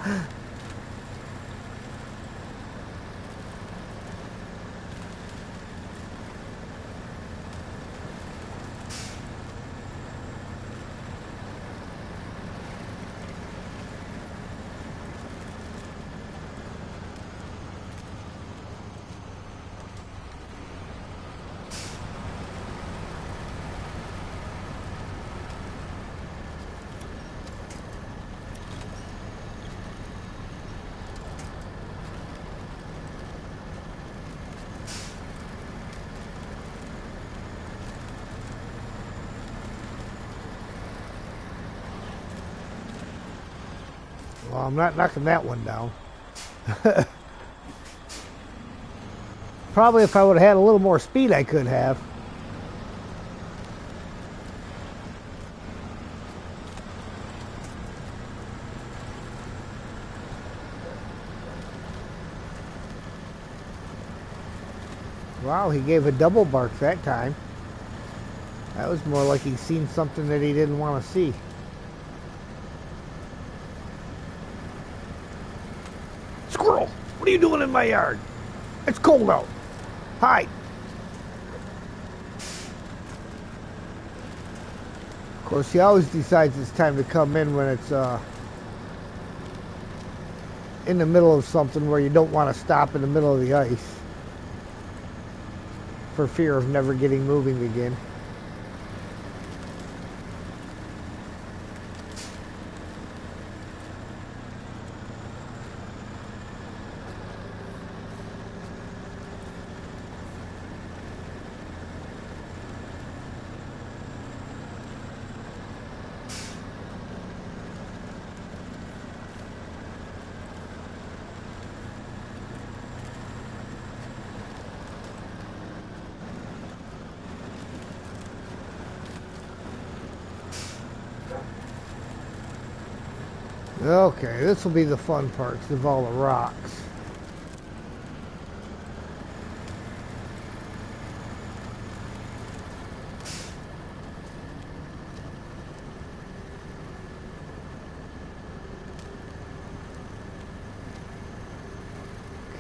Well, I'm not knocking that one down. Probably if I would have had a little more speed, I could have. Wow, he gave a double bark that time. That was more like he'd seen something that he didn't want to see. Squirrel! What are you doing in my yard? It's cold out. Hide! Of course, he always decides it's time to come in when it's in the middle of something where you don't want to stop in the middle of the ice for fear of never getting moving again. Okay, this will be the fun part of all the rocks.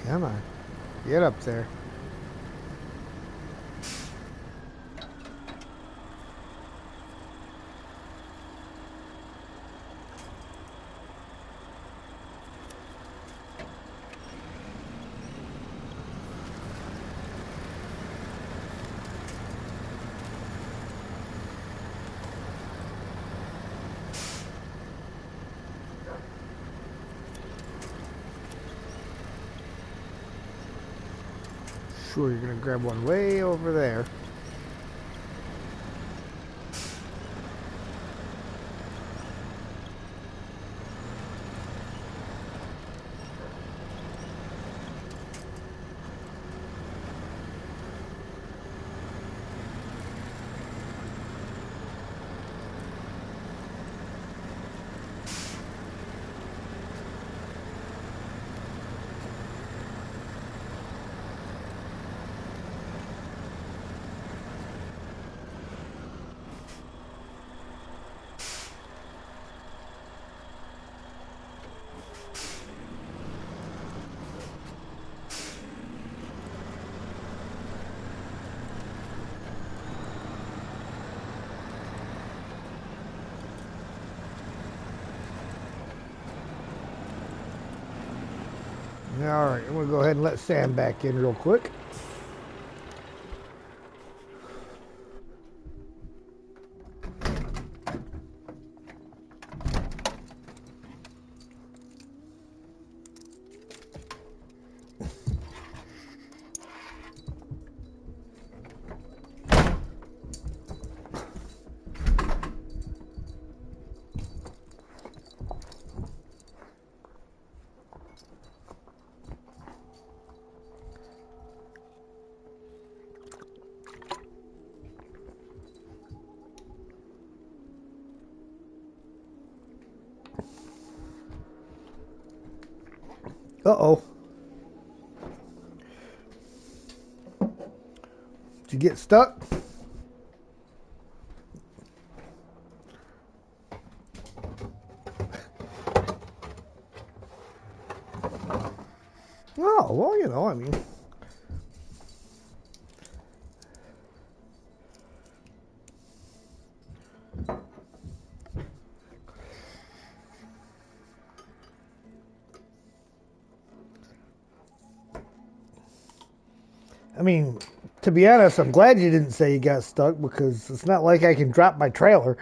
Come on, get up there. Sure, you're gonna grab one way over there. Alright, I'm gonna go ahead and let Sam back in real quick. Uh-oh. Did you get stuck? Oh, well, I mean... I mean, to be honest, I'm glad you didn't say you got stuck because it's not like I can drop my trailer.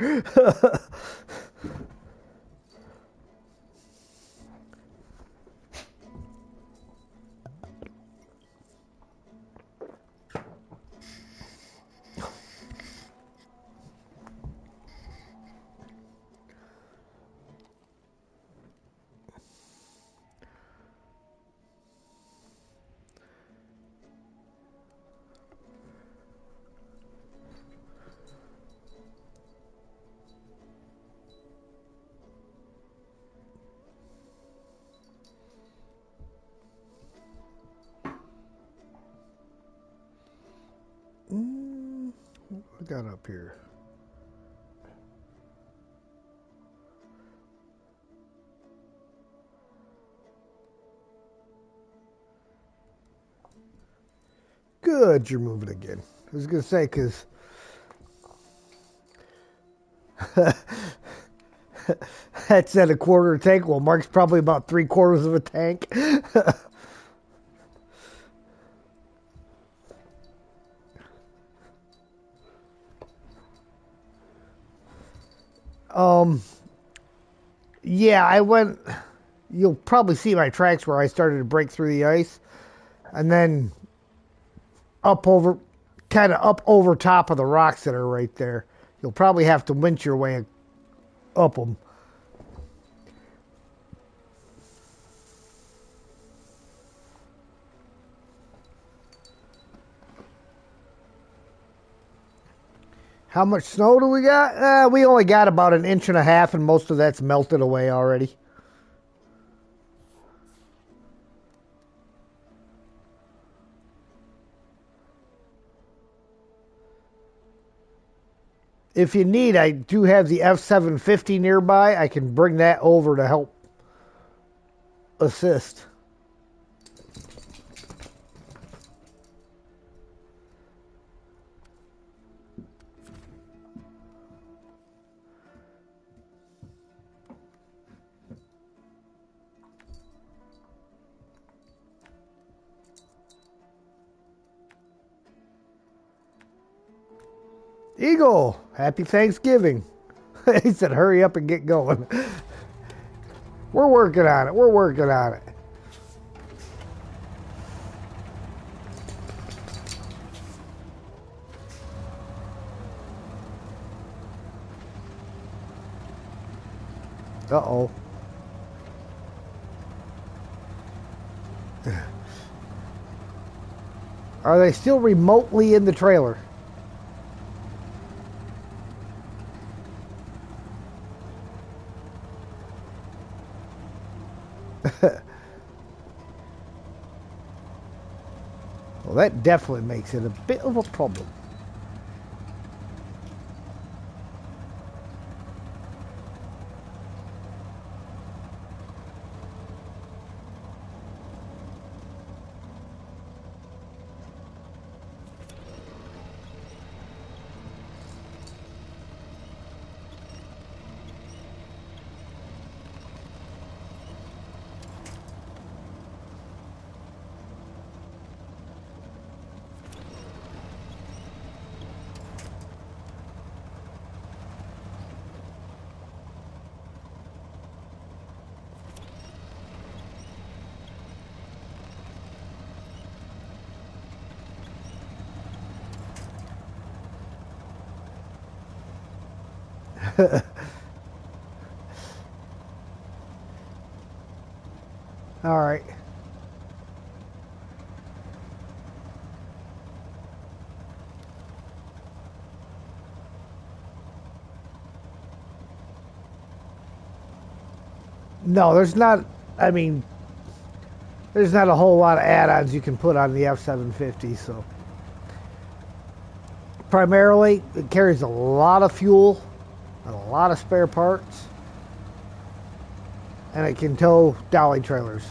What we got up here? Good, you're moving again. I was going to say, because... That's at a quarter tank. Well, Mark's probably about 3/4 of a tank. Yeah, I went. You'll probably see my tracks where I started to break through the ice, and then up over, kind of up over top of the rocks that are right there. You'll probably have to winch your way up them. How much snow do we got? We only got about 1.5 inches, and most of that's melted away already. If you need, I do have the F750 nearby. I can bring that over to help assist. Eagle, happy Thanksgiving. He said, hurry up and get going. We're working on it. We're working on it. Uh-oh. Are they still remotely in the trailer? Well, that definitely makes it a bit of a problem. All right. No, there's not. I mean, there's not a whole lot of add-ons you can put on the F750. So primarily, it carries a lot of fuel and a lot of spare parts, and it can tow dolly trailers.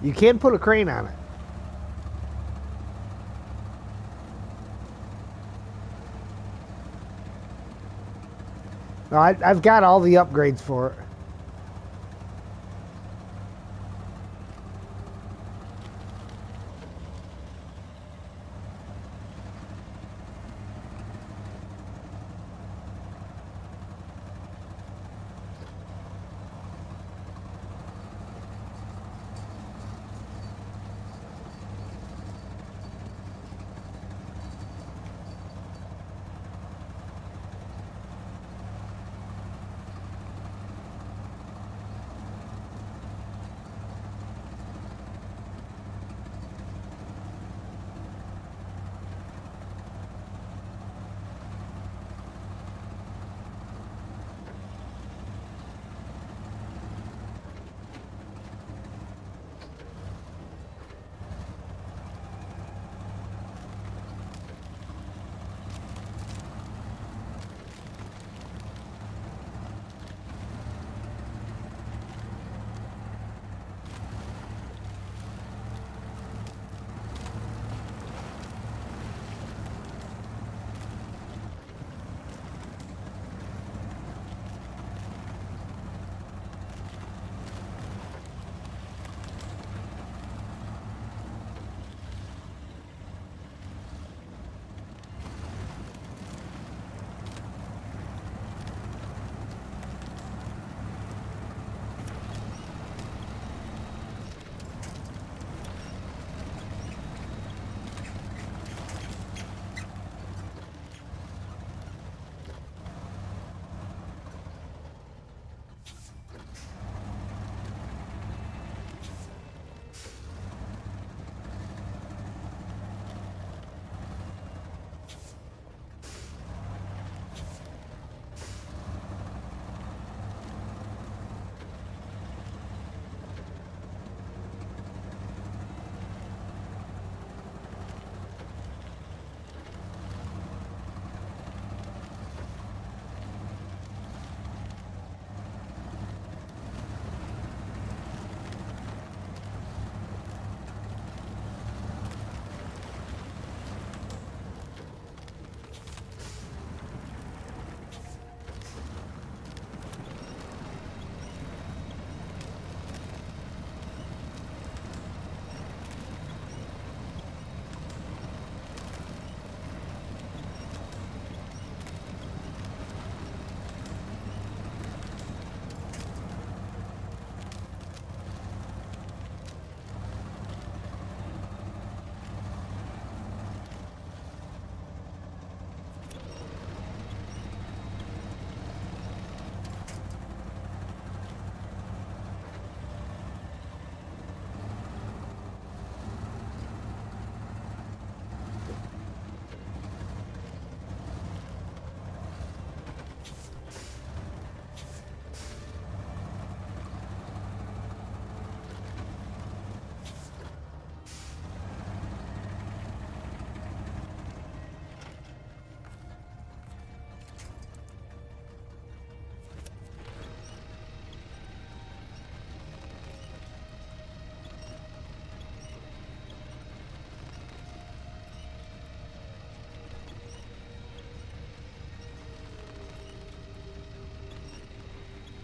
You can put a crane on it. No, I've got all the upgrades for it.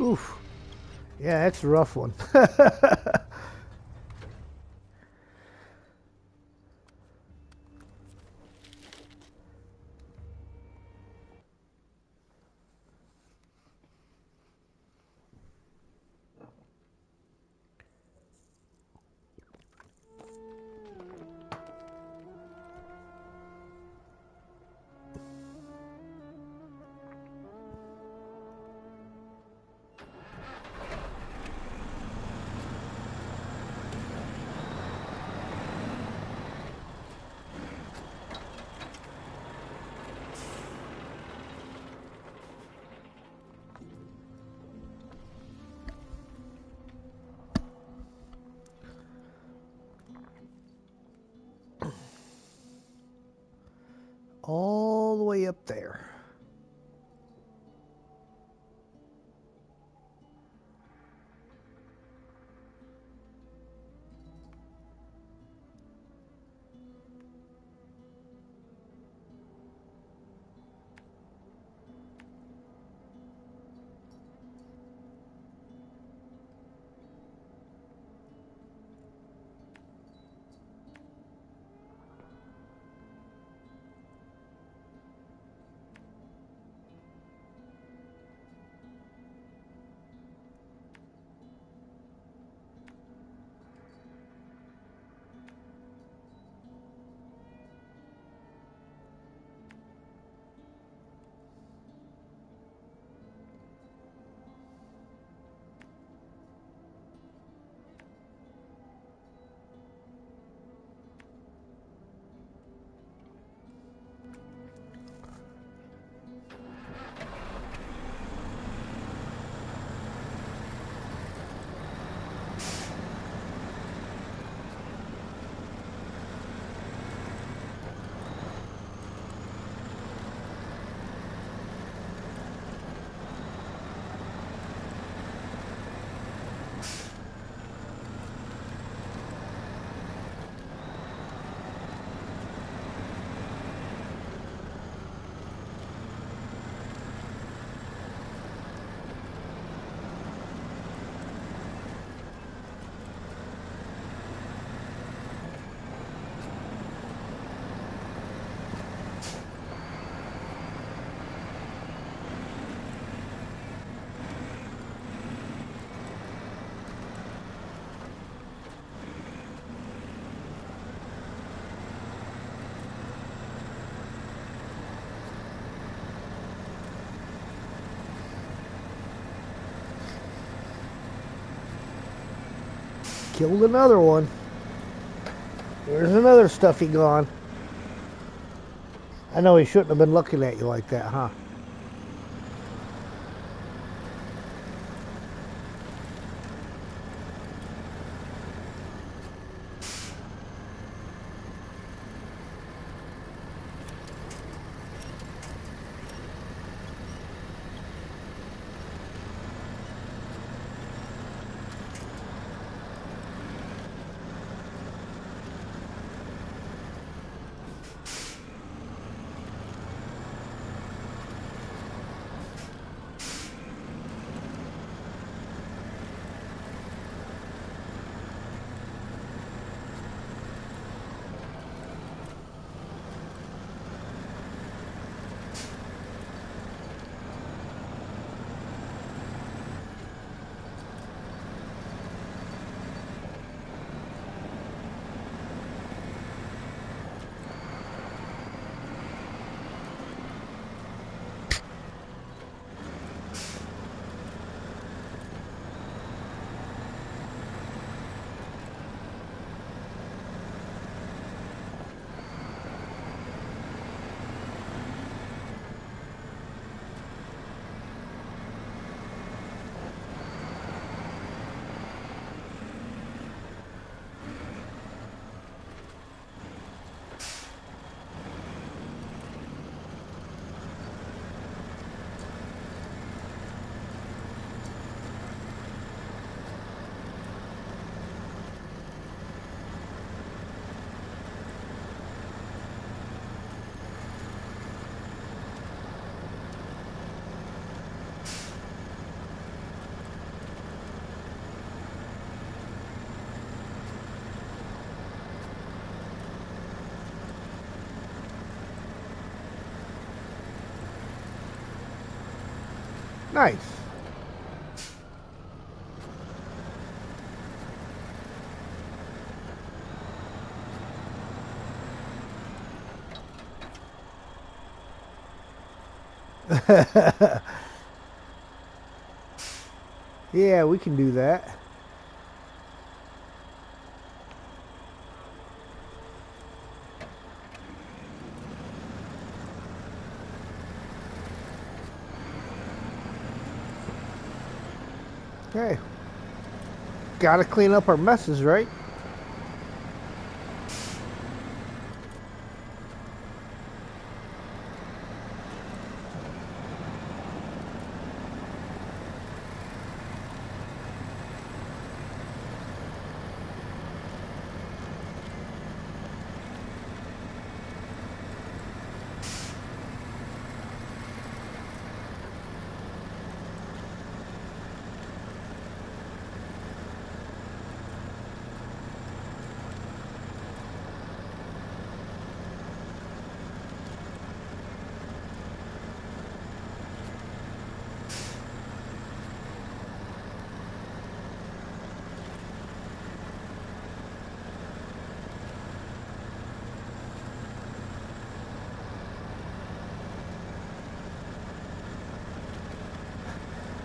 Oof. Yeah, that's a rough one. All the way up there. Killed another one. There's another stuffy gone. I know he shouldn't have been looking at you like that, huh? Nice. Yeah, we can do that. Okay. Gotta clean up our messes, right?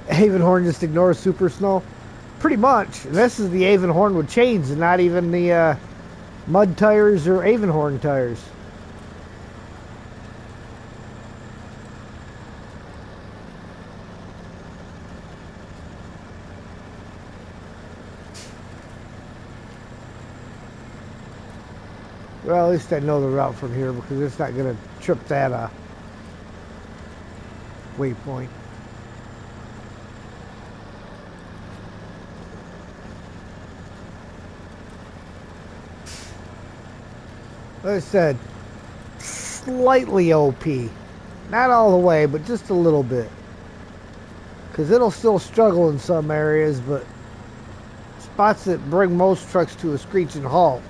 Avonhorn just ignores Super Snow. Pretty much. This is the Avonhorn with chains and not even the mud tires or Avonhorn tires. Well, at least I know the route from here because it's not going to trip that waypoint. Like I said, slightly OP. Not all the way, but just a little bit. Because it'll still struggle in some areas, but spots that bring most trucks to a screeching halt,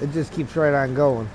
it just keeps right on going.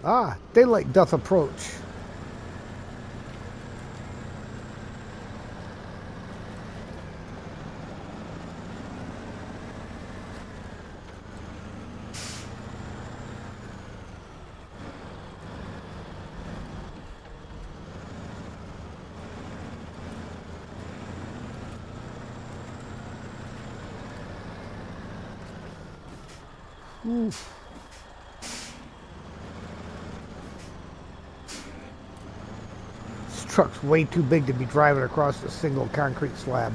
Ah, daylight doth approach. Oof. This truck's way too big to be driving across a single concrete slab.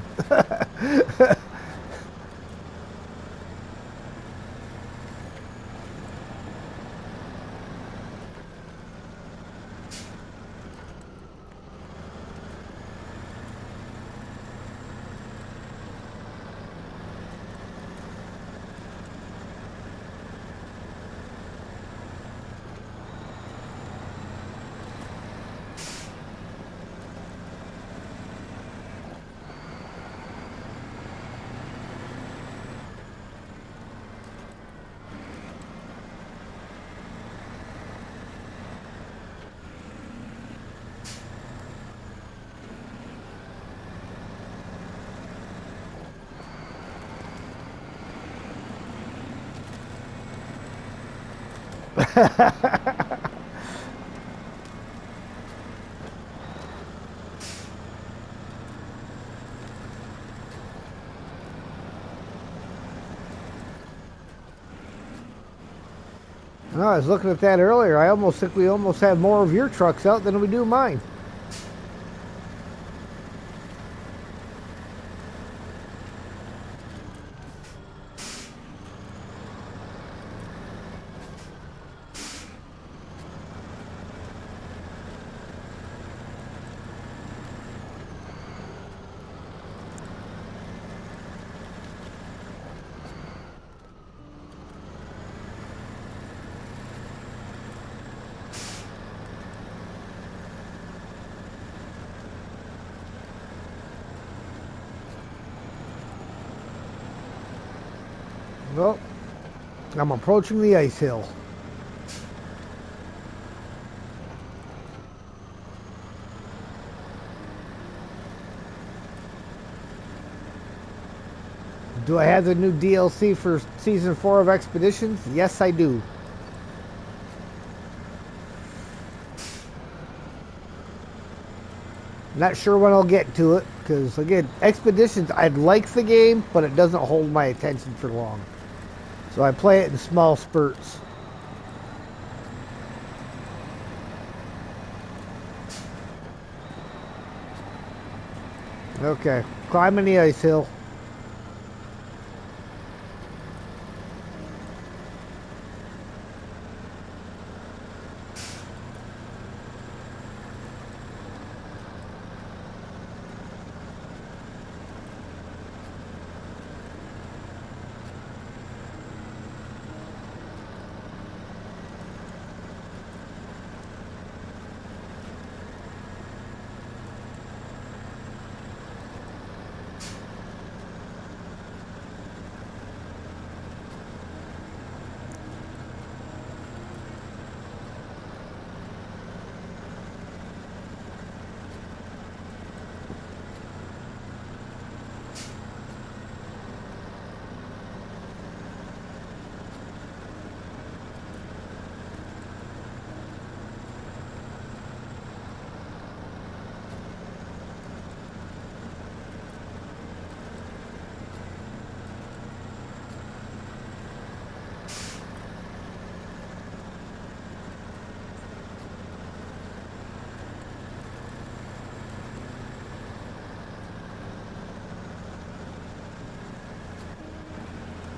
No, I was looking at that earlier. I almost think we almost have more of your trucks out than we do mine. Well, I'm approaching the ice hill. Do I have the new DLC for Season 4 of Expeditions? Yes, I do. Not sure when I'll get to it, because, again, Expeditions, I like the game, but it doesn't hold my attention for long. So I play it in small spurts. Okay, climbing the ice hill.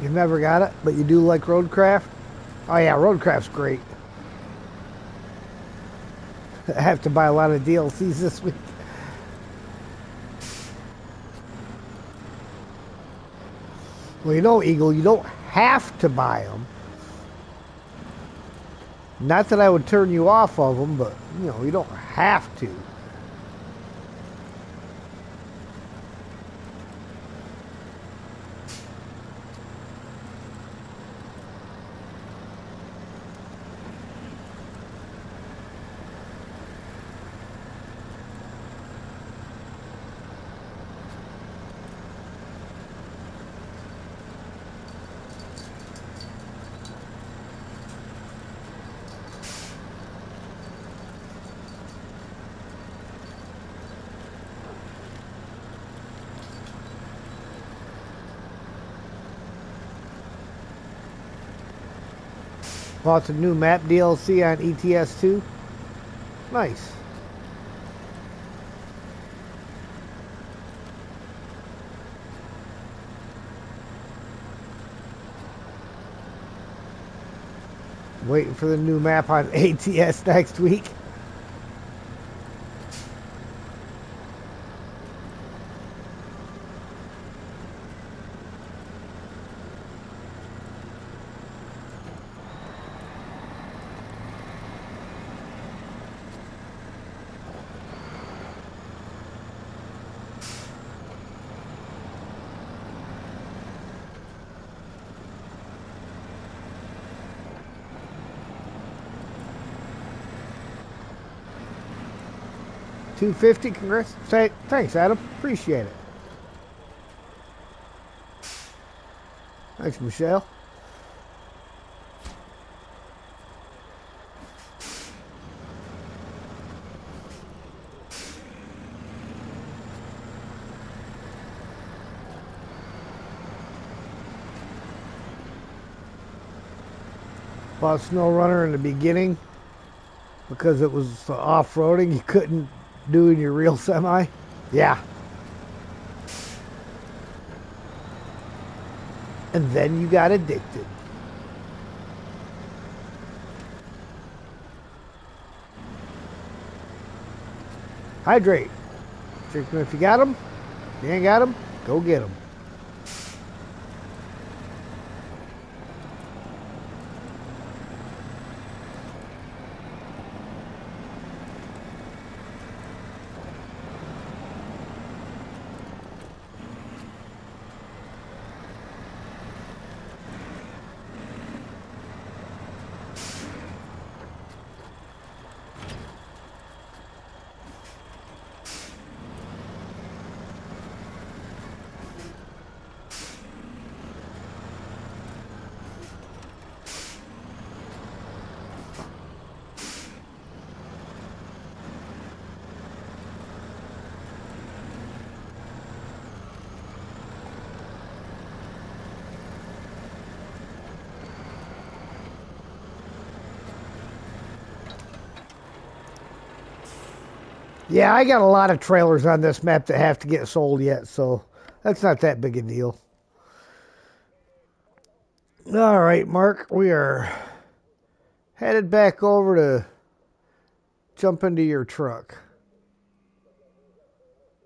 You've never got it, but you do like Roadcraft? Oh yeah, Roadcraft's great. I have to buy a lot of DLCs this week. Well, you know, Eagle, you don't have to buy them. Not that I would turn you off of them, but, you know, you don't have to. Bought some new map DLC on ETS2. Nice. Waiting for the new map on ATS next week. $250. Congrats. Thanks, Adam. Appreciate it. Thanks, Michelle. Bought Snowrunner in the beginning because it was off-roading. You couldn't do in your real semi. Yeah. And then you got addicted. Hydrate. Drink them if you got them. If you ain't got them, go get them. Yeah, I got a lot of trailers on this map that have to get sold yet, so that's not that big a deal. All right, Mark, we are headed back over to jump into your truck.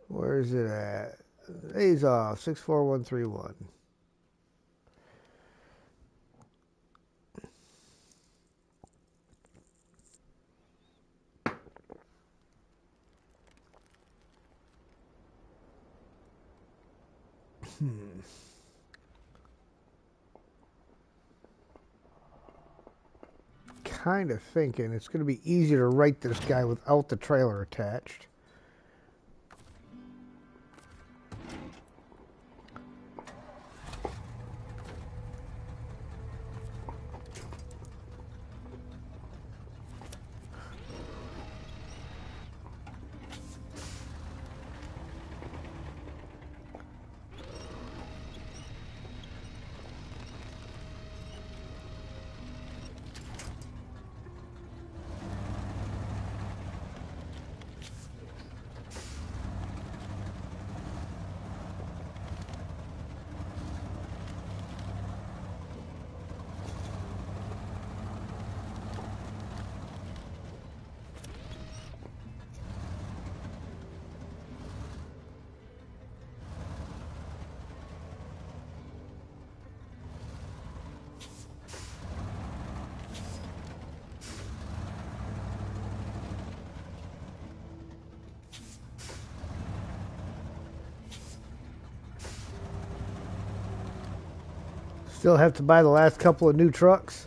Where is it at? A's off, 64131. Kind of thinking it's going to be easier to write this guy without the trailer attached. Still have to buy the last couple of new trucks.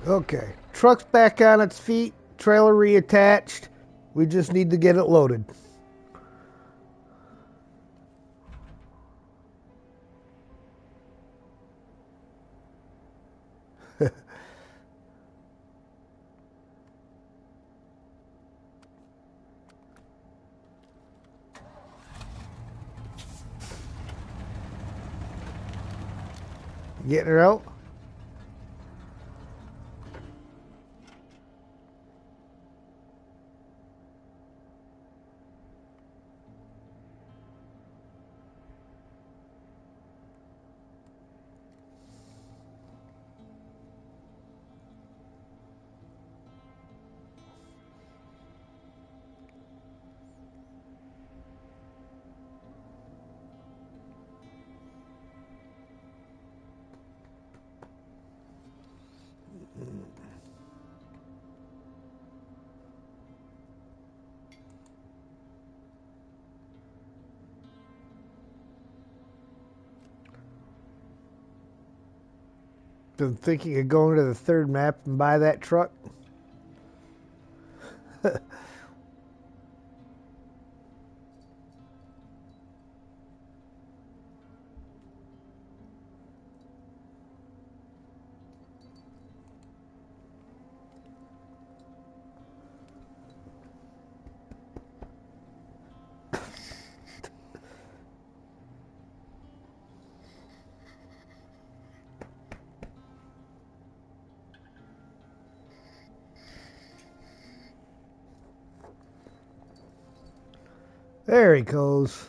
Okay, truck's back on its feet, trailer reattached. We just need to get it loaded. Getting her out? Been thinking of going to the third map and buy that truck. There he goes.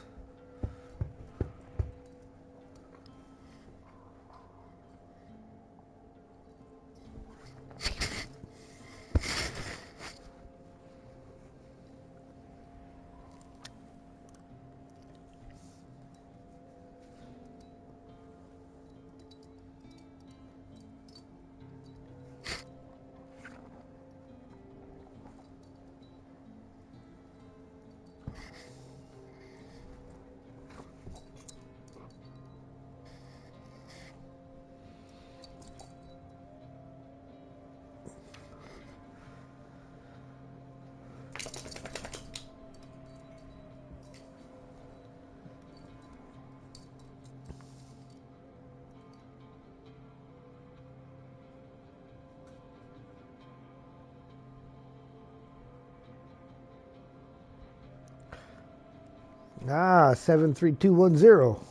Ah, 73210.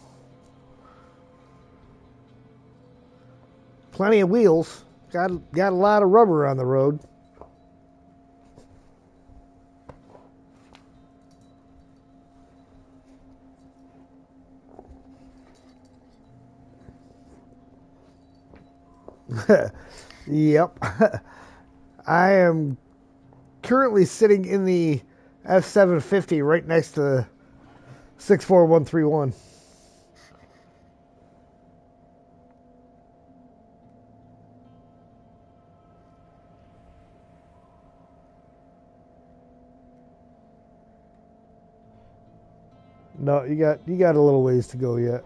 Plenty of wheels. Got a lot of rubber on the road. Yep. I am currently sitting in the F750 right next to the 64131. No, you got a little ways to go yet.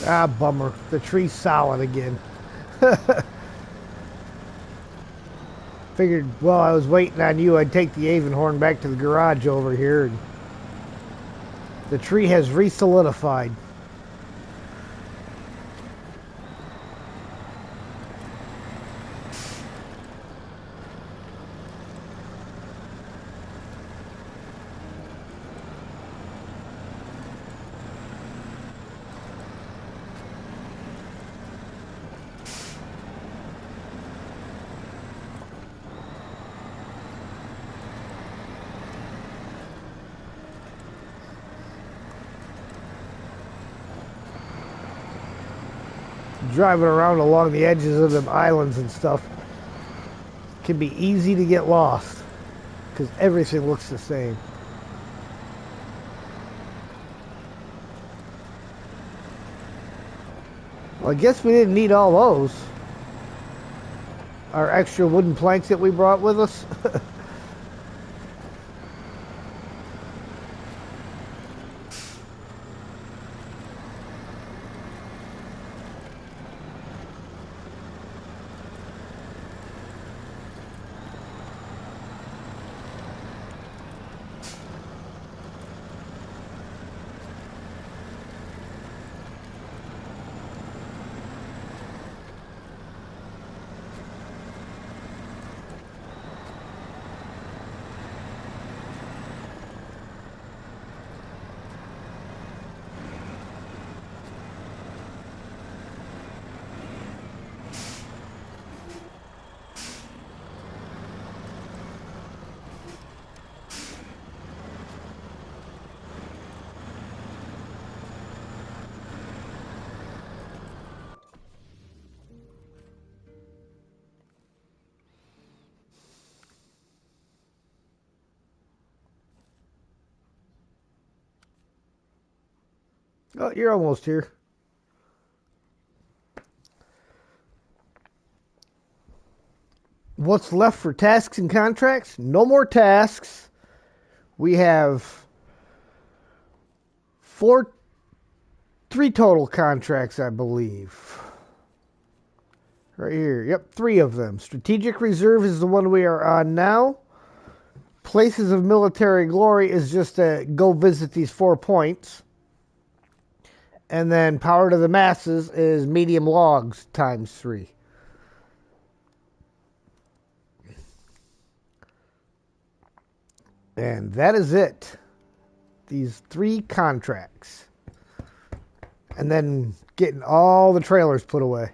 Ah, bummer. The tree's solid again. Figured while I was waiting on you, I'd take the Avonhorn back to the garage over here, and the tree has re-solidified. Driving around along the edges of them islands and stuff can be easy to get lost because everything looks the same. Well, I guess we didn't need all those. Our extra wooden planks that we brought with us. Oh, you're almost here. What's left for tasks and contracts? No more tasks. We have three total contracts, I believe. Right here. Yep, three of them. Strategic Reserve is the one we are on now. Places of Military Glory is just to go visit these 4 points. And then Power to the Masses is medium logs times 3. And that is it. These 3 contracts. And then getting all the trailers put away.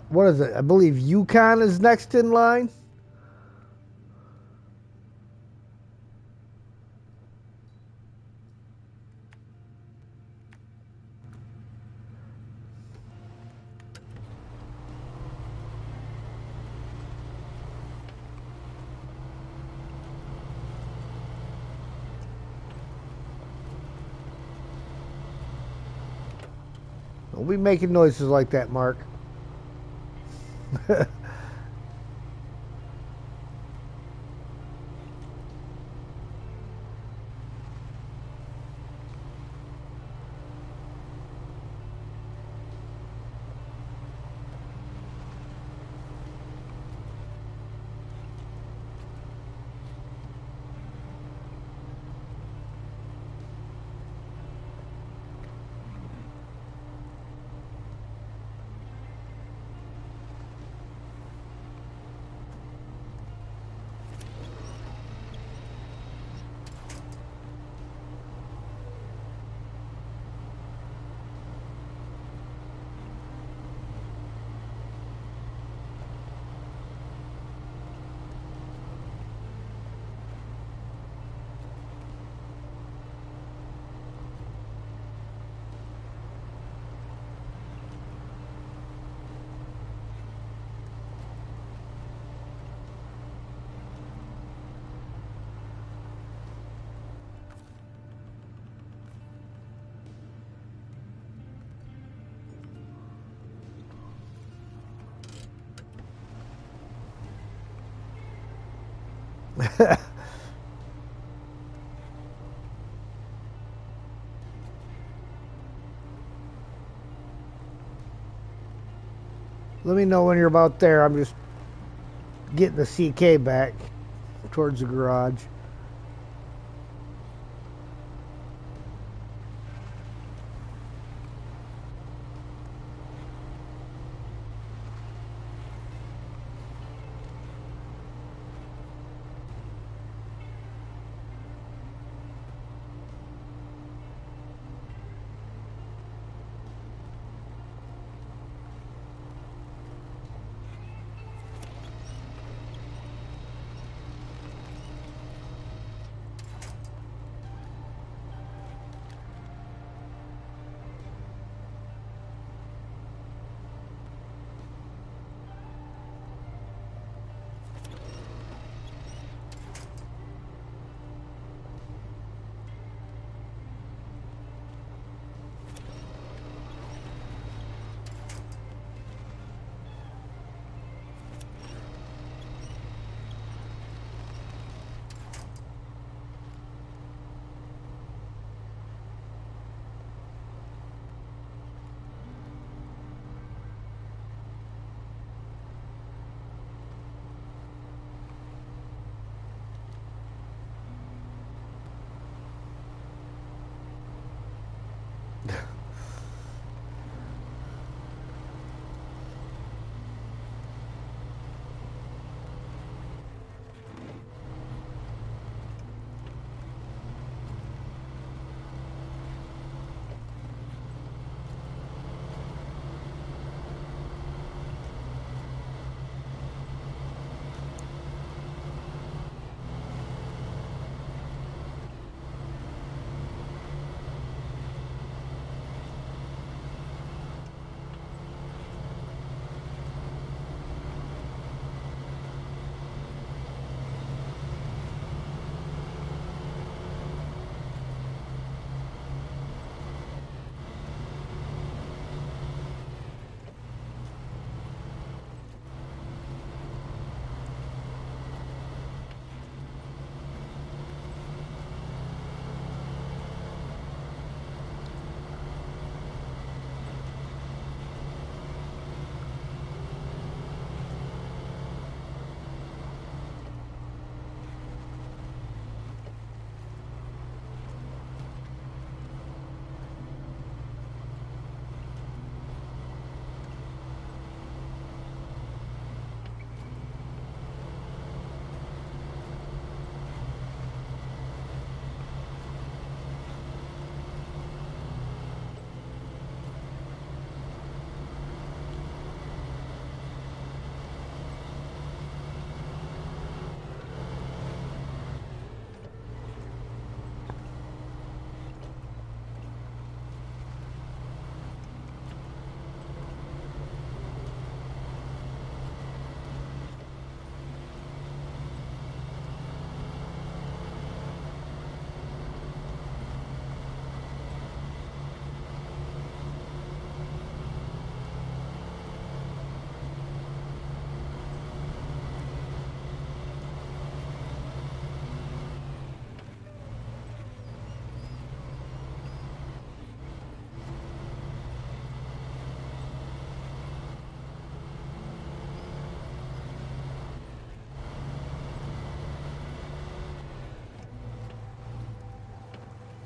What is it? I believe Yukon is next in line. Don't be making noises like that, Mark. Let me know when you're about there. I'm just getting the CK back towards the garage.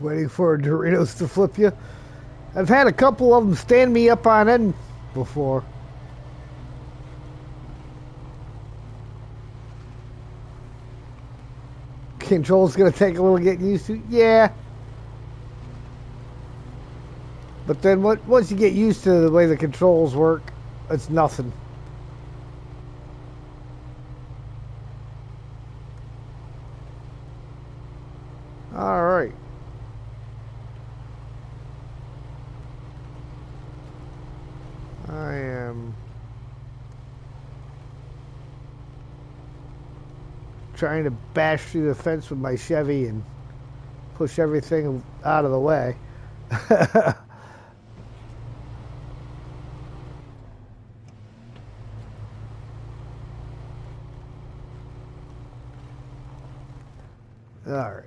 Waiting for Doritos to flip you. I've had a couple of them stand me up on end before. Control's gonna take a little getting used to. Yeah. But then once you get used to the way the controls work, it's nothing. All right. I am trying to bash through the fence with my Chevy and push everything out of the way. All right.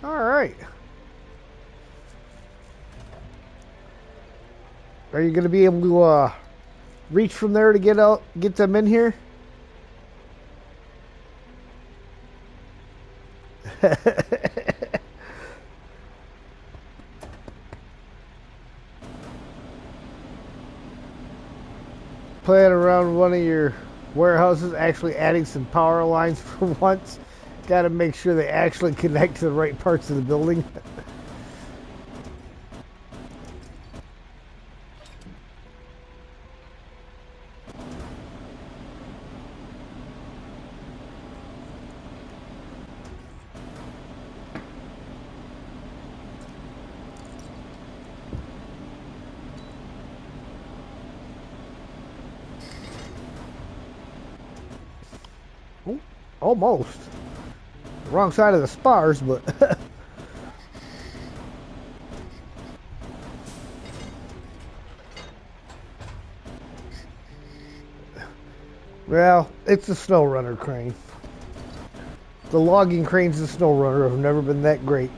All right. Are you going to be able to reach from there to get them in here? Playing around one of your warehouses, actually adding some power lines for once. Got to make sure they actually connect to the right parts of the building. Ooh, almost. Wrong side of the spars, but... Well, it's a Snowrunner crane. The logging cranes in Snowrunner have never been that great.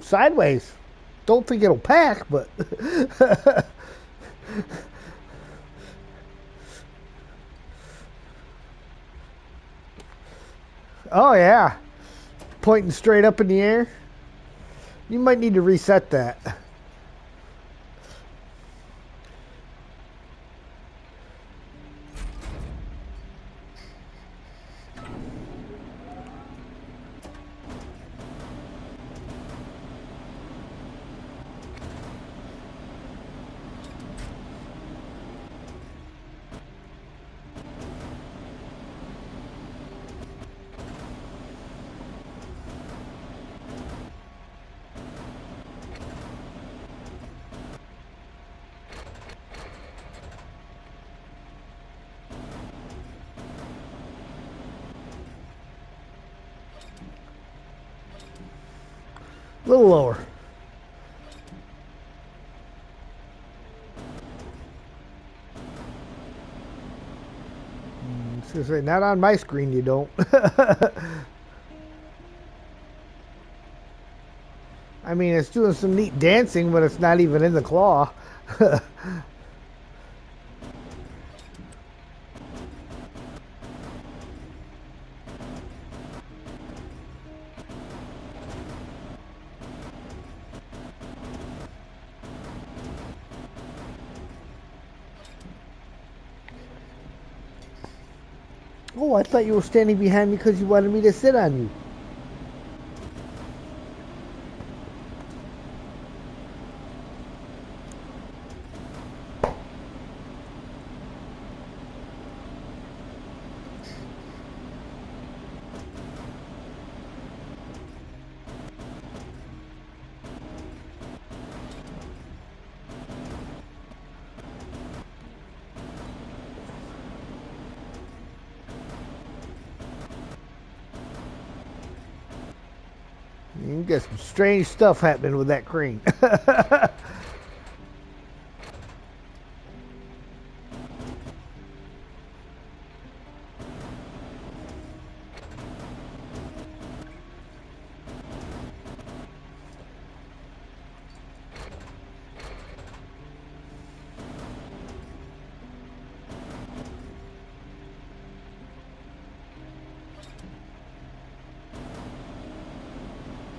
Sideways. Don't think it'll pack, but... Oh, yeah. Pointing straight up in the air. You might need to reset that. A little lower. Say, not on my screen, you don't. I mean, it's doing some neat dancing, but it's not even in the claw. Oh, I thought you were standing behind me because you wanted me to sit on you. You got some strange stuff happening with that crane.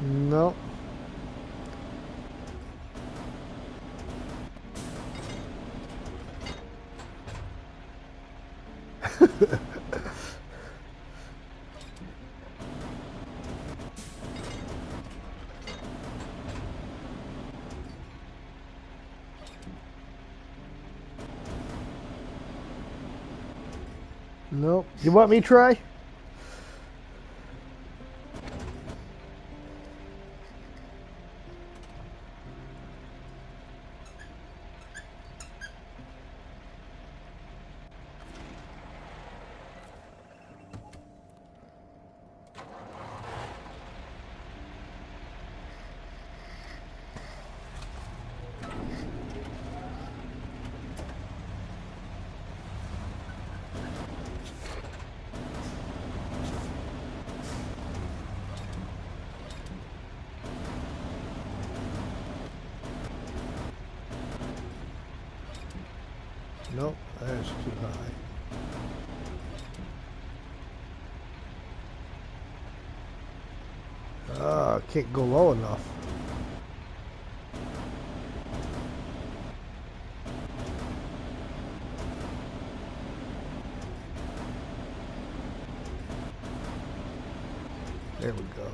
No. Nope. You want me to try? Nope, that's too high. I can't go low enough. There we go.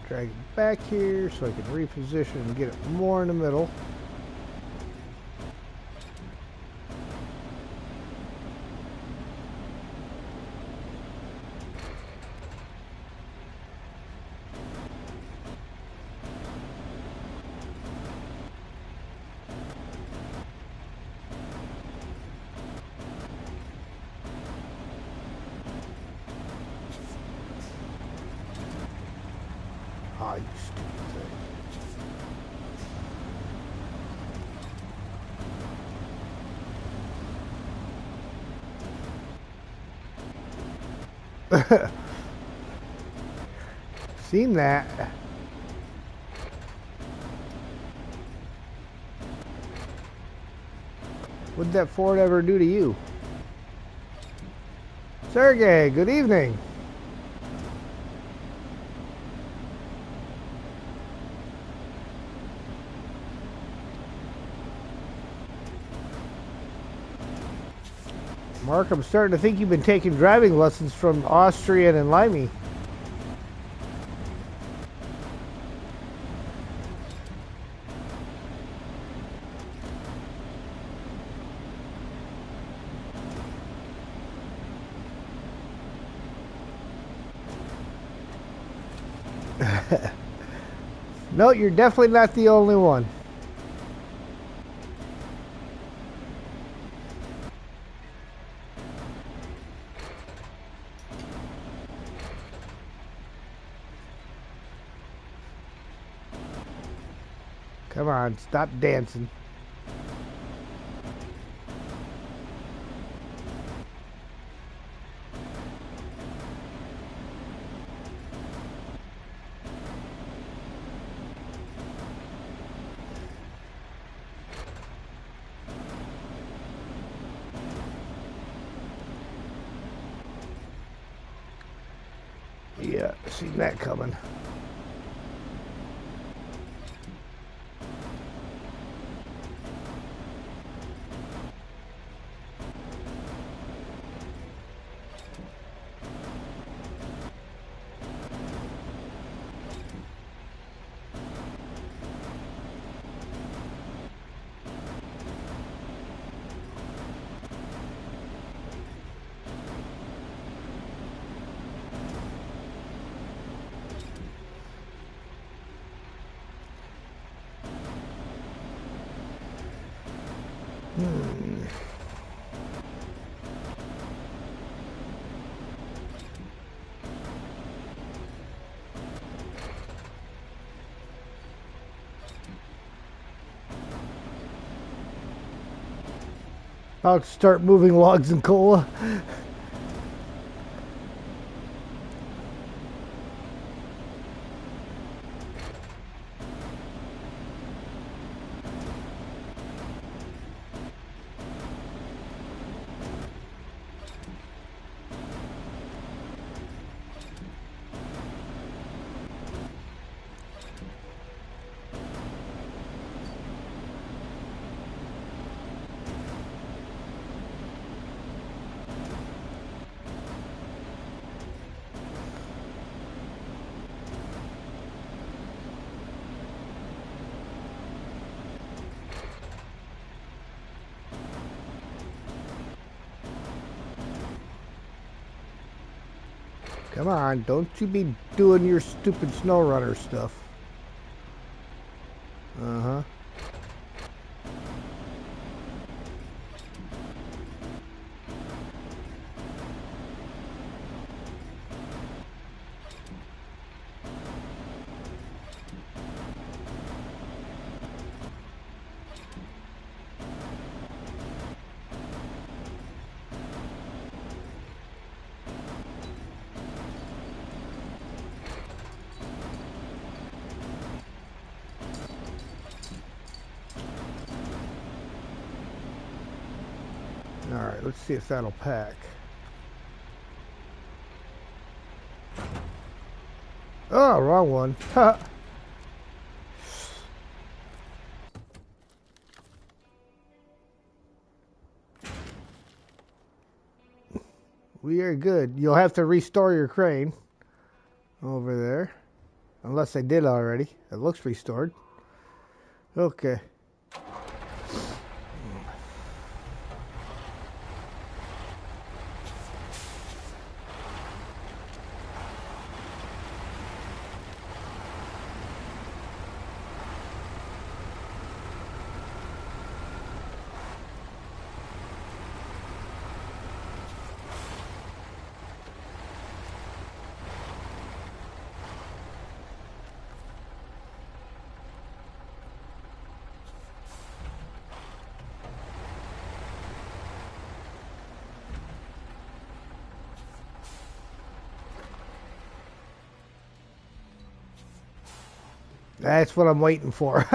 Drag it back here so I can reposition and get it more in the middle. Ah, you stupid thing. Seen that. What'd that Ford ever do to you? Sergey, good evening. Mark, I'm starting to think you've been taking driving lessons from Austrian and Limey. No, you're definitely not the only one. Come on, stop dancing. Yeah, seen that coming. I'll start moving logs and cola. Come on, don't you be doing your stupid Snowrunner stuff. Uh-huh. Alright, let's see if that'll pack. Oh, wrong one. We are good. You'll have to restore your crane over there. Unless I did already. It looks restored. Okay. That's what I'm waiting for.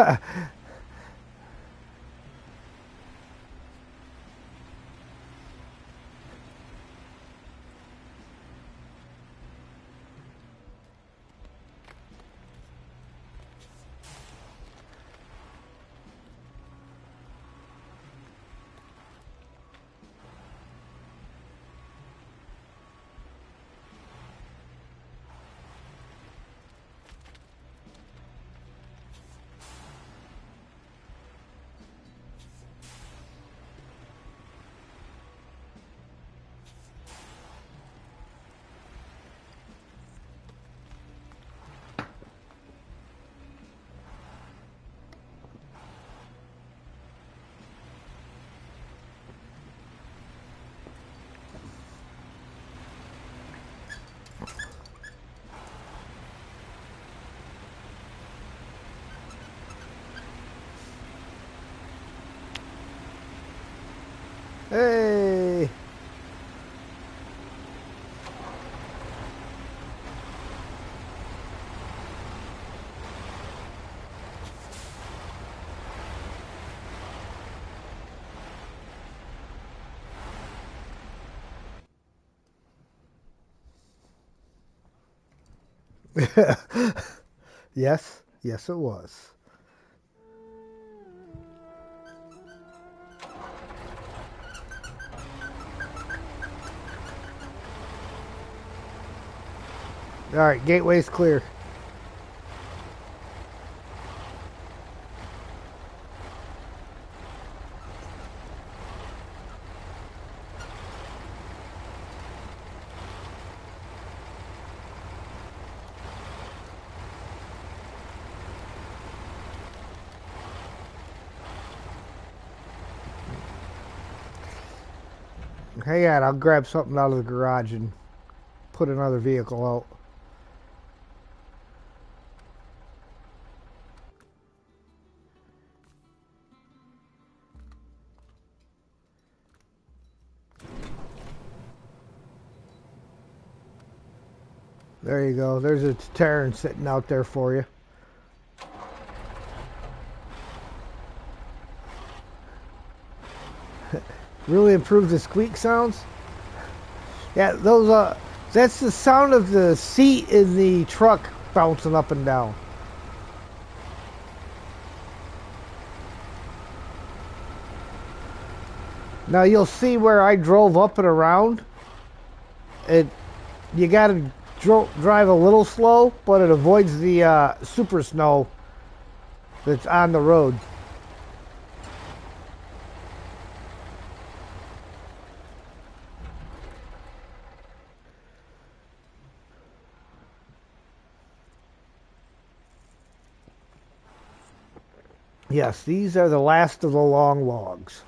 Hey! Yes, yes it was. Alright, gateway's clear. Hang on, I'll grab something out of the garage and put another vehicle out. There you go. There's a Terran sitting out there for you. Really improved the squeak sounds. Yeah, those that's the sound of the seat in the truck bouncing up and down. Now you'll see where I drove up and around. You got to drive a little slow, but it avoids the super snow that's on the road. Yes, these are the last of the long logs.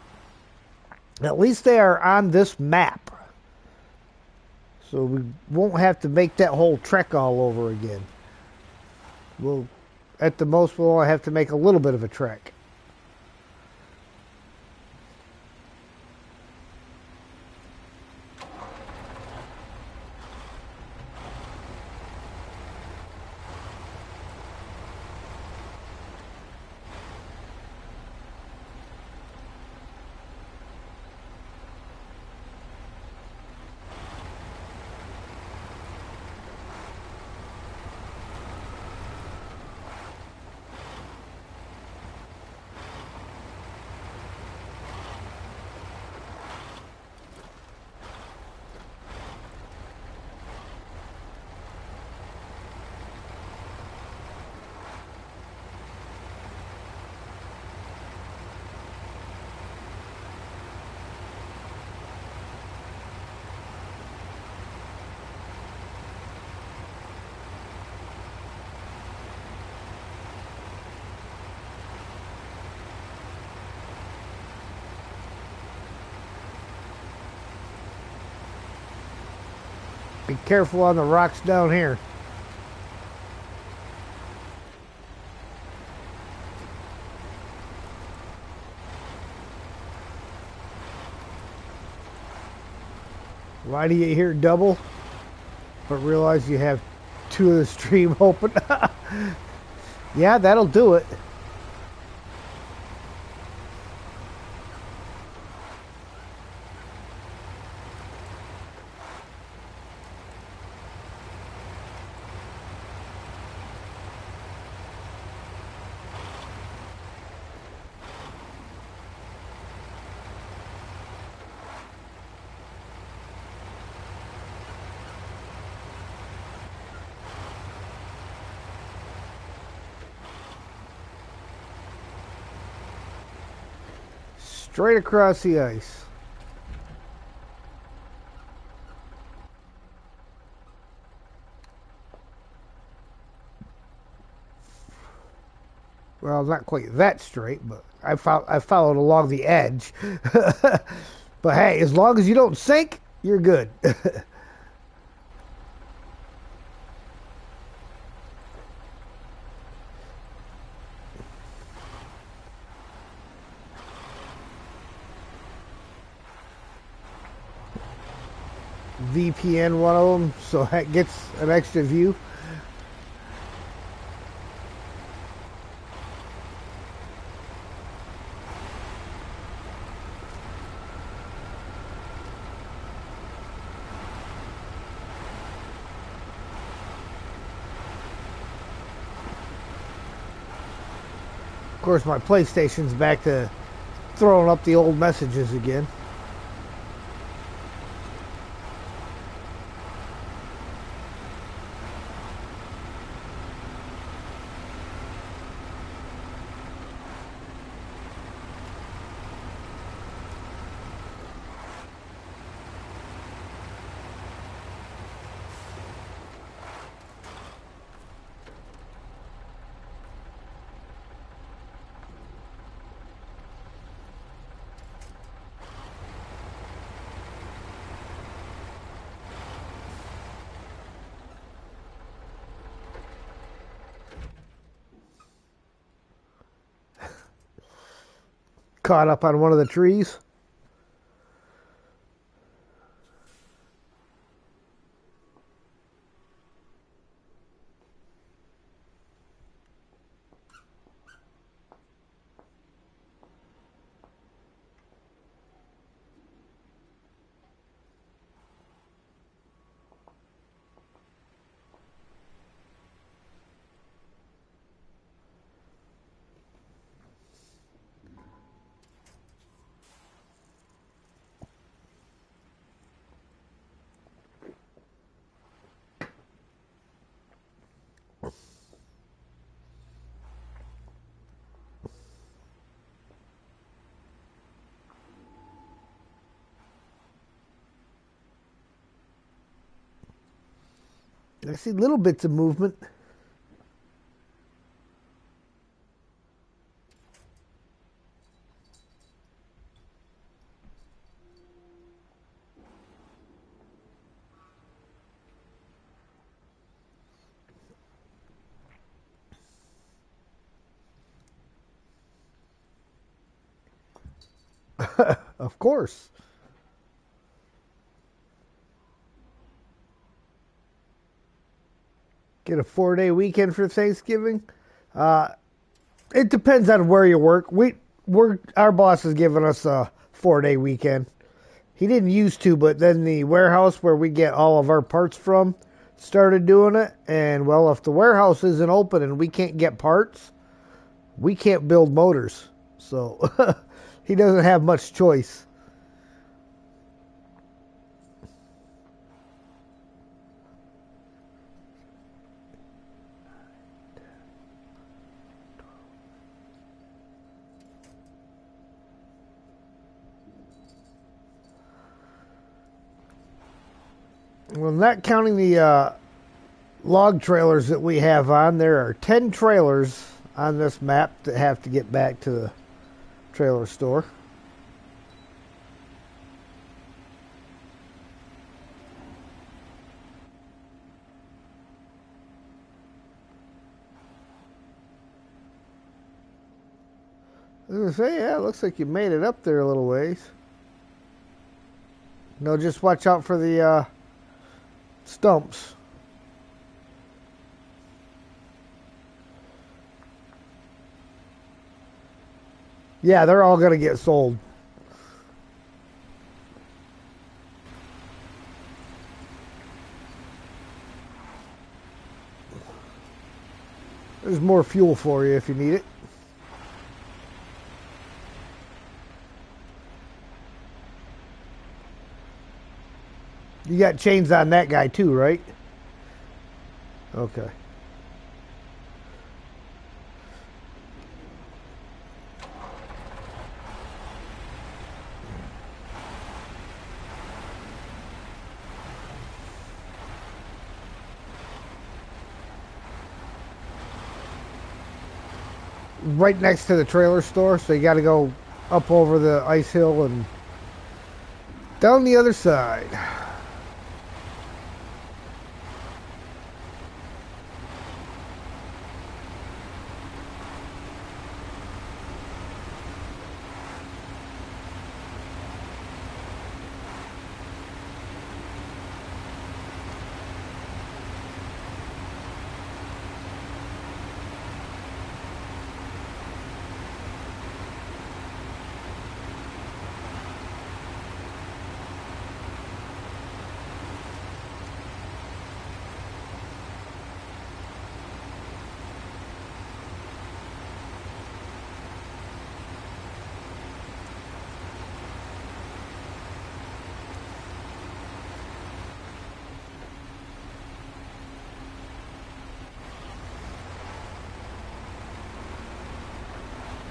At least they are on this map. So we won't have to make that whole trek all over again. At the most, we'll only have to make a little bit of a trek. Be careful on the rocks down here. Why do you hear double, but realize you have two of the stream open? Yeah, that'll do it. Straight across the ice. Well, not quite that straight, but I followed along the edge. But hey, as long as you don't sink, you're good. VPN one of them, so it gets an extra view. Of course, my PlayStation's back to throwing up the old messages again. Caught up on one of the trees. I see little bits of movement. Of course. Get a 4-day weekend for Thanksgiving. Uh, it depends on where you work. Our boss has given us a 4-day weekend. He didn't used to, but then the warehouse where we get all of our parts from started doing it. And well, if the warehouse isn't open and we can't get parts, we can't build motors. So he doesn't have much choice. Well, not counting the log trailers that we have on, there are 10 trailers on this map that have to get back to the trailer store. I was gonna say, yeah, it looks like you made it up there a little ways. No, just watch out for the stumps. Yeah, they're all gonna get sold. There's more fuel for you if you need it. You got chains on that guy too, right? Okay. Right next to the trailer store, so you got to go up over the ice hill and down the other side.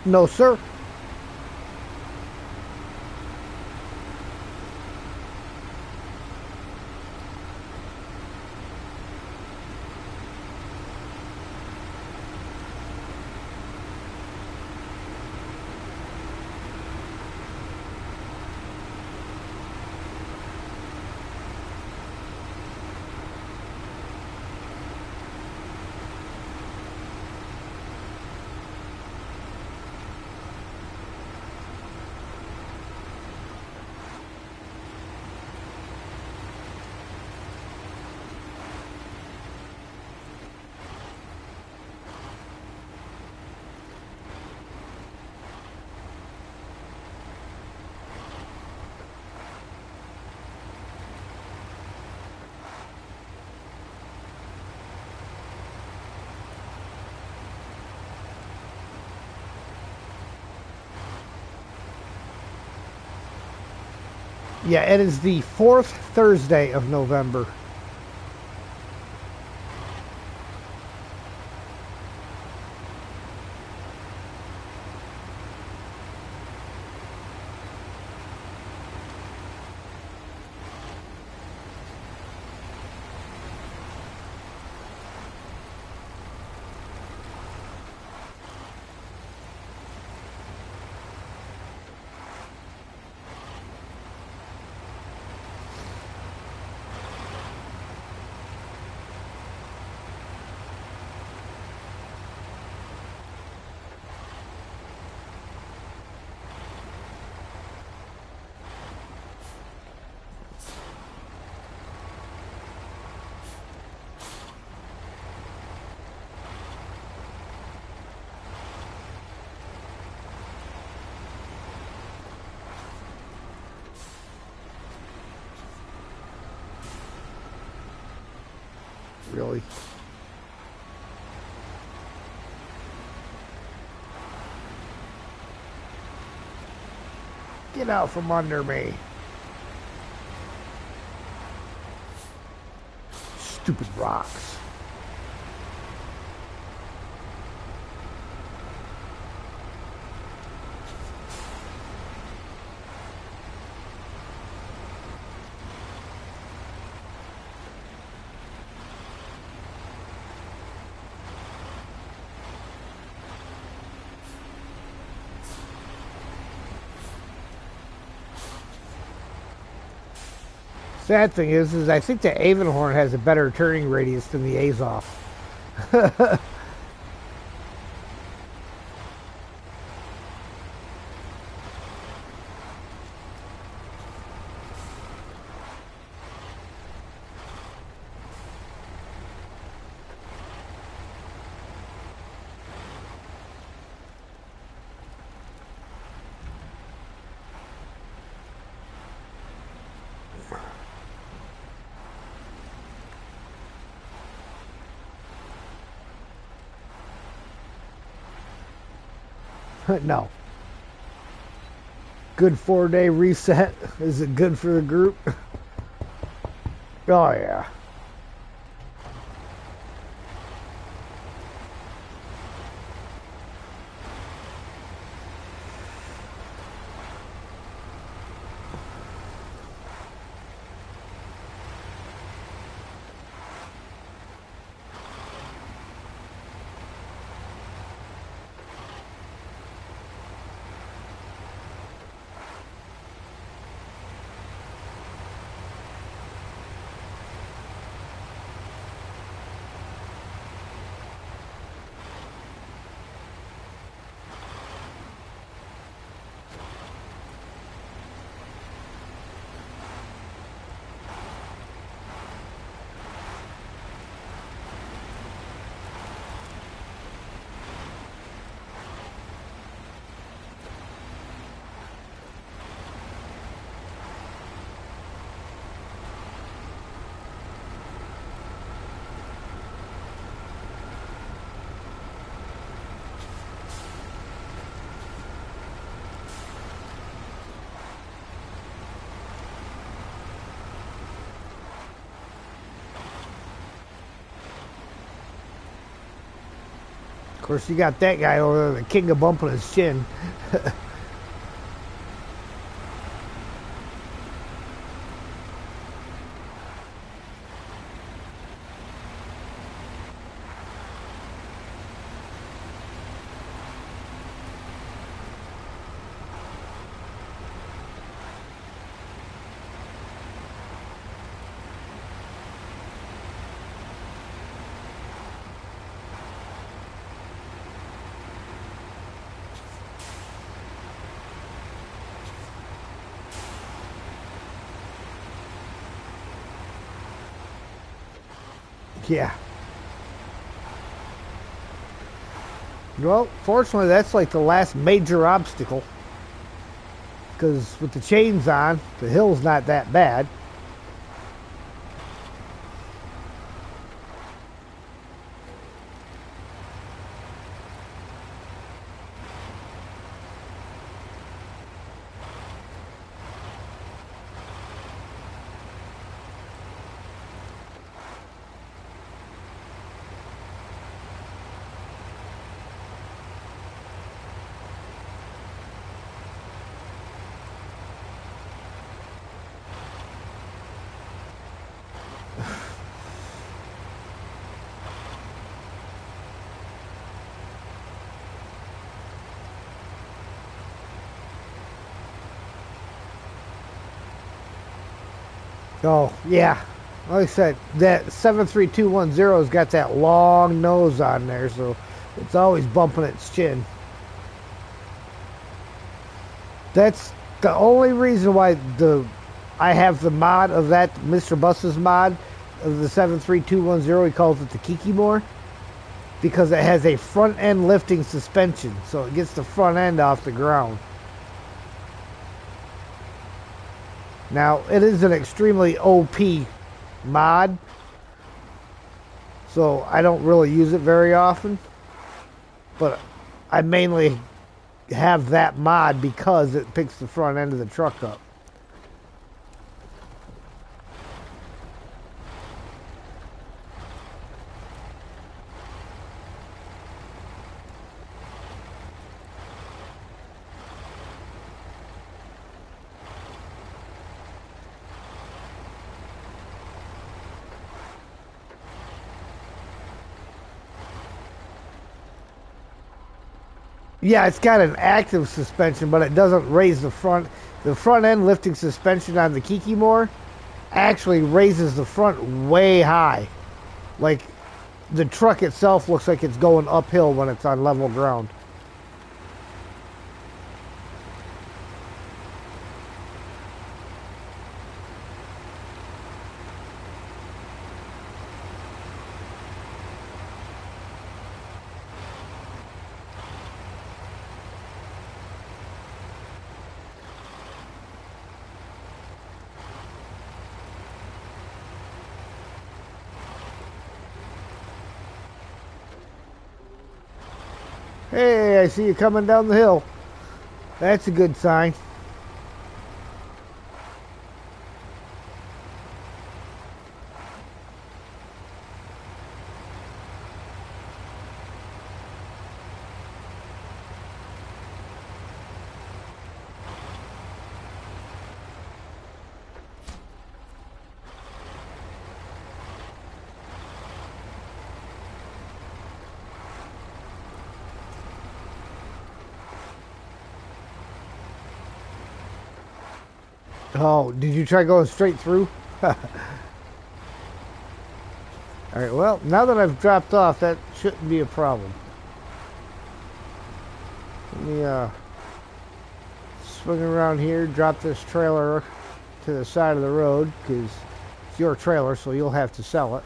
No, sir. Yeah, it is the fourth Thursday of November. Really. Get out from under me. Stupid rocks. Sad thing is I think the Avonhorn has a better turning radius than the Azov. No. Good 4-day reset. Is it good for the group? Oh, yeah. Of course, you got that guy over there, the king of bumping his chin. Yeah. Well, fortunately, that's like the last major obstacle. Because with the chains on, the hill's not that bad. Oh, yeah. Like I said, that 73210's got that long nose on there, so it's always bumping its chin. That's the only reason why I have the mod of that Mr. Bus's mod of the 73210. He calls it the Kikimore because it has a front end lifting suspension, so it gets the front end off the ground. Now, it is an extremely OP mod, so I don't really use it very often, but I mainly have that mod because it picks the front end of the truck up. Yeah, it's got an active suspension, but it doesn't raise the front. The front end lifting suspension on the Kikimore actually raises the front way high. Like, the truck itself looks like it's going uphill when it's on level ground. Hey, I see you coming down the hill. That's a good sign. Oh, did you try going straight through? Alright, well, now that I've dropped off, that shouldn't be a problem. Let me swing around here, drop this trailer to the side of the road, because it's your trailer, so you'll have to sell it.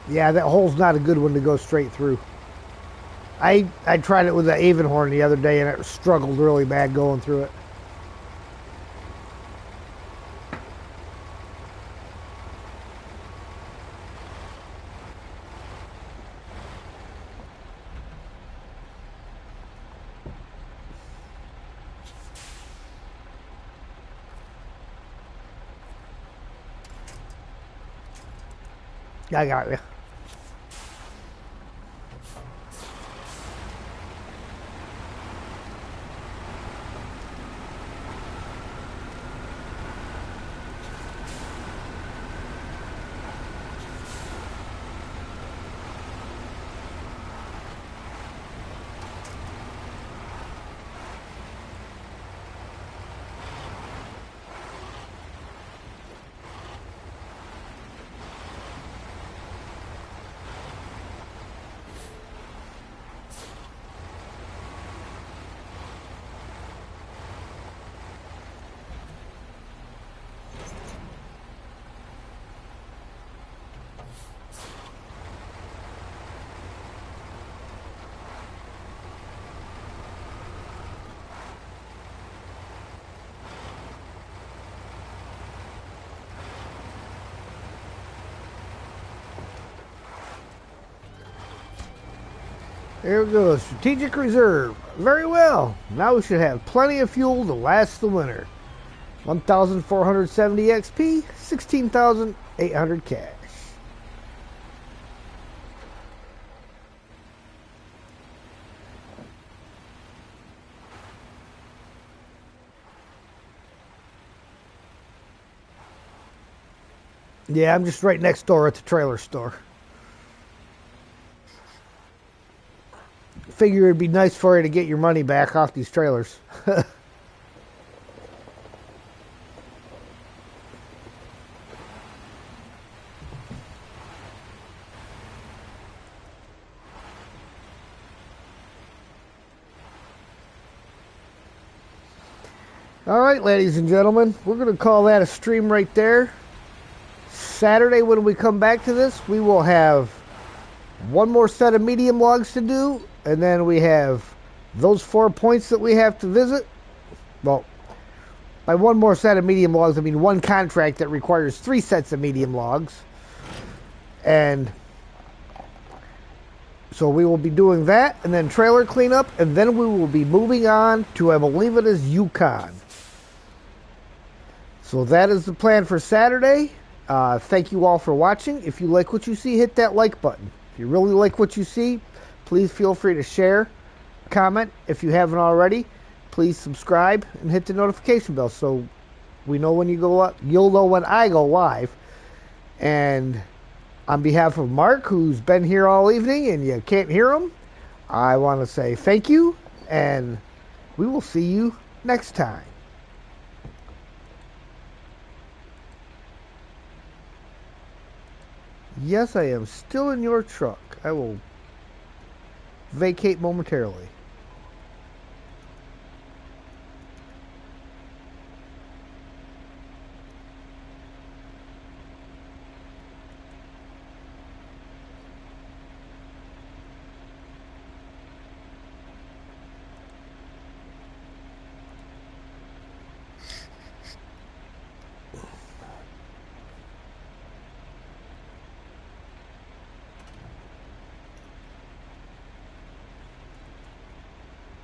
Yeah, that hole's not a good one to go straight through. I tried it with the Avonhorn the other day, and it struggled really bad going through it. I got you. There we go, strategic reserve. Very well. Now we should have plenty of fuel to last the winter. 1,470 XP, 16,800 cash. Yeah, I'm just right next door at the trailer store. Figure it'd be nice for you to get your money back off these trailers. All right, ladies and gentlemen, we're going to call that a stream right there. Saturday, when we come back to this, we will have one more set of medium logs to do, and then we have those 4 points that we have to visit. Well, by one more set of medium logs, I mean one contract that requires 3 sets of medium logs. And so we will be doing that, and then trailer cleanup, and then we will be moving on to, I believe it is, Yukon. So that is the plan for Saturday. Thank you all for watching. If you like what you see, hit that like button. If you really like what you see, please feel free to share, comment. If you haven't already, please subscribe and hit the notification bell so we know when you go up. You'll know when I go live. And on behalf of Mark, who's been here all evening and you can't hear him, I want to say thank you, and we will see you next time. Yes, I am still in your truck. I will vacate momentarily.